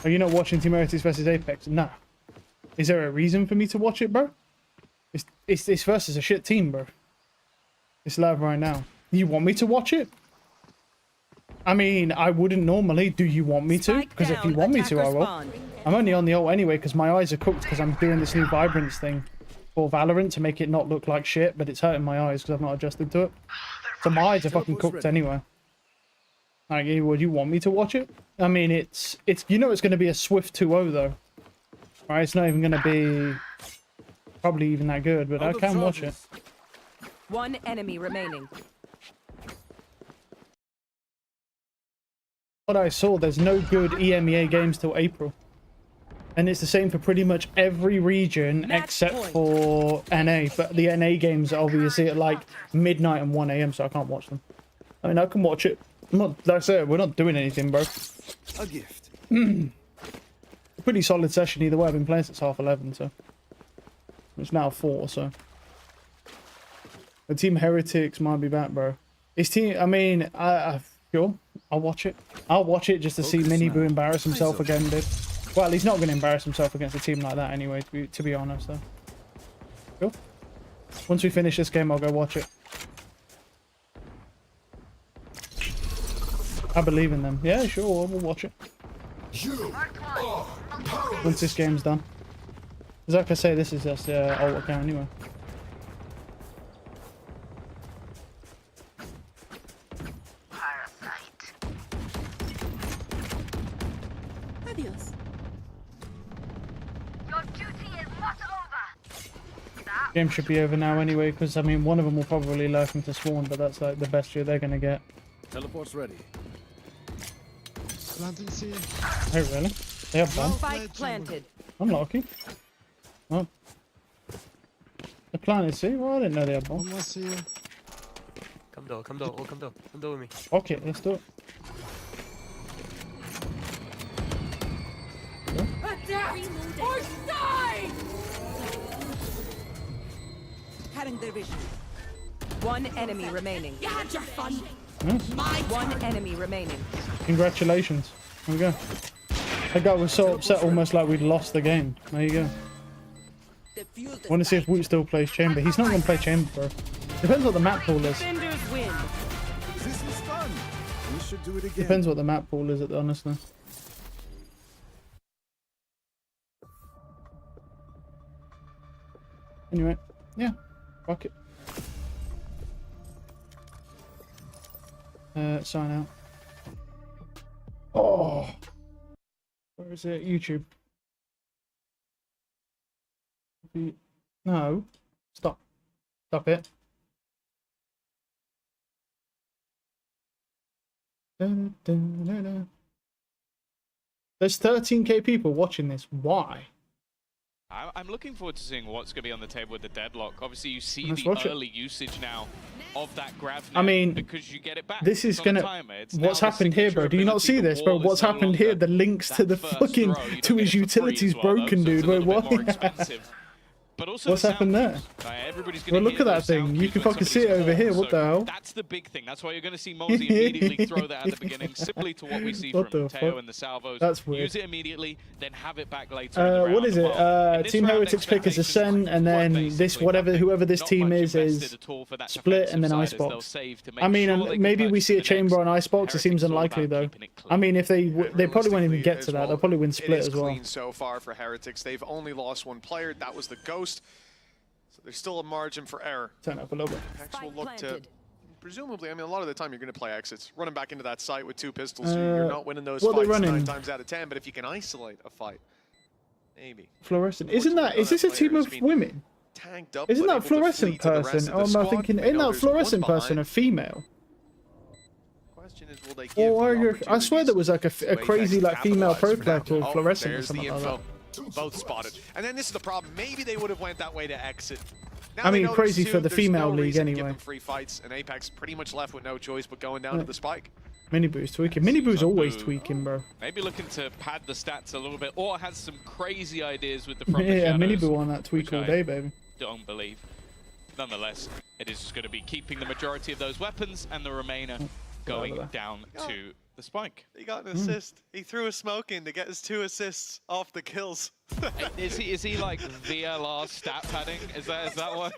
Are you not watching Team Heretics versus Apex? Nah. Is there a reason for me to watch it, bro? It's versus a shit team, bro. It's live right now. You want me to watch it? I mean, I wouldn't normally. Do you want me to? Because if you want me to, I will. I'm only on the ult anyway because my eyes are cooked because I'm doing this new vibrance thing for Valorant to make it not look like shit, but it's hurting my eyes because I've not adjusted to it. So my eyes are fucking cooked anyway. Like, would you want me to watch it? I mean, it's you know it's going to be a swift 2-0 though. Right? It's not even going to be probably even that good, but I can watch it. One enemy remaining. What I saw, there's no good EMEA games till April. And it's the same for pretty much every region except for NA. But the NA games are obviously at like midnight and 1 AM, so I can't watch them. I mean, I can watch it. I'm not, like I said, we're not doing anything, bro. A gift. A pretty solid session either way. I've been playing since 11:30, so. It's now 4, so. The Team Heretics might be back, bro. It's team, I mean, sure, I'll watch it. I'll watch it just to see Miniboo embarrass himself again, dude. Well, he's not going to embarrass himself against a team like that anyway, to be honest, though. Cool. Once we finish this game, I'll go watch it. I believe in them. Yeah, sure, we'll watch it. Once this game's done. Because like I say, this is just ult account anyway. Adios. Game should be over now anyway, because I mean one of them will probably lurk into spawn, but that's like the best view they're gonna get. Teleport's ready. Planting C. Oh really? They have bomb. Spike planted. Unlucky. Oh. The planet C? Well, I didn't know they had bomb. One more C. Come down, come down, oh come down with me. Okay, let's do it. Adapt or die! Cutting their vision. One enemy remaining. You had your fun. One enemy remaining. Congratulations. There we go. That guy was so upset, almost like we'd lost the game. There you go. I want to see if Woot still plays Chamber. He's not going to play Chamber, bro. Depends what the map pool is. Defenders win. This is fun. We should do it again. Depends what the map pool is, honestly. Anyway, yeah. Fuck it. Sign out. Oh. Where is it? YouTube. No. Stop. Stop it. There's 13k people watching this. Why? I'm looking forward to seeing what's going to be on the table with the deadlock. Obviously, you see Let's the watch it. early usage now of that grab. I mean, because you get it back. this is It's on a gonna. timer. It's What's now the happened here, bro? Do you not see signature this, bro? ability. The What's wall is happened no here? longer The links to that the first fucking throw. You to don't his get it for free utilities as well, though, broken, so dude. it's a Wait, little what? bit more expensive. But also What's the happened sound there? cues. Everybody's Well, gonna look hear at that those sound thing. You cues can when fucking see it somebody's over here. fallen, What the so hell? That's the big thing. That's why you're going to see Mosey immediately throw that at the beginning, simply to what we see What from the Teo fuck? and the salvos. That's weird. Use it immediately, then have it back later in the round. What is it? Well, in this Team round, Heretics pick is Ascent, and then this basically whatever nothing. whoever this Not team much is invested at all for that split, and then defensive side as they'll Icebox. save to make I mean, sure and they can maybe we purchase see a the Chamber on next. Icebox. It seems Heretics all unlikely about though. keeping it clean. I mean, if they probably won't even get to that. They'll probably win split it is as well. clean so far for Heretics. They've only lost one player. That was the Ghost. So there's still a margin for error. Turn up a little bit. Hex will look to, presumably, I mean, a lot of the time you're going to play exits. Running back into that site with 2 pistols, you're not winning those what are they fights 9 running? times out of 10. But if you can isolate a fight, maybe. Fluorescent. Isn't that? Is this a team of women? Tanked up, Isn't but that able to fluorescent flee to the rest person? of Or the am I squad. thinking? We Isn't know that there's fluorescent one person a behind. female? Question is, will they give Or are the you? I swear there was like a opportunities crazy to like female pro capitalize player from that? called fluorescent or There's the something like info. that. Both spotted. And then this is the problem. Maybe they would have went that way to exit. Now I they mean, know crazy there's for two, the there's female no league reason to give anyway. them free fights, and Apex pretty much left with no choice but going down Yeah. to the spike. Mini Boo's tweaking. Mini Boo's always tweaking, bro. Maybe looking to pad the stats a little bit, or has some crazy ideas with the front. Yeah, Mini Boo on that tweak which all I day, baby. Don't believe. Nonetheless, it is going to be keeping the majority of those weapons and the remainder going down to the spike. He got an assist. He threw a smoke in to get his 2 assists off the kills. Is he like VLR stat padding? Is that what?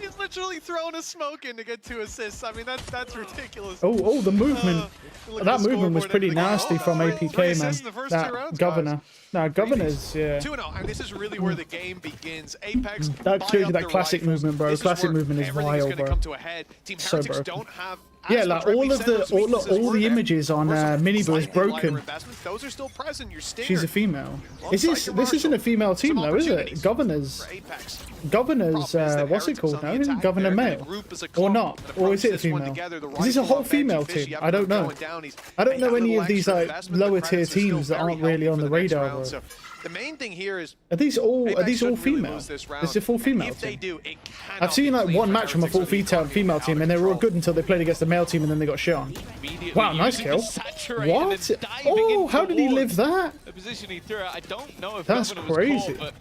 He's literally throwing a smoke in to get 2 assists. I mean, that's ridiculous. Oh, the movement. Look at That the movement was scoreboard pretty and think, nasty from three APK, assists in the man. first 2 That rounds, Governor. No, Governor's, yeah. 2-0, and this is really where the game begins. Apex That buy shows up that their classic rifles. movement, bro. This Classic where movement is everything's wild, gonna bro. come to a head. Team So Heretics broken. don't have Yeah, as like much, right? all We of said the those weaknesses all were the there. images on Mini Boo is Slightly lighter broken. investments, those are still present. Your stinger. She's a female. Is this isn't a female team though, is it? Governor's what's it called now? Isn't Governor male? Or not? Or is it a female? Is this a whole female team? I don't know. I don't know any of these like lower tier teams that aren't really on the radar, bro. The main thing here is Are these all female? Is it a full female if they team? do, it I've seen like one match from a full female team, and they were all good until they played against the male team, and then they got shit on. Wow, nice kill. What? Oh, how did he live that? The position he threw it, I don't know if That's Governor was crazy. caught,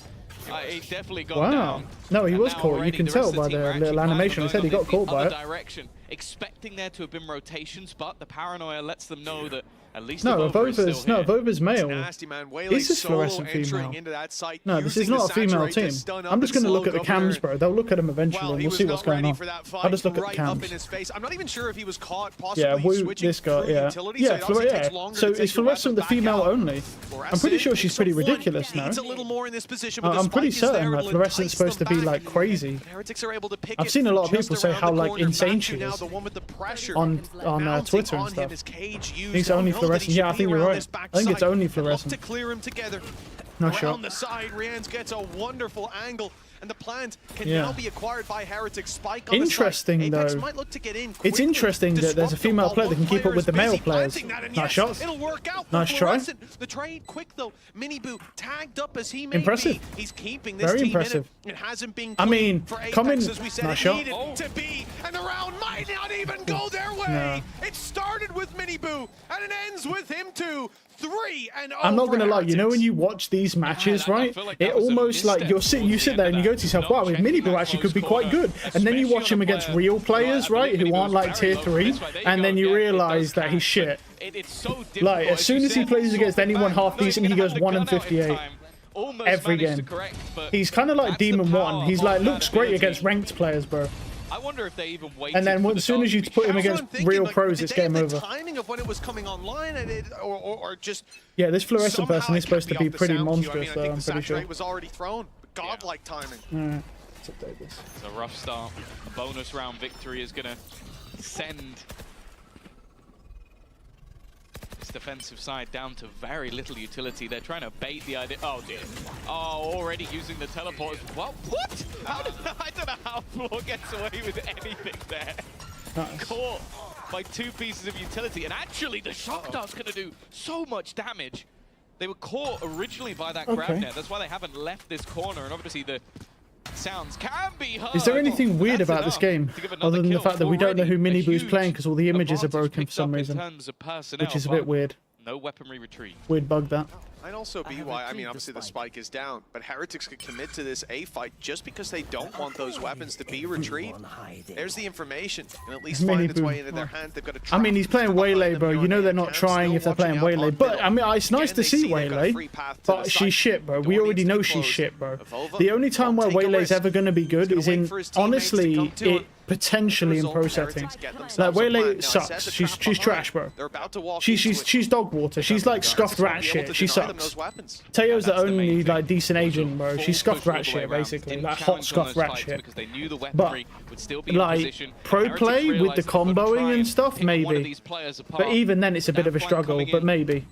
but he definitely got Wow. down. No, he And was now caught. You already can the tell rest of by team are the actually little kind of animation. He said he going got caught the by other it. direction, expecting there to have been rotations, but the paranoia lets them know that at least No, Avova is still here. Vova's male. nasty, man. Is this solo fluorescent entering female? into that site, No, this is using not the a female saturate to team. stun up I'm just and going to look slow at the Governor. cams, bro. They'll look at them eventually, Well, and he we'll was see what's not ready going on. for that fight. I'll just look at right the up in cams. his face. I'm not even sure if he was caught possibly Yeah, switching this guy, through yeah. utility, Yeah, so it obviously takes yeah. longer So to take is your fluorescent the weapon back female out. only? I'm pretty sure she's pretty ridiculous now. Needs a little more in this position, but the I'm pretty spike is there, certain that it'll fluorescent's entice supposed to them be back. like crazy. Heretics are able to pick I've it seen a lot of just people say around how the like corner. insane Back she to now is. the one with the pressure on mounting Twitter and on stuff. him as Cage I used. think it's only Know that he fluorescent. should Yeah, I be think you're around right. this I think it's backside. only They look fluorescent. to clear him together. No Around shot. the side, Rians gets a wonderful angle, and the plant can Yeah. now be acquired by Heretics. Spike on Interesting the side. Apex though. might look to get in It's quickly, interesting that there's a disrupt them female while player that can one keep up with the player is male busy players. planting that, and Nice yes, shots. It'll work out. Nice for try. Fluorescent. The trade quick though. Miniboo tagged up as he may Impressive. be. He's keeping this Very team impressive. in it. It hasn't been I clean mean, for Apex coming. as we said Nice it shot. needed to be, and the round might not even go their way. It started with Miniboo, and it ends with him too. 3-0. I'm not gonna lie, you know when you watch these matches, right? It almost like you sit there and you go to yourself, wow, with Miniboo actually could be quite good. And then you watch him against real players, right, who aren't like tier 3, and then you realize that he's shit. Like as soon as he plays against anyone half decent, he goes 1-58 every game. He's kind of like Demon 1. He's like looks great against ranked players, bro. I wonder if they even waited. And then as soon as you put him against real pros, it's game over. Timing of when it was coming online, and or just yeah, this fluorescent person is supposed to be pretty monstrous, though. I'm the pretty sure. saturate was already thrown. Godlike timing. Alright, let's update this. It's a rough start. A bonus round victory is gonna send this defensive side down to very little utility. They're trying to bait the idea. Oh dear. Oh, already using the teleport. What? How did, I don't know how Floor gets away with anything there. Nice. Caught by 2 pieces of utility, and actually the shock dart's gonna do so much damage. They were caught originally by that grab net. That's why they haven't left this corner, and obviously the sounds can be heard. Is there anything weird about this game, other than the fact that we don't know who Miniboo's playing because all the images are broken for some reason, which is a bit weird. No weaponry retrieve. Weird bug that. Might also be why, I mean, obviously the spike is down, but Heretics could commit to this A fight just because they don't want those weapons to be retrieved. There's the information, and at least find its way into their hands. They've got to I mean, he's playing Waylay, bro. You know they're not trying if they're playing Waylay. But, I mean, it's nice to see Waylay, but she's shit, bro. We already know she's shit, bro. The only time where Waylay's ever going to be good is in, honestly, it potentially in pro settings. Like, Waylay sucks. She's trash, bro. She's dog water. She's like scuffed rat shit. She sucks. Teo's the only like decent agent, bro. She's scuffed rat shit, basically, like hot scuffed rat shit. But like pro play with the comboing and stuff, maybe. But even then, it's a bit of a struggle. But maybe.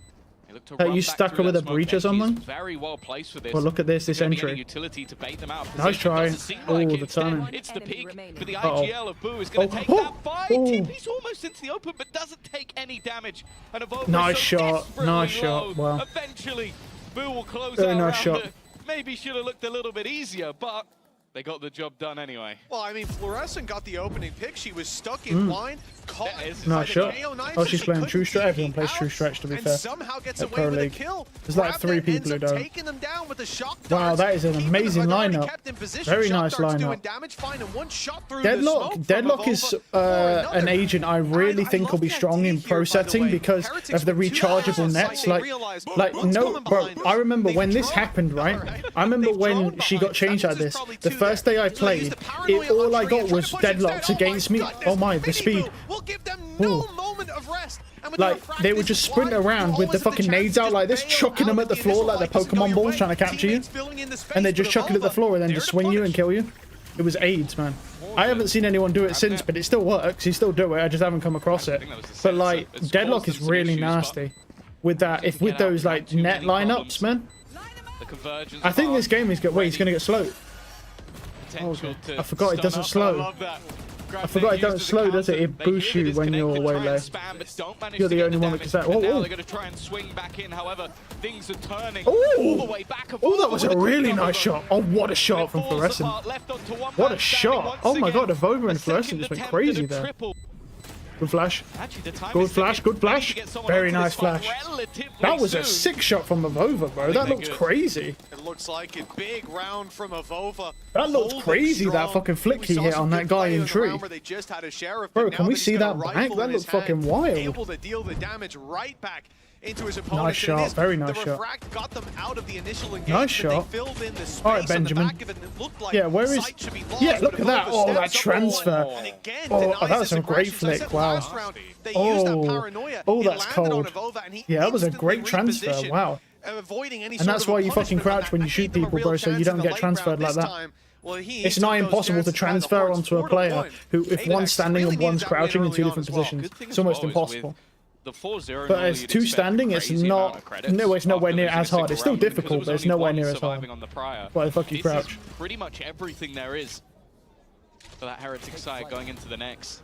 Are you stuck with a breach or something? Very well placed for this. Well, look at this entry. Utility to bait them out. Nice try. Oh, the timing. It's the peak, but the IGL of Boo is going to take that fight. TP's almost into the open, but doesn't take any damage. And nice shot. Nice shot. Wow. Eventually, Boo will close Very out nice shot. Maybe should have looked a little bit easier, but they got the job done anyway. Well, I mean, Fluorescent got the opening pick. She was stuck in blind. Nice shot. Oh, she's playing True Stretch. Everyone plays True Stretch, to be fair. At Pro League. There's like 3 people who don't. Wow, that is an amazing lineup. Very nice lineup. Deadlock is an agent I really think will be strong in pro setting because of the rechargeable nets. Like no, bro. I remember when this happened, right? I remember when she got changed like this. The first day I played, all I got was deadlocks against me. Oh my, the speed. Ooh. Like, they would just sprint around with the fucking nades out like this, chucking them at the floor like they're Pokemon balls trying to capture you. And they just chuck it at the floor and then just swing you and kill you. It was AIDS, man. I haven't seen anyone do it since, but it still works. You still do it, I just haven't come across it. But, like, Deadlock is really nasty. With that, with those, like, net lineups, man. I think this game is good. Wait, he's going to get slowed. Oh, okay. I forgot it doesn't slow. I forgot it doesn't slow, does it? It boosts you when you're Waylay. You're the only one that can say, whoa, whoa. Oh, that was a really nice shot. Oh, what a shot from Fluorescent. What a shot. Oh my god, Avova and Fluorescent just went crazy there. Good flash. Good flash, good flash. Very nice flash. That was a sick shot from Avova, bro. That looked crazy. It looks like a big round from Avova. That looked crazy, that fucking flick he hit on that guy in tree. Bro, can we see that back? That looked fucking wild. Able to deal the damage right back into his opponent. Nice shot, very nice shot. Got them out of the initial nice shot. All right, Benjamin. Yeah, where is? Yeah, look at that. Oh, that transfer. Oh, that's a great flick. Wow. Oh, that's cold. Yeah, that was a great transfer. Wow. And that's why you fucking crouch when you shoot people, bro, so you don't get transferred like that. Well, he It's took not those impossible to chances by the transfer horns onto a 4-1. player who, if Apex one's standing really and one's needed that win crouching in early two on different as well. positions. Good thing It's as almost well is impossible. with the 4-0, But normally as you'd two expect standing, a it's crazy amount not. of credits No, it's nowhere after near losing as a hard. It's still single round, because difficult, there but was it's only nowhere one near as hard. surviving on the prior. Why the fuck you This crouch? is pretty much everything there is for that Heretic side going into the next.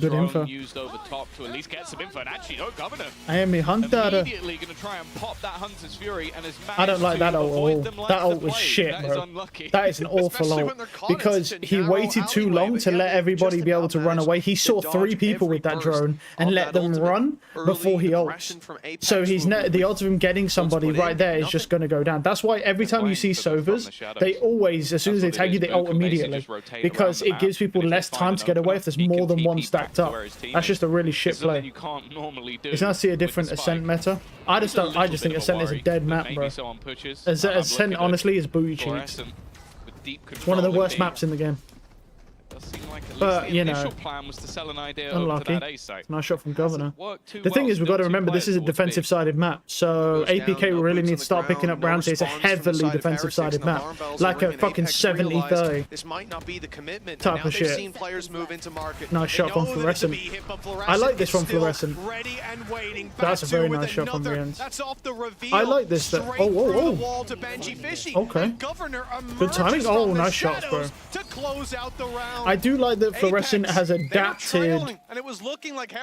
Good Drone info. used over top to at least get some info. And actually, no, Governor I am a hunter. immediately going to try and pop that Hunter's Fury, and has managed I don't like that to ult at avoid all. them like That the ult was plague. shit, That is bro. unlucky. That is an awful Especially ult when they're caught in because such a he narrow waited too alleyway, long but to yeah, let they everybody just be able about to run managed away. He to saw dodge 3 people every with that burst drone and of let that them ultimate. run before he ults. Aggression from Apex So he's will be the odds of him getting somebody put in, right there is just going to go down. That's why every time you see Sovers, they always, as soon as they tag you, they ult immediately because it gives people less time to get away if there's more than one stacked up. That's just a really shit play. You can't normally do. It's nice to see a different Ascent meta. I just think Ascent is a dead map, bro. Ascent honestly is booty cheeks. It's one of the worst maps in the game. But, you know, plan was to sell an idea unlucky. to that A site. Nice shot from Governor. Too The thing well, is, we've still got to two remember this is a players towards B. defensive-sided map, so APK really needs to start picking up rounds. It's a heavily defensive-sided map, like a fucking 70-30 this might not be the commitment. type now of they've shit. seen players move into market. Nice shot from Fluorescent. I like this from Fluorescent. That's a very nice shot from Rians. That's off the reveal. I like this though. Oh. Okay. Good timing. Oh, nice shots, bro. To close out the round. I do like that Fluorescent has adapted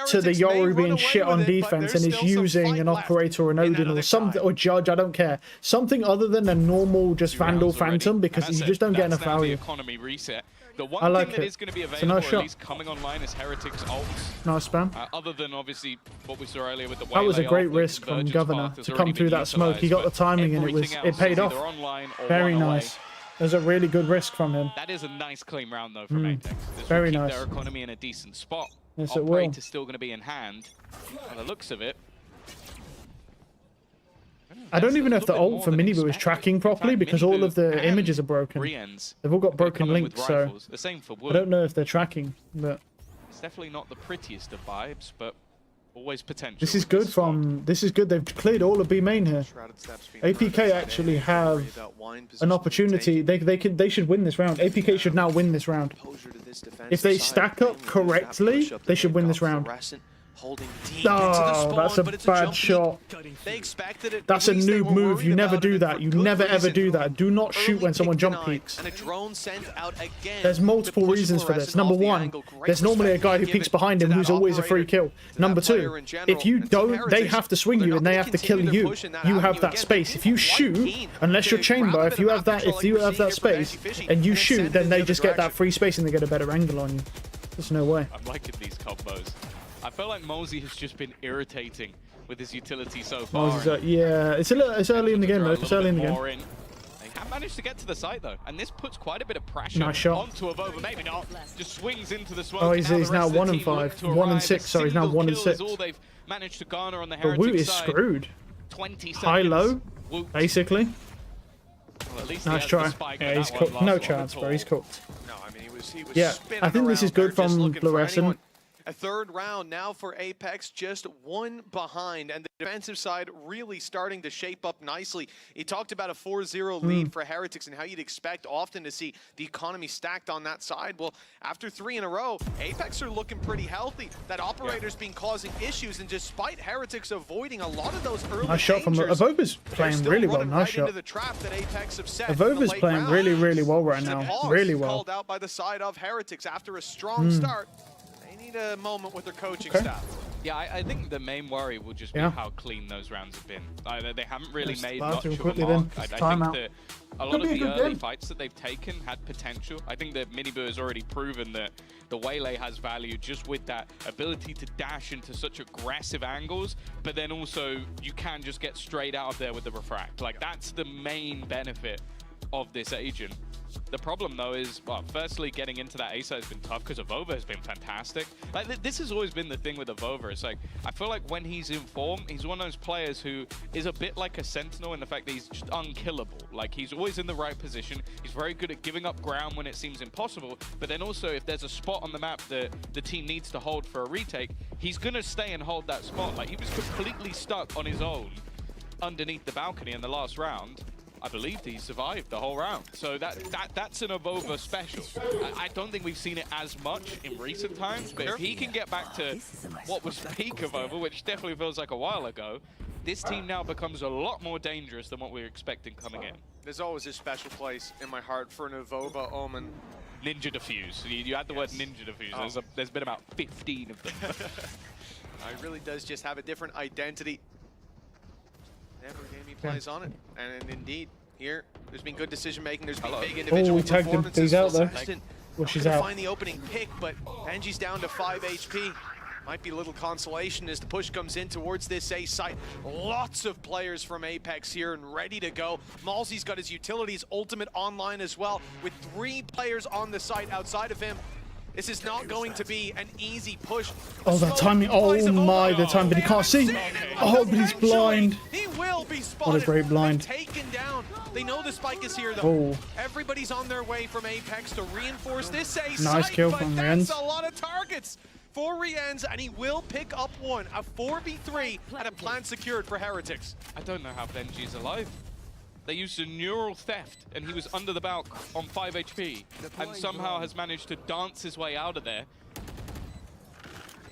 to the Yoru being shit on defense and is using an operator or an Odin or something, or Judge, I don't care. Something other than a normal just Vandal Phantom because you just don't get enough value. Economy reset. The one I like thing that it. is going to be It's a available, nice at shot. least coming online, is Heretics ults. Nice spam. Other than obviously what we saw earlier with the That was a Waylay great ult, the risk from Convergence Governor path has to already come through been that smoke. He got the utilised, timing and everything it else paid is off. either online or Very one away. nice. It was a really good risk from him. That is a nice clean round though from Apex. This Very will keep nice. their economy in a decent spot. Yes, it will. Operator's still going to be in hand. By the looks of it. I don't even know if the ult for Minibu is tracking properly because all of the images are broken. They've all got broken links, so The same for I Wood. don't know if they're tracking. But It's definitely not the prettiest of vibes, but always potential. this is good from. This is good. They've cleared all of B main here. APK actually have an opportunity. They should win this round. APK should now win this round. If they stack up correctly, they should win this round. Oh, that's a bad shot. That's a noob move. You never do that. You never ever do that. Do not shoot when someone jump peeks. There's multiple reasons for this. Number one, there's normally a guy who peeks behind him who's always a free kill. Number two, if you don't, they have to swing you and they have to kill you. You have that space. If you shoot, unless you're chamber, if you have that space and you shoot, then they just get that free space and they get a better angle on you. There's no way. I'm liking these combos. I feel like Mosey has just been irritating with his utility so far. Yeah, it's early in the game though. It's early in the game. They have managed to get to the site though, and this puts quite a bit of pressure Nice shot. onto Avova. Maybe not. Just swings into the smoke. Oh, he's now 1 and 5. 1 and 6. Sorry, he's now 1 and 6. All they've managed to garner on the But Woot Heretics is side. screwed. 20 seconds. High-low, Woot. basically. Well, at least he Nice has the try. spike, Yeah, but he's that one cooked. lost No one chance, at bro. all. He's cooked. No, I mean, he was Yeah, spinning I think this is around there, good just from looking for Fluorescent. anyone. A third round now for Apex, just one behind, and the defensive side really starting to shape up nicely. He talked about a 4-0 lead for Heretics and how you'd expect often to see the economy stacked on that side. Well, after 3 in a row, Apex are looking pretty healthy. That operator's been causing issues, and despite Heretics avoiding a lot of those early Nice shot from dangers, Avova's playing really well. Nice shot. Avova's playing really, really well right now. Really well. Called out by the side of Heretics after a strong start. Need a moment with their coaching staff. Yeah, I think the main worry will just be how clean those rounds have been. They haven't really made much of a mark. I think that a lot of the early fights that they've taken had potential. I think that Minibu has already proven that the Waylay has value just with that ability to dash into such aggressive angles, but then also you can just get straight out of there with the refract. Like, that's the main benefit of this agent. The problem though is, well, firstly, getting into that A side has been tough because Avova has been fantastic. Like, this has always been the thing with Avova. It's like, I feel like when he's in form, he's one of those players who is a bit like a Sentinel in the fact that he's just unkillable. Like, he's always in the right position. He's very good at giving up ground when it seems impossible. But then also, if there's a spot on the map that the team needs to hold for a retake, he's going to stay and hold that spot. Like, he was completely stuck on his own underneath the balcony in the last round. I believe he survived the whole round. So that's an Avova special. I don't think we've seen it as much in recent times, but if he can get back to what was peak Avova, which definitely feels like a while ago, this team now becomes a lot more dangerous than what we were expecting coming in. There's always a special place in my heart for an Avova Omen. Ninja Diffuse. You had the word Ninja Diffuse. There's been about 15 of them. It really does just have a different identity. Every game he plays on it. And indeed, here, there's been good decision making. There's been big individual performances. He's out there. Well, she's out. Find the opening pick, but Benji's down to 5 HP. Might be a little consolation as the push comes in towards this A site. Lots of players from Apex here and ready to go. Malzy's got his utilities ultimate online as well, with 3 players on the site outside of him. This is not going to be an easy push. Oh, the timing. Oh my, the time, but he can't see. Oh, but he's blind. He will be spotted. What a great blind. Taken down. They know the spike is here though. Oh. Everybody's on their way from Apex to reinforce this A site. Nice kill from That's Rienz. a lot of targets for Rienz, and he will pick up one. A 4v3 and a plant secured for Heretics. I don't know how Benji's alive. They used a neural theft, and he was under the balk on 5 HP, and somehow has managed to dance his way out of there.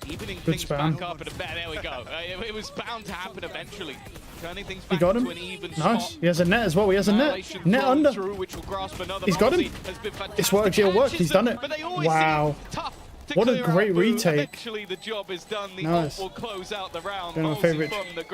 Evening things back up, and there we go. It was bound to happen eventually. Turning things back got him. to an even Nice. spot. He has a net as well. He has a net. Net under. He's got him. It's worked. He'll work. He's done it. Wow. What a great retake. Eventually the job is done. The Nice. ult will close out the round. My favorite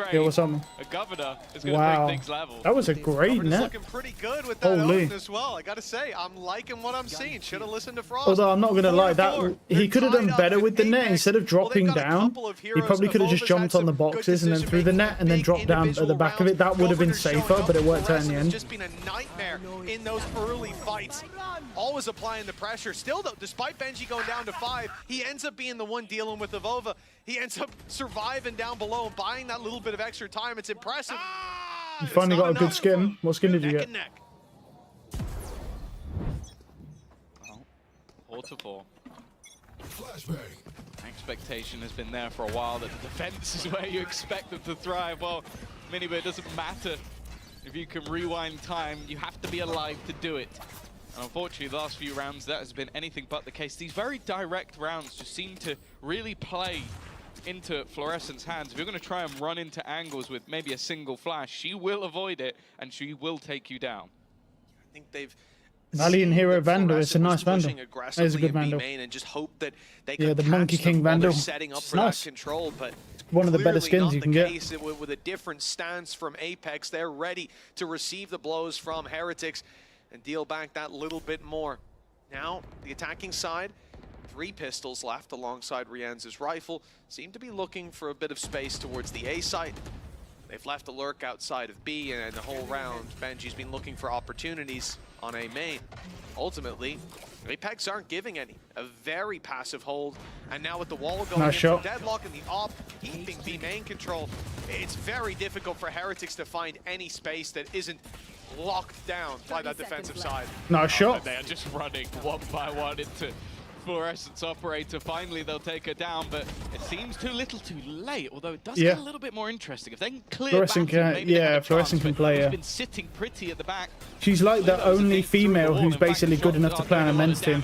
kill or something. A governor is going to Wow. bring things level. That was a great net. Looking pretty good with that Holy. Omen as well. I gotta say, I'm liking what I'm seeing. Should have listened to Frost. Although I'm not going to lie, that he could have done better with the net. Instead of dropping down, he probably could have just jumped on the boxes and then through the net and then dropped down at the back of it. That would have been safer, but it worked out in the end. Just been a nightmare in those early fights. Always applying the pressure. Still though, despite Benji going down to 5, he ends up being the one dealing with Avova. He ends up surviving down below and buying that little bit of extra time. It's impressive. You finally got a good skin. What skin did you get? 4-4. Expectation has been there for a while that the defense is where you expect them to thrive. Well, Miniba, it doesn't matter if you can rewind time. You have to be alive to do it. And unfortunately, the last few rounds, that has been anything but the case. These very direct rounds just seem to really play into Fluorescent's hands. If you're going to try and run into angles with maybe a single flash, she will avoid it, and she will take you down. I think they've Valiant Hero Vandal. It's a nice Vandal. That is a good Vandal. And just hope that they Yeah, the Monkey King Vandal. setting up It's for nice. that control, but One of the better clearly skins not you the can get. case. With a different stance from Apex, they're ready to receive the blows from Heretics and deal back that little bit more. Now, the attacking side, 3 pistols left alongside Rienz's rifle, seem to be looking for a bit of space towards the A site. They've left a lurk outside of B, and the whole round, Benji's been looking for opportunities on A main. Ultimately, Apex aren't giving any. A very passive hold, and now with the wall going Nice in shot. from Deadlock and the op keeping B main control, it's very difficult for Heretics to find any space that isn't locked down by that defensive side. Nice shot. They are just running one by one into Fluorescence Operator. Finally, they'll take her down, but it seems too little too late, although it does get a little bit more interesting. If they can clear Fluorescent back, can, maybe they have a Fluorescent chance, can play, but yeah. she's been sitting pretty at the back. She's like the only female who's basically good enough to play on a men's team.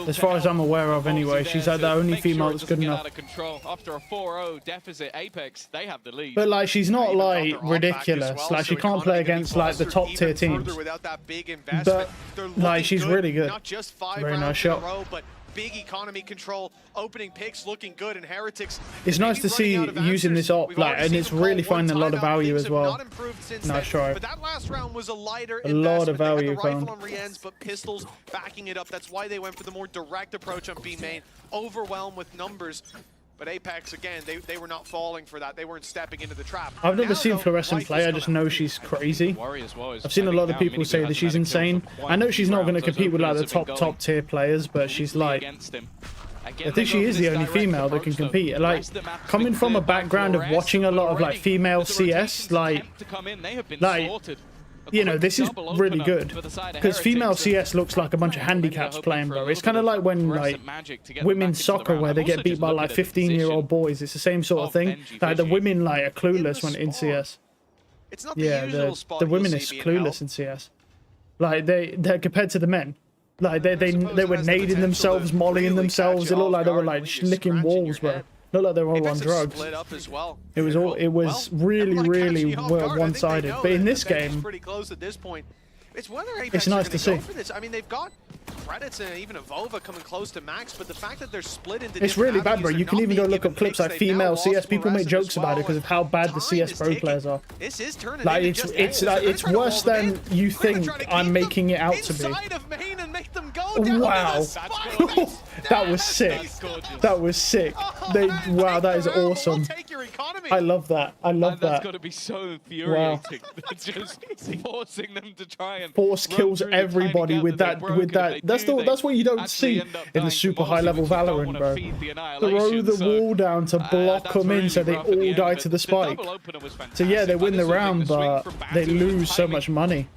As far as I'm aware of anyway, she's like the only female that's good enough. Out of control. After a 4-0 deficit, Apex, they have the lead. But like, she's not like ridiculous. Like, she can't play against like the top tier teams. But like, she's really good. Not just 5 Very rounds nice shot. in a row, but big economy control, opening picks looking good, and Heretics. It's nice to see using this op, like, and it's really finding a lot of value as well. Nice try. But that last round was a lighter A lot of investment. They value had the rifle found. on Rienz, but pistols backing it up. That's why they went for the more direct approach on B main, overwhelmed with numbers. But Apex, again, they were not falling for that. They weren't stepping into the trap. I've never Now, seen though, Fluorescent play, I just know she's crazy. I've seen a lot of people say that she's insane. I know she's not going to compete with like the top tier players, but she's like, I think she is the only female that can compete. Like, coming from a background of watching a lot of like female CS, like you know, this is really good because female CS looks like a bunch of handicaps playing, bro. It's kind of like when like women's soccer where they get beat by like 15-year-old boys. It's the same sort of thing. Like the women like are clueless when in CS. It's not the usual spot the you'll women see is being clueless held. in CS. Like they're compared to the men. Like they were nading themselves, mollying themselves. It looked like they were like licking walls, bro. Looked like they were all on drugs. Split up as well. It was really one-sided. But in this game, pretty close at this point. It's whether Apex it's nice are to gonna go see. for this. I mean, they've got credits and even Avova coming close to max, but the fact that they're split into It's really bad, bro. You can even go look up clips like female CS. People make jokes about it because of how bad the CS pro players are. This is turning like into it's worse than you think I'm making it out to be. Wow, that was sick. That was sick. Wow, that is awesome. I love that. I love that. That's got to be so infuriating. Just forcing them to try and force kills everybody with that. That's what you don't see in the super high level Valorant, bro. Throw the wall down to block them in so they all die to the spike. So yeah, they win the round, but they lose so much money.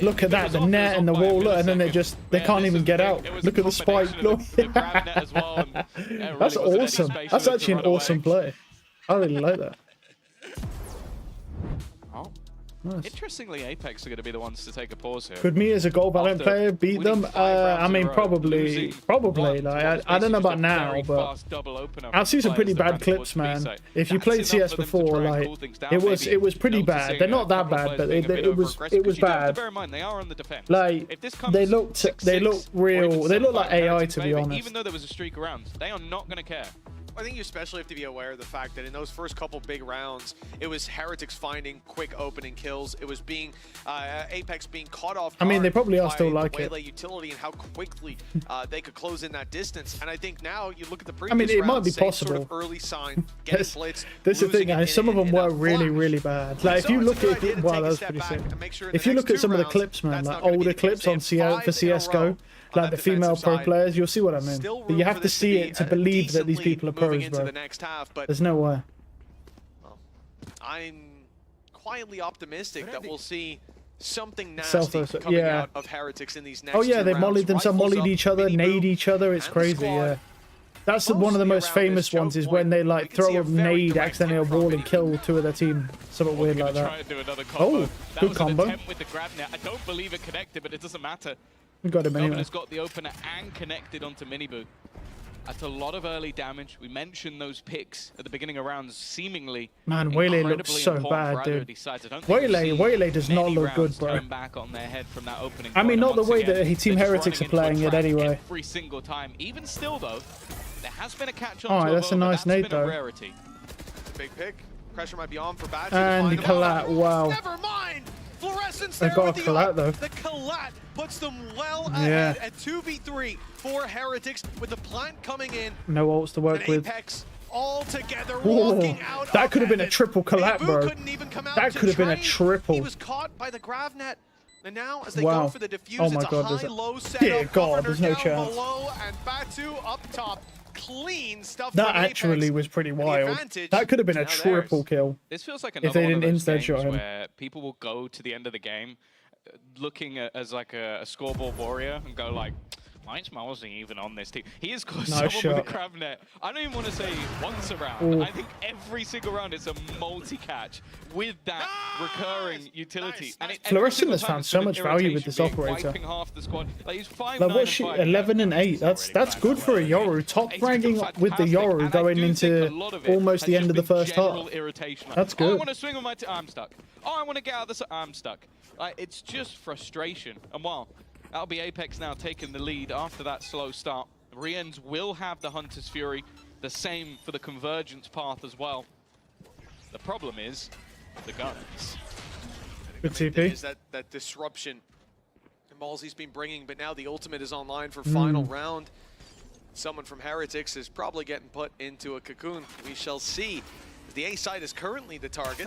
Look at that, the net and the wall, look, and then they can't even get out. Look at the spike, look. That's awesome. That's actually an awesome play. I really like that. Nice. Interestingly, Apex are going to be the ones to take a pause here. Could me as a Gold Valorant player beat them? I mean, probably. Like, I don't know about now, but I've seen some pretty bad clips, man. If you played CS before, like, it was pretty bad. They're not that bad, but it was bad. Like, they looked real. They look like AI, to be honest. Even though there was a streak around, they are not going to care. I think you especially have to be aware of the fact that in those first couple big rounds, it was Heretics finding quick opening kills. It was being Apex being caught off guard. I mean, they probably are still like it. Utility and how quickly they could close in that distance. And I think now you look at the previous I mean, it might be same possible. Sort of early sign, getting blitzed. This is the thing, guys. Some of them were really bad. Like, if you look at it, wow, that was pretty sick. If you look at some of the clips, man, like older clips on CS for CS:GO. Like the female pro players, you'll see what I mean. But you have to see it to believe that these people are pros, bro. There's no way. Well, I'm quietly optimistic that we'll see something nasty coming out of Heretics in these next Oh yeah, they've mollied themselves, mollied each other, nade each other. It's crazy, yeah. That's one of the most famous ones, is when they like throw a nade accidentally a wall and kill two of their team. Something weird like that. Oh, good combo. With the grab net. I don't believe it connected, but it doesn't matter. We got him anyway. Has got the opener and connected onto Miniboo. That's a lot of early damage. We mentioned those picks at the beginning of rounds, seemingly. Man, Waylay looks so bad, dude. Waylay does not look good, bro. Back on their head from that opening I mean, not the way that Team Heretics are playing it anyway. Every single time. Even still, though, there has been a catch on. Alright, that's a nice nade, though. Big pick. Pressure might be on for Bad. And Collat, wow. Never mind. Fluorescence they got a Collat, though. The Collat puts them well ahead at 2v3 for Heretics with the plant coming in. No ults to work with. Apex all together walking out. That could have been a triple Collat, bro. That could have been a triple. He was caught by the grav net. And now, as they go for the defuse, it's a high-low setup. Dear God, there's no chance. Below and Batu up top. Clean stuff. That actually was pretty wild. That could have been a triple kill. This feels like if they didn't instead shot him. Where people will go to the end of the game looking at, as like a scoreboard warrior and go like, why is Malsey even on this team? He has got someone with a crab net. I don't even want to say once a round. Ooh. I think every single round it's a multi-catch with that recurring utility. And Fluorescent has found so much value with this operator. Wiping half the squad. Like he's 5, like what she 11 and 8. That's good for a Yoru. Top ranking with the Yoru going into almost the end of the first half. That's good. Oh, I want to swing on my I'm stuck. Oh, I want to get out of this. I'm stuck. Like it's just frustration. And while that'll be Apex now taking the lead after that slow start. Riens will have the Hunter's Fury, the same for the Convergence path as well. The problem is the guns. Good TP. Is that disruption Malsey's been bringing, but now the ultimate is online for final round. Someone from Heretics is probably getting put into a cocoon. We shall see. The A side is currently the target.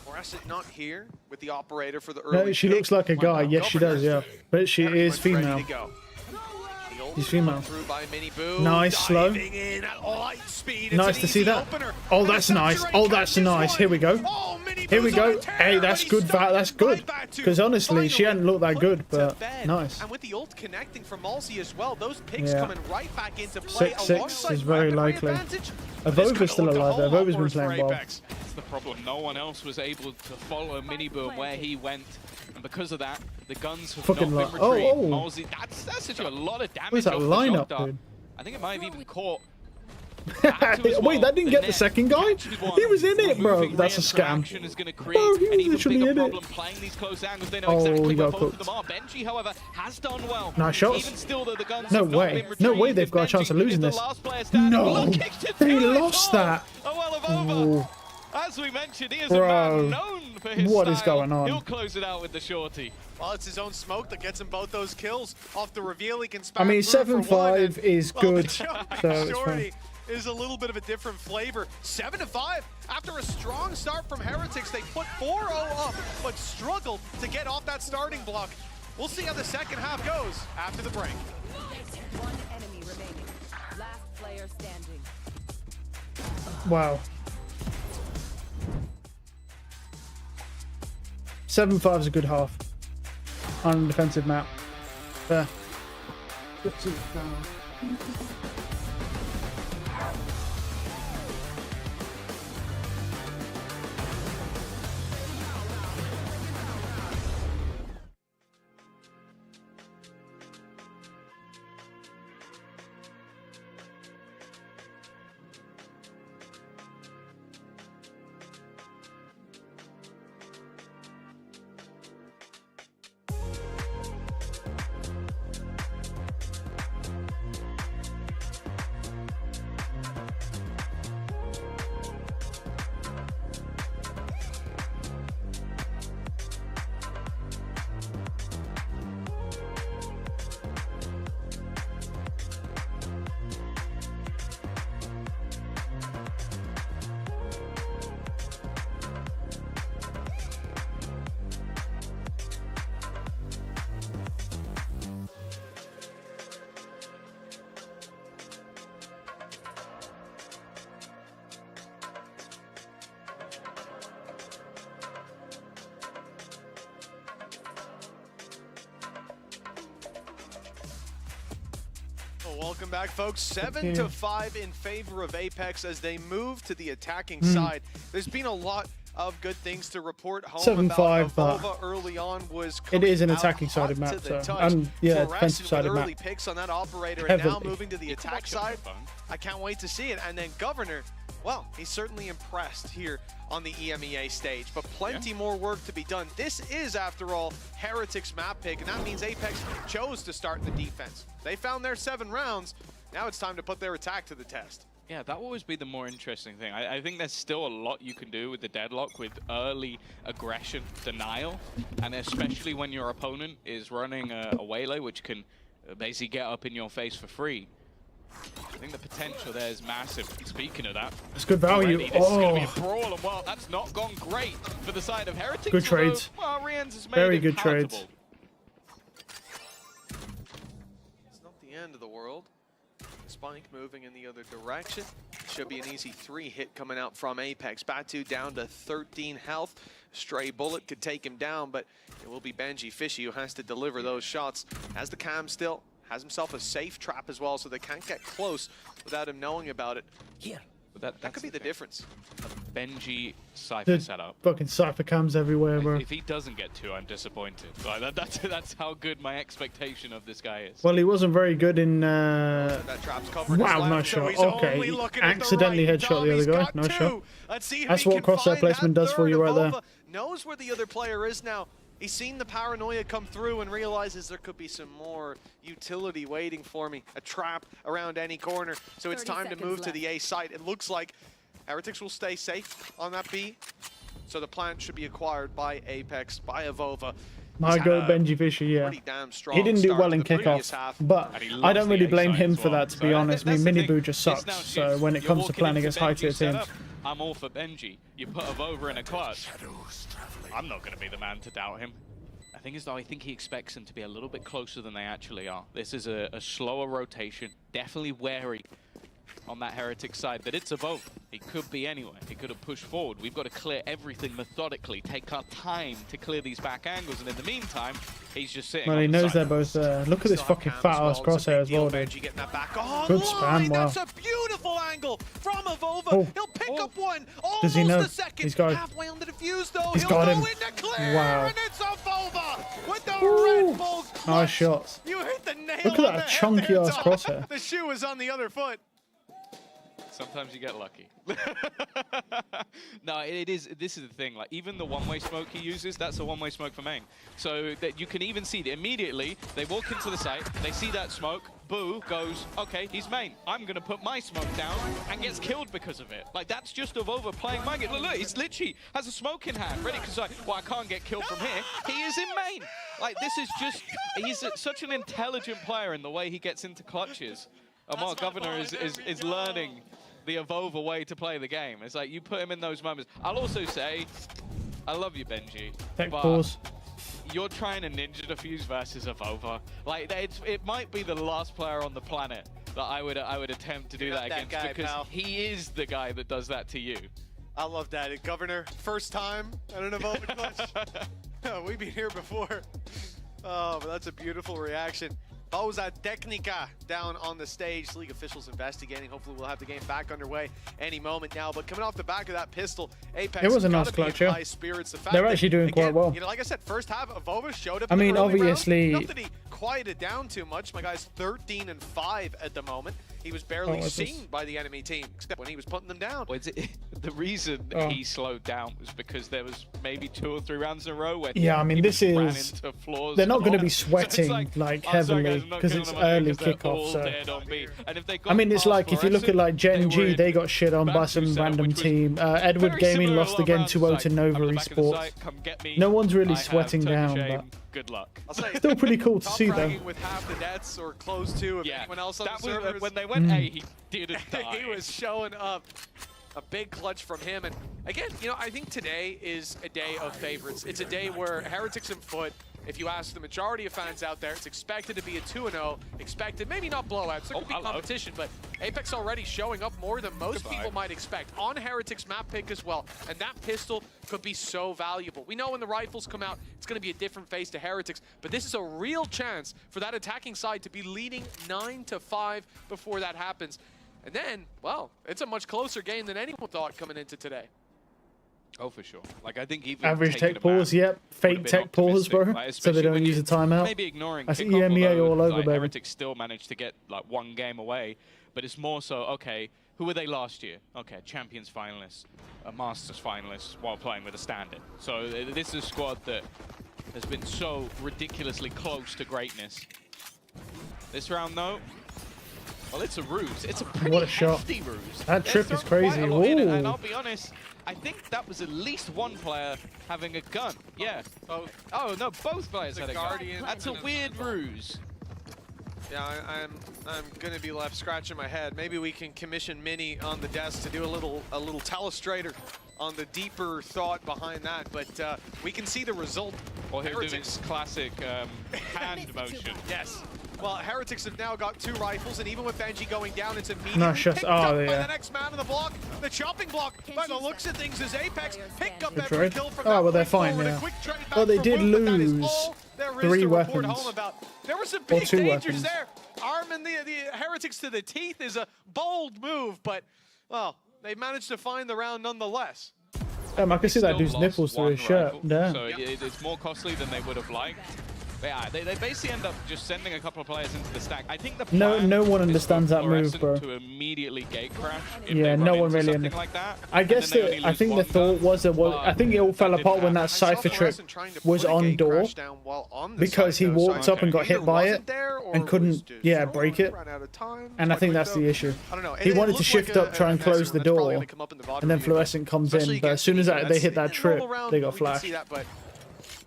Fluorescent not here with the operator for the early No, she looks like a guy. Yes, she does, yeah. But she is female. She's female. Nice, slow. Nice to see that. Oh, that's nice. Oh, that's nice. Here we go. Here we go. Hey, that's good. That's good. Because honestly, she hadn't looked that good, but nice. And with the ult connecting from Malsey as well, those picks coming right back into play. 6-6 is very likely. Avova's still alive. Avova's been playing well. that's the problem. No one else was able to follow Minibu and where he went. And because of that, the guns have Fucking not been oh, retrieved. oh. Mosey, that's actually a lot of damage Where's that off the lineup, shock dart. dude? I think it might have even caught. Wait, that didn't get the second guy? He was in it, bro. That's a scam. Is going to Bro, create he an was even literally bigger in problem it. playing these close angles. They know Oh, exactly he where got both of cooked. them are. Benji, however, has done well. Nice shots. Even still, though, the guns No have not way. been No retrieved. way they've got a chance of Benji losing is the this. last player standing. No, Look, it's just they two lost more. that. Oh, well, over. Ooh. As we mentioned, he is Bro, a man known for his what style. is going on? He'll close it out with the shorty. Well, it's his own smoke that gets him both those kills off the reveal. He can I mean, spam through for one, 7-5 is well, good, the so shorty it's fine. is a little bit of a different flavor. 7-5 after a strong start from Heretics. They put 4-0 up, but struggled to get off that starting block. We'll see how the second half goes after the break. One enemy remaining. Last player standing. Wow. 7-5 is a good half on a defensive map. There. Welcome back, folks. 7-5 in favor of Apex as they move to the attacking Hmm. side. There's been a lot of good things to report home 7-5, about. but Avova early on was it is an coming out attacking sided hot map, to the so touch. and yeah, Fluorescent defensive sided with map. early picks on that operator, and now Heavily. moving to the attack side. I can't wait to see it. And then Governor, well, he's certainly impressed here on the EMEA stage, but plenty more work to be done. This is, after all, Heretics map pick, and that means Apex chose to start the defense. They found their 7 rounds. Now it's time to put their attack to the test. Yeah, that will always be the more interesting thing. I think there's still a lot you can do with the deadlock with early aggression, denial, and especially when your opponent is running a waylay, which can basically get up in your face for free. I think the potential there is massive. Speaking of that, It's good value. already, this is going to be Oh, a brawl, and well, that's not gone great for the side of Heretics. Good trades. Although, well, Rienz has made Very it good trades. palatable. It's not the end of the world. Spike moving in the other direction. Should be an easy 3 hit coming out from Apex. Batu down to 13 health. Stray bullet could take him down, but it will be Benji Fishy who has to deliver those shots. Has the cam still, has himself a safe trap as well, so they can't get close without him knowing about it. Here. But that could be the difference. Benji Cypher there's setup. fucking cypher cams everywhere, bro. If he doesn't get 2, I'm disappointed. Like, that's how good my expectation of this guy is. Well, he wasn't very good in. That trap's covered Wow, his nice left, so shot. he's Okay, only he looking at the accidentally right. headshot the other Tommy's guy. got Nice 2. shot. Let's see if That's he what can crosshair find placement that does for third. you right there. Avova knows where the other player is now. He's seen the paranoia come through and realizes there could be some more utility waiting for me. A trap around any corner. So it's 30 time to seconds move to left. the A site. It looks like Heretics will stay safe on that B. So the plant should be acquired by Apex, by Avova. My He's go had a Benji Fisher, yeah. pretty damn strong He didn't do start well to in the previous kickoff, half. but And he I loves don't the really A blame side him as for well. that, to be So honest. I mean, that's the Minibu thing. just This sucks, now so shifts. when it You're comes to walking planning into as high tier Benji's setup, teams. I'm all for Benji. You put him over in a clutch. I'm not going to be the man to doubt him. The thing is, though, I think he expects them to be a little bit closer than they actually are. This is a slower rotation. Definitely wary on that Heretic side, but it's a vote. It could be anywhere. It could have pushed forward. We've got to clear everything methodically, take our time to clear these back angles, and in the meantime, he's just sitting Well, on he the knows side. they're both there. Look at this fucking fat ass crosshair as well, dude. Benji getting that back on Good line. spam, wow. That's a beautiful angle from Avova. Oh, He'll pick pick up one. Does he know? Almost a second. He's got him. Halfway on the defuse, though. He's He'll got go him. into clear, Wow. and it's a Vova with the Ooh. Red Bull clutch. Nice shots. You hit the nail Look at on that the head chunky there, ass Tom. crosshair. The shoe was on the other foot. Sometimes you get lucky. No, it is. This is the thing. Like even the one-way smoke he uses, that's a one-way smoke for main. So that you can even see that immediately they walk into the site, they see that smoke. Boo goes, okay, he's main. I'm gonna put my smoke down, and gets killed because of it. Like that's just a Vova playing my game. Look, he's literally has a smoke in hand, ready because like, well, I can't get killed from here. He is in main. Like this is just, he's such an intelligent player in the way he gets into clutches. Amar Governor is learning the Avova way to play the game. It's like you put him in those moments. I'll also say, I love you, Benji. Tech but pause. you're trying to ninja defuse versus Avova. Like it might be the last player on the planet that I would attempt to do that against guy, because pal. he is the guy that does that to you. I love that. Governor, first time at an Avova clutch. We've been here before. Oh, but that's a beautiful reaction. Boza Technica down on the stage. League officials investigating. Hopefully we'll have the game back underway any moment now. But coming off the back of that pistol, Apex It was a gotta nice be in clutch, yeah. high spirits. The fact They're that, actually doing quite again, well. You know, like I said, first half, Avova showed up. I in the mean, early obviously- round. Not that he quieted down too much. My guy's 13-5 at the moment. He was barely what's this? seen by the enemy team, except when he was putting them down. Well, the reason he slowed down was because there was maybe 2 or 3 rounds in a row where Yeah, I mean, he this ran is. into flaws They're not going to on. be sweating So it's like "Oh, sorry, heavily guys, I'm not because killing it's them on early because they're kickoff. all So dead on B." And if they I got mean, it's past like if you look at like Gen Fluorescent, G, they got shit on by some Bantu random setup, which was team. Edward very Gaming similar lost a lot of again rounds. 2-0 It's to like, Nova I'm at the back of the Esports. site, come get me. No one's really I have sweating Turkish down, aim. but Good luck. I'll say, still pretty cool to top see them. bragging with half the deaths or close to of Yeah, anyone else on that the was servers. when they went A, he didn't die. He was showing up. A big clutch from him. And again, you know, I think today is a day of favorites. It's a day where Heretics and Foot, if you ask the majority of fans out there, it's expected to be a 2-0, expected, maybe not blowouts, there could be competition, but Apex already showing up more than most people might expect. On Heretics map pick as well, and that pistol could be so valuable. We know when the rifles come out, it's going to be a different face to Heretics, but this is a real chance for that attacking side to be leading 9-5 before that happens. And then, well, it's a much closer game than anyone thought coming into today. Oh, for sure. Like, I think even Average taking tech a pause, map yep. would Fake have been tech pause, optimistic, bro. like, So they especially don't when use a you timeout. Maybe ignoring That's kickoff, EMEA although, all over, like, baby. Heretics still managed to get like 1 game away, but it's more so, okay, who were they last year? Okay, Champions finalists, a Masters finalist while playing with a standard. So this is a squad that has been so ridiculously close to greatness. This round, though, well, it's a ruse. It's a pretty What a shot. hefty ruse. That They're trip is throwing quite crazy. a lot in it, Ooh. and I'll be honest, I think that was at least one player having a gun. Yeah. Oh no, both players had a Guardian. gun. That's a weird ruse. Yeah, I'm gonna be left scratching my head. Maybe we can commission Mini on the desk to do a little telestrator on the deeper thought behind that, but we can see the result. Or he'll do his classic hand motion. Yes. Well, Heretics have now got 2 rifles, and even with Benji going down, it's immediately Nice shots. picked up Oh, by yeah. the next man on the block. The chopping block, by the looks of things, is Apex. Pick up Good every trade. kill from Oh, that well, they're point fine forward. A now. quick trade back Well, they from did Wood, but that is lose all there is 3 to report weapons. home about. There were some Or big 2 dangers weapons. there. Arming the Heretics to the teeth is a bold move, but, well, they managed to find the round nonetheless. I can see that dude's Still nipples lost through one his shirt. rifle, Damn. So it's more costly than they would have liked. But yeah, they basically end up just sending a couple of players into the stack. I think the plan No one is understands for that move, Fluorescent bro. to immediately gate crash. If Yeah, they no run one into really something under- like that. I guess and then they only I lose think the one thought was that I think it all fell apart when that cipher trick was on door because he walked up and got hit by it and couldn't break it. And I think that's the issue. I don't know. He wanted to shift up, try and close the door, and then Fluorescent comes in. But as soon as they hit that trip, they got flashed.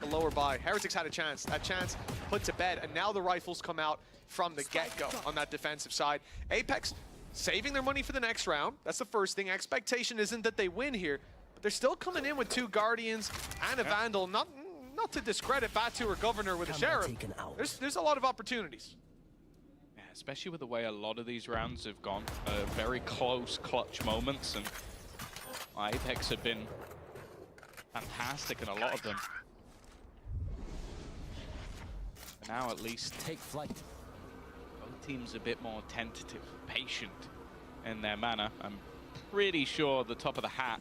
The lower buy. Heretics had a chance. That chance put to bed, and now the rifles come out from the get-go on that defensive side. Apex saving their money for the next round. That's the first thing. Expectation isn't that they win here, but they're still coming in with 2 Guardians and a Vandal. Not to discredit Batu or Governor with a Sheriff. There's a lot of opportunities. Yeah, especially with the way a lot of these rounds have gone. Very close clutch moments, and Apex have been fantastic in a lot of them. But now at least take flight. Both teams a bit more tentative, patient in their manner. pretty sure the top of the hat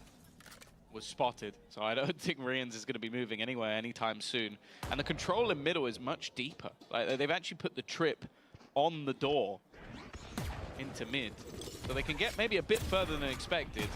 was spotted. So I don't think Rians is going to be moving anywhere anytime soon. And the control in middle is much deeper. Like, they've actually put the trip on the door into mid. So they can get maybe a bit further than expected.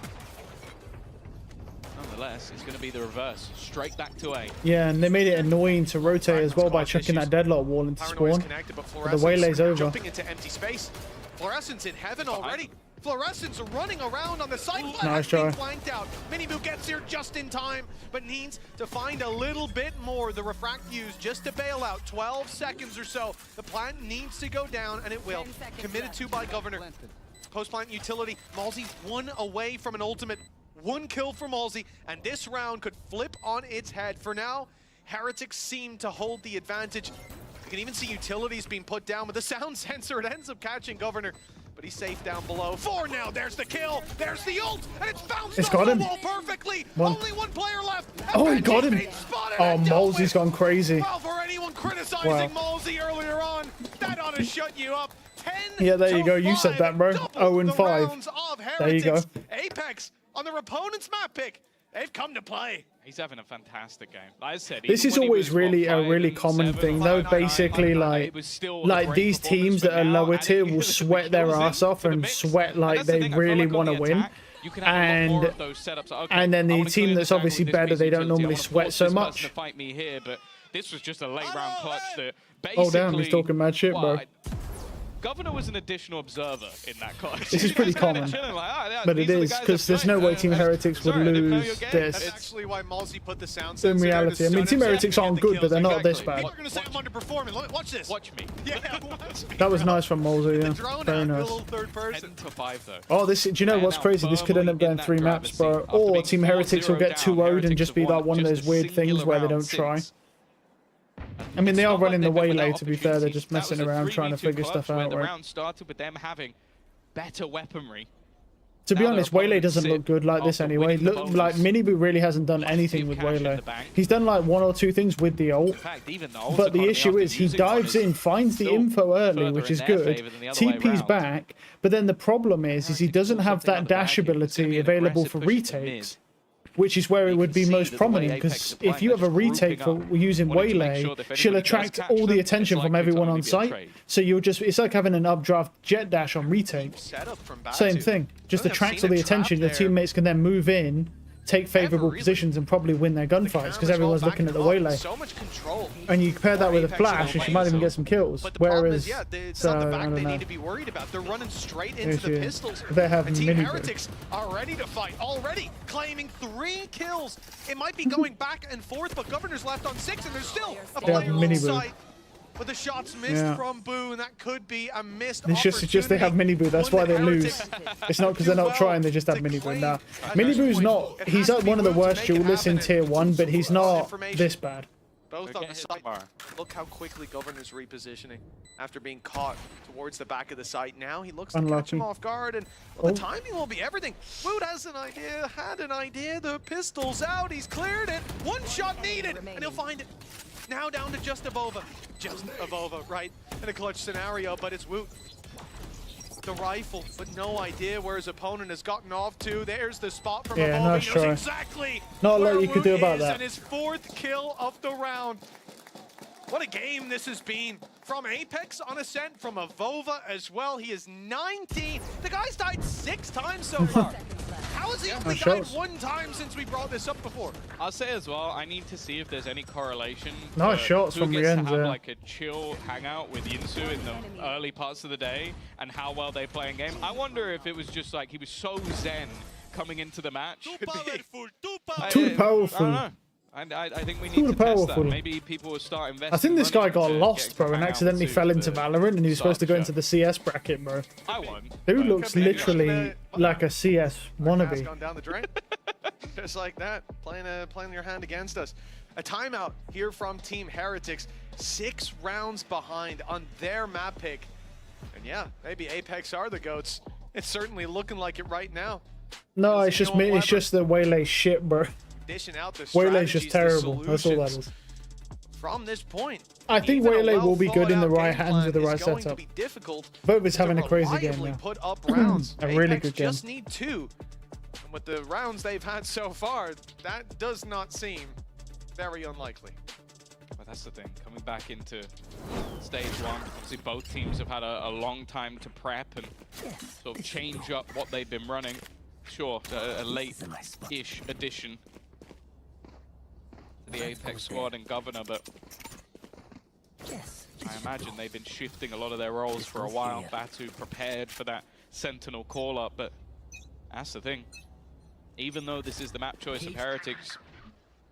Nonetheless, it's going to be the reverse. Straight back to A. Yeah, and they made it annoying to rotate as well by chucking that deadlock wall into spawn. But the waylay's over. Jumping into empty space. Fluorescence in heaven already. Fluorescence running around on the side. Nice try. Flanked out. Minibu gets here just in time, but needs to find a little bit more. The refract fuse just to bail out. 12 seconds or so. The plant needs to go down, and it will. Committed to by Governor. Post-plant utility. Malzy 1 away from an ultimate. 1 kill for Malzy, and this round could flip on its head. For now, Heretics seem to hold the advantage. You can even see utilities being put down with the sound sensor. It ends up catching Governor, but he's safe down below. 4 now, there's the kill, there's the ult, and it's bounced off the wall perfectly. Only 1 player left. Oh, he got him. Oh, Malzy's gone crazy. Well, for anyone criticizing Malzy earlier on, that ought to shut you up. 10 yeah, there you go. You said that, bro. 0-5. There you go. Apex on their opponent's map pick. They've come to play. He's having a fantastic game. Like I said, this is always really a really common thing, though. Basically, like these teams that are lower tier will sweat their ass off and sweat like they really want to win. And then the team that's obviously better, they don't normally sweat so much. This was just a late round clutch that oh damn, he's talking mad shit, bro. Governor was an additional observer in that clutch. This is pretty common, but it is, because there's no way Team Heretics would lose this. That's actually why Malzy put the sound in reality. I mean, Team Heretics aren't good, but they're not this bad. People are going to say I'm underperforming. Watch this. Watch me. Yeah, watch me. That was nice from Malzy, yeah. Very nice. Oh, this. Do you know what's crazy? This could end up going 3 maps, bro. Or Team Heretics will get 2-0'd and just be like one of those weird things where they don't try. I mean, they are running the waylay, to be fair. They're just messing around trying to figure stuff out, the right? round started with them having better weaponry. To be honest, waylay doesn't look good like this anyway. Look, like Minibu really hasn't done anything with waylay. He's done like 1 or 2 things with the ult, but the issue is he dives in, finds the info early, which is good. TP's back, but then the problem is he doesn't have that dash ability available for retakes, which is where it would be most prominent, because if you have a retake for using waylay, she'll attract all the attention from everyone on site. So you'll just, it's like having an updraft jet dash on retake. Same thing, just attracts all the attention. Your teammates can then move in, take favorable positions, and probably win their gunfights because everyone's looking at the waylay. So much control. And you compare that with a flash, and she might even get some kills. Whereas, it's not the fact they need to be worried about. They're running straight into the pistols. They have Team Heretics are ready to fight already, claiming 3 kills. It might be going back and forth, but Governor's left on 6, and there's still a player on site. But the shots missed from Boo, and that could be a missed opportunity. It's just they have Minibu, that's why they lose. It's not because they're not trying, they just have Minibu. Nah, Minibu's not, he's one of the worst duelists in tier 1, but he's not this bad. Both on the site. Look how quickly Governor's repositioning after being caught towards the back of the site. Now he looks to catch him off guard, and well, the timing will be everything. Wood has an idea, had an idea. The pistol's out, he's cleared it. 1 shot needed, and he'll find it. Now down to just Avova. Just Avova, right? In a clutch scenario, but it's Woot. The rifle, but no idea where his opponent has gotten off to. There's the spot from Avova. Nice try. Exactly not a lot you could do about that. And his 4th kill of the round. What a game this has been. From Apex on Ascent, from Avova as well. He is 19. The guy's died 6 times so far. How has he only died 1 time since we brought this up before? I'll say as well, I need to see if there's any correlation. Nice shots from the end, have like a chill hangout with Yinsu in the early parts of the day and how well they play in game. I wonder if it was just like he was so zen coming into the match. Too powerful, too powerful. I think we need to test that. Maybe people will start investing. I think this guy got lost, bro, and accidentally fell into Valorant, and he was supposed to go into the CS bracket, bro. I won. Dude looks literally like a CS wannabe. Gone down the drain. Just like that, playing your hand against us. A timeout here from Team Heretics. 6 rounds behind on their map pick. And yeah, maybe Apex are the GOATs. It's certainly looking like it right now. No, it's just me. It's just the waylay shit, bro. Dishing out the Waylay's just terrible. That's all that is. from this point. I think Even a Waylay will be good in the well-thought-out right game hands with the plan right is going to setup. be difficult Both is having to a crazy game reliably now. put up rounds. A really Apex good game. just need 2. And with the rounds they've had so far, that does not seem very unlikely. But that's the thing, coming back into stage 1, obviously both teams have had a long time to prep and sort of change up what they've been running. Sure, a late-ish addition to the Apex squad and Governor, but I imagine they've been shifting a lot of their roles for a while. Batu prepared for that Sentinel call-up, but that's the thing. Even though this is the map choice of Heretics,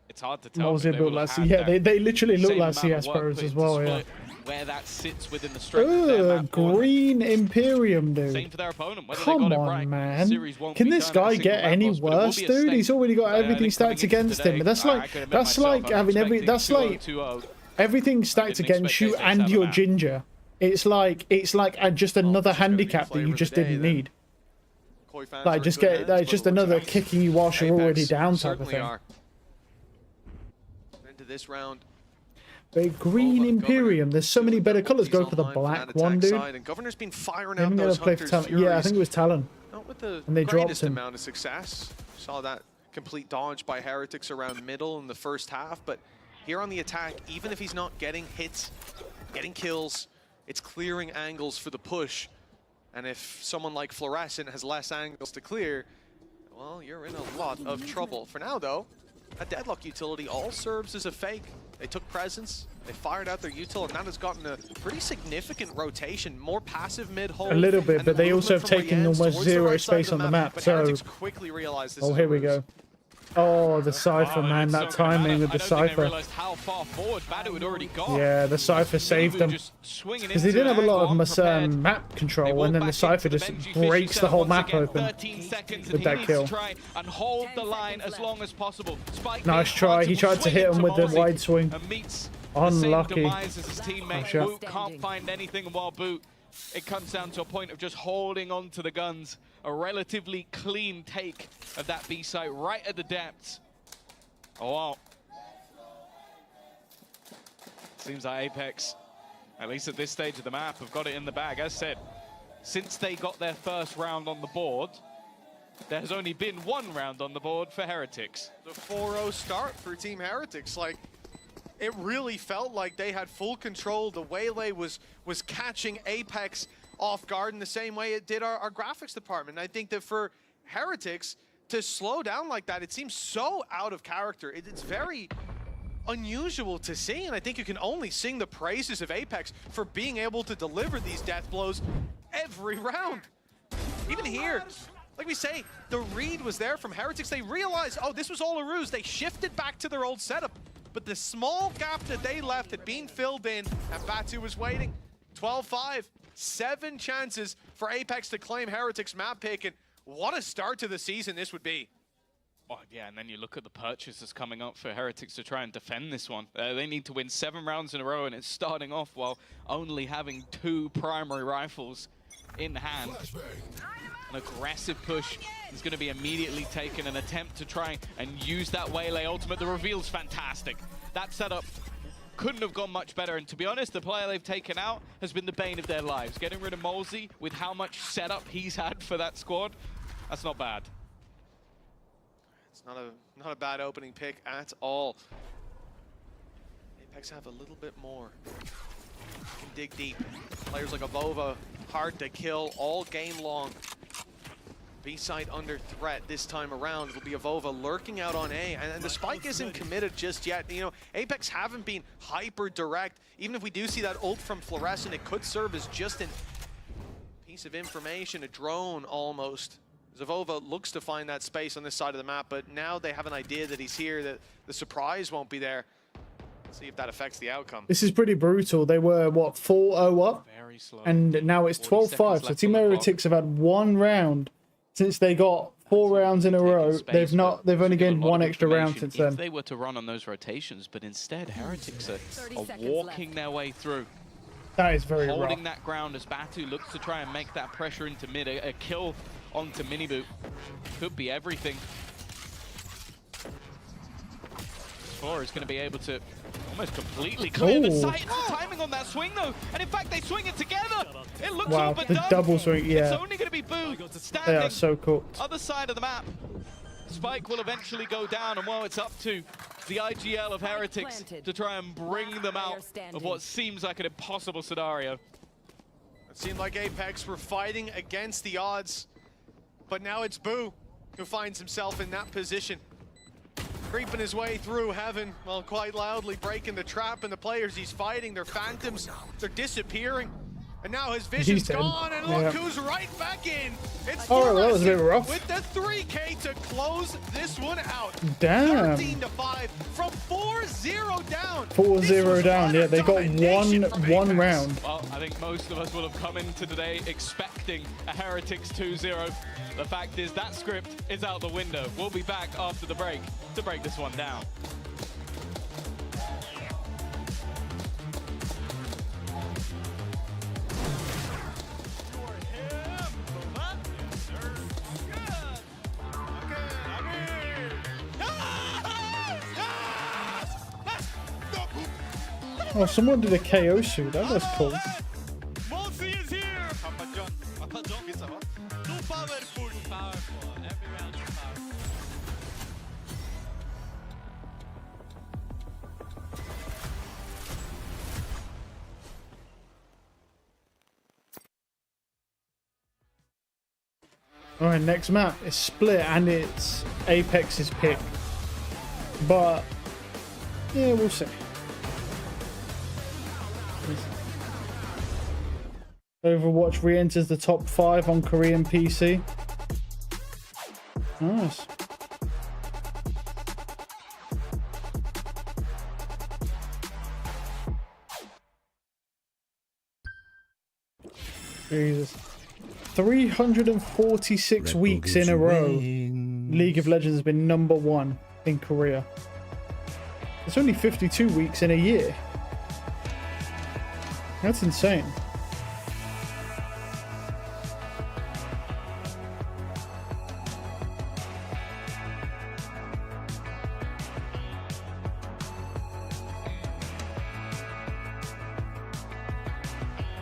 it's hard to tell. Mosey built like, yeah, they literally look like CS pros as well, yeah. Where that sits within the strength of their map board. Green Imperium, dude. Same for their opponent. Whether Come they got on, it right, man. series won't Can be this done at a guy single get map any boss, but it will worse, be a dude? He's state. already got everything Coming stacked into against today, him. That's I like could admit that's myself, like I'm having expecting 2-0, 2-0. everything stacked Didn't against expect you Apex to and have a your map. ginger. It's like just another handicap that you just didn't need. Like just get like just another kicking you whilst you're already down type of thing. Into this round. But Green Imperium, there's so many better colors. Go for the black one, dude. And Governor's been firing They're out gonna those play for Hunters' Talon. Yeah, I think it was Talon. Not with the And they dropped greatest him. amount of success. Saw that complete dodge by Heretics around middle in the first half, but here on the attack, even if he's not getting hits, getting kills, it's clearing angles for the push. And if someone like Fluorescent has less angles to clear, well, you're in a lot of trouble. For now, though, a Deadlock utility all serves as a fake. They took presence, they fired out their util, and that has gotten a pretty significant rotation. More passive mid-hold. A little bit, but they also have taken almost zero space on the map. So, quickly realized this oh, here we go. Oh, the Cypher, man, that timing with the Cypher. How far forward Badu had already gone. Yeah, the Cypher saved them. Because they didn't have a lot of map control, and then the Cypher just breaks the whole map open with that kill. Try and hold the line as long as possible. Nice try. He tried to hit him with the wide swing. Unlucky. His teammate Boot can't find anything, while Boot, it comes down to a point of just holding on to the guns. A relatively clean take of that B site right at the depths. Oh wow. Seems like Apex, at least at this stage of the map, have got it in the bag. As said, since they got their first round on the board, there's only been one round on the board for Heretics. The 4-0 start for Team Heretics. Like, it really felt like they had full control. The Waylay was catching Apex off guard in the same way it did our graphics department. I think that for Heretics to slow down like that, it seems so out of character. It's very unusual to see, and I think you can only sing the praises of Apex for being able to deliver these death blows every round. Even here, like we say, the read was there from Heretics. They realized, oh, this was all a ruse. They shifted back to their old setup, but the small gap that they left had been filled in, and Batu was waiting. 12-5, 7 chances for Apex to claim Heretics map pick, and what a start to the season this would be. Oh, yeah, and then you look at the purchases coming up for Heretics to try and defend this one. They need to win 7 rounds in a row, and it's starting off while only having 2 primary rifles in hand. An aggressive push is going to be immediately taken, an attempt to try and use that Waylay ultimate. The reveal's fantastic. That setup couldn't have gone much better, and to be honest, the player they've taken out has been the bane of their lives. Getting rid of Molesey with how much setup he's had for that squad, that's not bad. It's not a bad opening pick at all. Apex have a little bit more. Can dig deep. Players like Avova, hard to kill all game long. B-side under threat this time around. It'll be Avova lurking out on A, and the spike isn't committed just yet. You know, Apex haven't been hyper direct. Even if we do see that ult from Fluorescent, it could serve as just a piece of information, a drone almost. Avova looks to find that space on this side of the map, but now they have an idea that he's here, that the surprise won't be there. Let's see if that affects the outcome. This is pretty brutal. They were, what, 4-0 up? Very slow. And now it's 12-5. So Team Heretics have had 1 round since they got 4 rounds in a row. They've only gained 1 extra round since then. If they were to run on those rotations, but instead Heretics are walking their way through. That is very rough. Holding that ground as Batu looks to try and make that pressure into mid. A kill onto Miniboot could be everything. Or is going to be able to Almost completely clear the Oh. sight. The timing on that swing, though. And in fact, they swing it together. It looks Wow, all but the done. double swing, yeah. It's only going to be Boo They standing are so cooked. other side of the map. Spike will eventually go down, and well, it's up to the IGL of Heretics to try and bring them out of what seems like an impossible scenario. It seemed like Apex were fighting against the odds, but now it's Boo who finds himself in that position. Creeping his way through heaven, well, quite loudly breaking the trap, and the players he's fighting, their phantoms, they're disappearing. And now his vision's gone, and look who's right back in. It's Oh, that was a bit rough. with the 3K to close this one out. Damn. 13-5 from 4-0 down. 4-0 down. Yeah, they got one round. Well, I think most of us will have come into today expecting a Heretics 2-0. The fact is that script is out the window. We'll be back after the break to break this one down. Oh, someone did a KO shoot. That was cool. Multi is here! Papa John gets a hot. Too powerful. Every round is powerful. Alright, next map is split and it's Apex's pick. But yeah, we'll see. Overwatch re-enters the top 5 on Korean PC. Nice. Jesus. 346 weeks in a row. League of Legends has been #1 in Korea. It's only 52 weeks in a year. That's insane.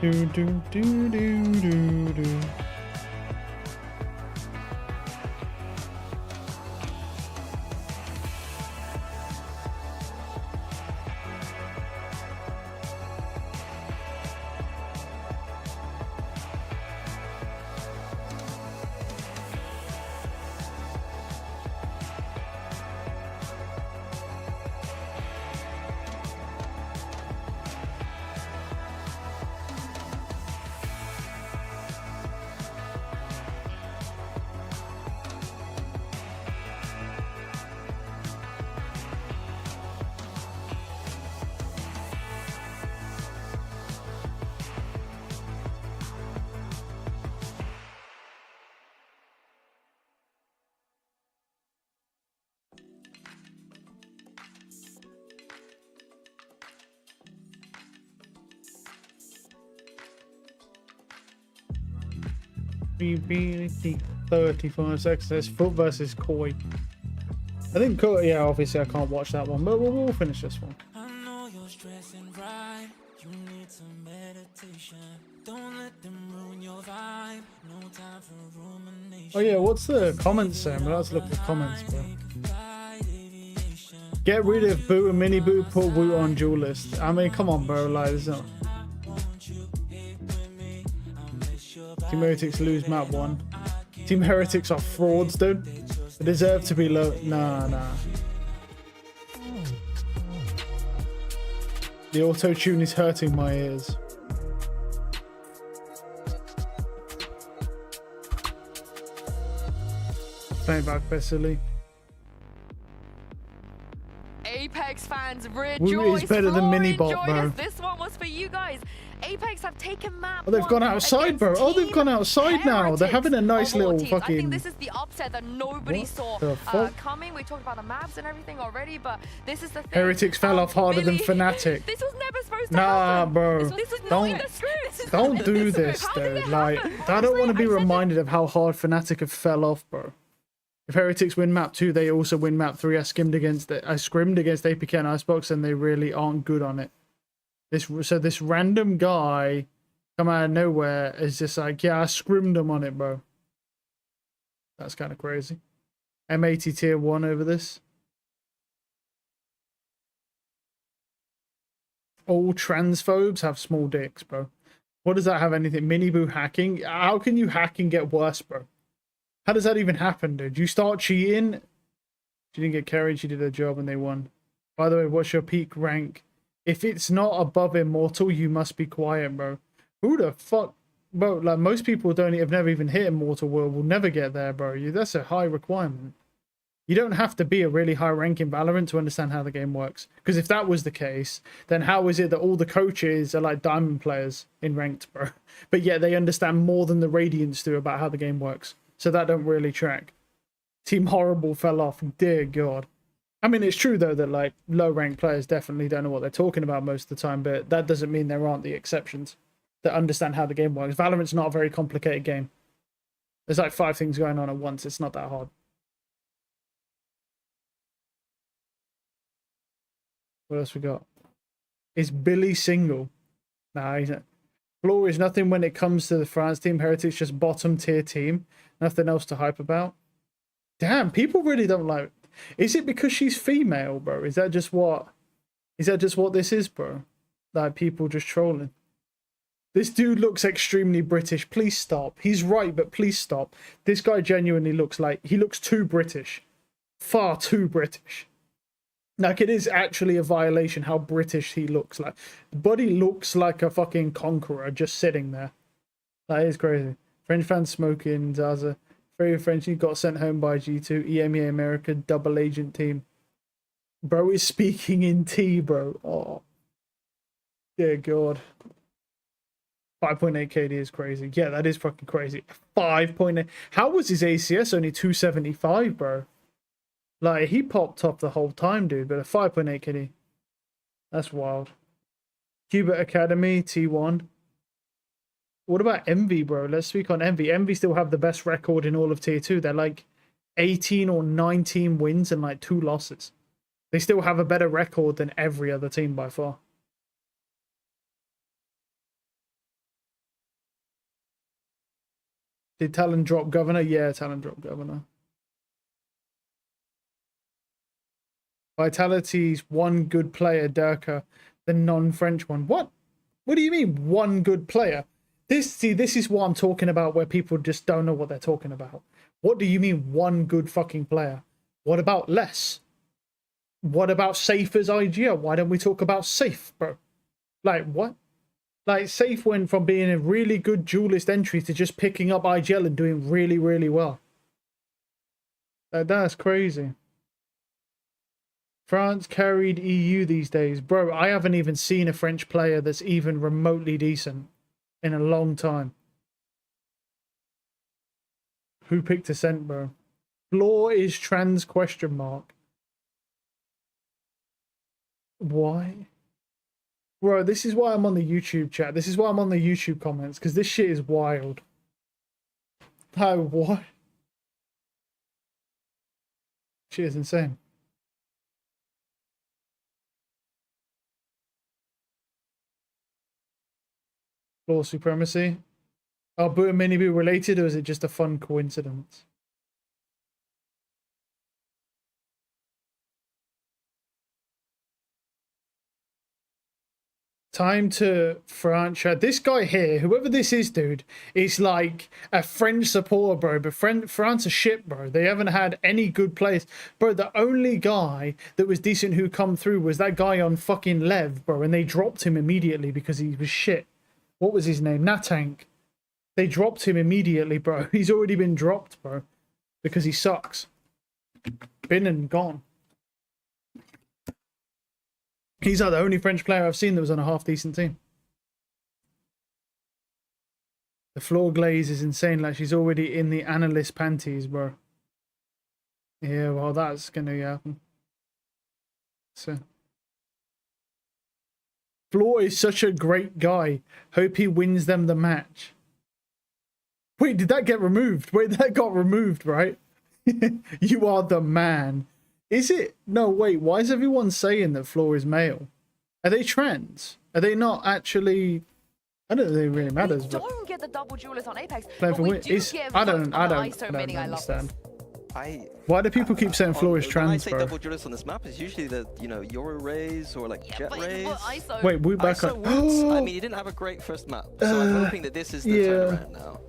Do do do do do do. BB 35 seconds. There's Foot versus Koi. I think Koi, yeah, obviously I can't watch that one, but we'll finish this one. I know you're stressing right. You need some meditation. Don't let them ruin your vibe. No time for rumination. Oh yeah, what's the comments saying? Well, let's look at the comments, bro. Get rid of Boo and Mini Boo, put Woo on dual list. I mean, come on, bro. Like, there's no... Team Heretics lose map 1. Team Heretics are frauds, dude. They deserve to be low. Nah. The auto-tune is hurting my ears. Playing back Vesely. Apex fans, rejoice! Woo is better than Minibot, bro. This one was for you guys. Apex have taken map. Oh, they've gone outside, bro. Oh, they've gone outside now. They're having a nice little fucking... I think this is the upset that nobody saw coming. We talked about the maps and everything already, but this is the thing. Heretics fell off harder than Fnatic. This was never supposed to happen. happen. Bro. This is not in the script. Don't do this, dude. Like, I don't want to be reminded of how hard Fnatic have fell off, bro. If Heretics win map 2, they also win map 3. I scrimmed against APK and Icebox, and they really aren't good on it. This random guy come out of nowhere is just like, yeah, I scrimmed him on it, bro. That's kind of crazy. M80 tier 1 over this. All transphobes have small dicks, bro. What does that have anything? Miniboo hacking? How can you hack and get worse, bro? How does that even happen, dude? You start cheating? She didn't get carried, she did her job and they won. By the way, what's your peak rank? If it's not above Immortal, you must be quiet, bro. Who the fuck? Bro, like, most people have never even hit Immortal World, will never get there, bro. That's a high requirement. You don't have to be a really high rank in Valorant to understand how the game works. Because if that was the case, then how is it that all the coaches are like diamond players in ranked, bro? But yet they understand more than the Radiants do about how the game works. So that don't really track. Team Horrible fell off. Dear God. I mean, it's true, though, that like low-ranked players definitely don't know what they're talking about most of the time, but that doesn't mean there aren't the exceptions that understand how the game works. Valorant's not a very complicated game. There's like 5 things going on at once. It's not that hard. What else we got? Is Billy single? Nah, he's not. Floor is nothing when it comes to the France team. Heretics just bottom tier team. Nothing else to hype about. Damn, people really don't like. Is it because she's female, bro? Is that just what this is, bro? Like, people just trolling. This dude looks extremely British. Please stop. He's right, but please stop. This guy genuinely looks too British. Far too British. Like, it is actually a violation how British he looks like. The body looks like a fucking conqueror just sitting there. That is crazy. French fans smoking, Zaza. Very Frenchy got sent home by G2. EMEA America double agent team. Bro is speaking in T, bro. Oh. Dear God. 5.8 KD is crazy. Yeah, that is fucking crazy. 5.8. How was his ACS only 275, bro? Like, he popped up the whole time, dude. But a 5.8 KD. That's wild. Cubit Academy, T1. What about Envy, bro? Let's speak on Envy. Envy still have the best record in all of Tier 2. They're like 18 or 19 wins and like 2 losses. They still have a better record than every other team by far. Did Talon drop Governor? Yeah, Talon drop Governor. Vitality's one good player, Durka, the non-French one. What? What do you mean, one good player? This is what I'm talking about, where people just don't know what they're talking about. What do you mean, one good fucking player? What about less? What about Safe as IGL? Why don't we talk about Safe, bro? Like, what? Like, Safe went from being a really good duelist entry to just picking up IGL and doing really, really well. That's crazy. France carried EU these days. Bro, I haven't even seen a French player that's even remotely decent in a long time. Who picked Ascent, bro? Floor is trans question mark. Why? Bro, this is why I'm on the YouTube chat. This is why I'm on the YouTube comments, because this shit is wild. Oh, what? Shit is insane. Floor supremacy. Are Boo and Miniboo related, or is it just a fun coincidence? Time to France. This guy here, whoever this is, dude, is like a French supporter, bro. But France are shit, bro. They haven't had any good players. Bro, the only guy that was decent who come through was that guy on fucking Lev, bro. And they dropped him immediately because he was shit. What was his name? Natank. They dropped him immediately, bro. He's already been dropped, bro. Because he sucks. Been and gone. He's like the only French player I've seen that was on a half-decent team. The floor glaze is insane. Like, she's already in the analyst panties, bro. Yeah, well, that's going to happen. So... Floor is such a great guy. Hope he wins them the match. Wait, did that get removed? Wait, that got removed, right? You are the man. Is it? No, wait. Why is everyone saying that Floor is male? Are they trans? Are they not actually? I don't think it really matters. We don't get the double duelist on Apex. Playing for win. I don't understand. Why do people keep saying Floor is trans, when I say bro? double duelist on this map, it's usually the, you know, Euro rays or like jet rays. Wait, we back up. I mean, he didn't have a great first map, so I'm hoping that this is the turnaround now.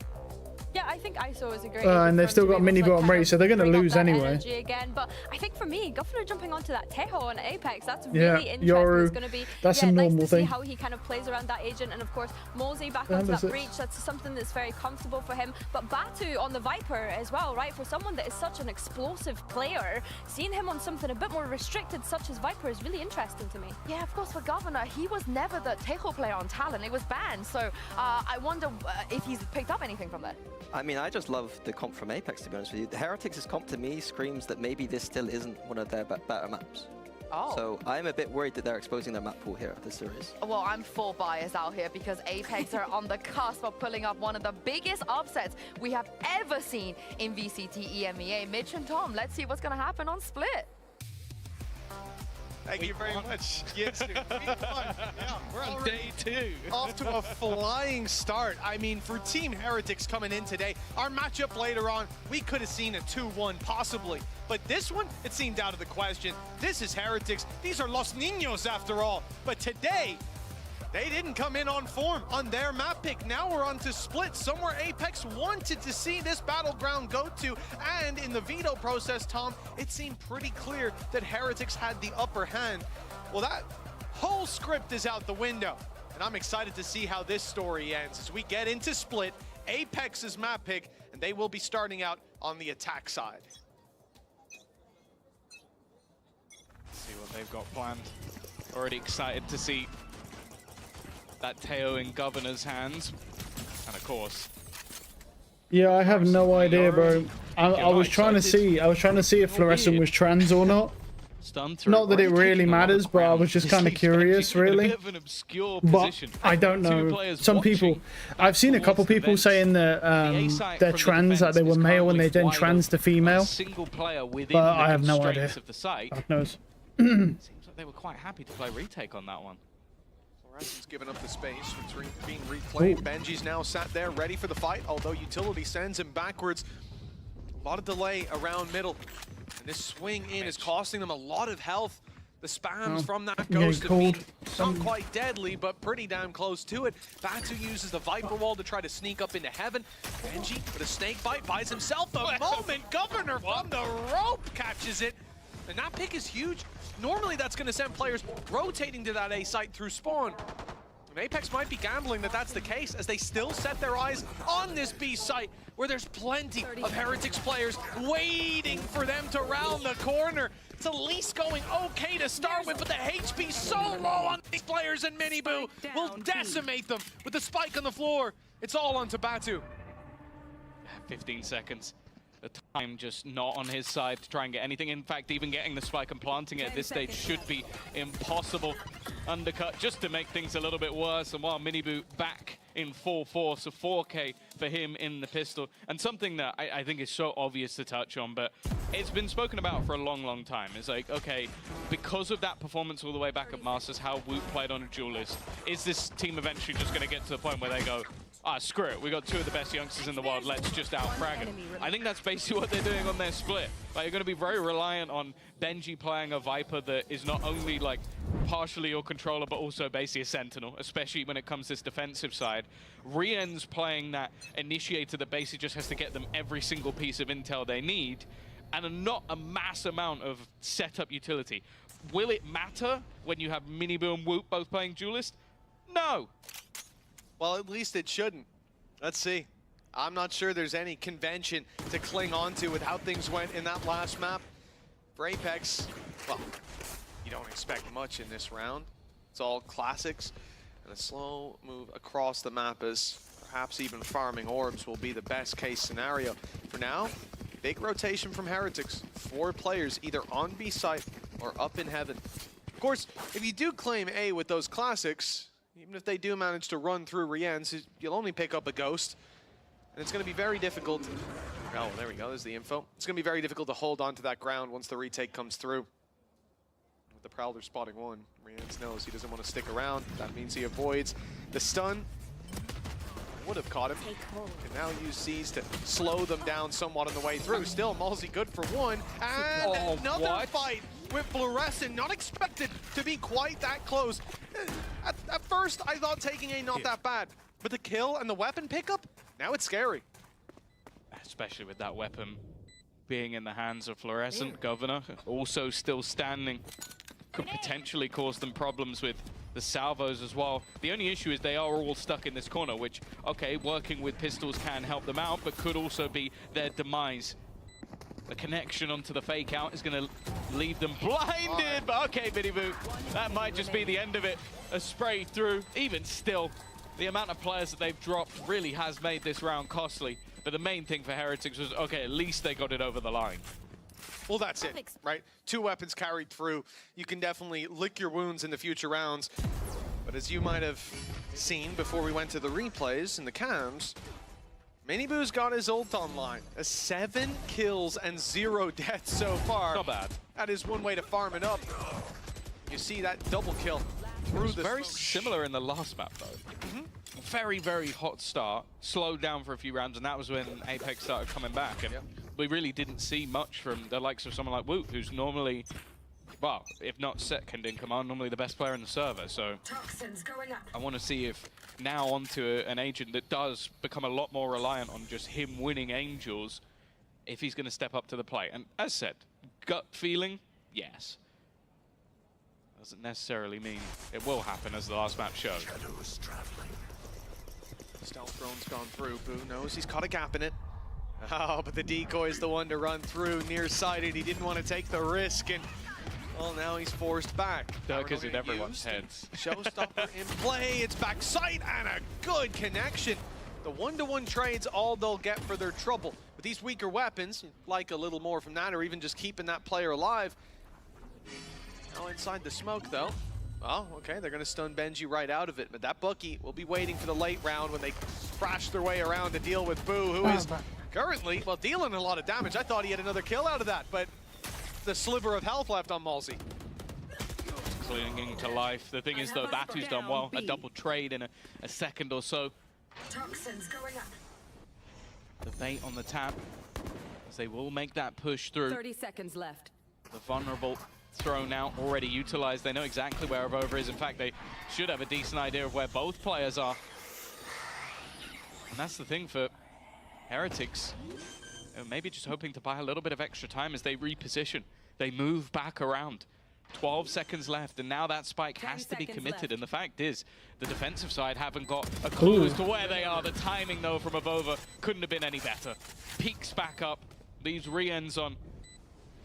Yeah, I think ISO is a great. And they've still got mini bottom race, so they're going to lose anyway. Again, but I think for me, Governor jumping onto that Tejo on Apex, that's Yeah, really interesting. Yoru, It's going to be that's a nice normal to see thing. how he kind of plays around that agent, and of course Mosey back onto that breach. That's something that's very comfortable for him. But Batu on the Viper as well, right? For someone that is such an explosive player, seeing him on something a bit more restricted, such as Viper, is really interesting to me. Yeah, of course, for Governor, he was never the Tejo player on Talon. It was banned, so I wonder if he's picked up anything from that. I mean, I just love the comp from Apex, to be honest with you. The Heretics' comp to me screams that maybe this still isn't one of their better maps. Oh. So I'm a bit worried that they're exposing their map pool here this series. Well, I'm full bias out here because Apex are on the cusp of pulling up one of the biggest upsets we have ever seen in VCT EMEA. Mitch and Tom, let's see what's going to happen on Split. Thank you very much. Yes, week one. Yeah, we're on day 2. Off to a flying start. I mean, for Team Heretics coming in today, our matchup later on, we could have seen a 2-1 possibly. But this one, it seemed out of the question. This is Heretics. These are Los Niños after all. But today, they didn't come in on form on their map pick. Now we're on to Split, somewhere Apex wanted to see this battleground go to. And in the veto process, Tom, it seemed pretty clear that Heretics had the upper hand. Well, that whole script is out the window. And I'm excited to see how this story ends as we get into Split, Apex's map pick, and they will be starting out on the attack side. Let's see what they've got planned. Already excited to see that Teo in Governor's hands, and of course. Yeah, I have no idea, bro. I was trying to see. I was trying to see if Fluorescent was trans or not. Not that it really matters, but I was just kind of curious, really. But I don't know. Some people, I've seen a couple people saying that they're trans, that they were male and they then trans to female. But I have no idea. God knows. Seems like they were quite happy to play retake on that one. Horizon's given up the space. It's being replayed. Benji's now sat there ready for the fight, although Utility sends him backwards. A lot of delay around middle. And this swing in is costing them a lot of health. The spams from that ghost have been not quite deadly, but pretty damn close to it. Batu uses the Viper wall to try to sneak up into heaven. Benji with a snake bite buys himself the moment. Governor from the rope catches it. And that pick is huge. Normally that's going to send players rotating to that A site through spawn. And Apex might be gambling that that's the case as they still set their eyes on this B site where there's plenty of Heretics players waiting for them to round the corner. It's at least going okay to start with, but the HP so low on these players, and Miniboo will decimate them with the spike on the floor. It's all on to Batu. 15 seconds. The time just not on his side to try and get anything. In fact, even getting the spike and planting it at this stage should be impossible. Undercut just to make things a little bit worse. And while Miniboo back in full force, a 4K for him in the pistol. And something that I think is so obvious to touch on, but it's been spoken about for a long, long time. It's like, okay, because of that performance all the way back at Masters, how Woot played on a duelist, is this team eventually just going to get to the point where they go, ah, screw it, we got 2 of the best youngsters in the world, let's just out-frag them. I think that's basically what they're doing on their split. Like, you're going to be very reliant on Benji playing a Viper that is not only, like, partially your controller, but also basically a Sentinel, especially when it comes to this defensive side. Rien's playing that initiator that basically just has to get them every single piece of intel they need, and not a mass amount of setup utility. Will it matter when you have Miniboo and Woot both playing duelist? No. Well, at least it shouldn't. Let's see. I'm not sure there's any convention to cling on to with how things went in that last map. For Apex, well, you don't expect much in this round. It's all classics. And a slow move across the map as perhaps even farming orbs will be the best case scenario. For now, big rotation from Heretics. 4 players either on B site or up in heaven. Of course, if you do claim A with those classics, even if they do manage to run through Rien's, you'll only pick up a ghost. And it's going to be very difficult Oh, there we go. There's the info. It's going to be very difficult to hold on to that ground once the retake comes through. With the Prowler spotting one, Rians knows he doesn't want to stick around. That means he avoids the stun. Would have caught him. Can now use C's to slow them down somewhat on the way through. Still, Malsey good for one. And another fight with Fluorescent. Not expected to be quite that close. At first, I thought taking A not that bad. But the kill and the weapon pickup, now it's scary. Especially with that weapon being in the hands of Fluorescent. Governor also still standing. Could potentially cause them problems with the salvos as well. The only issue is they are all stuck in this corner, which, okay, working with pistols can help them out, but could also be their demise. The connection onto the fake out is going to leave them blinded, but okay, Biddy-Boo, that might just be the end of it. A spray through, even still, the amount of players that they've dropped really has made this round costly. But the main thing for Heretics was, okay, at least they got it over the line. Well, that's it, right? 2 weapons carried through. You can definitely lick your wounds in the future rounds. But as you might have seen before we went to the replays and the cams, Miniboo's got his ult online. 7 kills and 0 deaths so far. Not bad. That is one way to farm it up. You see that double kill through the very similar in the last map, though. Very, very hot start. Slowed down for a few rounds, and that was when Apex started coming back. And we really didn't see much from the likes of someone like Woot, who's normally, well, if not second in command, normally the best player in the server. So I want to see if now onto an agent that does become a lot more reliant on just him winning Angels, if he's going to step up to the plate. And as said, gut feeling, yes. Doesn't necessarily mean it will happen, as the last map showed. Stealth drone's gone through. Boo knows he's caught a gap in it. Oh, but the decoy is the one to run through, nearsighted. He didn't want to take the risk, and well, now he's forced back. Dirk is in everyone's heads. Showstopper in play. It's backside and a good connection. The 1-to-1 trades all they'll get for their trouble. With these weaker weapons, like a little more from that, or even just keeping that player alive. Now inside the smoke, though. Oh, okay, they're going to stun Benji right out of it, but that Bucky will be waiting for the late round when they crash their way around to deal with Boo, who is currently, well, dealing a lot of damage. I thought he had another kill out of that, but the sliver of health left on Malsey. Clinging to life. The thing is, though, Batu's done well. A double trade in a second or so. Toxins going up. The bait on the tap, as they will make that push through. 30 seconds left. The vulnerable thrown out, already utilized. They know exactly where Avova is. In fact, they should have a decent idea of where both players are. And that's the thing for Heretics. Maybe just hoping to buy a little bit of extra time as they reposition. They move back around. 12 seconds left, and now that spike has to be committed. Left. And the fact is, the defensive side haven't got a clue as to where they are. The timing, though, from Avova couldn't have been any better. Peeks back up, leaves Riens on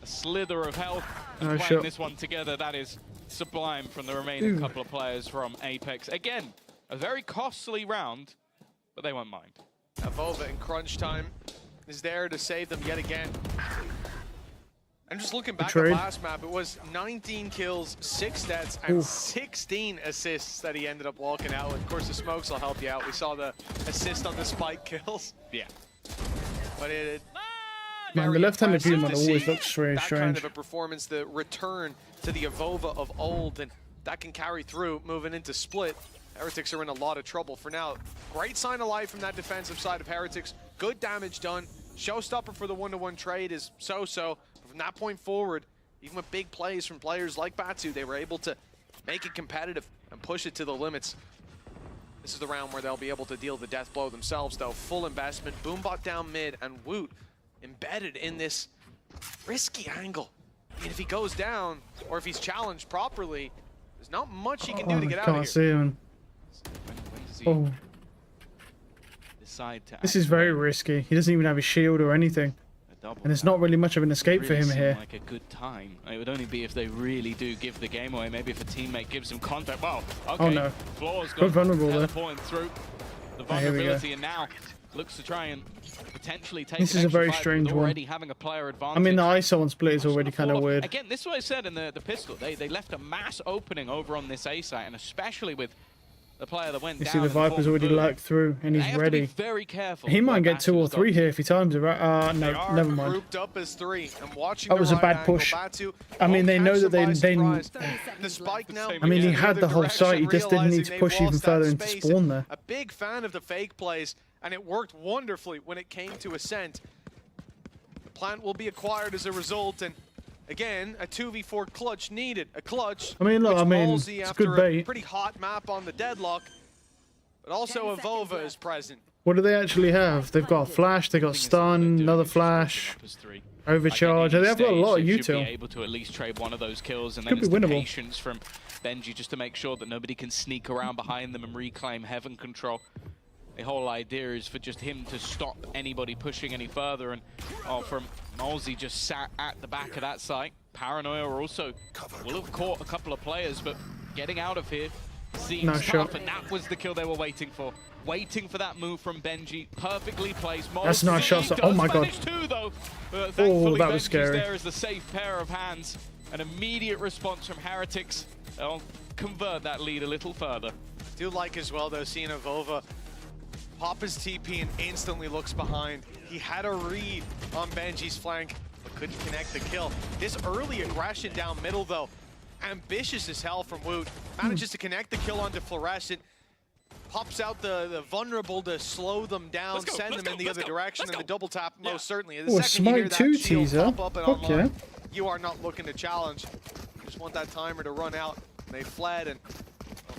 a slither of health. And playing this one together, that is sublime from the remaining couple of players from Apex. Again, a very costly round, but they won't mind. Avova in crunch time is there to save them yet again. I'm just looking back at last map. It was 19 kills, 6 deaths, and 16 assists that he ended up walking out with. Of course, the smokes will help you out. We saw the assist on the spike kills. Yeah. But it Man, the left-handed view man always looks very that strange. kind of a performance, the return to the Avova of old, and that can carry through moving into split. Heretics are in a lot of trouble for now. Great sign of life from that defensive side of Heretics. Good damage done. Showstopper for the 1-to-1 trade is so-so. From that point forward, even with big plays from players like Batu, they were able to make it competitive and push it to the limits. This is the round where they'll be able to deal the death blow themselves, though. Full investment, Boombot down mid, and Woot embedded in this risky angle. I mean, if he goes down, or if he's challenged properly, there's not much he can do to get out of here. Can't see him. Oh. This is very risky. He doesn't even have a shield or anything. And there's not really much of an escape for him here. Like a good time. It would only be if they really do give the game away. Maybe if a teammate gives them contact. Well, okay. Oh no. Floor's Good vulnerable there. Teleporting through the Here we go. vulnerability, and now looks to try and potentially take This is a very fight strange one. already having a player advantage. I mean, the ISO on split is already kind of weird. Again, this is what I said in the pistol. They left a mass opening over on this A site, and especially with the player that went You down. see the Viper's already lurked through, and he's ready. Very careful. He might get 2 or 3 here if he times it right. No, never mind. Grouped up as 3. I'm watching That was a bad push. I mean, they know that they the spike now. I mean, he had the whole site. He just didn't need to push even further into spawn there. A big fan of the fake plays, and it worked wonderfully when it came to Ascent. The plant will be acquired as a result, and again, a 2v4 clutch needed. A clutch. I mean, look, Malsey, it's after good bait. a pretty hot map on the deadlock, but also Avova is present. What do they actually have? They've got a flash, they got stun, another flash, overcharge. They have got a lot of util. Should be able to at least trade one of those kills, and Could then it's be the winnable. patience from Benji just to make sure that nobody can sneak around behind them and reclaim heaven control. The whole idea is for just him to stop anybody pushing any further, and from Malsey just sat at the back of that site. Paranoia also will have caught a couple of players, but getting out of here seems Nice tough, shot. and that was the kill they were waiting for. Waiting for that move from Benji, perfectly placed. That's a nice shot. Does Oh my god. manage to, though. Thankfully, that was Benji's scary. there as the safe pair of hands. An immediate response from Heretics. They'll convert that lead a little further. Do like as well though, seeing Avova pop his TP and instantly looks behind. He had a read on Benji's flank, but couldn't connect the kill. This early aggression down middle though, ambitious as hell from Woot. Manages to connect the kill onto Fluorescent. Pops out the vulnerable to slow them down, send them in the other direction, and the double tap most certainly. The second you hear Smite 2 that shield teaser. pop up and Fuck online, yeah. you are not looking to challenge. You just want that timer to run out. They fled, and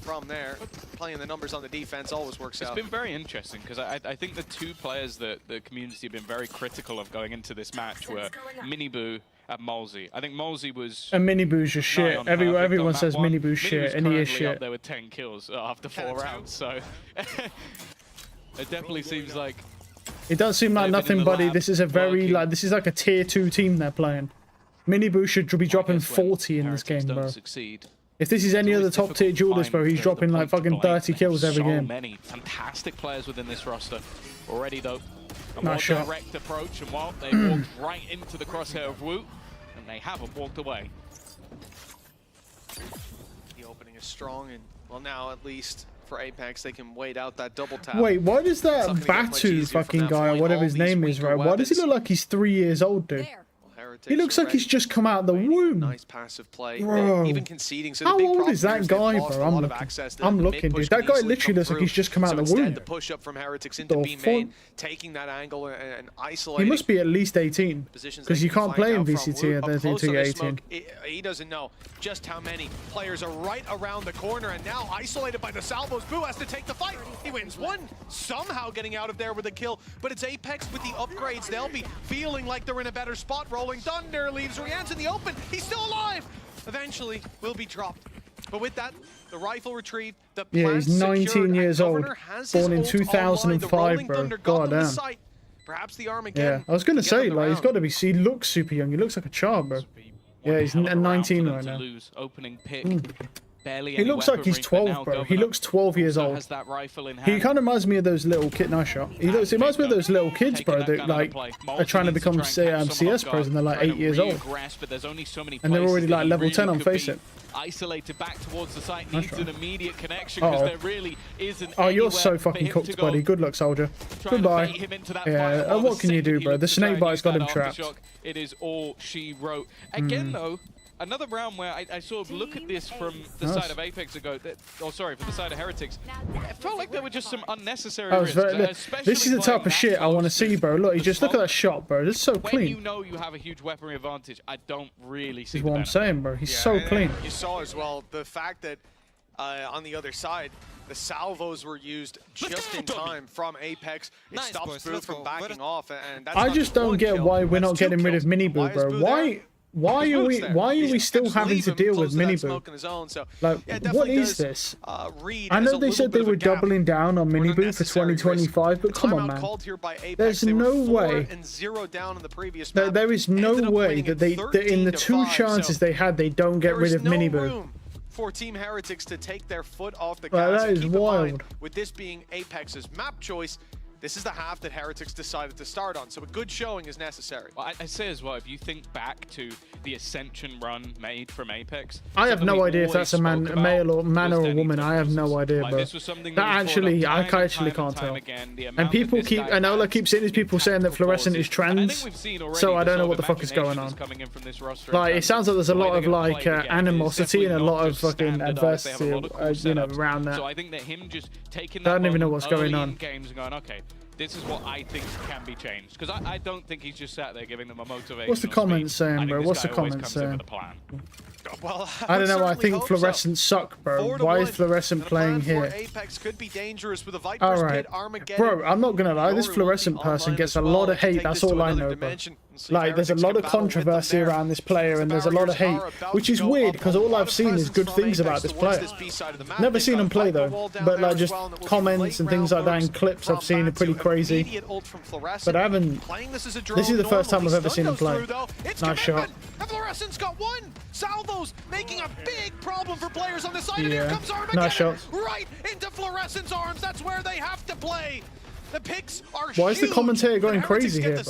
from there, playing the numbers on the defense always works out. It's been very interesting because I think the 2 players that the community have been very critical of going into this match were Miniboo and Malsey. I think Malsey was... And Miniboo's just shit. Everyone says Miniboo's shit, and he is shit. Up there with 10 kills after 4 rounds, so it definitely seems like... It does seem like nothing, buddy. This is a very, this is like a tier 2 team they're playing. Miniboo should be dropping 40 in this game, bro. If this is any other top tier duelist, bro, he's dropping like fucking 30 kills every game. So many fantastic players within this roster already, though. A Nice more shot. direct approach, and while they walked right into the crosshair of Woot, and they haven't walked away. The opening is strong, and well, now at least for Apex, they can wait out that double tap. Wait, why does that It's not gonna get much Batu easier from fucking that guy, or point. whatever All his these name is, weaker right? Why does he look like he's 3 years old, dude? He looks like he's just come out of the womb. Nice passive play, Bro. even conceding. So the How big old problem is that here is they've guy, lost bro? a I'm lot of looking. access to I'm the looking, mid push dude. That can guy easily literally come looks like through. he's just come out So of the instead, womb. the push up from Heretics into The B fuck? main, taking that angle and isolating. He must be at least 18, because you can't play in VCT until you're 18. He doesn't know just how many players are right around the corner, and now isolated by the salvos. Boo has to take the fight. He wins one, somehow getting out of there with a kill, but it's Apex with the upgrades. They'll be feeling like they're in a better spot. Rolling Thunder leaves Rian's in the open. He's still alive. Eventually will be dropped. But with that, the rifle retrieved, the Yeah, he's plant 19 secured, years and old, Governor has his born in ult online. The 2005, Rolling bro. Thunder got them the Goddamn. site. Perhaps the Armageddon. Yeah, I was gonna to get say, them the like, he's round. got to be. He looks super young. He looks like a child, bro. Yeah, he's 19 right now. Lose. Opening pick. Barely He any looks like he's weaponry, but now 12, bro. He Governor looks 12 years also old. has that rifle in He hand. kind of reminds me of those little kid. Nice shot. He reminds me of those little kids, bro, that like are trying to become CS pros and they're like 8 years old. But there's only so many And they're already places that like he level really 10 on could be Faceit. Isolated back towards the site, Nice needs try. an immediate connection because there really isn't. Oh, you're anywhere so for fucking him cooked, to go. buddy. Good luck, soldier. Trying to Goodbye. bait him into that Yeah, fight, while what the can you second do, he bro? looks The to try snake and bite's use got that him trapped. aftershock, it is all she wrote. Again, though, another round where I sort of look at this from the Nice. side of Apex ago, from the side of Heretics. It felt like there were just some unnecessary That was risks. very, this is the type of shit I want to see, bro. Look, you just look at that shot, bro. This is so When you clean. know you have a huge weaponry advantage, I don't really see This is the what I'm benefit. saying, bro. He's so and clean. You saw as well the fact that on the other side, the salvos were used just in time from Apex. It stops Boo from backing off, and that's I not just just one don't get kill, why we're that's not 2 getting rid of kills. Miniboo, Why is bro. Boo Why are we still having to deal with Miniboo? Like, what is this? I know they said they were doubling down on Miniboo for 2025, but come on, man. There's no way. There is no way that that in the 2 chances they had, they don't get rid of Miniboo. For Team Heretics to take their foot off the Well, gas. that And is keep in mind, wild. with this being Apex's map choice, This is the half that Heretics decided to start on, so a good showing is necessary. Well, I say as well, if you think back to the Ascension run made from Apex, I have no idea if that's a male or a woman. I have no idea, bro. That actually, I actually can't tell. And people keep, and all I keep seeing is people saying that Fluorescent is trans, so I don't know what the fuck is going on. Like, it sounds like there's a lot of like animosity and a lot of fucking adversity, you know, around that. So I think that him just taking I don't even know what's going on. Games and going, okay, this is what I think can be changed. Because I don't think he's just sat there giving them a motivation. What's the comments saying, bro? What's the comments saying? Well, I don't know. I think Fluorescent suck, bro. Why is Fluorescent playing here? Apex could be dangerous with a Viper's All right, Pit, Armageddon. bro. I'm not gonna lie. This Fluorescent person gets a lot of hate. That's all I know, bro. Like, there's a lot of controversy around this player, and there's a lot of hate, which is weird because all I've seen is good things about this player. Never seen him play though, but like just comments and things like that and clips I've seen are pretty crazy. But I haven't. This is the first time I've ever seen him play. Nice shot. Fluorescent's got one. Salvos making a big problem for players on the side. And here comes Armageddon. Nice shot. Right into Fluorescent's arms. That's where they have to play. The picks are Why is the commentator going crazy here,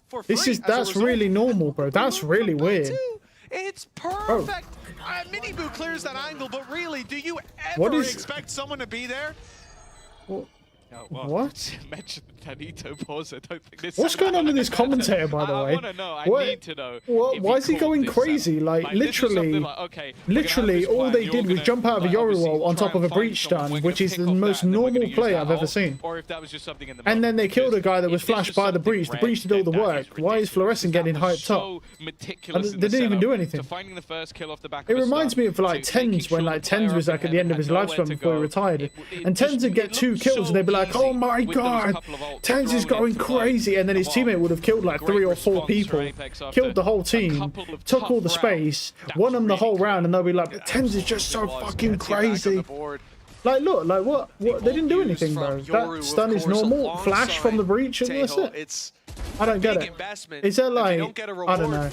bro? That's really normal, bro. That's really weird. It's perfect. Mini Boo clears that angle, but really, do you ever expect someone to be there? What? Mention Tanito pause. I don't think this. What's going on with this commentator, by the way? I want to know. I need to know. Why is he going crazy? Like literally, all they did was jump out of a Yoru wall on top of a breach stun, which is the most normal play I've ever seen. Or if that was just something in the and then they killed a guy that was flashed by the breach. The breach did all the work. Why is Fluorescent getting hyped up? They didn't even do anything. It reminds me of like Tens, when like Tens was like at the end of his lifespan before he retired, and Tens would get 2 kills and they'd be like, oh my god, Tens is going crazy, and then his teammate would have killed like 3 or 4 people, killed the whole team, took all the space, won them the whole round, and they'll be like, Tens is just so fucking crazy. Like, look, like what? They didn't do anything, bro. That stun is normal. Flash from the breach, and that's it. I don't get it. Is there like, I don't know.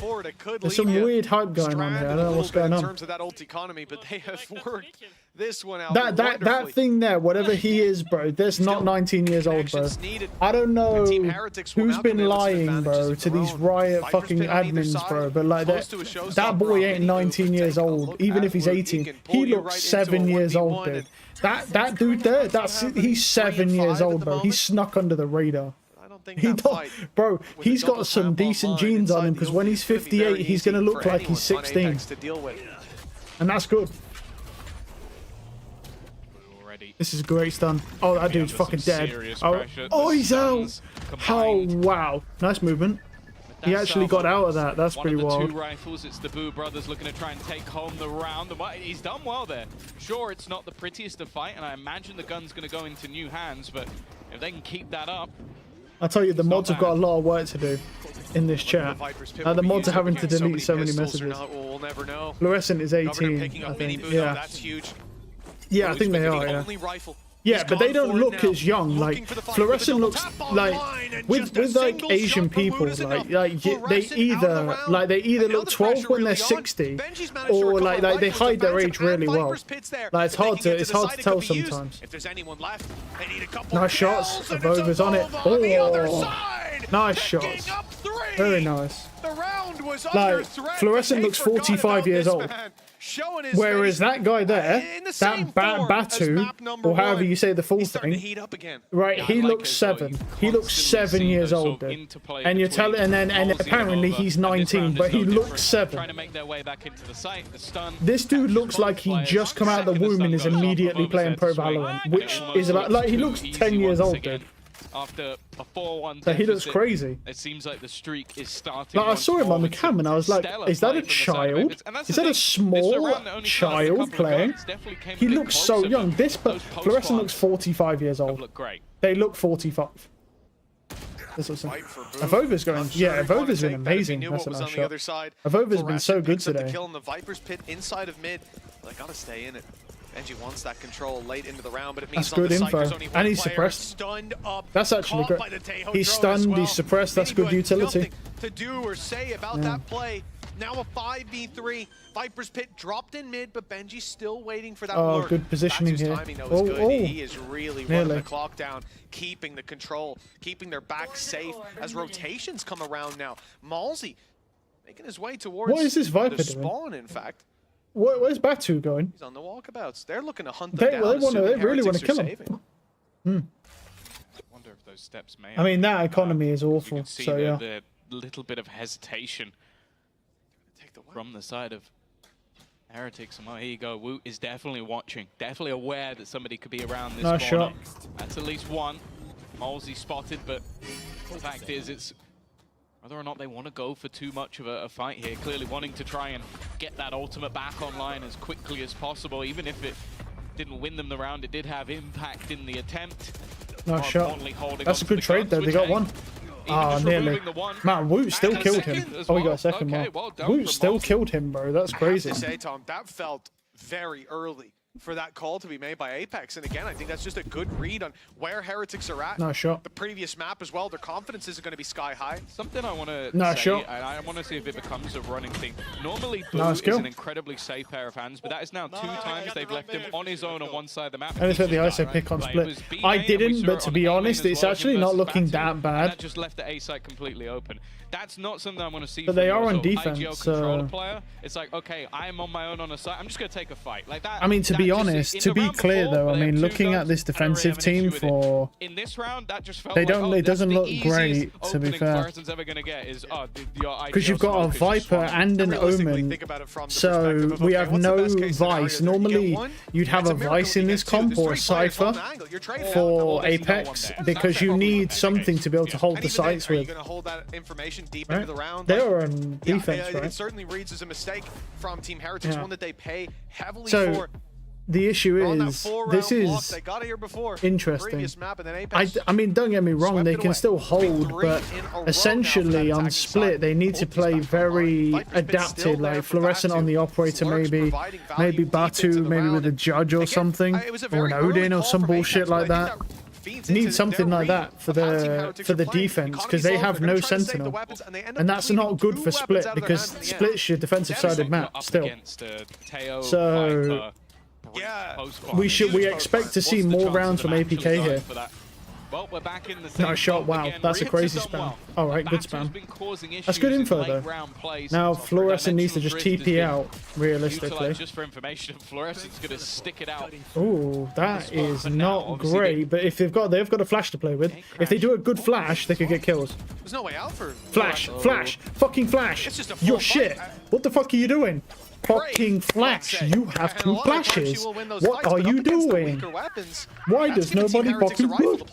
There's some weird hype going on here. I don't know what's going on. In terms of that ult economy, but they have worked this one out. That thing there, whatever he is, bro, that's not 19 years old, bro. I don't know who's been lying, bro, to these Riot fucking admins, bro, but like that boy ain't 19 years old, even if he's 18. He looks 7 years old, dude. That dude there, he's 7 years old, bro. He snuck under the radar. Bro, he's got some decent genes on him, because when he's 58, he's gonna look like he's 16, and that's good. This is a great stun. Oh, that dude's fucking dead. Oh, he's out. Oh, wow. Nice movement. He actually got out of that. That's pretty wild. 2 rifles. It's the Boo brothers looking to try and take home the round. He's done well there. Sure, it's not the prettiest to fight, and I imagine the gun's going to go into new hands, but if they can keep that up... I tell you, the mods have got a lot of work to do in this chat. The mods are having to delete so many messages. Fluorescent is 18, I think. Yeah. Yeah, I think they are, yeah. Yeah, but they don't look as young. Like, Fluorescent looks like with like Asian people, like they either look 12 when they're 60, or like they hide their age really well. Like it's hard to tell sometimes. Nice shots. Evova's on it. Oh, nice shots. Very nice. Like, Fluorescent looks 45 years old. Whereas that guy there, that Batu, or however you say the full thing, right, he looks 7. He looks 7 years old, dude. And you're telling, and apparently he's 19, but he looks 7. This dude looks like he just come out of the womb and is immediately playing Pro Valorant, which is about, like, he looks 10 years old, dude. After a 4-1 so he looks crazy. It seems like the streak is starting. Like, I saw him on the cam and I was like, is that a child? Is that a small child playing? He looks so young. This Fluorescent looks 45 years old. They look 45. Evova's going, yeah, Evova's been amazing. That's a nice shot. Evova's been so good today. Killing the Viper's Pit inside of mid. They gotta stay in it. Benji wants that control late into the round, but it means that's good info. And he's suppressed. That's actually great. He's stunned, he's suppressed, that's good utility. To do or say about that play. Now a 5v3. Viper's Pit dropped in mid, but Benji's still waiting for that Oh, lure. good positioning Batu's here. timing, though, is good. Oh, He is really running nearly. the clock down, keeping the control, keeping their back safe as rotations come around now. Malzy making his way towards What is this Viper the doing? spawn, in fact. Where's Batu going? He's on the walkabouts. They're looking to hunt them down. They really want to Heretics kill are him. saving. Wonder if those steps may. I mean, that economy is awful. See So yeah. the little bit of hesitation from the side of Heretics. And well, here you go. Woot is definitely watching, definitely aware that somebody could be around this Nice corner. shot. That's at least one. Malzy spotted, but the fact is, it's whether or not they want to go for too much of a fight here. Clearly wanting to try and get that ultimate back online as quickly as possible, even if it didn't win them the round. It did have impact in the attempt. Nice shot. That's a good trade though. They got one. Ah, nearly. Man, Woot still killed him. Oh, he got a second one. Woot still killed him, bro. That's crazy. I have to say, Tom, that felt very early for that call to be made by Apex. And again, I think that's just a good read on where Heretics are at. Nice shot. The previous map as well, their confidence isn't going to be sky high. Something I want to Nice say, shot. and I want to see if it becomes a running thing. Normally, Boo Nice is kill. an incredibly safe pair of hands, but that is now 2 times they've left him on his own on one side of the map. I just let the ISO pick on split. I didn't, but to be honest, it's actually not looking that bad. That just left the A site completely open. That's not something I want to see. But from they are your on sort of defense, IGL so- controller player. It's like, okay, I'm on my own on a site. I'm just going to take a fight like that. I mean, to that be just- honest, in to the be round clear before, though, I they had mean, 2 looking at guns, this I don't really defensive have an issue team with it. for In this round, that just felt They like, don't- oh, it that's doesn't the look easiest great, to be opening fair. Horizon's ever going to get is, oh, your because you've got a IGL smoke is just Viper fine. and an Realistically, Omen, think about it from the so perspective of, we okay, have what's the no best case scenario? Vice. You get Normally, one, you'd have it's a miracle Vice you in get this two. comp There's or a 3 players holding Cypher the angle. You're trading for out. Apex because you need something to be able to hold And the even then, sites are you with. going to hold that information deep Right? into the round? They Like, are on yeah, defense, it right? certainly reads as a mistake from Team Heretics, Yeah. one that they pay heavily So for. the issue They're on that is, 4-round this block. is They got it here before. interesting. Previous map, and then Apex I mean, don't get me wrong, swept they it can away. still hold, Three but in a row now for essentially that on attacking split, side. they need to play very Viper's been still adapted, there like for Fluorescent on Batu. the operator, Slurk's maybe providing value maybe deep Batu, into the maybe round. with a Judge or Again, something, it was a or very an early Odin or call some from bullshit Apex, but like I think that. feeds Need into something their like read that for of how Team the Heretics are playing. defense, because Economy's they low, have they're no gonna try to save the Sentinel, weapons, and they end up and that's bleeding not good 2 for weapons split out of their because hands in the end. split's your defensive sided map Up still. against, Teo, So Viper, we expect to see more rounds from APK here. Well, we're back in the same Nice shot, boat wow, again. that's a Riots crazy have done spam. well. Alright, good Batu's spam. been causing That's good issues in info late though. round plays. Now Fluorescent needs to Dimensional just Drift has TP been out, realistically. utilised just for information. Fluorescent's going to stick it out. Ooh, that is But now, not obviously, great, but if they've got a flash to play with. If they do a good flash, they could get kills. There's no way out for Flash, flash, fucking flash. It's just a full You're fight. shit. What the fuck are you doing? Fucking flash. You have 2 flashes. What are you doing? Why does nobody fucking look?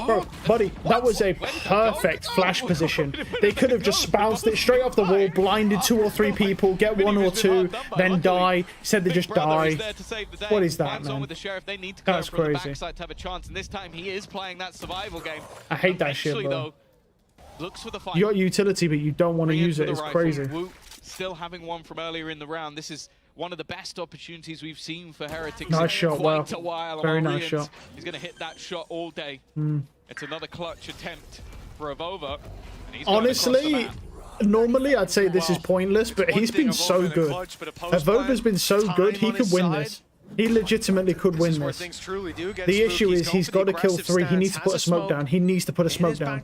Bro, buddy, that was a perfect flash position. They could have just bounced it straight off the wall, blinded 2 or 3 people, get 1 or 2, then die. Said they just die. What is that, man? That's crazy. To have a chance, and this time he is playing that survival game. I hate that shit, Eventually, bro. though, looks for the fight. You got utility, but you don't want to Bring use for it. the It's rifle. crazy. Woot still having one from earlier in the round. This is one of the best opportunities we've seen for Heretics Nice in shot, wow. quite a while. Very Among nice Rians shot. He's going to hit that shot all day. Mm. It's another clutch attempt for Avova. And he's going across the Honestly, map. normally I'd say this is pointless, but he's been so good. Avova's been so good, he could win this. He legitimately could win this. The issue is he's got to kill 3. He needs to put a smoke down. He needs to put a smoke down.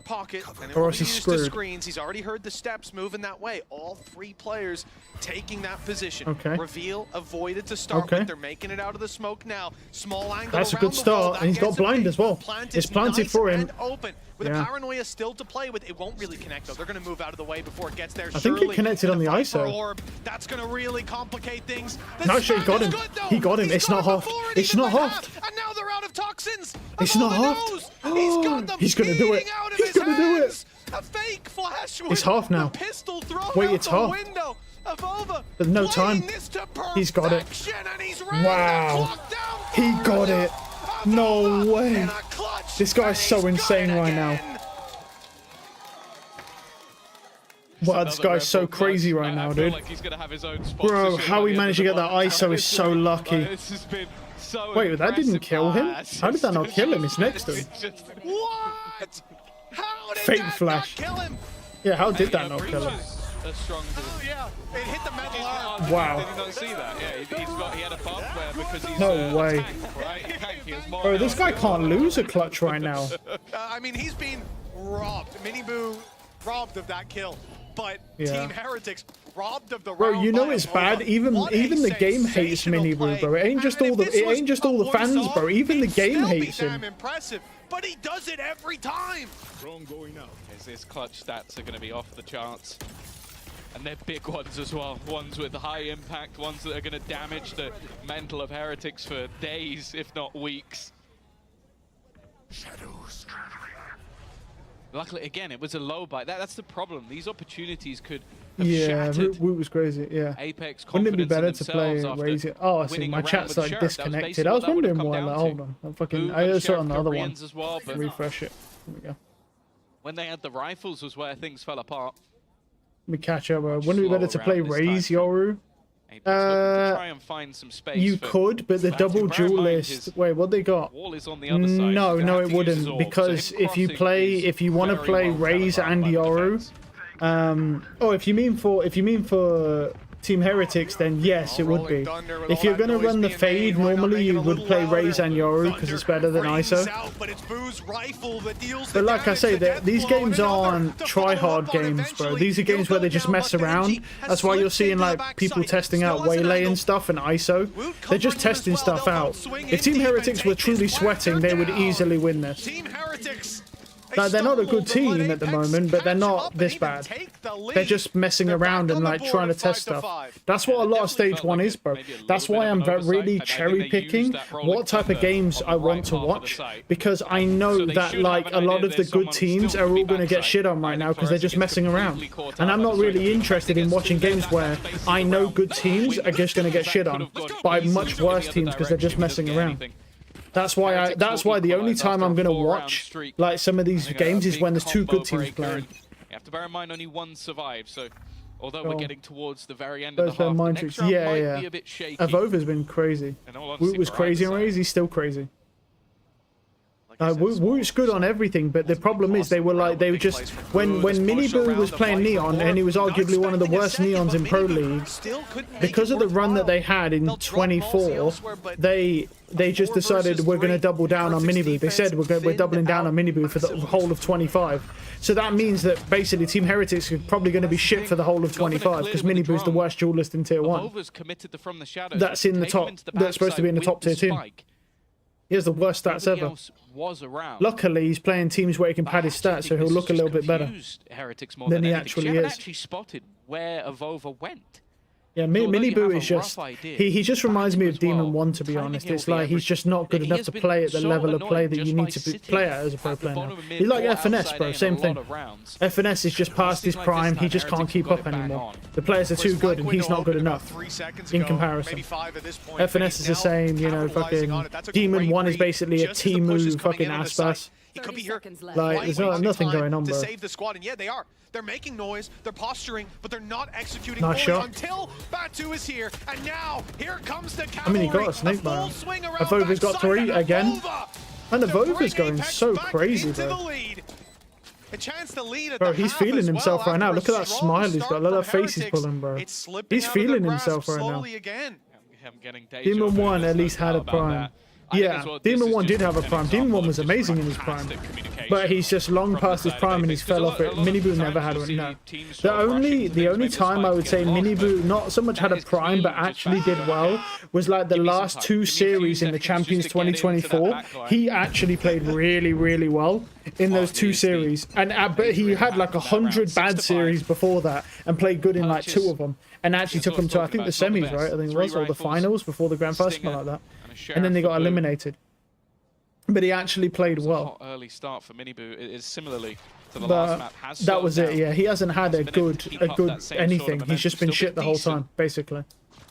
Or else he's screwed. He's already heard the steps moving that way. All 3 players taking that position. Okay. Reveal avoided to start Okay. with. They're making it out of the smoke now. Small angle. That's a around good the wall. start, and he's got blind as well. It's planted nice for him. and open. With Yeah. a paranoia still to play with, it won't really connect though. They're going to move out of the way before it gets there. I think it connected on the ISO. Orb. That's going to really complicate things. The No shit, he got him. spam is good, though. He got him. He's It's not got him half. before it It's even not went half. half, And now they're out of toxins. It's not Avova half. knows. He's got them. He's gonna do it. eating out of He's his gonna do it. hands. A fake flash with It's half now. the pistol thrown Wait, out it's the half. window. Avova There's no time. playing this to He's got it. perfection, and he's ran the Wow. clock down He for got them. it. No way. In a clutch, This guy's and so he's got insane it right again. now. Wow, this guy's so crazy right now, dude. Like he's gonna have his own Bro, how he managed to get that ISO is so lucky. This has been so Wait, that didn't impressive. kill him? How did that not kill him? It's next to him. What? How did Fake that flash. not kill him? Yeah, how did that not kill him? as strong as Oh yeah, it hit the metal arm. Wow. Did you not see that? Yeah, he had a bump where because he's No way. a tank, right? A tank, he has more Bro, this health. guy can't lose a clutch right now. I mean, he's being robbed. Miniboo robbed of that kill, but Team Heretics robbed of the Bro, round you know by it's a bad. Nova. Even What a the game hates sensational Miniboo, play. bro. It ain't just all the fans, bro. Even the game hates him. Damn impressive, but he does it every time. Drone going out. His clutch stats are going to be off the charts. And they're big ones as well. Ones with high impact, ones that are going to damage the mental of Heretics for days, if not weeks. Shadows. Luckily, again, it was a low bite. That's the problem. These opportunities could have Yeah, shattered Root was crazy. Yeah. Apex Wouldn't it be confidence better in to play themselves after Raise It? Oh, I see. winning My a round chat's with like Sheriff. That was disconnected. basically I was what that would have wondering come why. down Like, to. hold on. I'm fucking. Boom I and just saw Sheriff on the got other one. re-ins as well, but Refresh it. There we go. when they had the rifles was where things fell apart. Let me catch up. Wouldn't it be better to slower play round this Raise time. Yoru? Apex looking to try and find some space You for could, but the Val. double Bear in mind duelist. his Wait, what they got? wall is on the other side. No, He's gonna no, have it to use his wouldn't, orb. because So him if you crossing play, is if you want to very play well Raze counterbalanced and by the Yoru, defense. oh, if you mean for Team Heretics, then yes, it would be. If you're gonna run the fade, normally you would play Raze and Yoru because it's better than ISO. But like I say, these games aren't try-hard games, bro. These are games where they just mess around. That's why you're seeing like people testing out Waylay and stuff and ISO. They're just testing stuff out. If Team Heretics were truly sweating, they would easily win this. Like, they're not a good team at the moment, but they're not this bad. They're just messing around and like trying to test stuff. That's what a lot of stage 1 is, bro. That's why I'm really cherry picking what type of games I want to watch, because I know that like a lot of the good teams are all going to get shit on right now because they're just messing around. And I'm not really interested in watching games where I know good teams are just going to get shit on by much worse teams because they're just messing around. That's why the only time I'm gonna watch like some of these games is when there's two good teams playing. You have to bear in mind only one survived, so although we're getting towards the very end Those of the half, the next Tricks. round Yeah, might yeah. be a bit shaky. Avova's been crazy. Woot was crazy on Raze, he's still crazy. Woot's good on everything, but the problem is they were just when Miniboo was playing Neon and he was arguably one of the worst Neons in Pro League, because of the run that they had in 24, they just decided we're going to double down on Miniboo. They said we're doubling down on Miniboo for the whole of 25. So that means that basically Team Heretics are probably going to be shit for the whole of 25 because Miniboo's the worst duelist in Tier 1. That's in the top. That's supposed to be in the top tier team. He has the worst stats ever. Luckily, he's playing teams where he can pad his stats, so he'll look a little bit better than he actually is. Actually spotted where Avova went. Yeah, Miniboo is just he just reminds me of Demon 1, to be honest. It's like he's just not good enough to play at the level of play that you need to play at as a pro player now. He's like FNS, bro, same thing. FNS is just past his prime, he just can't keep up anymore. The players are too good and he's not good enough in comparison. FNS is the same, you know, fucking Demon 1 is basically a Timu fucking ass. He could be here. Like, there's nothing going on, bro. To save the squad, and yeah, they are. They're making noise, they're posturing, but they're not executing Nice fully shot. until Batu is here, and now here comes the I cavalry. mean, he got a snake barrel. Avova's got 3 again. And Avova's going so crazy, bro. A chance to lead at Bro, the he's half feeling as himself well right now. after Look a at that strong smile he's got. start Look at that from face he's Heretics. pulling, bro. It's slipping He's out of their feeling grasp himself right now. slowly again. I'm getting deja Demon vu, 1 there's at no least had doubt a about prime. that. I think Yeah, as well, this Demon is 1 just did have a an prime. Demon 1 was example of amazing in his just prime. fantastic communication But he's just long from past the his side of prime and Apex, he's fell because off a it. lot of Miniboo times never had you'll one, see no. teams The sort of rush only into things, maybe time I would say spike gets Miniboo not so much had a prime but actually did well was like the last 2 series in the Champions 2024. He actually played really well in those 2 series, and but he had like 100 bad series before that and played good in like 2 of them, and actually took them to I think the semis, right? I think it was, or the finals before the grand final, something like that, and then they got eliminated. But he actually played well. Early start for Miniboo is similarly to the But last map. Has that was slowed it. down. Yeah, he hasn't had a Hasn't been able good to keep up that same anything. sort of He's just been momentum. shit Still the whole decent. time, basically.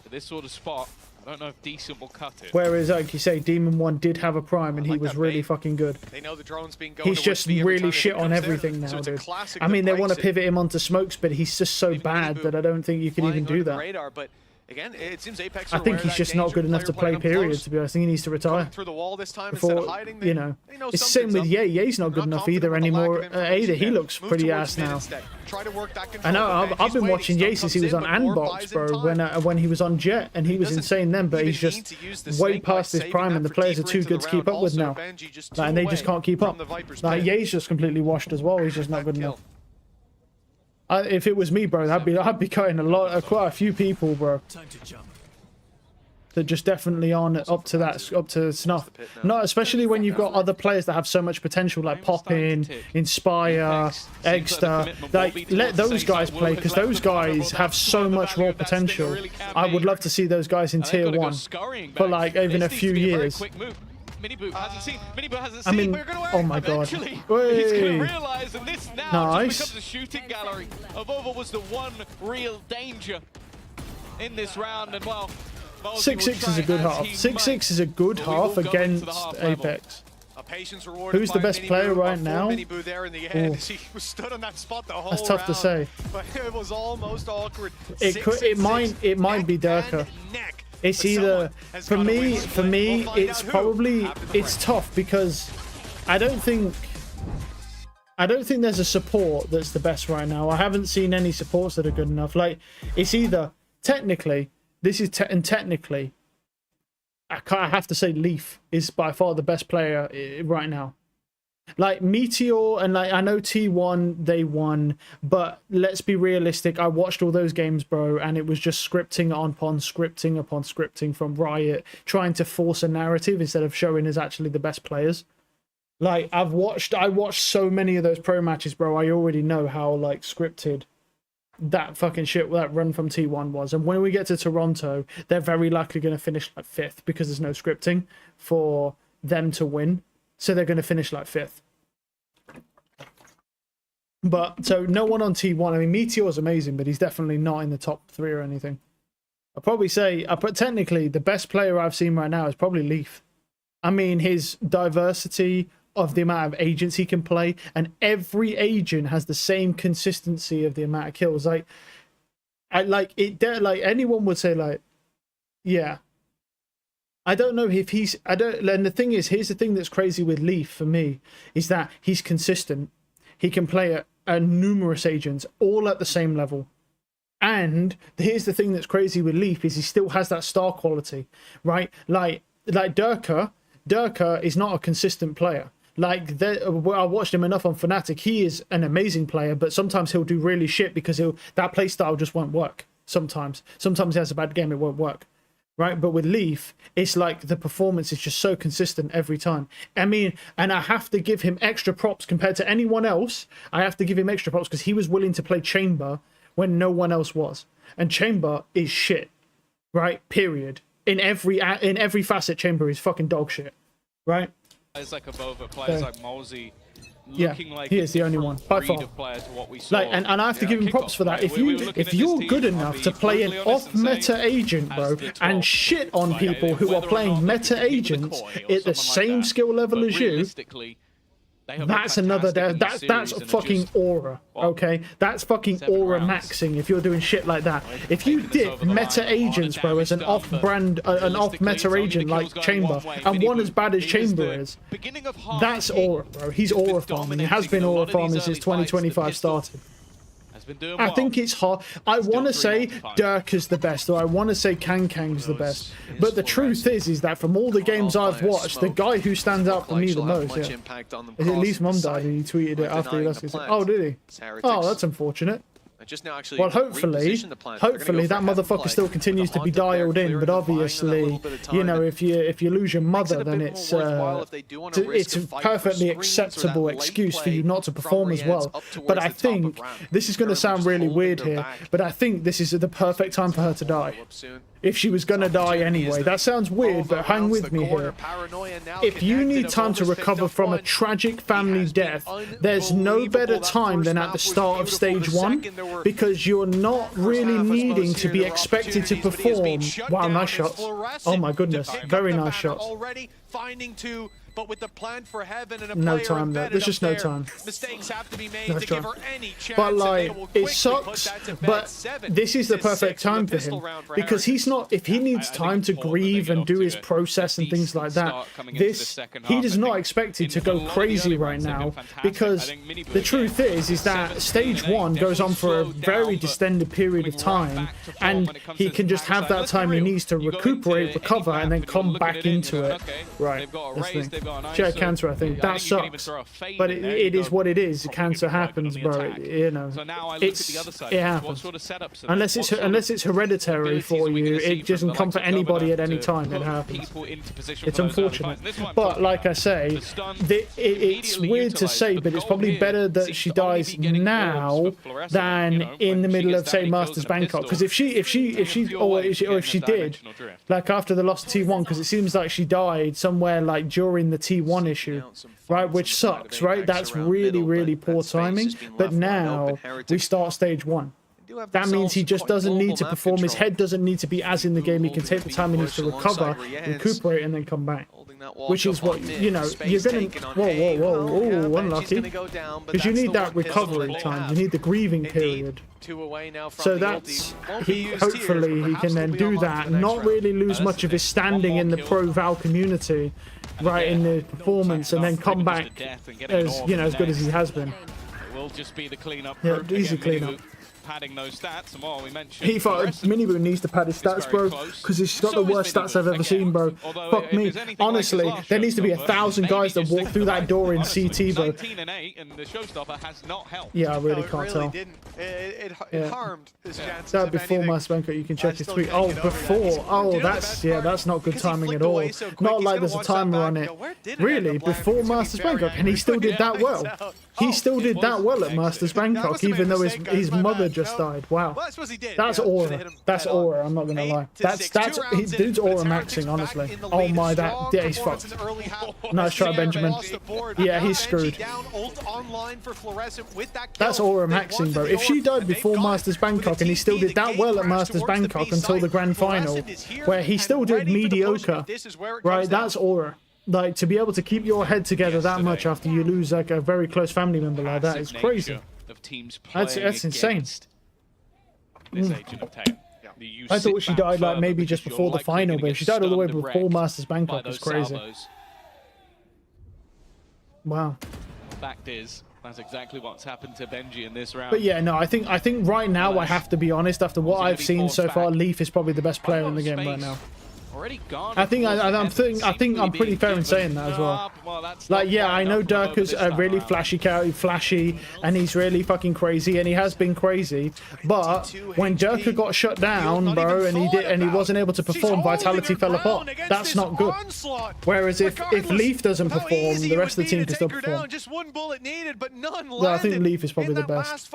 But this sort of spot, I don't know if decent will cut it. Whereas, like you say, Demon 1 did have a prime and he was really fucking good. They know the drone's being going He's just really shit on everything now, dude. I mean, they want to pivot him onto smokes, but he's just so bad that I don't think you can even do that. Radar, but Again, it seems Apex I think he's just not good enough to play, period, to be honest. I think he needs to retire. Through the wall this time instead of Before, hiding, you know. It's the same with Ye. Ye's not good enough either anymore. Either. He looks pretty ass now. I know, I've been watching Ye since he was on Andbox, bro, when he was on Jet, and he was insane then, but he's just way past his prime, and the players are too good to keep up with now. Like, and they just can't keep up. Like, Ye's just completely washed as well. He's just not good enough. If it was me, bro, I'd be cutting quite a few people, bro. That just definitely aren't up to snuff. Not especially when you've got other players that have so much potential, like Poppin, Inspire, Eggster. Like, let those guys play, because those guys have so much raw potential. I would love to see those guys in tier 1 for like even a few years. Miniboot hasn't seen. Miniboot hasn't I seen. mean, We're gonna oh my god. He's gonna Wait. realize, and this now Nice. just becomes a shooting gallery. Avova was the one real danger in this round, and well, 6-6 is a good half. 6-6 is a good half against Apex. Who's the best player right now? He was stood on that spot the whole That's tough to say. But it was almost awkward. It might be Durka. It's either for me it's tough because I don't think there's a support that's the best right now. I haven't seen any supports that are good enough. Like, it's either technically I have to say Leaf is by far the best player right now. Like, Meteor and like, I know T1 they won, but let's be realistic. I watched all those games, bro, and it was just scripting upon scripting from Riot, trying to force a narrative instead of showing us actually the best players. Like, I watched so many of those pro matches, bro. I already know how like scripted that fucking shit, that run from T1 was. And when we get to Toronto, they're very likely going to finish like 5th because there's no scripting for them to win. So they're going to finish like 5th. But so no one on T1. I mean, Meteor's amazing, but he's definitely not in the top 3 or anything. I'd probably say, technically, the best player I've seen right now is probably Leaf. I mean, his diversity of the amount of agents he can play, and every agent has the same consistency of the amount of kills. Like, anyone would say, like, yeah. I don't know if he's... And the thing is, here's the thing that's crazy with Leaf for me, is that he's consistent. He can play numerous agents, all at the same level. And here's the thing that's crazy with Leaf, is he still has that star quality, right? Like Durka is not a consistent player. Like, I watched him enough on Fnatic. He is an amazing player, but sometimes he'll do really shit because that playstyle just won't work. Sometimes he has a bad game, it won't work. Right, but with Leaf, it's like the performance is just so consistent every time. I mean, and I have to give him extra props compared to anyone else. I have to give him extra props because he was willing to play Chamber when no one else was. And Chamber is shit, right? Period. In every facet, Chamber is fucking dog shit, right? Players like Avova, players like Mosey, yeah, like he is the only one by far. Like, and I have to give him props for that. If you're good enough to play an off-meta agent, bro, and shit on people who are playing meta agents at the same skill level as you, that's another. That's fucking aura. Okay, that's fucking aura maxing. If you're doing shit like that, if you dip meta agents, bro, as an off-brand, an off-meta agent like Chamber, and one as bad as Chamber is, that's aura, bro. He's aura farming. He has been aura farming since 2025 started. I think it's hard. I want to say Dirk is the best, or I want to say Kang's the best. But the truth is that from all the games I've watched, the guy who stands out for me the most, is it Leaf's mum died and he tweeted it after he lost his... Oh, did he? Oh, that's unfortunate. Well, hopefully that motherfucker still continues to be dialed in. But obviously, you know, if you lose your mother, then it's a perfectly acceptable excuse for you not to perform as well. But I think this is going to sound really weird here, but I think this is the perfect time for her to die. If she was going to die anyway. That sounds weird, but hang with me here. If you need time to recover from a tragic family death, there's no better time than at the start of stage 1, because you're not really needing to be expected to perform. Wow, nice shots. Oh my goodness, very nice shots. but with the plan for heaven and a No player time there. embedded There's just up no there, time. mistakes have to be made No to time. give her any chance. But and they like, will it quickly put sucks, that to bed. but 7 this is the to perfect 6 with a time for pistol him round for because he's not. If he needs time to grieve and do his process and things like that, he does not expect it to go crazy right now because the truth is that stage 1 goes on for a very extended period of time, and he can just have that time he needs to recuperate, recover, and then come back into it. Right. That's the thing. She had cancer, I think. That sucks. But it is what it is. Cancer happens, bro. You know, it happens. Unless it's hereditary for you, it doesn't come for anybody at any time. It happens. It's unfortunate. But like I say, it's weird to say, but it's probably better that she dies now than in the middle of, say, Masters Bangkok. Because if she did, like after the lost T1, because it seems like she died somewhere like during the T1 issue, right? Which sucks, right? That's really poor timing. But now we start stage 1. That means he just doesn't need to perform. His head doesn't need to be as in the game. He can take the time he needs to recover, recuperate, and then come back. Which is what, you know, you're going to... Whoa, unlucky. Because you need that recovery time. You need the grieving period. So that's... Hopefully he can then do that, not really lose much of his standing in the pro Val community, right, in the performance, and then come back as, you know, as good as he has been. It will just be the cleanup. Yeah, easy cleanup. Padding those stats, and what we mentioned. He thought Miniboo needs to pad his stats, bro, because he's got the worst stats I've ever seen, bro. Fuck me. Honestly, there needs to be 1,000 guys that walk through that door in CT, bro. 19 and 8, and the showstopper has not helped. Yeah, I really can't tell. It harmed his chances. That before Master Bangkok, you can check his tweet. Oh, before. Oh, that's not good timing at all. Not like there's a timer on it. Really, before Masters Bangkok, and he still did that well. He still did that well at Masters Bangkok, even though his mother just died. Wow. That's aura. That's aura, I'm not gonna lie. Dude's aura maxing, honestly. Oh my, yeah, he's fucked. Nice try, Benjamin. Yeah, he's screwed. That's aura maxing, bro. If she died before Masters Bangkok and he still did that well at Masters Bangkok until the grand final, where he still did mediocre, right, that's aura. Like, to be able to keep your head together that much after you lose like a very close family member like that is crazy. That's insane. I thought she died like maybe just before the final, but she died all the way before Masters Bangkok. It's crazy. Wow. Fact is, that's exactly what's happened to Benji in this round. But yeah, no, I think right now I have to be honest. After what I've seen so far, Leaf is probably the best player in the game right now. I think I'm pretty fair in saying that as well. Like, yeah, I know Durka's a really flashy, and he's really fucking crazy, and he has been crazy. But when Durka got shut down, bro, and he wasn't able to perform, Vitality fell apart. That's not good. Whereas if Leaf doesn't perform, the rest of the team can still perform. Well, I think Leaf is probably the best.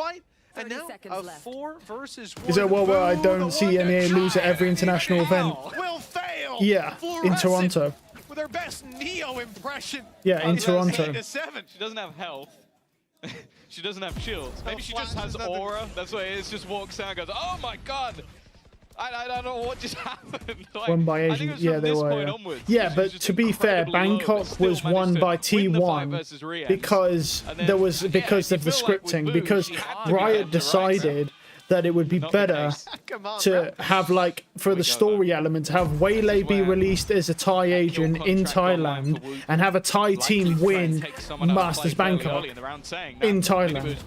And now a 4 versus 1. Is it well where I don't see NA lose at every international event? Yeah, in Toronto. With her best Neo impression. Yeah, in Toronto. She doesn't have health. She doesn't have shields. Maybe she just has aura. That's why it just walks out and goes, oh my god! I don't know what just happened. Like, won by Asian. Yeah, they were. Yeah, but to be fair, Bangkok was won by T1 because of the scripting. Because Riot decided that it would be better to have, like, for the story element, to have Waylay be released as a Thai agent in Thailand and have a Thai team win Masters Bangkok in Thailand.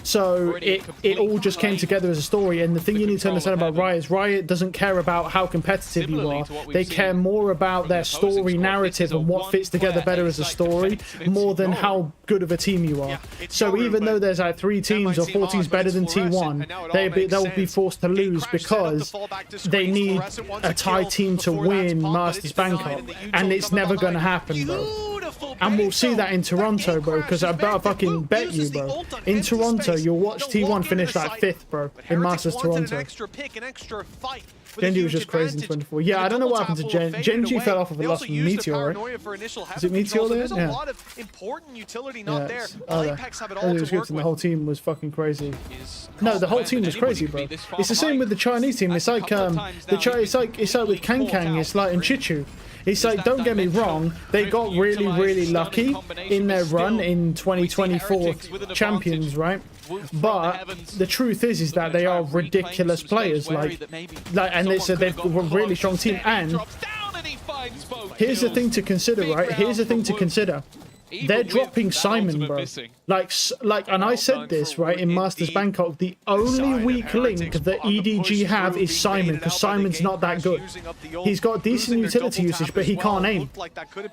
So it all just came together as a story. And the thing you need to understand about Riot is Riot doesn't care about how competitive you are. They care more about their story narrative and what fits together better as a story, more than how good of a team you are. So even though there's like 3 teams or 4 teams better than T1, they'll be forced to lose because they need a Thai team to win Masters Bangkok, and it's never going to happen, bro. And we'll see that in Toronto, bro, because I fucking bet you, bro. In Toronto, you'll watch T1 finish like 5th, bro, in Masters Toronto. Genji was just crazy in 24. Yeah, I don't know what happened to Genji fell off of a loss from Meteor, right? Is it Meteor there? Yeah. It was good, and the whole team was fucking crazy. No, the whole team was crazy, bro. It's the same with the Chinese team. It's like it's like with Kang Kang. It's like in Chichu. It's like, don't get me wrong, they got really, really lucky in their run in 2024 champions, right? But the truth is that they are ridiculous players, like, and they've got a really strong team. And here's the thing to consider, right? Here's the thing to consider. They're dropping Simon, bro. Like, and I said this, right, in Masters Bangkok, the only weak link that EDG have is Simon, because Simon's not that good. He's got decent utility usage, but he can't aim.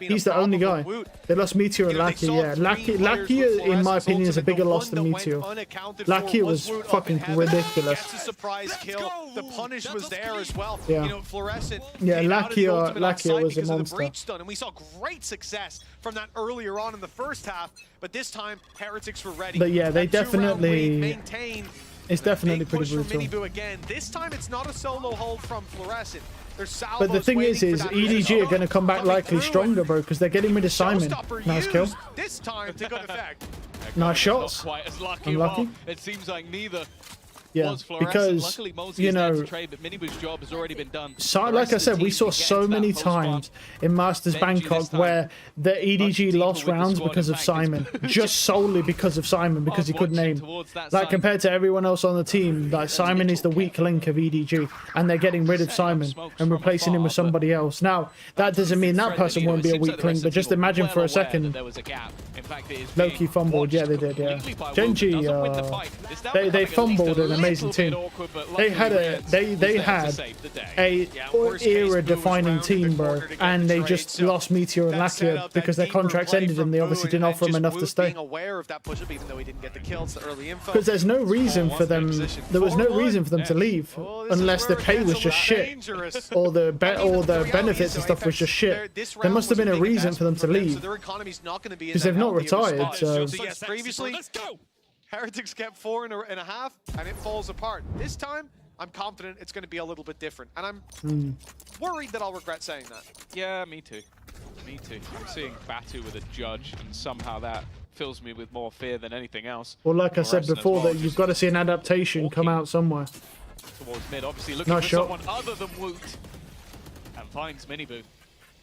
He's the only guy. They lost Meteor and Lakia, yeah. Lakia, in my opinion, is a bigger loss than Meteor. Lakia was fucking ridiculous. That's a surprise kill. The punish was there as well. Yeah. You know, Fluorescent. Yeah, Lakia was a monster. And we saw great success from that earlier on in the first half, but this time Heretics were ready. But yeah, they definitely maintain. It's definitely pretty brutal. Minibu again. This time it's not a solo hold from Fluorescent. But the thing is EDG are going to come back likely stronger, bro, because they're getting rid of Simon. Nice kill. This time to good effect. Nice shots. Quite as lucky. Unlucky. Well, it seems like neither. Yeah, because, you know, job has already been done. So, like I said, we saw so many times in Masters Bangkok where the EDG lost rounds because of Simon, just solely because of Simon, because he couldn't aim. Like, compared to everyone else on the team, like, Simon is the weak link of EDG, and they're getting rid of Simon and replacing him with somebody else. Now, that doesn't mean that person won't be a weak link, but just imagine for a second. Loki fumbled, yeah, they did, yeah. Genji, they fumbled an amazing team. They had a era-defining team, bro, and they just lost Meteor and Lakia because their contracts ended and they obviously didn't offer them enough to stay. Because there's no reason for them. There was no reason for them to leave unless the pay was just shit, or the benefits and stuff was just shit. There must have been a reason for them to leave because they've not retired. So yes, previously. Heretics kept 4.5, and it falls apart. This time, I'm confident it's going to be a little bit different, and I'm worried that I'll regret saying that. Yeah, me too. Me too. I'm seeing Batu with a judge, and somehow that fills me with more fear than anything else. Well, like I said before, that you've got to see an adaptation come out somewhere. Towards mid, obviously looking for someone other than Woot, and finds Minibu.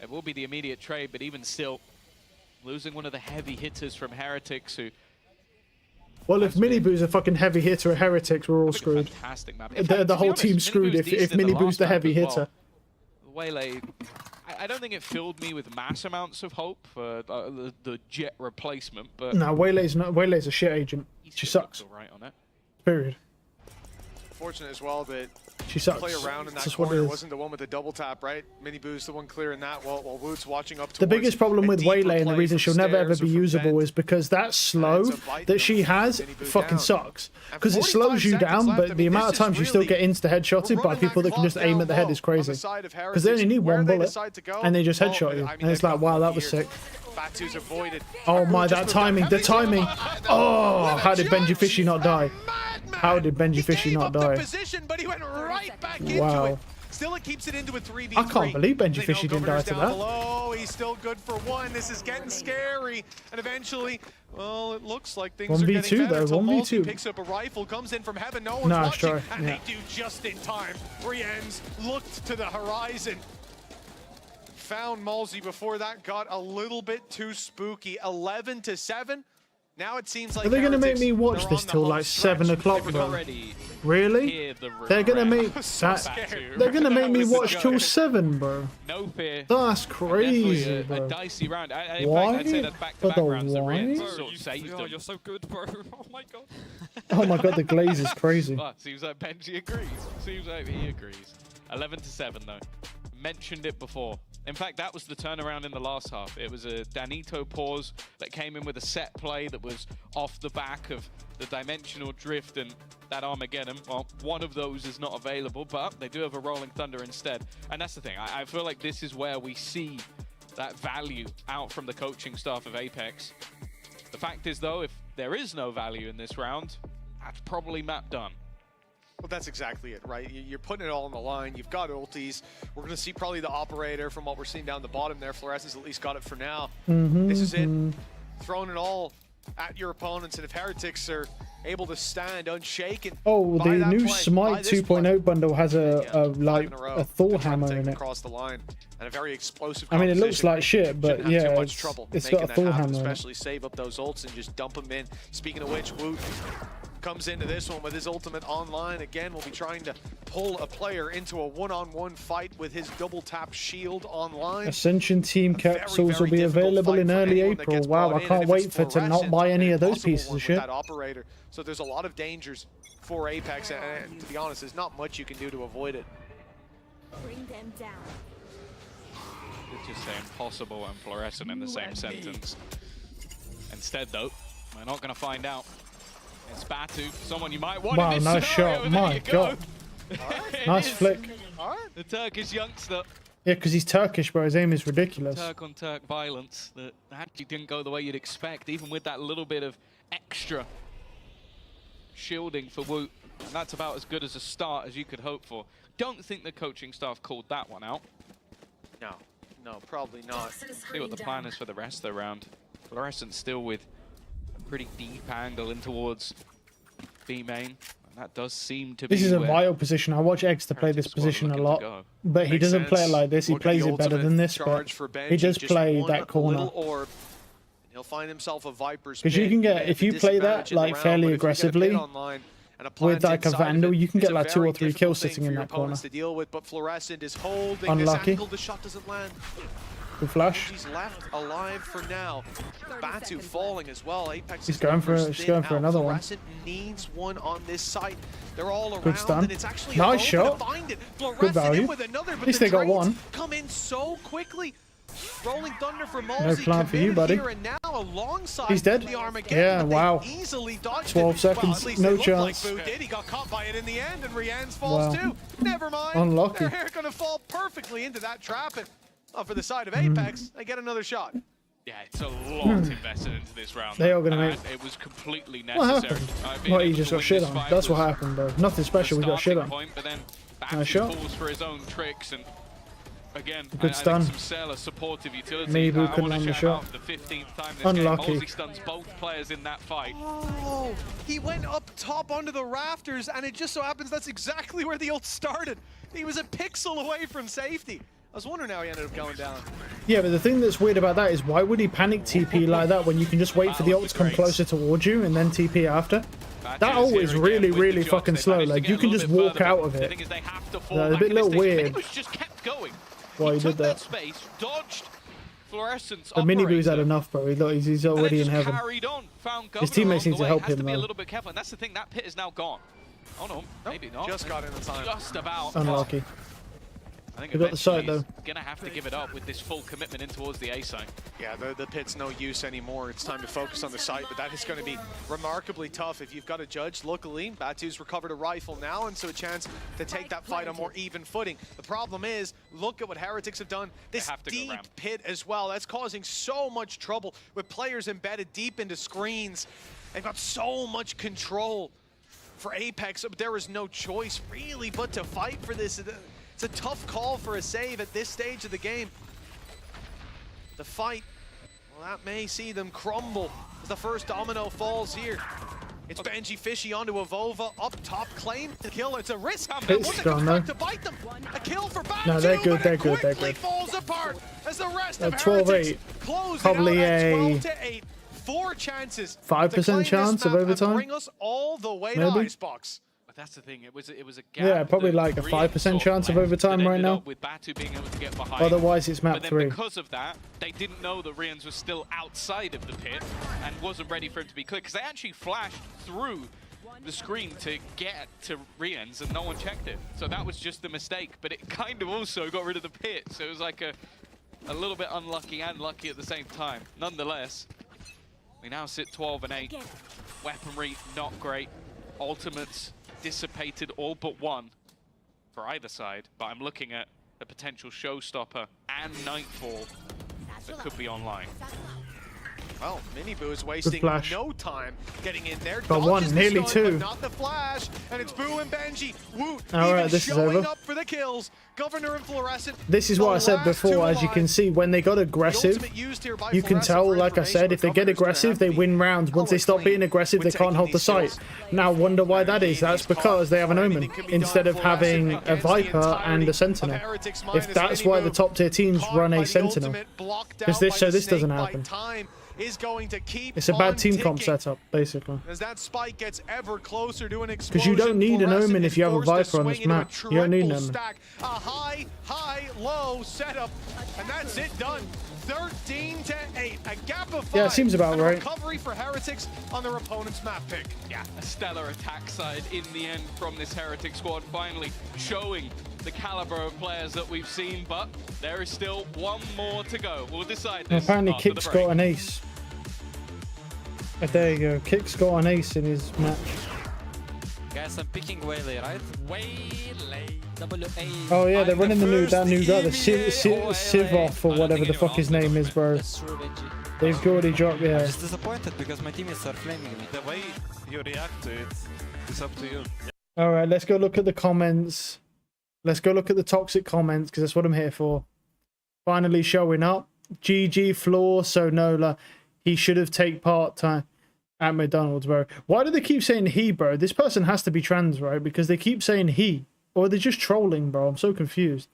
It will be the immediate trade, but even still, losing one of the heavy hitters from Heretics, who. Well, if Minibu's a fucking heavy hitter at Heretics, we're all screwed. Fantastic map. The whole team's screwed if Minibu's the heavy hitter. Waylay, I don't think it filled me with mass amounts of hope for the Jet replacement, but no, Waylay's a shit agent. She sucks. Right on it. Period. Fortunate as well that she sucks. Play around in that corner wasn't the one with the double tap, right? Minibu's the one clearing that while Woot's watching up. The biggest problem with Waylay and the reason she'll never ever be usable is because that slow that she has fucking sucks. Because it slows you down, but the amount of times you still get insta-headshotted by people that can just aim at the head is crazy. Because they only need one bullet and they just headshot you. And it's like, wow, that was sick. Oh my, that timing, the timing. Oh, how did Benji Fishy not die? How did Benji Fishy not die? Wow. Still, it keeps it into a 3v3. I can't believe Benji Fishy didn't die to that. Below. He's still good for one. This is getting scary. And eventually, well, it looks like things are getting better. 1v2 though, 1v2. Picks up a rifle, comes in from heaven. No one's watching. And they do just in time. Brienne's looked to the horizon. Found Malzy before that got a little bit too spooky. 11-7. Now it seems like are they going to make me watch this till like 7 o'clock though? Really? They're going to make they're going to make me watch till 7, bro. No fear. That's crazy, bro. A dicey round. Why? I'd say that back-to-back rounds that Rian you're so good, bro. Oh my god. Oh my god, the glaze is crazy. Well, seems like Benji agrees. Seems like he agrees. 11-7 though. Mentioned it before. In fact, that was the turnaround in the last half. It was a Danito pause that came in with a set play that was off the back of the dimensional drift and that Armageddon. Well, one of those is not available, but they do have a Rolling Thunder instead. And that's the thing. I feel like this is where we see that value out from the coaching staff of Apex. The fact is, though, if there is no value in this round, that's probably map done. Well, that's exactly it, right? You're putting it all on the line. You've got ultis. We're going to see probably the operator from what we're seeing down the bottom there. Fluorescence at least got it for now. This is it. Throwing it all at your opponents. And if Heretics are able to stand unshaken. Oh, by the that new play, Smite by this play. 2.0 bundle has like row. a Thor Good try to hammer take in him it. across the line and a very explosive I mean, it looks composition. like shit, but Shouldn't have yeah, too much trouble it's making got a that Thor happen, hammer in it. especially save up those ults and just dump them in. Speaking of which, Woot comes into this one with his ultimate online. Again, we'll be trying to pull a player into a one-on-one fight with his double tap shield online. Ascension team capsules will be available in early April. Wow, I can't wait for to not buy any of those pieces of shit. That operator. So there's a lot of dangers for Apex, and to be honest, there's not much you can do to avoid it. Bring them down. It's just say impossible and fluorescent in the same sentence. Instead, though, we're not going to find out. It's Batu, someone you might want Wow, in this nice scenario. shot. There My you go. God. Nice flick. The Turkish youngster. Yeah, because he's Turkish, but his aim is ridiculous. Turk-on-Turk violence that actually didn't go the way you'd expect, even with that little bit of extra shielding for Woot. And that's about as good as a start as you could hope for. Don't think the coaching staff called that one out. No, probably not. See what the plan is for the rest of the round. Fluorescent still with a pretty deep angle in towards B main. And that does seem to be This is a where vital position. I watch X to play this position a lot, but he Makes doesn't play it sense. like this. He Look at plays the it better ultimate than this, but charge for he Benji. does Just play one that corner. little orb, and he'll find himself a Viper's Because you pit can get, at if the you play that disadvantage in the like round, fairly but if you get a pit aggressively online and a plant with like a inside of Vandal, it, you can it's get a like 2 or very 3 difficult kills thing sitting for in your that corner. opponents to deal with, but Fluorescent is holding Unlucky. his angle. The shot doesn't land. Good flash. He's left alive for now. Batu falling as well. Apex He's is going for numbers he's going thin for out. another one. Fluorescent needs one on this site. They're all around, Good stun. and it's actually Nice a shot. to find it. Good Fluorescent value. in with another, but At least the they got trades one. come in so quickly. Rolling Thunder for No Mosey plan for you, committed buddy. here, and now alongside He's dead. the Armageddon, Yeah, but they wow. easily dodged 12 it. seconds, Well, at least no it looked chance. Like Boo did. He got caught by it in the end, and Rianne's falls Wow. too. Never mind. Unlucky. They're going to fall perfectly into that trap, and for the side of Apex, they get another shot. Yeah, it's a lot invested into this round. They are gonna and make- it was completely What necessary. happened? Being What, he able just to got win shit this on? fight That's what was happened, bro. Nothing special, we got shit starting on. point, but then Nice Batu shot. falls for his own tricks, and again, Good I stun. think some Sailor supportive utility. Maybe we I couldn't want land to the shout shot. out the 15th time this Unlucky. game. Mosey stuns both players in that fight. Oh, he went up top onto the rafters, and it just so happens that's exactly where the ult started. He was a pixel away from safety. I was wondering how he ended up going down. Yeah, but the thing that's weird about that is why would he panic TP like that when you can just wait for the ult to come closer towards you and then TP after? That ult is really, really fucking slow. Like, you can just walk out of it. They have to fall Yeah, a back bit in this little stage. weird. Minibus just kept going. Why he Took did that that. space, dodged Fluorescence But Miniboo's had operator, enough, bro. He's already in and then just heaven. carried on, found His Governor teammates on need the to way. help Has him, to be a though. little bit careful, and that's the thing, that pit is now gone. Oh no, maybe not. Just got in the time. Just about. Unlucky. I think We got the site, eventually though. he's gonna have to give it up with this full commitment in towards the A side. Yeah, the pit's no use anymore. It's time to focus on the site, but that is going to be remarkably tough if you've got a judge. Luckily, Batu's recovered a rifle now, and so a chance to take that fight on more even footing. The problem is, look at what Heretics have done. This have to go deep ramp. pit as well. That's causing so much trouble with players embedded deep into screens. They've got so much control for Apex, but there is no choice really but to fight for this. It's a tough call for a save at this stage of the game. The fight, well, that may see them crumble as the first domino falls here. It's Benji Fishy onto Avova, up top, claim to kill. It's a risk. It's What's it strong, back though. to bite them? A kill for Batu, No, they're good, but they're it good, they're quickly good. falls apart as the rest of 12-8. Heretics close Probably it out at a 12-8. 4 chances. 5% to claim chance this of map and overtime? bring us all the way to Maybe. Icebox. But that's the thing, it was a gap. Yeah, probably that like a really 5% sort of chance of left overtime that right ended now. up with Batu being able to get behind. Otherwise, it's map But then 3. because of that, they didn't know that Rians was still outside of the pit and wasn't ready for him to be clear, because they actually flashed through the screen to get to Rians and no one checked it. So that was just the mistake, but it kind of also got rid of the pit. So it was like a little bit unlucky and lucky at the same time. Nonetheless, we now sit 12-8. Weaponry not great. Ultimates dissipated all but one for either side, but I'm looking at a potential showstopper and Nightfall that could be online. Well, Miniboo is wasting flash. no time getting in there. Got Dodges one, the nearly stun, two. but not the flash. And it's Boo and Benji. Woot, All right, even this is showing over. up for the kills. Governor and Fluorescent. This is what I said before. As you can see, when they got aggressive, you can tell, like I said, if they get aggressive, they win rounds. Once they stop being aggressive, they can't hold the site. Now, wonder why that is. That's because they have an Omen instead of having a Viper and a Sentinel. If that's why the top tier teams run a Sentinel. Because this doesn't happen. Is going to keep it's a bad team comp setup, basically. As that spike gets ever closer to an explosion, because you don't need an Omen if you have a Viper on this map. You don't need an Omen. A high, low setup, and that's it done. 13-8, a gap of 5. Yeah, it seems about and a right. Recovery for Heretics on their opponent's map pick. Yeah, a stellar attack side in the end from this Heretic squad, finally showing the caliber of players that we've seen, but there is still one more to go. We'll decide this. Apparently, after Kick's the break. got an ace. There you go. Kick's got an ace in his match. Guys, I'm picking Waylay, right? Waylay. W-A. Oh yeah, they're running that new guy, the Sivov or whatever the fuck his name is, bro. They've already dropped, yeah. I'm just disappointed because my teammates are flaming me. The way you react to it is up to you. All right, let's go look at the comments. Let's go look at the toxic comments because that's what I'm here for. Finally showing up. GG Floor Sonola. He should have taken part-time at McDonald's, bro. Why do they keep saying he, bro? This person has to be trans, right? Because they keep saying he. Or they're just trolling, bro. I'm so confused.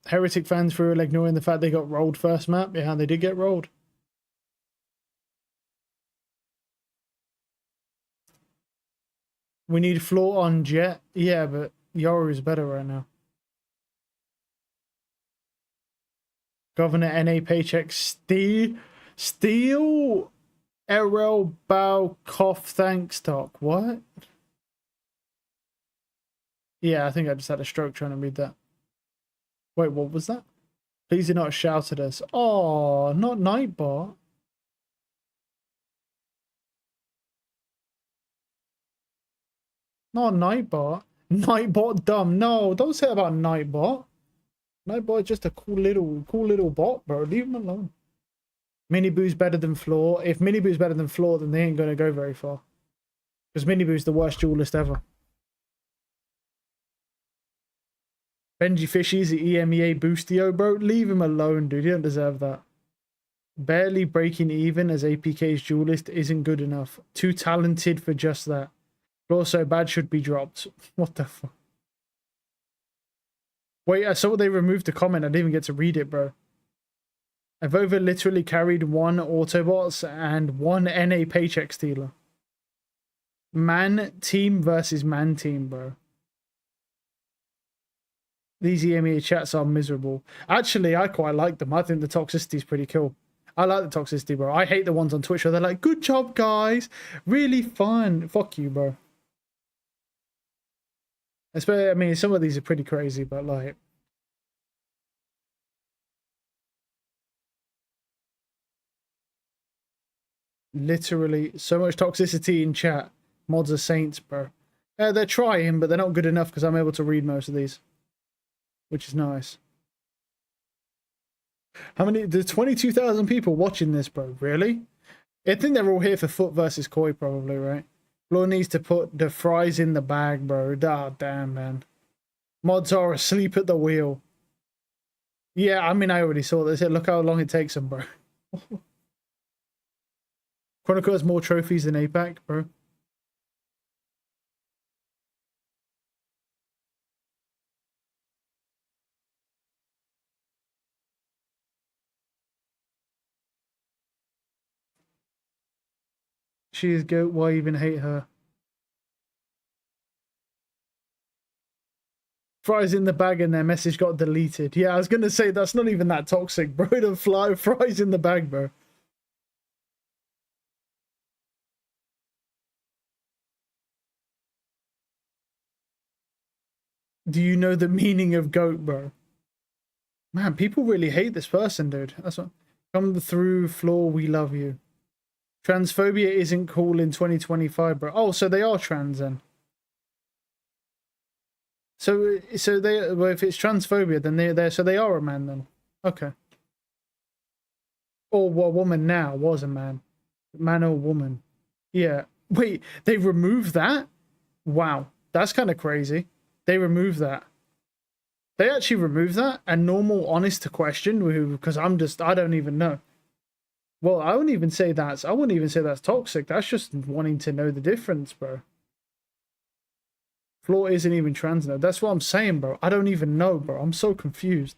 Heretic fans for ignoring the fact they got rolled first map. Yeah, they did get rolled. We need floor on Jet. Yeah, but Yoru is better right now. Governor NA paycheck Steel Errol Bow Cough Thanks Talk. What? Yeah, I think I just had a stroke trying to read that. Wait, what was that? Please do not shout at us. Oh, not Nightbot. Not Nightbot. Nightbot dumb. No, don't say about Nightbot. Nightbot is just a cool little bot, bro. Leave him alone. Miniboo's better than Floor. If Miniboo's better than Floor, then they ain't gonna go very far. Because Miniboo's the worst duelist ever. Benji Fishy's the EMEA Boostio, bro. Leave him alone, dude. He don't deserve that. Barely breaking even as APK's duelist isn't good enough. Too talented for just that. Floor so bad should be dropped. What the fuck? Wait, I saw they removed the comment. I didn't even get to read it, bro. Avova literally carried one Autobots and one NA paycheck stealer. Man team versus man team, bro. These EMEA chats are miserable. Actually, I quite like them. I think the toxicity is pretty cool. I like the toxicity, bro. I hate the ones on Twitch where they're like, good job, guys. Really fun. Fuck you, bro. I mean, some of these are pretty crazy, but like... Literally, so much toxicity in chat. Mods are saints, bro. They're trying, but they're not good enough because I'm able to read most of these. Which is nice. How many? There's 22,000 people watching this, bro. Really? I think they're all here for Foot versus Koi, probably, right? Floor needs to put the fries in the bag, bro. Ah, damn, man. Mods are asleep at the wheel. Yeah, I mean, I already saw this. Look how long it takes them, bro. Chronicle has more trophies than APAC, bro. She is goat. Why even hate her? Fries in the bag and their message got deleted. Yeah, I was gonna say that's not even that toxic, bro. The fries in the bag, bro. Do you know the meaning of goat, bro? Man, people really hate this person, dude. That's what. Come through, Floor. We love you. Transphobia isn't cool in 2025, bro. Oh, so they are trans then. So they, well, if it's transphobia, then they are a man then. Okay. Or well, woman now was a man. Man or woman. Yeah. Wait, they removed that? Wow. That's kind of crazy. They removed that. They actually removed that? And normal, honest to question, because I don't even know. Well, I wouldn't even say that's toxic. That's just wanting to know the difference, bro. Floor isn't even trans now. That's what I'm saying, bro. I don't even know, bro. I'm so confused.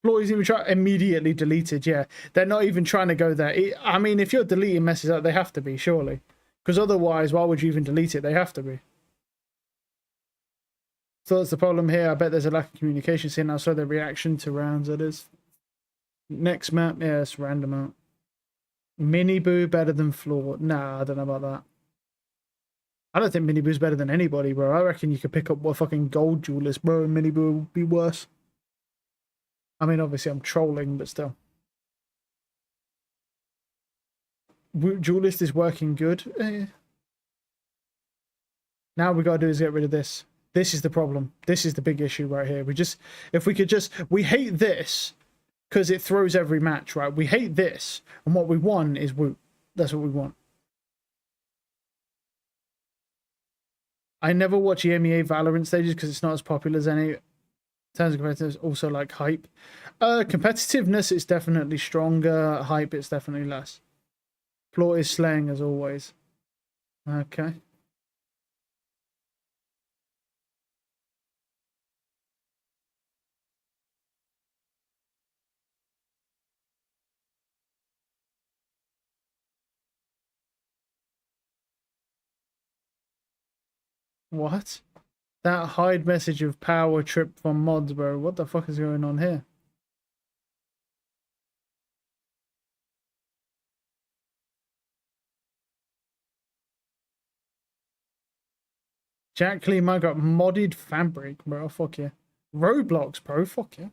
Floor isn't even immediately deleted. Yeah, they're not even trying to go there. I mean, if you're deleting messages out, they have to be, surely. Because otherwise, why would you even delete it? They have to be. So that's the problem here. I bet there's a lack of communication. Seeing how slow their reaction to rounds it is. Next map, yeah, it's random out. Mini Boo better than Floor. Nah, I don't know about that. I don't think Mini Boo's better than anybody, bro. I reckon you could pick up a fucking gold duelist, bro, and Mini Boo would be worse. I mean, obviously I'm trolling, but still. Duelist is working good. Now we gotta do is get rid of this. This is the problem. This is the big issue right here. We hate this because it throws every match, right? We hate this, and what we want is Woot. That's what we want. I never watch EMEA Valorant stages because it's not as popular as any. In terms of competitiveness, also like hype. Competitiveness is definitely stronger. Hype is definitely less. Floor is slaying as always. Okay. What? That hide message of power trip from mods, bro. What the fuck is going on here? Jack Lee might got modded fabric, bro. Fuck yeah. Roblox, bro. Fuck yeah.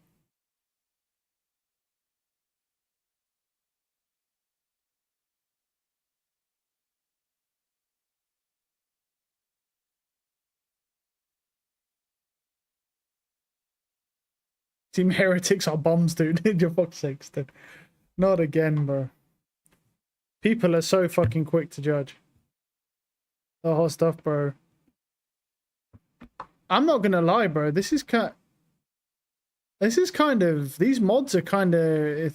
Team Heretics are bombs, dude. Your fuck's sakes, dude. Not again, bro. People are so fucking quick to judge. The hot stuff, bro. I'm not gonna lie, bro. These mods are kind of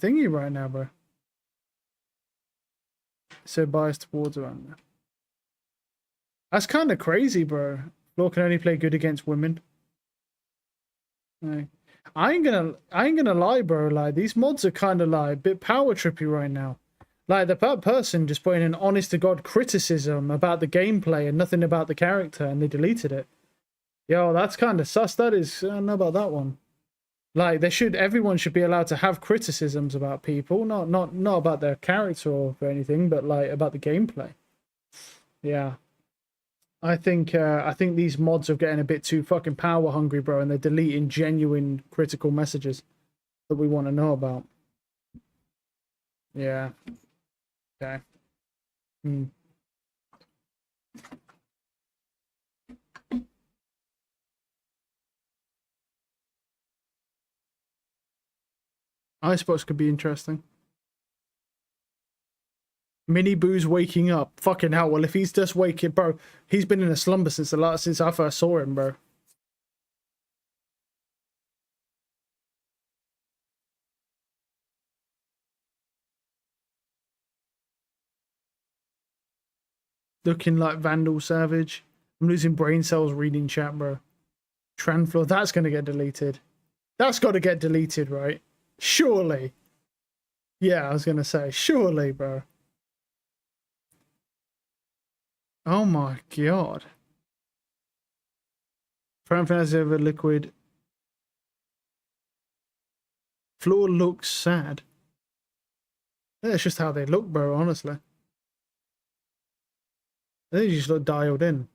thingy right now, bro. So biased towards around there. That's kind of crazy, bro. Floor can only play good against women. Like, I ain't gonna lie, bro. Like, these mods are kind of like a bit power trippy right now. Like, the person just putting an honest to god criticism about the gameplay and nothing about the character, and they deleted it. Yo, that's kind of sus. That is, I don't know about that one. Like, everyone should be allowed to have criticisms about people, not about their character or anything, but like about the gameplay. Yeah. I think these mods are getting a bit too fucking power hungry, bro, and they're deleting genuine critical messages that we want to know about. Yeah. Okay. Icebox could be interesting. Mini Boo's waking up. Fucking hell. Well, if he's just waking, bro, he's been in a slumber since I first saw him, bro. Looking like Vandal Savage. I'm losing brain cells reading chat, bro. Tranfloor, that's gonna get deleted. That's got to get deleted, right? Surely. Yeah, I was gonna say, surely, bro. Oh my god. Franfans over liquid. Floor looks sad. That's just how they look, bro, honestly. They just look dialed in.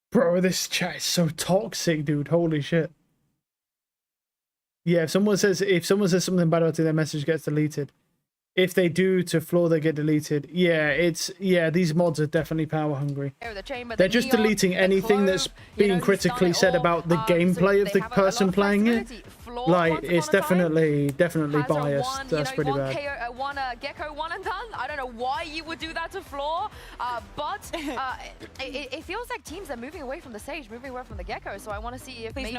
Bro, this chat is so toxic, dude. Holy shit. Yeah, if someone says something bad about it, their message gets deleted. if they do to floor, they get deleted. Yeah, these mods are definitely power hungry. They're just deleting anything that's being critically said about the gameplay of the person playing it. Like, it's definitely biased. That's pretty bad. Gecko one and done. I don't know why you would do that to floor, but it feels like teams are moving away from the Sage, moving away from the Gecko. So I want to see if maybe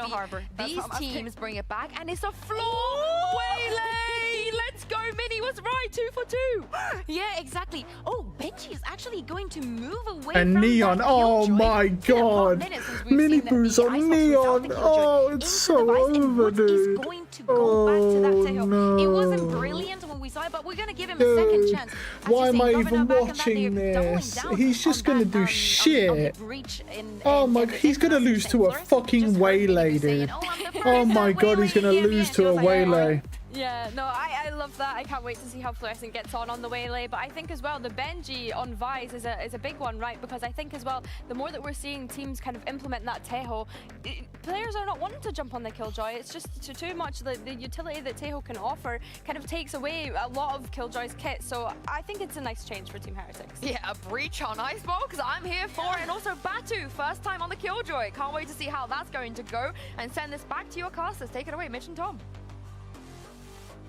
these teams bring it back, and it's a floor waylay. Let's go, Mini was right, 2 for 2. Yeah, exactly. Oh, Benji is actually going to move away and from Neon, that oh Killjoy. my god. Mini Boo's on Neon. Oh, it's so over, dude. Going to go back to that tail. No. It wasn't brilliant when we saw it, but we're going to give him a second chance. Why am I even watching this? He's just going to do shit. Oh my god, he's going to lose to a fucking waylay, dude. Oh my god, he's going to lose to a waylay. Yeah, no, I love that. I can't wait to see how Fluorescent gets on the waylay. But I think as well, the Benji on Vice is a big one, right? Because I think as well, the more that we're seeing teams kind of implement that Teho, players are not wanting to jump on the Killjoy. It's just too much. The utility that Teho can offer kind of takes away a lot of Killjoy's kit. So I think it's a nice change for Team Heretics. Yeah, a breach on Icebox, I'm here for it. And also Batu, first time on the Killjoy. Can't wait to see how that's going to go. And send this back to your casters. Take it away, Mitch and Tom.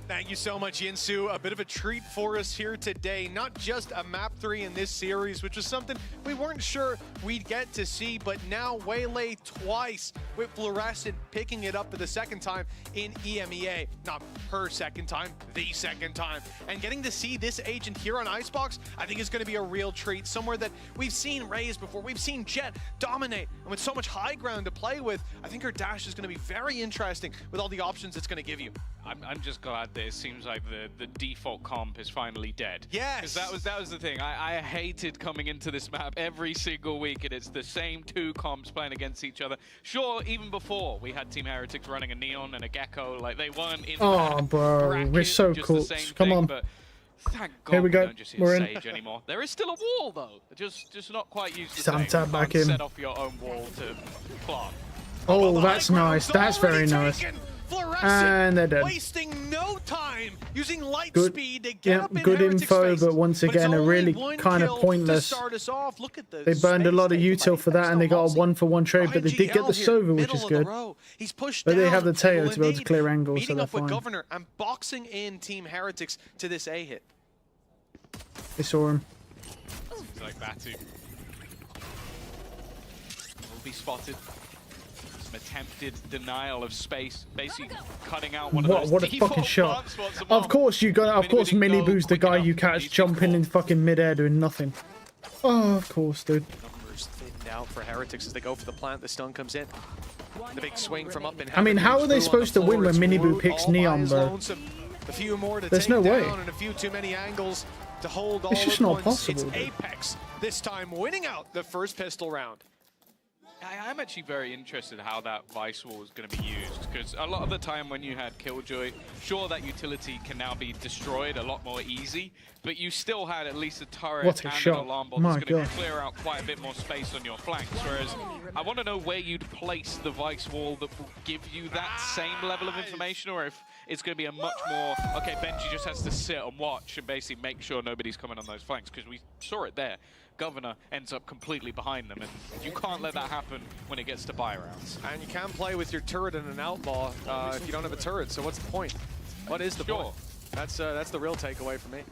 Thank you so much, Yinsu. A bit of a treat for us here today. Not just a map 3 in this series, which was something we weren't sure we'd get to see, but now Waylay twice with Fluorescent picking it up for the second time in EMEA. Not her second time, the second time. And getting to see this agent here on Icebox, I think is going to be a real treat. Somewhere that we've seen Raze before, we've seen Jet dominate, and with so much high ground to play with, I think her dash is going to be very interesting with all the options it's going to give you. I'm just glad that it seems like the default comp is finally dead. Yes! Because that was the thing. I hated coming into this map every single week, and it's the same two comps playing against each other. Sure, even before, we had Team Heretics running a Neon and a Gecko. Like, they weren't in that bro, bracket, we're so just cool. the same Come thing, on. But thank God Here we go. don't just see We're a in. Sage anymore. There is still a wall, though. Just not quite used to Time saying. to back You in. can't set off your own wall to plant. Oh, that's nice. That's very nice. And they're dead. Wasting no time using light Good, speed to get up in good Heretics' info, face. but once again, a really kind of pointless. They burned a lot of util for that, and they got a 1-for-1 trade, but they did get the Sova, which is good. But they have the tail to be able to clear angles, so meeting they're up with fine. Governor and boxing in Team Heretics to this A hit. They saw him. Seems like Batu will be spotted. Some attempted denial of space, basically cutting out one of those What a default fucking shot! plant spots a Of course you got. Of course, Mini Boo's the guy you catch jumping in fucking midair doing nothing. Oh, of course, dude. Numbers thinned out for Heretics as they go for the plant. The stun comes in. The big swing from up in I mean, how are they supposed to win when Mini Boo picks Neon, bro? A few more to There's take no way. down and a few too many angles to hold all It's just at not once. possible, It's dude. Apex this time winning out the first pistol round. I'm actually very interested how that Vice Wall is going to be used, because a lot of the time when you had Killjoy, sure, that utility can now be destroyed a lot more easy, but you still had at least a turret What a and shot. an alarm bot My that's going God. to clear out quite a bit more space on your flanks, whereas I want to know where you'd place the Vice Wall that will give you that same level of information, or if it's going to be a much more, okay, Benji just has to sit and watch and basically make sure nobody's coming on those flanks, because we saw it there. Governor ends up completely behind them, and you can't let that happen when it gets to buy rounds. And you can't play with your turret and an outlaw if you don't have a turret, so what's the point? What is the point? That's the real takeaway for me.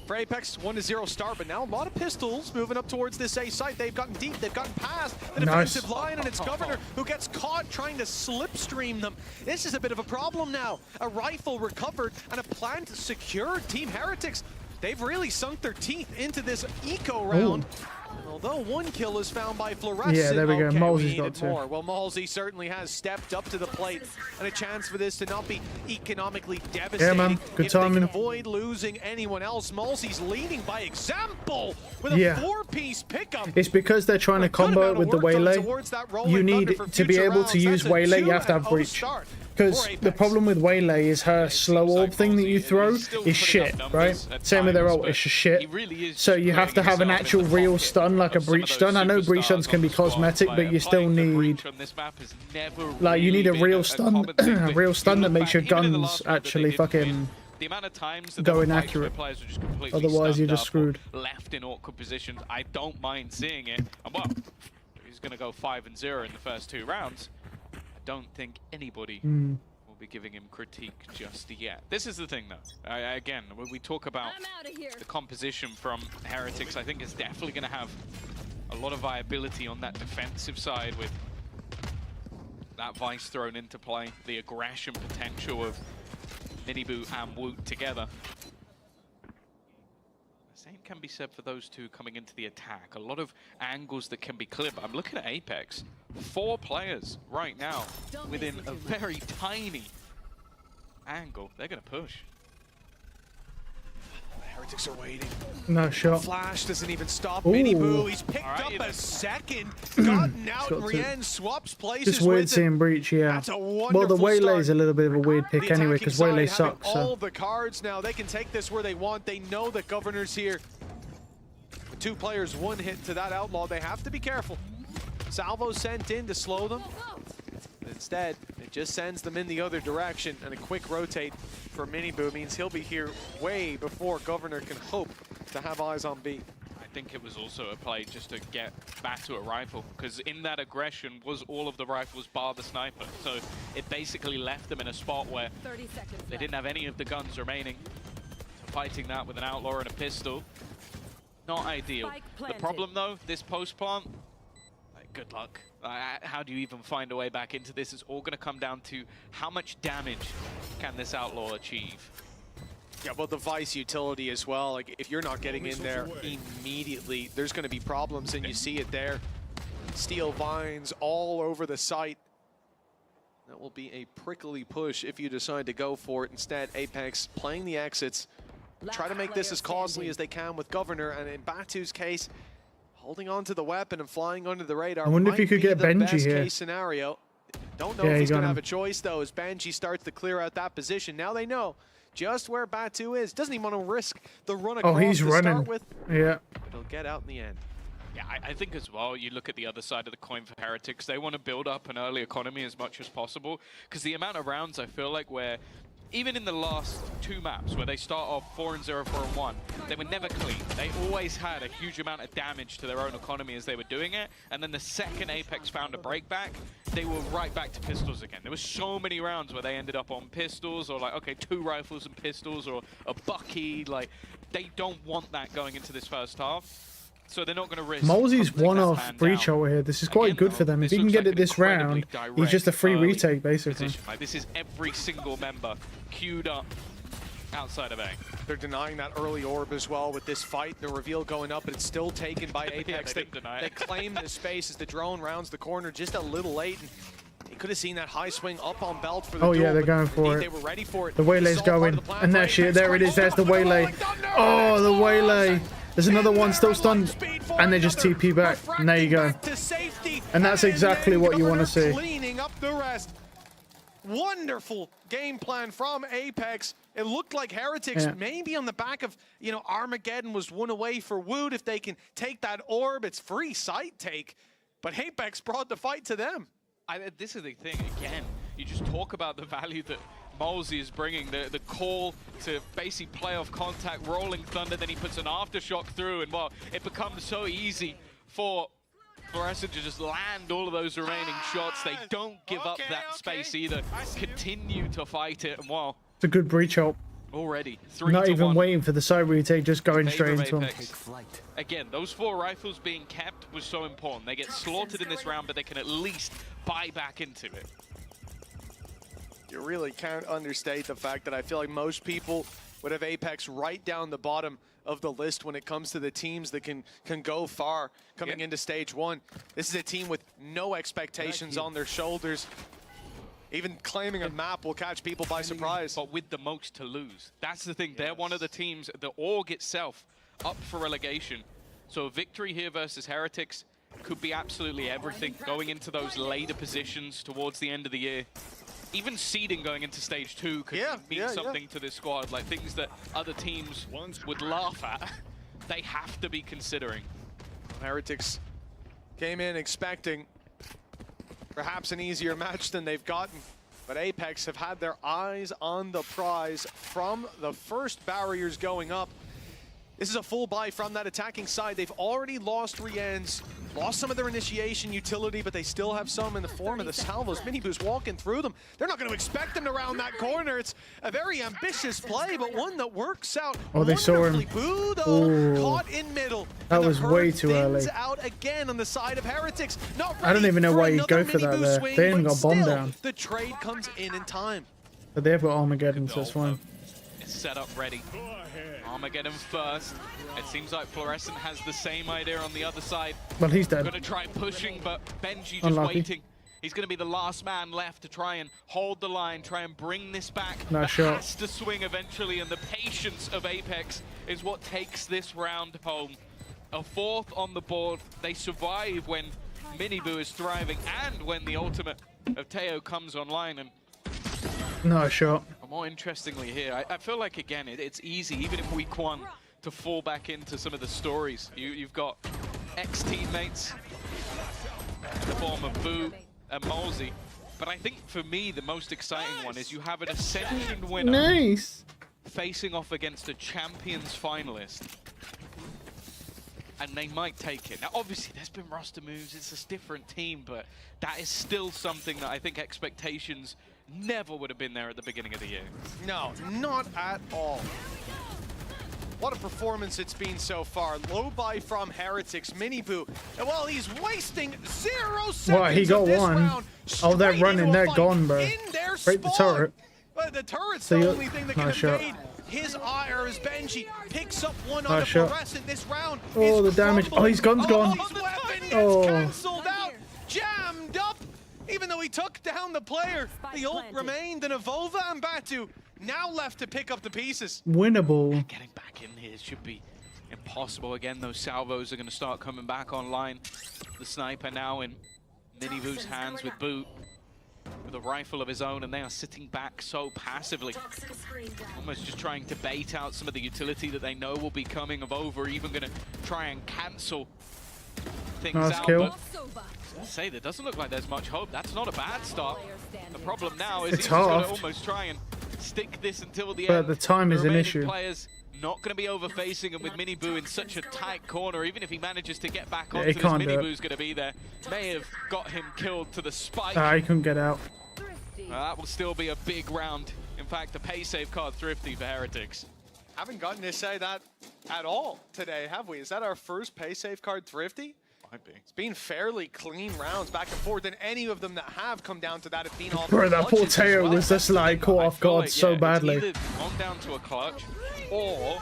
For Apex, 1-0 start, but now a lot of pistols moving up towards this A site. They've gotten deep, they've gotten past the defensive line, and it's Governor who gets caught trying to slipstream them. This is a bit of a problem now. A rifle recovered and a plant secured. Team Heretics, they've really sunk their teeth into this eco round. Although one kill is found by Fluorescent. Yeah, there we go. Okay, Malsey's we got needed two. more. Well, Malsey certainly has stepped up to the plate, and a chance for this to not be economically devastating. Yeah, man. Good if they timing. can avoid losing anyone else. Malsey's leading by example with a Yeah. 4-piece pickup. It's because they're trying to combo it with the waylay. You need to be able to use waylay. You have to have breach. Because the problem with waylay is her slow orb thing that you throw is shit, right? Same with their ult, it's just shit. So you have to have an actual real stun, like a breach stun. I know breach stuns can be cosmetic, but you still need, like, you need a real stun, a real stun that makes your guns actually fucking The amount of times that Go there were fights inaccurate. where players were just completely Otherwise, you're stunned just up or screwed. left in awkward positions, I don't mind seeing it. And well, he's going to go 5-0 in the first 2 rounds. I don't think anybody will be giving him critique just yet. This is the thing, though. Again, when we talk about the composition from Heretics, I think it's definitely going to have a lot of viability on that defensive side with that Vice thrown into play, the aggression potential of Miniboo and Woot together. The same can be said for those two coming into the attack. A lot of angles that can be cleared, but I'm looking at Apex. 4 players right now within a very tiny angle. They're going to push. Heretics are waiting. No shot. Flash doesn't even stop Ooh. Miniboo. He's picked up a second. Gotten out, and Got to- Rien swaps places Just weird with seeing him. Breach, yeah. That's a Well, wonderful the Waylay's start. a little bit of a weird pick The anyway, attacking because side Waylay having sucks. all So. the cards now. They can take this where they want. They know that Governor's here. With 2 players, 1 hit to that Outlaw. They have to be careful. Salvo sent in to slow them. Instead, it just sends them in the other direction, and a quick rotate for Miniboo means he'll be here way before Governor can hope to have eyes on B. I think it was also a play just to get back to a rifle, because in that aggression was all of the rifles bar the sniper. So it basically left them in a spot where 30 seconds they didn't have any of the guns remaining. So fighting that with an Outlaw and a pistol, not ideal. The problem though, this post plant, good luck. How do you even find a way back into this? It's all going to come down to how much damage can this Outlaw achieve. Yeah, well, the Vice utility as well. Like, if you're not getting in there immediately, there's going to be problems, and you see it there. Steel vines all over the site. That will be a prickly push if you decide to go for it. Instead, Apex playing the exits. Try to make this as costly as they can with Governor, and in Batu's case, holding on to the weapon and flying under the radar. I wonder if you could get the Benji best here. Case scenario. Don't know Yeah, if he he's going got to have him. a choice, though, as Benji starts to clear out that position. Now they know just where Batu is. Doesn't even want to risk the run across Oh, he's to running. start with. Yeah. But he'll get out in the end. Yeah, I think as well, you look at the other side of the coin for Heretics, they want to build up an early economy as much as possible, because the amount of rounds I feel like where, even in the last 2 maps where they start off 4-0, 4-1, they were never clean. They always had a huge amount of damage to their own economy as they were doing it, and then the second Apex found a breakback, they were right back to pistols again. There were so many rounds where they ended up on pistols, or like, okay, 2 rifles and pistols, or a bucky. Like, they don't want that going into this first half. So they're not going to risk. Mosey's hunting one that off man Breach down. over here. This is quite Again, good though, for them. If this he can looks get like it an this round, incredibly he's just a free direct early retake, basically. position. Like, this is every single member queued up outside of A. They're denying that early orb as well with this fight. The reveal going up, but it's still taken by Yeah, Apex. they didn't deny they it. claim the space as the drone rounds the corner just a little late. And he could have seen that high swing up on Belt for the Oh duel, yeah, they're but going for indeed it. They were ready for it. The Waylay's This is all part going. of the plan And for there she, Apex. there it is. There's the Waylay. Oh, the Waylay. There's another one still stunned. And they just TP back. And there you go. To safety. And that's exactly what you want to see. Cleaning up the rest. Wonderful game plan from Apex. It looked like Heretics maybe on the back of, you know, Armageddon was 1 away for Wood. If they can take that orb, it's free site take. But Apex brought the fight to them. This is the thing, again, you just talk about the value that Mosey is bringing, the call to basically play off contact, rolling thunder, then he puts an aftershock through, and well, it becomes so easy for Fluorescent to just land all of those remaining shots. They don't give up that space either, continue to fight it, and well, It's a good Breach ult. already 3-1. Not even waiting for the side retake, just going straight into him. Again, those 4 rifles being kept was so important. They get slaughtered in this round, but they can at least buy back into it. You really can't understate the fact that I feel like most people would have Apex right down the bottom of the list when it comes to the teams that can go far coming into stage 1. This is a team with no expectations on their shoulders. Even claiming a map will catch people by surprise. But with the most to lose. That's the thing. They're one of the teams, the org itself, up for relegation. So a victory here versus Heretics could be absolutely everything going into those later positions towards the end of the year. Even seeding going into stage 2 could mean something to this squad, like things that other teams would laugh at. They have to be considering. Heretics came in expecting perhaps an easier match than they've gotten. But Apex have had their eyes on the prize from the first barriers going up. This is a full buy from that attacking side. They've already lost Rien's, lost some of their initiation utility, but they still have some in the form of the salvos. Miniboo's walking through them. They're not going to expect them to round that corner. It's a very ambitious play, but one that works out. Oh, they saw him. Boo, though, caught in middle. That was way too early. Out again on the side of Heretics. Not I don't even know why you'd go for that there. They even got bombed down. The trade comes in time. But they've got Armageddon, so it's fine. It's set up ready. Armageddon first. It seems like Fluorescent has the same idea on the other side. Well, he's dead. Going to try pushing, but Benji just Unlucky. waiting. He's going to be the last man left to try and hold the line, try and bring this back. Nice But shot. has to swing eventually, and the patience of Apex is what takes this round home. A fourth on the board. They survive when Miniboo is thriving and when the ultimate of Teo comes online. And Nice shot. more interestingly here, I feel like, again, it's easy, even in week one, to fall back into some of the stories. You've got ex-teammates in the form of Boo and Molsey. But I think, for me, the most exciting one is you have an Ascension winner Nice. facing off against a Champions finalist. And they might take it. Now, obviously, there's been roster moves. It's a different team, but that is still something that I think expectations never would have been there at the beginning of the year. No, not at all. What a performance it's been so far. Low buy from Heretics. Miniboo. And while he's wasting 0 seconds What, he got of this one? round, Oh, they're straight running. into a They're fight gone, bro. in their Break the spawn. turret. But the turret's So the you- only thing that can Nice shot. evade his ire as Benji picks up one on Nice the shot. Fluorescent this round. Oh, is the damage. Oh, crumbling. his gun's gone. His weapon gets Oh. cancelled out, jammed up. Even though he took down the player, the ult remained, and Avova and Batu now left to pick up the pieces. Winnable. Getting back in here should be impossible. Again, those salvos are going to start coming back online. The sniper now in Miniboo's hands with Boo with a rifle of his own, and they are sitting back so passively. Almost just trying to bait out some of the utility that they know will be coming. Avova even going to try and cancel things Nice out. kill. But I say, there doesn't look like there's much hope. That's not a bad start. The problem now is It's he's got to halved. almost try and stick this until the But end. the time is an remaining issue. Players not going to be over-facing, and with Miniboo in such a tight corner, even if he manages to get back Yeah, onto he this, can't do it. Miniboo's going to be there. May have got him killed to the spike. He couldn't get out. That will still be a big round. In fact, a pay save card Thrifty for Heretics. Haven't gotten to say that at all today, have we? Is that our first pay safe card Thrifty? Might be. It's been fairly clean rounds back and forth, and any of them that have come down to that have been all Bro, that poor clutches as Teo well. was just like caught off feel guard like, so yeah, badly. It's either gone down to a clutch, or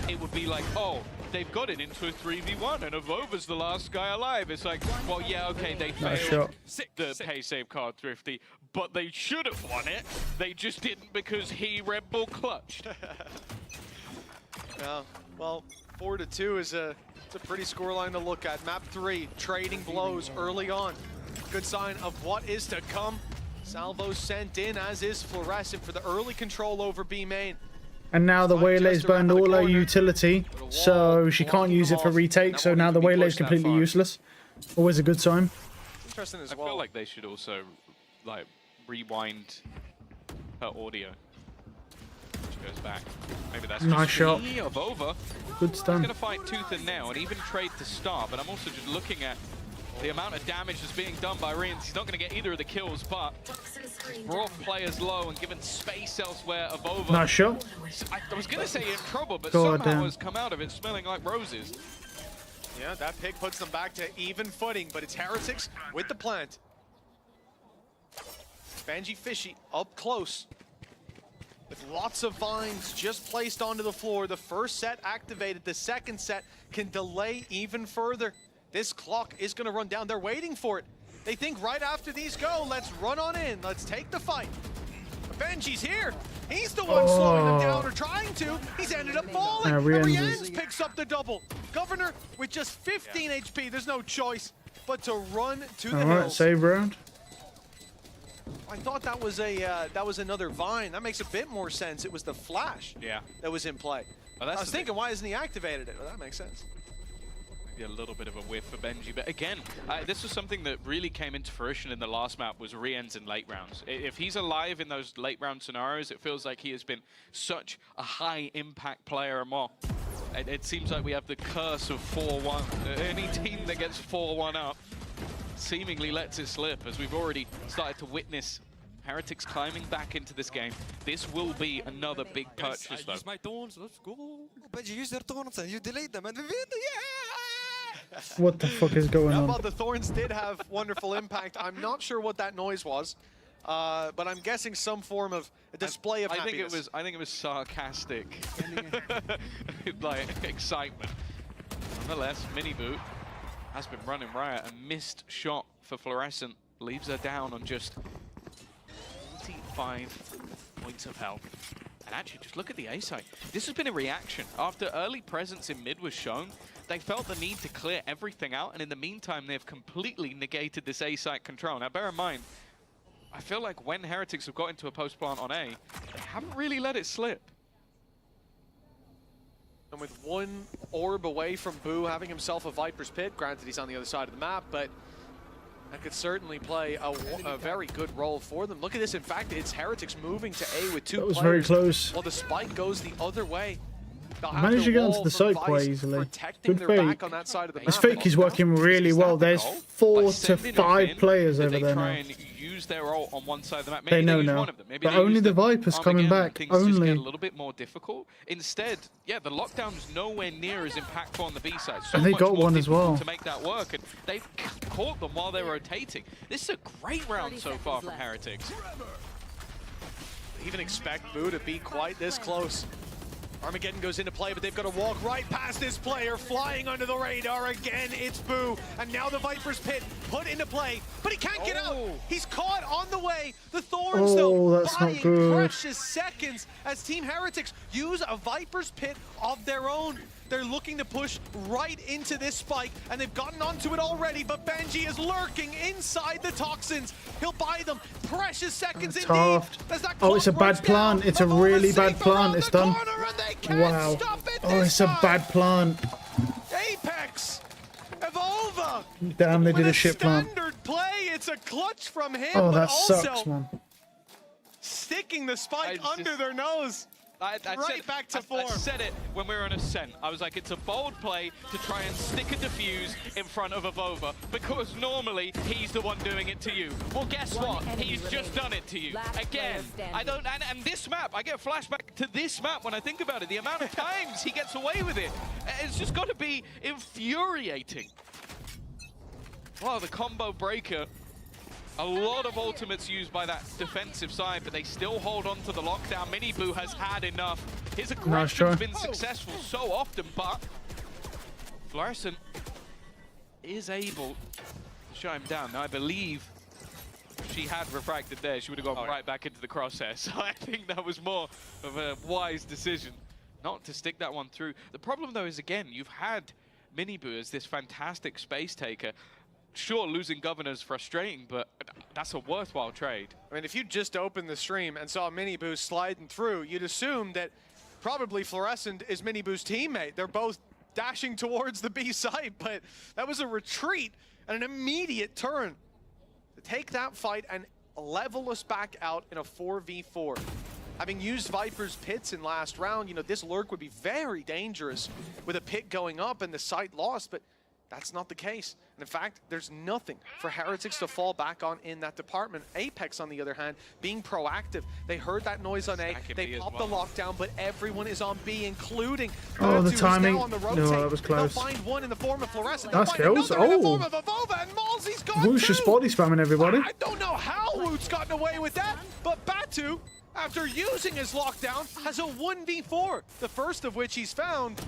it would be like, oh, they've got it into a 3v1, and Avova's the last guy alive. It's like, well, yeah, okay, they Nice failed shot. the pay save card Thrifty, but they should have won it. They just didn't because he Red Bull clutched. Yeah, well, 4-2 is it's a pretty scoreline to look at. Map 3, trading blows early on. Good sign of what is to come. Salvo sent in, as is Fluorescent, for the early control over B main. And now the Waylay's burned all her utility, so she can't use it for retake, so now the Waylay's completely useless. Always a good sign. Interesting as I well. feel like they should also, like, rewind her audio. She goes back. Maybe that's Nice just shot. me of over. Good He's stun. going to fight tooth and nail and even trade to start, but I'm also just looking at the amount of damage that's being done by Riens. He's not going to get either of the kills, but he's brought players low and given space elsewhere of over. Nice shot. I was going to say in trouble, but God somehow damn. has come out of it smelling like roses. Yeah, that pick puts them back to even footing, but it's Heretics with the plant. Banji Fishy up close. With lots of vines just placed onto the floor. The first set activated. The second set can delay even further. This clock is going to run down. They're waiting for it. They think right after these go, let's run on in. Let's take the fight. Benji's here. He's the one slowing them down, or trying to. He's ended up falling. Riens picks up the double. Governor with just 15 HP. There's no choice but to run to the Alright, hills. save round. I thought that was another vine. That makes a bit more sense. It was the flash Yeah. that was in play. Well, that's I was thinking, why isn't he activated it? Well, that makes sense. a little bit of a whiff for Benji, but again, this was something that really came into fruition in the last map, was re-ends in late rounds. If he's alive in those late round scenarios, it feels like he has been such a high impact player and more. It seems like we have the curse of 4-1. Any team that gets 4-1 up seemingly lets it slip, as we've already started to witness Heretics climbing back into this game. This will be another big purchase, though. Use my thorns, let's go. Benji, use their thorns and you delayed them and we win. Yeah! What the fuck is going How on? about the thorns did have wonderful impact. I'm not sure what that noise was, but I'm guessing some form of a display of happiness. I think it was sarcastic, like excitement. Nonetheless, Miniboot has been running riot. A missed shot for Fluorescent leaves her down on just 45 points of health. And actually, just look at the A side. This has been a reaction. After early presence in mid was shown, they felt the need to clear everything out, and in the meantime, they've completely negated this A site control. Now, bear in mind, I feel like when Heretics have got into a post plant on A, they haven't really let it slip. And with one orb away from Boo having himself a Viper's Pit, granted he's on the other side of the map, but that could certainly play a very good role for them. Look at this. In fact, it's Heretics moving to A with 2 players. That was very close. While the spike goes the other way. Managed to get onto the site quite easily. Good fake. This fake is working really well. There's 4 to 5 players over there now. Use their ult on one side of the map. They know now. But only the Viper's coming back. Things only. just get a little bit more difficult. Instead, yeah, the lockdown's nowhere near as impactful on the B side. So and they much got more one as well. to make that work, and they've caught them while they're rotating. This is a great round so far from Heretics. Even expect Boo to be quite this close. Armageddon goes into play, but they've got to walk right past this player, flying under the radar again. It's Boo, and now the Viper's Pit put into play, but he can't get out. He's caught on the way. The Thorns, though, buying precious seconds as Team Heretics use a Viper's Pit of their own. They're looking to push right into this spike, and they've gotten onto it already, but Benji is lurking inside the toxins. He'll buy them precious seconds indeed. Oh, it's a bad plan. It's a really bad plan. It's done. Wow. Oh, it's a bad plan. Apex! Evolva! Damn, they did a shit plan. Standard play. It's a clutch from him, Oh, that but also sucks, man. Sticking the spike under their nose. Back to form. I said it when we were on Ascent. I was like, it's a bold play to try and stick a defuse in front of Evolva, because normally he's the one doing it to you. Well, guess what? He's just done it to you. Again, I don't, and this map, I get a flashback to this map when I think about it. The amount of times he gets away with it. It's just got to be infuriating. Wow, the combo breaker. A lot of ultimates used by that defensive side, but they still hold on to the lockdown. Miniboo has had enough. His aggression's been successful so often, but Fluorescent is able to shut him down. Now, I believe if she had refracted there, she would have gone right back into the crosshair. So I think that was more of a wise decision not to stick that one through. The problem, though, is, again, you've had Miniboo as this fantastic space taker. Sure, losing Governor is frustrating, but that's a worthwhile trade. I mean, if you just opened the stream and saw Miniboo sliding through, you'd assume that probably Fluorescent is Miniboo's teammate. They're both dashing towards the B side, but that was a retreat and an immediate turn to take that fight and level us back out in a 4v4. Having used Viper's Pits in last round, you know, this lurk would be very dangerous with a pit going up and the site lost, but that's not the case. And in fact, there's nothing for Heretics to fall back on in that department. Apex, on the other hand, being proactive. They heard that noise on A, they popped the lockdown, but everyone is on B, including the timing. Now on the No, that was close. They'll find one in the form of Fluorescent. That's kills. In the form of Evolva, and Malzy's gone Woosh is body spamming everybody. I don't know how Woot's gotten away with that, but Batu, after using his lockdown, has a 1v4. The first of which he's found.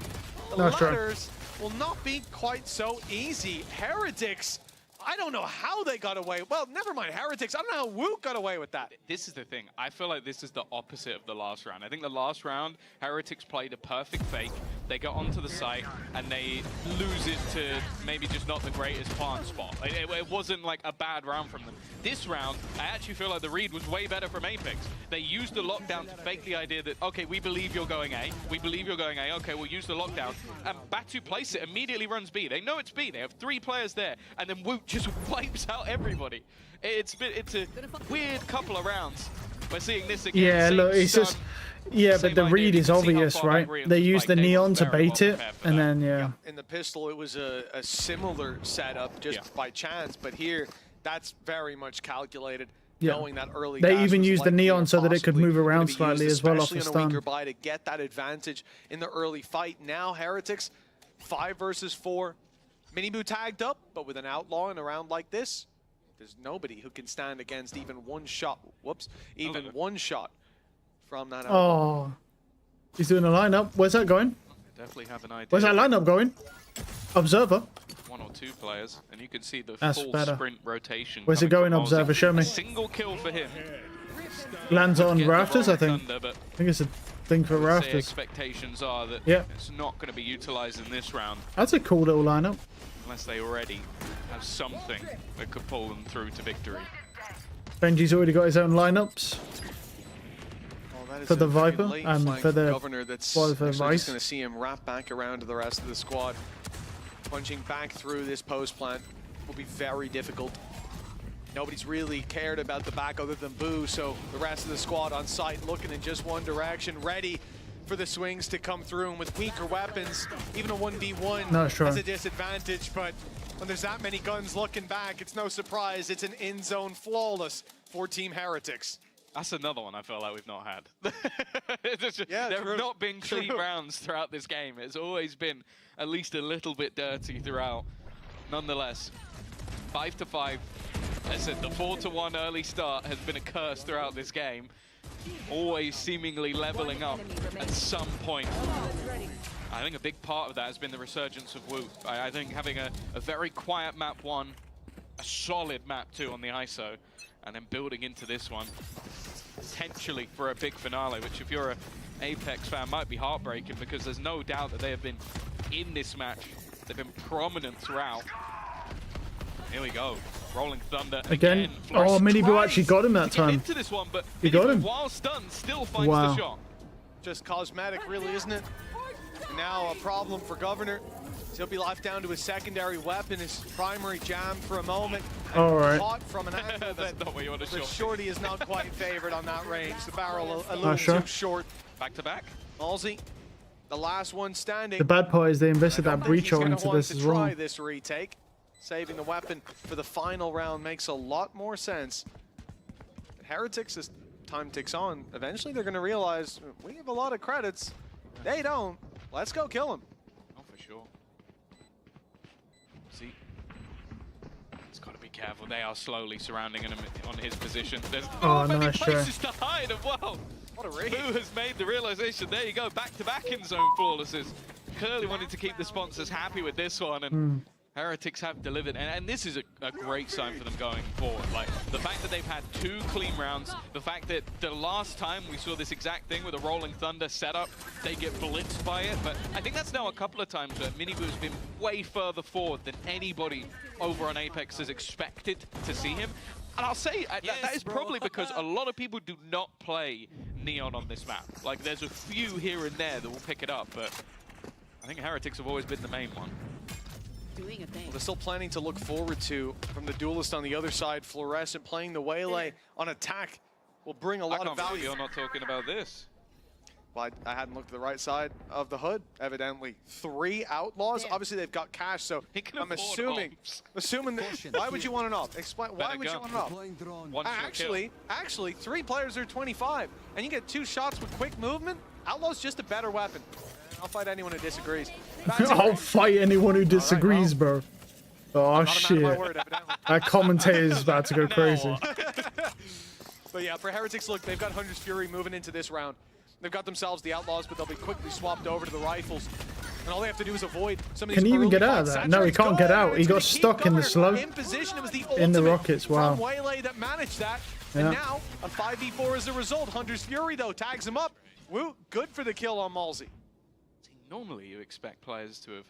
The ladders will not be quite so easy. Heretics, I don't know how they got away. Well, never mind Heretics. I don't know how Woot got away with that. This is the thing. I feel like this is the opposite of the last round. I think the last round, Heretics played a perfect fake. they get onto the site and they lose it to maybe just not the greatest plant spot. It wasn't like a bad round from them. This round, I actually feel like the read was way better from Apex. They used the lockdown to fake the idea that, okay, we believe you're going A. We believe you're going A. Okay, we'll use the lockdown. And Batu plays it, immediately runs B. They know it's B. They have 3 players there. And then Woot just wipes out everybody. It's a weird couple of rounds. We're seeing this again. Yeah, look, it's just... Yeah, but the read is obvious, right? They use the neon to bait it, and then, yeah. In the pistol, it was a similar setup just by chance, but here, that's very much calculated, knowing that early They even used the neon so that it could move around slightly as well off the especially on a stun. weaker buy to get that advantage in the early fight. Now, Heretics, 5 versus 4. Miniboo tagged up, but with an outlaw in a round like this, there's nobody who can stand against even one shot. Whoops, even one shot from that outlaw. Oh, he's doing a lineup. Where's that going? Definitely have an idea. Where's that lineup going? Observer. 1 or 2 players, and you can see the That's full better. sprint rotation. Where's it going, Observer? Show me. A single kill for him. Lands on rafters, I think. Thunder, but I think it's a thing for rafters. Expectations are that it's not going to be utilized in this round. That's a cool little lineup. Unless they already have something that could pull them through to victory. Benji's already got his own lineups. For the Viper and for the Governor that's for just Vice. going to see him wrap back around to the rest of the squad. Punching back through this post plant will be very difficult. Nobody's really cared about the back other than Boo, so the rest of the squad on site looking in just one direction, ready for the swings to come through. And with weaker weapons, even a 1v1 has a disadvantage, but when there's that many guns looking back, it's no surprise it's an in-zone flawless for Team Heretics. That's another one I feel like we've not had. There have not been clean rounds throughout this game. It's always been at least a little bit dirty throughout. Nonetheless, 5-5. As I said, the 4-1 early start has been a curse throughout this game. Always seemingly leveling up at some point. I think a big part of that has been the resurgence of Woot. I think having a very quiet map 1, a solid map 2 on the ISO, and then building into this one, potentially for a big finale, which if you're an Apex fan might be heartbreaking, because there's no doubt that they have been in this match. They've been prominent throughout. Here we go, Rolling Thunder again. Oh, Miniboo actually got him that time. Into this one, but he got him. While stunned, still finds the shot. Just cosmetic, really, isn't it? And now a problem for Governor. He'll be left down to his secondary weapon, his primary jam for a moment. All right. Caught from an angle that Shorty is not quite favored on that range. The barrel a little too short. Back to back. Malzy, the last one standing. The bad part is they invested that breach into this as well. Try this retake. Saving the weapon for the final round makes a lot more sense. Heretics, as time ticks on, eventually they're going to realize we have a lot of credits. They don't. Let's go kill him. Oh, for sure. See, he's got to be careful. They are slowly surrounding him on his position. There's many places to hide as well. What a raid. Who has made the realization? There you go, back-to-back in zone flawlesses. Clearly wanted to keep the sponsors happy with this one, and Heretics have delivered, and this is a great sign for them going forward. Like, the fact that they've had 2 clean rounds, the fact that the last time we saw this exact thing with a Rolling Thunder setup, they get blitzed by it, but I think that's now a couple of times where Miniboo has been way further forward than anybody over on Apex has expected to see him. And I'll say, that is probably because a lot of people do not play Neon on this map. Like, there's a few here and there that will pick it up, but I think Heretics have always been the main one. Well, they're still planning to look forward to, from the duelist on the other side, Fluorescent playing the Waylay on attack will bring a lot of value. You're not talking about this. Well, I hadn't looked at the right side of the hood, evidently. 3 outlaws. Obviously, they've got cash, so I'm assuming that, why would you want an off? Explain, why would you want an off? Actually, 3 players are 25, and you get 2 shots with quick movement. Outlaw's just a better weapon. I'll fight anyone who disagrees. I'll fight anyone who disagrees, bro. Oh, shit. That commentator's about to go crazy. But yeah, for Heretics, look, they've got Hunter's Fury moving into this round. They've got themselves the Outlaws, but they'll be quickly swapped over to the Rifles. And all they have to do is avoid some of these. Can he even get out of that? No, he can't get out. He got stuck in the slope. In position, it was the in the rockets, wow. From Waylay that managed that. And now, a 5v4 as a result. Hunter's Fury, though, tags him up. Woo, good for the kill on Malzy. Normally you expect players to have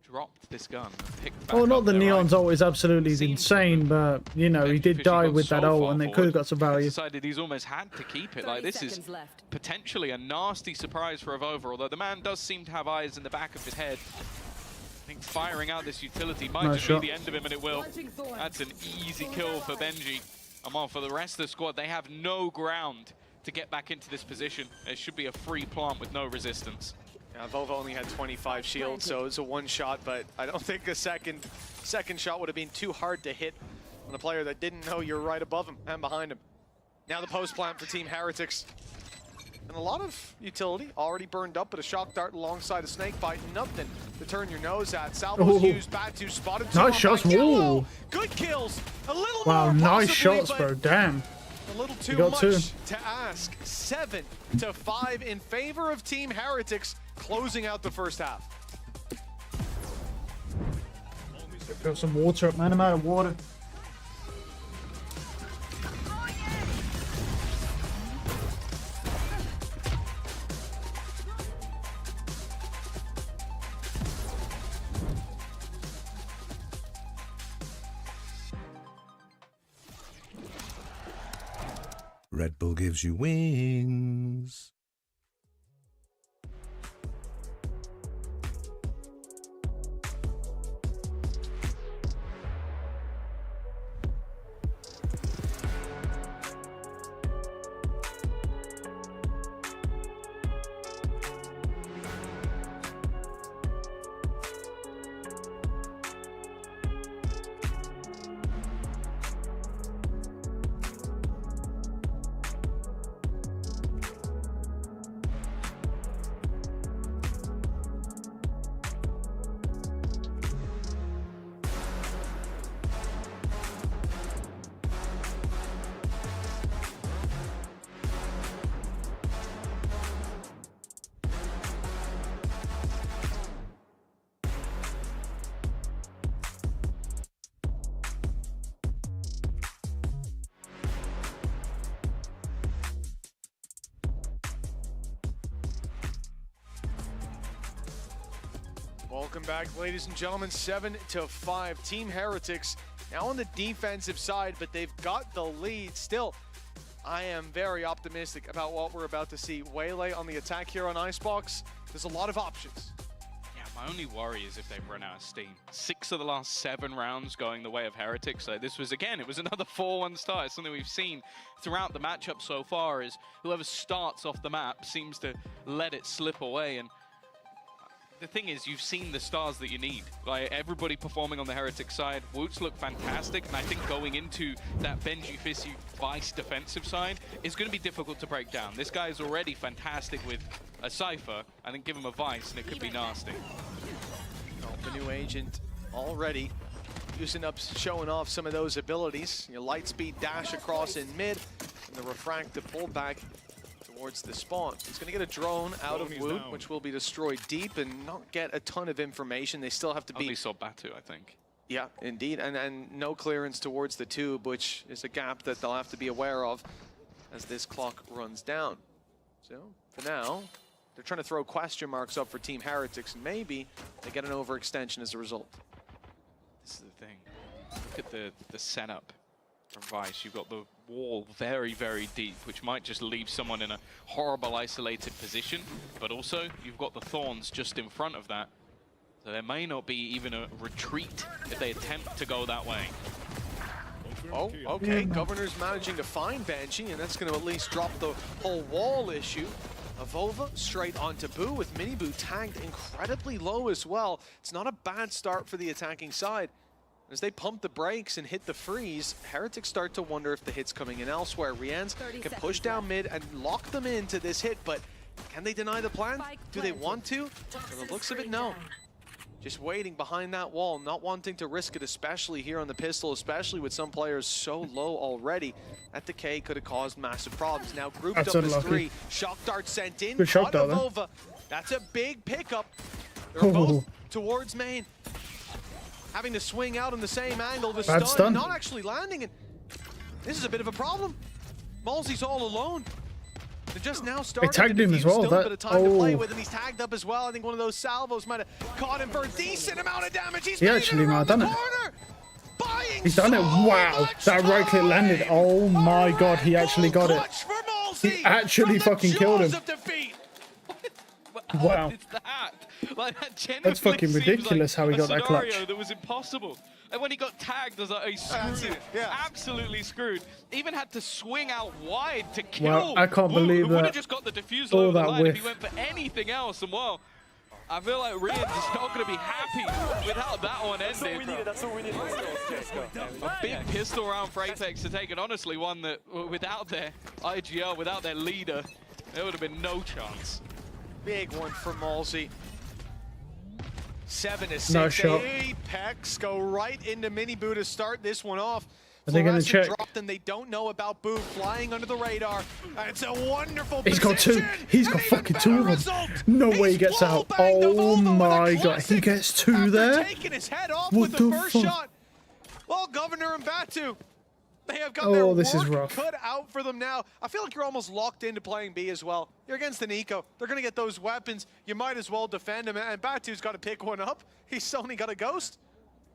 dropped this gun and picked back Oh, not up the their Neon's rifle. ult is absolutely insane, but you know he did die with that ult, and they could have got some value. Decided he's almost had to keep it. Like, this is potentially a nasty surprise for Avova, although the man does seem to have eyes in the back of his head. I think firing out this utility might Nice just shot. be the end of him, and it will. That's an easy kill for Benji. And well, for the rest of the squad, they have no ground to get back into this position. It should be a free plant with no resistance. Yeah, Vova only had 25 shields, so it was a one shot, but I don't think a second shot would have been too hard to hit on a player that didn't know you're right above him and behind him. Now the post plant for Team Heretics. And a lot of utility already burned up, but a shock dart alongside a snake bite, nothing to turn your nose at. Salvo's used, Batu spotted. Nice shots, whoa! Good kills, a little Wow, more nice possibly, shots, bro. Damn. A little too got much two. to ask. 7-5 in favor of Team Heretics, closing out the first half. Fill some water up, man. I'm out of water. Red Bull gives you wings. Welcome back, ladies and gentlemen. 7-5. Team Heretics now on the defensive side, but they've got the lead. Still, I am very optimistic about what we're about to see. Waylay on the attack here on Icebox. There's a lot of options. Yeah, my only worry is if they run out of steam. 6 of the last 7 rounds going the way of Heretics. So this was, again, it was another 4-1 start. It's something we've seen throughout the matchup so far is whoever starts off the map seems to let it slip away. And the thing is, you've seen the stars that you need. Like, everybody performing on the Heretic side. Woots look fantastic, and I think going into that Benji Fissu Vice defensive side is going to be difficult to break down. This guy is already fantastic with a Cypher. I think give him a Vice, and it could be nasty. Oh, the new agent already using up, showing off some of those abilities. Your light speed dash across in mid, and the refractive pullback towards the spawn. He's going to get a drone out of Woot, which will be destroyed deep and not get a ton of information. They still have to be... Only saw Batu, I think. Yeah, indeed. And no clearance towards the tube, which is a gap that they'll have to be aware of as this clock runs down. So, for now, they're trying to throw question marks up for Team Heretics, and maybe they get an overextension as a result. This is the thing. Look at the setup from Vice. You've got the wall very, very deep, which might just leave someone in a horrible isolated position, but also you've got the thorns just in front of that. So there may not be even a retreat if they attempt to go that way. Oh, okay. Governor's managing to find Banshee, and that's going to at least drop the whole wall issue. Avova straight onto Boo, with Miniboo tagged incredibly low as well. It's not a bad start for the attacking side. As they pump the brakes and hit the freeze, Heretics start to wonder if the hit's coming in elsewhere. Rian's can push down mid and lock them into this hit, but can they deny the plan? Do they want to? From the looks of it, no. Just waiting behind that wall, not wanting to risk it, especially here on the pistol, especially with some players so low already. That decay could have caused massive problems. Now grouped That's up as unlucky. 3. Shock dart sent in. Good shock dart, Avova. That's a big pickup. They're both towards main. Having to swing out on the same angle. The stun not actually landing. And this is a bit of a problem. Malzy's all alone. They're just now starting tagged to him as defuse, well. still a bit of time to play Oh. with, and he's tagged up as well. I think one of those salvos might have caught him for a decent amount of damage. He's He made actually it might around have the done it. corner. Buying He's done it. Wow. That right click landed. Oh my god, he actually got it. He actually fucking killed him. Wow. Like, that genuinely That's fucking seems ridiculous like how he a got that clutch. scenario that was impossible. And when he got tagged, I was like, oh, he's screwed. Absolutely screwed. Even had to swing out wide to kill. Well, I can't Wu, believe who would that have just got the defusal all over the that line if he whiff. went for anything else. And well, I feel like Rian's is not going to be happy with how that one ended. That's all we needed. Let's go. A big pistol round for Apex to take, and honestly, one that without their IGL, without their leader, there would have been no chance. Big one for Malsey. 7 to 6. No shot. Apex go right into Mini Boo to start this one off. Are they gonna Fluorescent check? dropped and they don't know about Boo flying under the radar. And it's a wonderful He's got position. two. He's got fucking two of them. No way he gets out. Oh my god. He gets two there? Taking his head off What with the the first fuck? shot. Well, Governor and Batu, they have got Oh, their this is work rough. cut out for them now. I feel like you're almost locked into playing B as well. You're against the Nico. They're going to get those weapons. You might as well defend him. And Batu's got to pick one up. He's only got a ghost.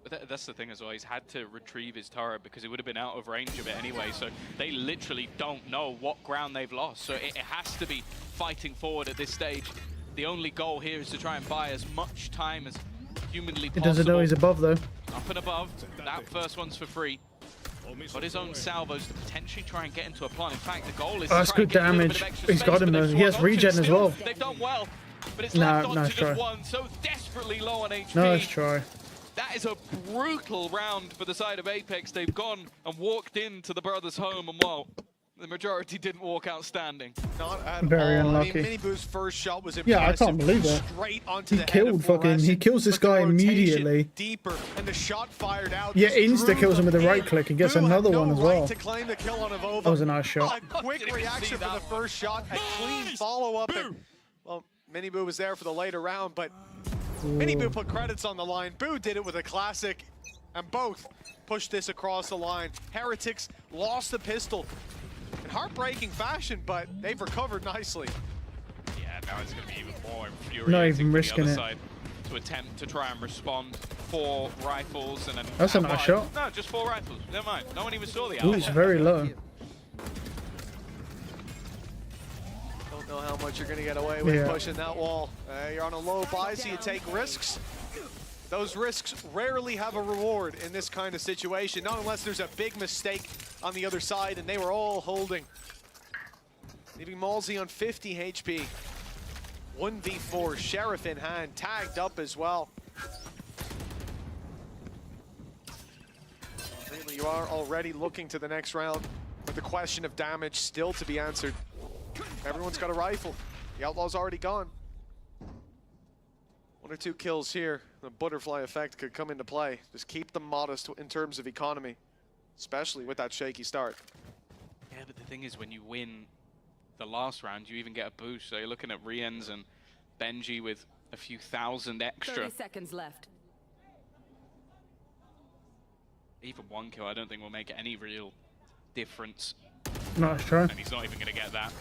But that's the thing as well. He's had to retrieve his turret because he would have been out of range of it anyway. So they literally don't know what ground they've lost. So it has to be fighting forward at this stage. The only goal here is to try and buy as much time as humanly possible. He doesn't know he's above though. Up and above. That first one's for free. Got his own salvos to potentially try and get into a plant. In fact, the goal is Oh, that's to try good and get a little bit damage. of extra He's space, got him but though. they've He has swung regen options as well. still. They've done well, but it's No, left on nice to just try. one. So desperately low on HP. Nice try. That is a brutal round for the side of Apex. They've gone and walked into the brothers' home, and well, the majority didn't walk out standing. Not at Very all. unlucky. I mean, Mini Boo's first shot was Yeah, I impressive. can't believe that. Straight onto He the head of killed fucking. He Fluorescent, kills this but the guy rotation immediately. Deeper, and the shot fired out. Yeah, just insta through kills him with the right pin. click and gets Boo had another no one as right well. to claim the kill on Avova. That was a nice shot. A quick reaction for the first shot, a clean follow-up. And, well, Mini Boo was there for the later round, but Mini Boo put credits on the line. Boo did it with a classic, and both pushed this across the line. Heretics lost the pistol in heartbreaking fashion, but they've recovered nicely. Yeah, now it's going to be even more infuriating. Not even for the risking other it. side to attempt to try and respond. 4 rifles and then. That's a nice shot. No, just 4 rifles. Never mind. No one even saw the Ooh, outlaw. it's very low. Don't know how much you're going to get away with Yeah. pushing that wall. You're on a low buy, so you take risks. Those risks rarely have a reward in this kind of situation, not unless there's a big mistake on the other side, and they were all holding. Leaving Malsey on 50 HP. 1v4, Sheriff in hand, tagged up as well. Really, you are already looking to the next round with the question of damage still to be answered. Everyone's got a rifle. The Outlaw's already gone. 1 or 2 kills here. The butterfly effect could come into play. Just keep them modest in terms of economy, especially with that shaky start. Yeah, but the thing is, when you win the last round, you even get a boost. So you're looking at Riens and Benji with a few thousand extra. 30 seconds left. Even 1 kill, I don't think will make any real difference. Nice try. And he's not even going to get that.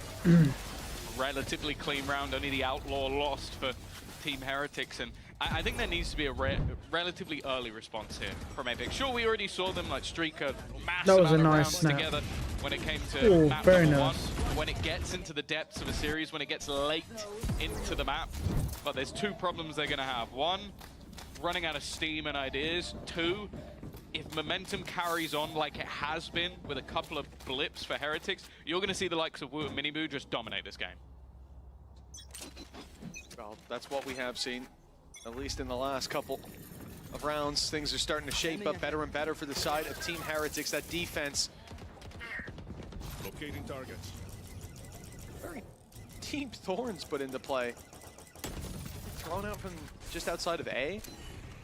Relatively clean round. Only the Outlaw lost for Team Heretics, and I think there needs to be a relatively early response here from Apex. Sure, we already saw them like streak a massive That was a amount of nice rounds snap. together when it came to Oh, map very number nice. 1. When it gets into the depths of a series, when it gets late into the map, but there's 2 problems they're going to have. 1, running out of steam and ideas. 2, if momentum carries on like it has been with a couple of blips for Heretics, you're going to see the likes of Wu and Mini Boo just dominate this game. Well, that's what we have seen, at least in the last couple of rounds. Things are starting to shape up better and better for the side of Team Heretics. That defense. Locating targets. Very deep thorns put into play. Thrown out from just outside of A.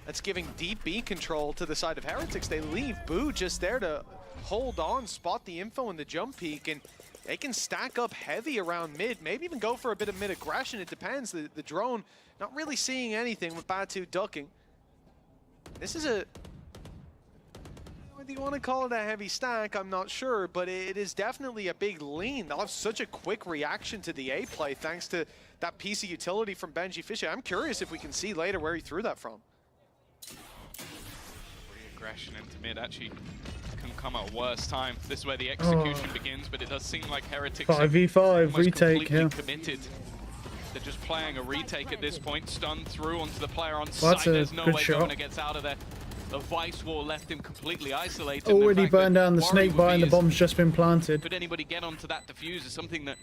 That's giving deep B control to the side of Heretics. They leave Boo just there to hold on, spot the info in the jump peak, and they can stack up heavy around mid, maybe even go for a bit of mid aggression. It depends. The drone not really seeing anything with Batu ducking. This is a... Whether you want to call it a heavy stack, I'm not sure, but it is definitely a big lean. They'll have such a quick reaction to the A play thanks to that piece of utility from Benji Fisher. I'm curious if we can see later where he threw that from. Aggression into mid actually can come at a worse time. This is where the execution begins, but it does seem like Heretics 5v5 retake here. Committed. They're just playing a retake at this point, stunned through onto the player on Well, site. There's no way shot. Governor gets out of there. The Vice Wall left him completely isolated. Already burned down the snake bite and the bomb's just been planted. Could anybody get onto that defuse is something that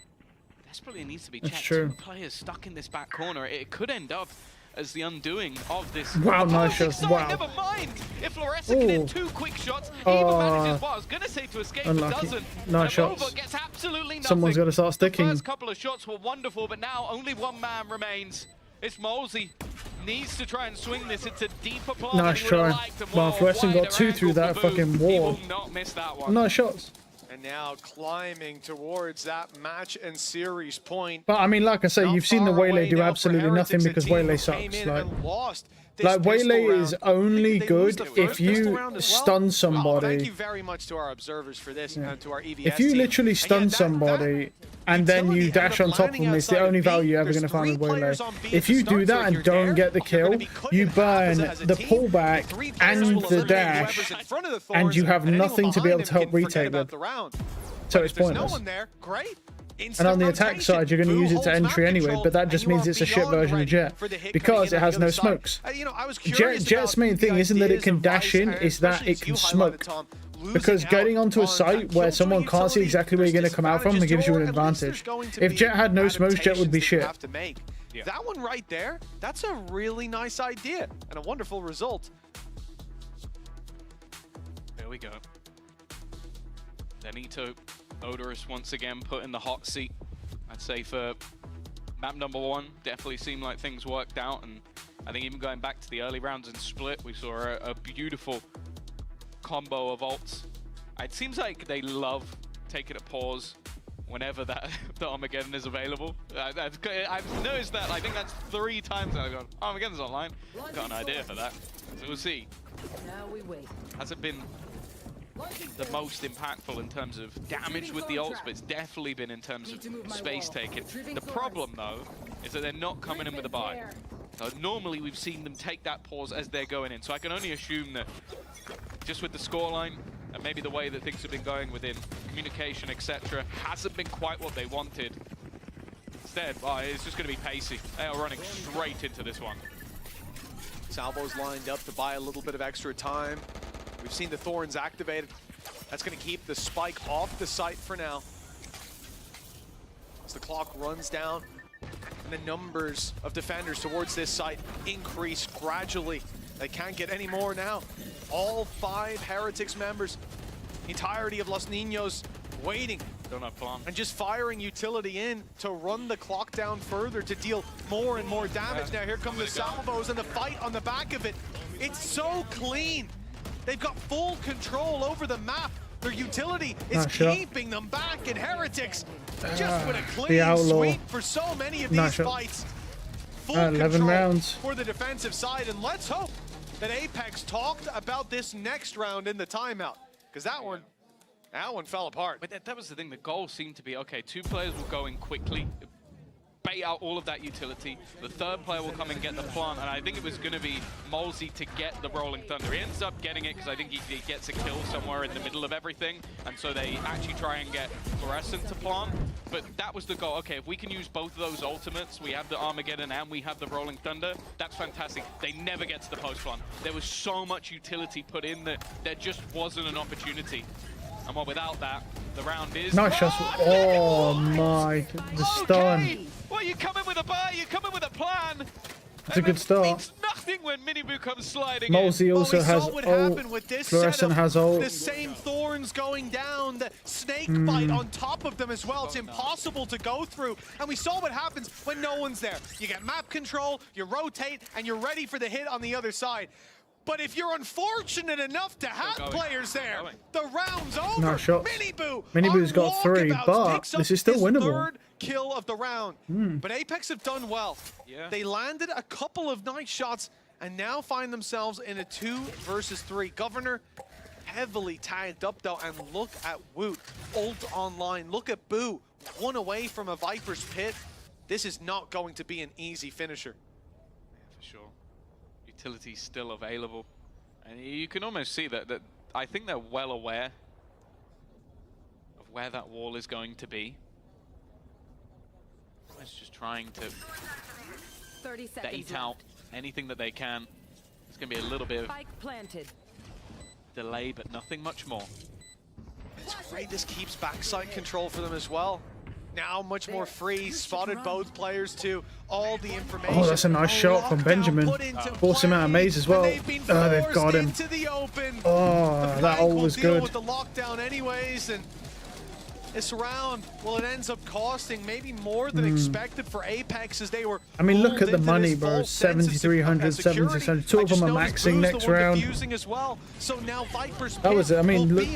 desperately needs to be checked. That's true. Two players stuck in this back corner. It could end up as the undoing of this. Wow, nice shots. Wow. Never mind. If Fluorescent can hit 2 quick shots, he even manages what I was going to say to escape, unlucky. but doesn't. Nice shots. Gets absolutely nothing. Someone's got to start sticking. The first couple of shots were wonderful, but now only one man remains. It's Molesy. Needs to try and swing this. It's a deeper plot. Nice try. Wow, Fluorescent got 2 through that fucking wall. He will not miss that one. Nice shots. And now climbing towards that match and series point. But I mean, like I say, you've seen the Waylay do absolutely nothing because Waylay sucks. Like Waylay is only good if you stun somebody. Thank you very much to our observers for this and to our EVS If you team. literally stun somody and then you dash on top of them, it's the only value you're ever going to find with Waylay. If you do that and don't get the kill, you burn the pullback and the dash, and you have nothing to be able to help retake with. So it's pointless. And on the attack side, you're going to use it to entry anyway, but that just means it's a shit version of Jet because it has no smokes. Jet's main thing isn't that it can dash in, it's that it can smoke. Because getting onto a site where someone can't see exactly where you're going to come out from, it gives you an advantage. If Jet had no smokes, Jet would be shit. That one right there, that's a really nice idea and a wonderful result. There we go. Denito, Odorous once again put in the hot seat. I'd say for map number 1, definitely seemed like things worked out, and I think even going back to the early rounds in Split, we saw a beautiful combo of ults. It seems like they love taking a pause whenever that the Armageddon is available. I've noticed that. I think that's 3 times I've gone, Armageddon's online. Got an idea for that. So we'll see. Now we wait. Hasn't been the most impactful in terms of damage with the ults, but it's definitely been in terms of space taken. The problem, though, is that they're not coming in with a buy. Normally, we've seen them take that pause as they're going in, so I can only assume that just with the scoreline and maybe the way that things have been going within communication, etc., hasn't been quite what they wanted. Instead, it's just going to be pacey. They are running straight into this one. Salvo's lined up to buy a little bit of extra time. We've seen the Thorns activated. That's going to keep the spike off the site for now. As the clock runs down, and the numbers of defenders towards this site increase gradually. They can't get any more now. All 5 Heretics members, entirety of Los Niños waiting. Don't have plan. And just firing utility in to run the clock down further to deal more and more damage. Now here come the salvos and the fight on the back of it. It's so clean. They've got full control over the map. Their utility is keeping them back, and Heretics just with a clean sweep for so many of these fights. Full 11 rounds for the defensive side, and let's hope that Apex talked about this next round in the timeout, because that one fell apart. But that was the thing. The goal seemed to be, okay, 2 players will go in quickly, bait out all of that utility. The 3rd player will come and get the plant, and I think it was going to be Molesy to get the Rolling Thunder. He ends up getting it because I think he gets a kill somewhere in the middle of everything, and so they actually try and get Fluorescent to plant. But that was the goal. Okay, if we can use both of those ultimates, we have the Armageddon and we have the Rolling Thunder, that's fantastic. They never get to the post plant. There was so much utility put in that there just wasn't an opportunity. And well, without that, the round is... Nice shots. Oh my, the stun. Okay. Well, you come in with a buy, you come in with a plan. It's a good start. It's nothing when Minibu comes sliding Molesy in. also has ult. Fluorescent has ult. The same Thorns going down, the snake bite on top of them as well. It's impossible to go through. And we saw what happens when no one's there. You get map control, you rotate, and you're ready for the hit on the other side. But if you're unfortunate enough to have players there, the round's over. Nice shots. Minibu's got 3, but this is still winnable. 3rd kill of the round. But Apex have done well. They landed a couple of nice shots and now find themselves in a 2 versus 3. Governor heavily tagged up though, and look at Woot, ult online. Look at Boo, 1 away from a Viper's Pit. This is not going to be an easy finisher. Yeah, for sure. Utility's still available. And you can almost see that I think they're well aware of where that wall is going to be. It's just trying to 30 seconds bait out anything that they can. It's going to be a little bit of Spike planted. delay, but nothing much more. It's great this keeps backside control for them as well. Now much more free, spotted both players too. All the information. Oh, that's a nice shot from Benjamin. Force him out of maze as well. They've got him. Oh, that ult was good. With the lockdown anyways, and this round, well, it ends up costing maybe more than expected for Apex, as they were. I mean, look at the money, bro. 7,300, 7,600. Two of them are maxing next round. As well. So now Viper's that was it. I mean, look,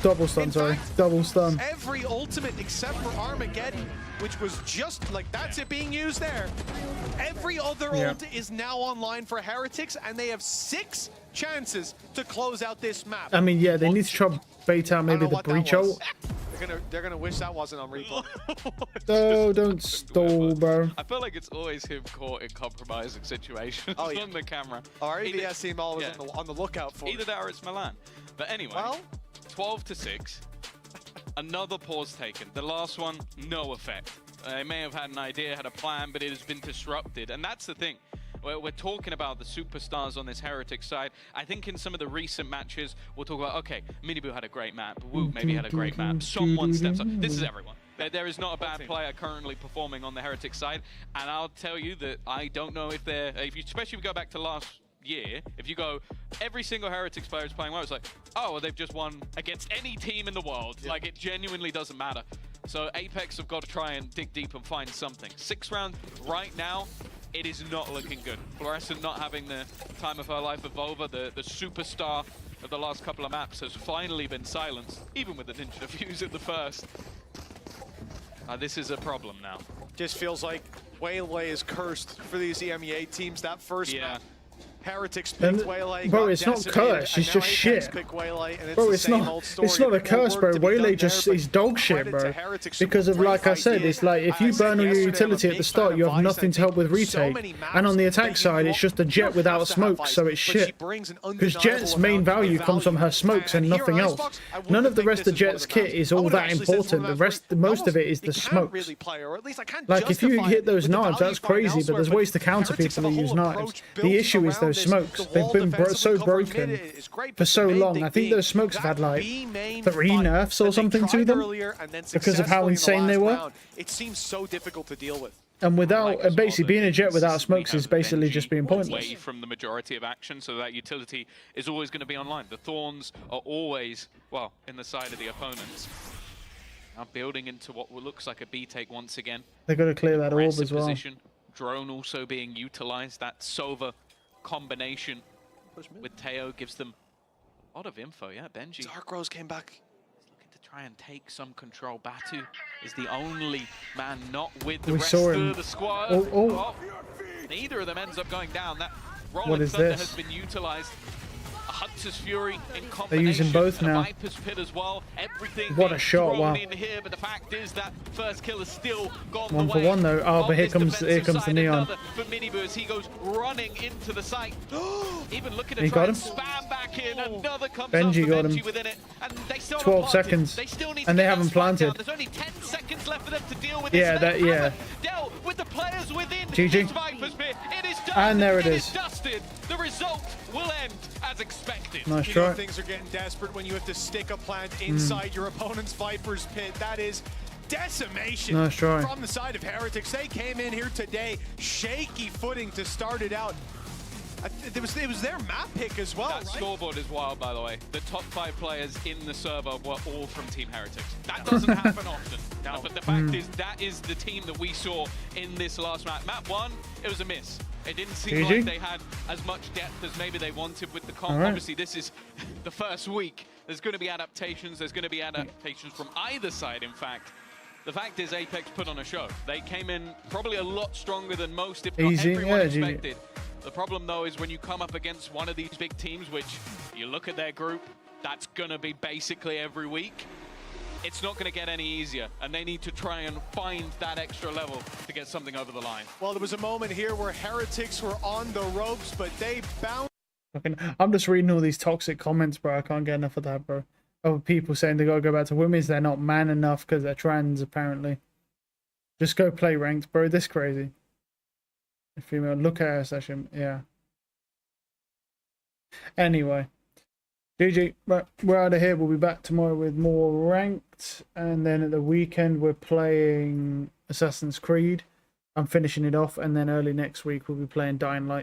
double stun, sorry. Double stun. Every ultimate except for Armageddon, which was just like, that's it being used there. Every other ult is now online for Heretics, and they have 6 chances to close out this map. I mean, yeah, they need to try to bait out maybe the breach ult. They're gonna wish that wasn't on replay. No, don't stall, bro. I feel like it's always him caught in compromising situations on the camera. Our ABS team always on the lookout for either that or it's Milan. But anyway, 12-6. Another pause taken. The last one, no effect. They may have had an idea, had a plan, but it has been disrupted. And that's the thing. We're talking about the superstars on this Heretics side. I think in some of the recent matches, we'll talk about, okay, Miniboo had a great map, Woot maybe had a great map, someone steps up. This is everyone. There is not a bad player currently performing on the Heretics side, and I'll tell you that I don't know if they're, especially if you go back to last year, if you go, every single Heretics player is playing well, it's like, oh, well, they've just won against any team in the world. Like, it genuinely doesn't matter. So Apex have got to try and dig deep and find something. 6th round right now, it is not looking good. Fluorescent not having the time of her life. Evolva, the superstar of the last couple of maps, has finally been silenced, even with the Ninja Defuse at the first. This is a problem now. Just feels like Waylay is cursed for these EMEA teams. That first map, Heretics picked Waylay. Bro, it's not cursed, it's just shit. Bro, it's not a curse, bro. Waylay just is dog shit, bro. Because of, like I said, it's like if you burn all your utility at the start, you have nothing to help with retake. And on the attack side, it's just a Jet without smokes, so it's shit. Because Jet's main value comes from her smokes and nothing else. None of the rest of Jet's kit is all that important. Most of it is the smokes. Like if you hit those knives, that's crazy, but there's ways to counter people that use knives. The issue is those smokes. They've been so broken for so long. I think those smokes have had like 3 nerfs or something to them because of how insane they were. It seems so difficult to deal with. And without basically being a Jet without smokes is basically just being pointless. Away from the majority of action, so that utility is always going to be online. The Thorns are always, well, in the side of the opponents. Now building into what looks like a B take once again. They've got to clear that orb as well. Drone also being utilized. That Sova combination with Teo gives them a lot of info. Yeah, Benji. Dark Rose came back. He's looking to try and take some control. Batu is the only man not with the We rest saw him. of the squad. Oh. Neither of them ends up going down. That Rolling What is Thunder this? has been utilized. A Hunter's Fury in combination. They're using both now. A Viper's Pit as well. Everything What a shot! Wow. in here, but the fact is that first kill has still gone 1 for 1 though. Oh, but here comes the neon. For Miniboo as he goes running into the site. Even looking He to try got and him. spam back in. Another comes Benji up for got him. Benji within it. And they still 12 haven't planted. seconds. They still need And to they get haven't that spike down. planted. There's only 10 seconds left for them to deal with Yeah, this. that They yeah. haven't dealt with the players within GG. this Viper's Pit. It is done. And there it It is. is dusted. The result will end as expected. Nice You know try. things are getting desperate when you have to stick a plant inside your opponent's Viper's Pit. That is decimation Nice try. from the side of Heretics. They came in here today, shaky footing to start it out. It was their map pick as well, That right? scoreboard is wild, by the way. The top 5 players in the server were all from Team Heretics. That doesn't happen often. No. But the fact is, that is the team that we saw in this last map. Map 1, it was a miss. It didn't seem GG. like they had as much depth as maybe they wanted with the comp. All right. Obviously, this is the first week. There's going to be adaptations. There's going to be adaptations from either side, in fact. The fact is, Apex put on a show. They came in probably a lot stronger than most, if not Easy, everyone yeah, expected. The problem, though, is when you come up against one of these big teams, which you look at their group, that's gonna be basically every week. It's not gonna get any easier, and they need to try and find that extra level to get something over the line. Well, there was a moment here where Heretics were on the ropes, but they bounced. I'm just reading all these toxic comments, bro. I can't get enough of that, bro. Of people saying they gotta go back to women's, they're not man enough because they're trans, apparently. Just go play ranked, bro. This crazy. A female, look at her session, yeah. Anyway, GG, right, we're out of here. We'll be back tomorrow with more ranked, and then at the weekend we're playing Assassin's Creed. I'm finishing it off, and then early next week we'll be playing Dying Light.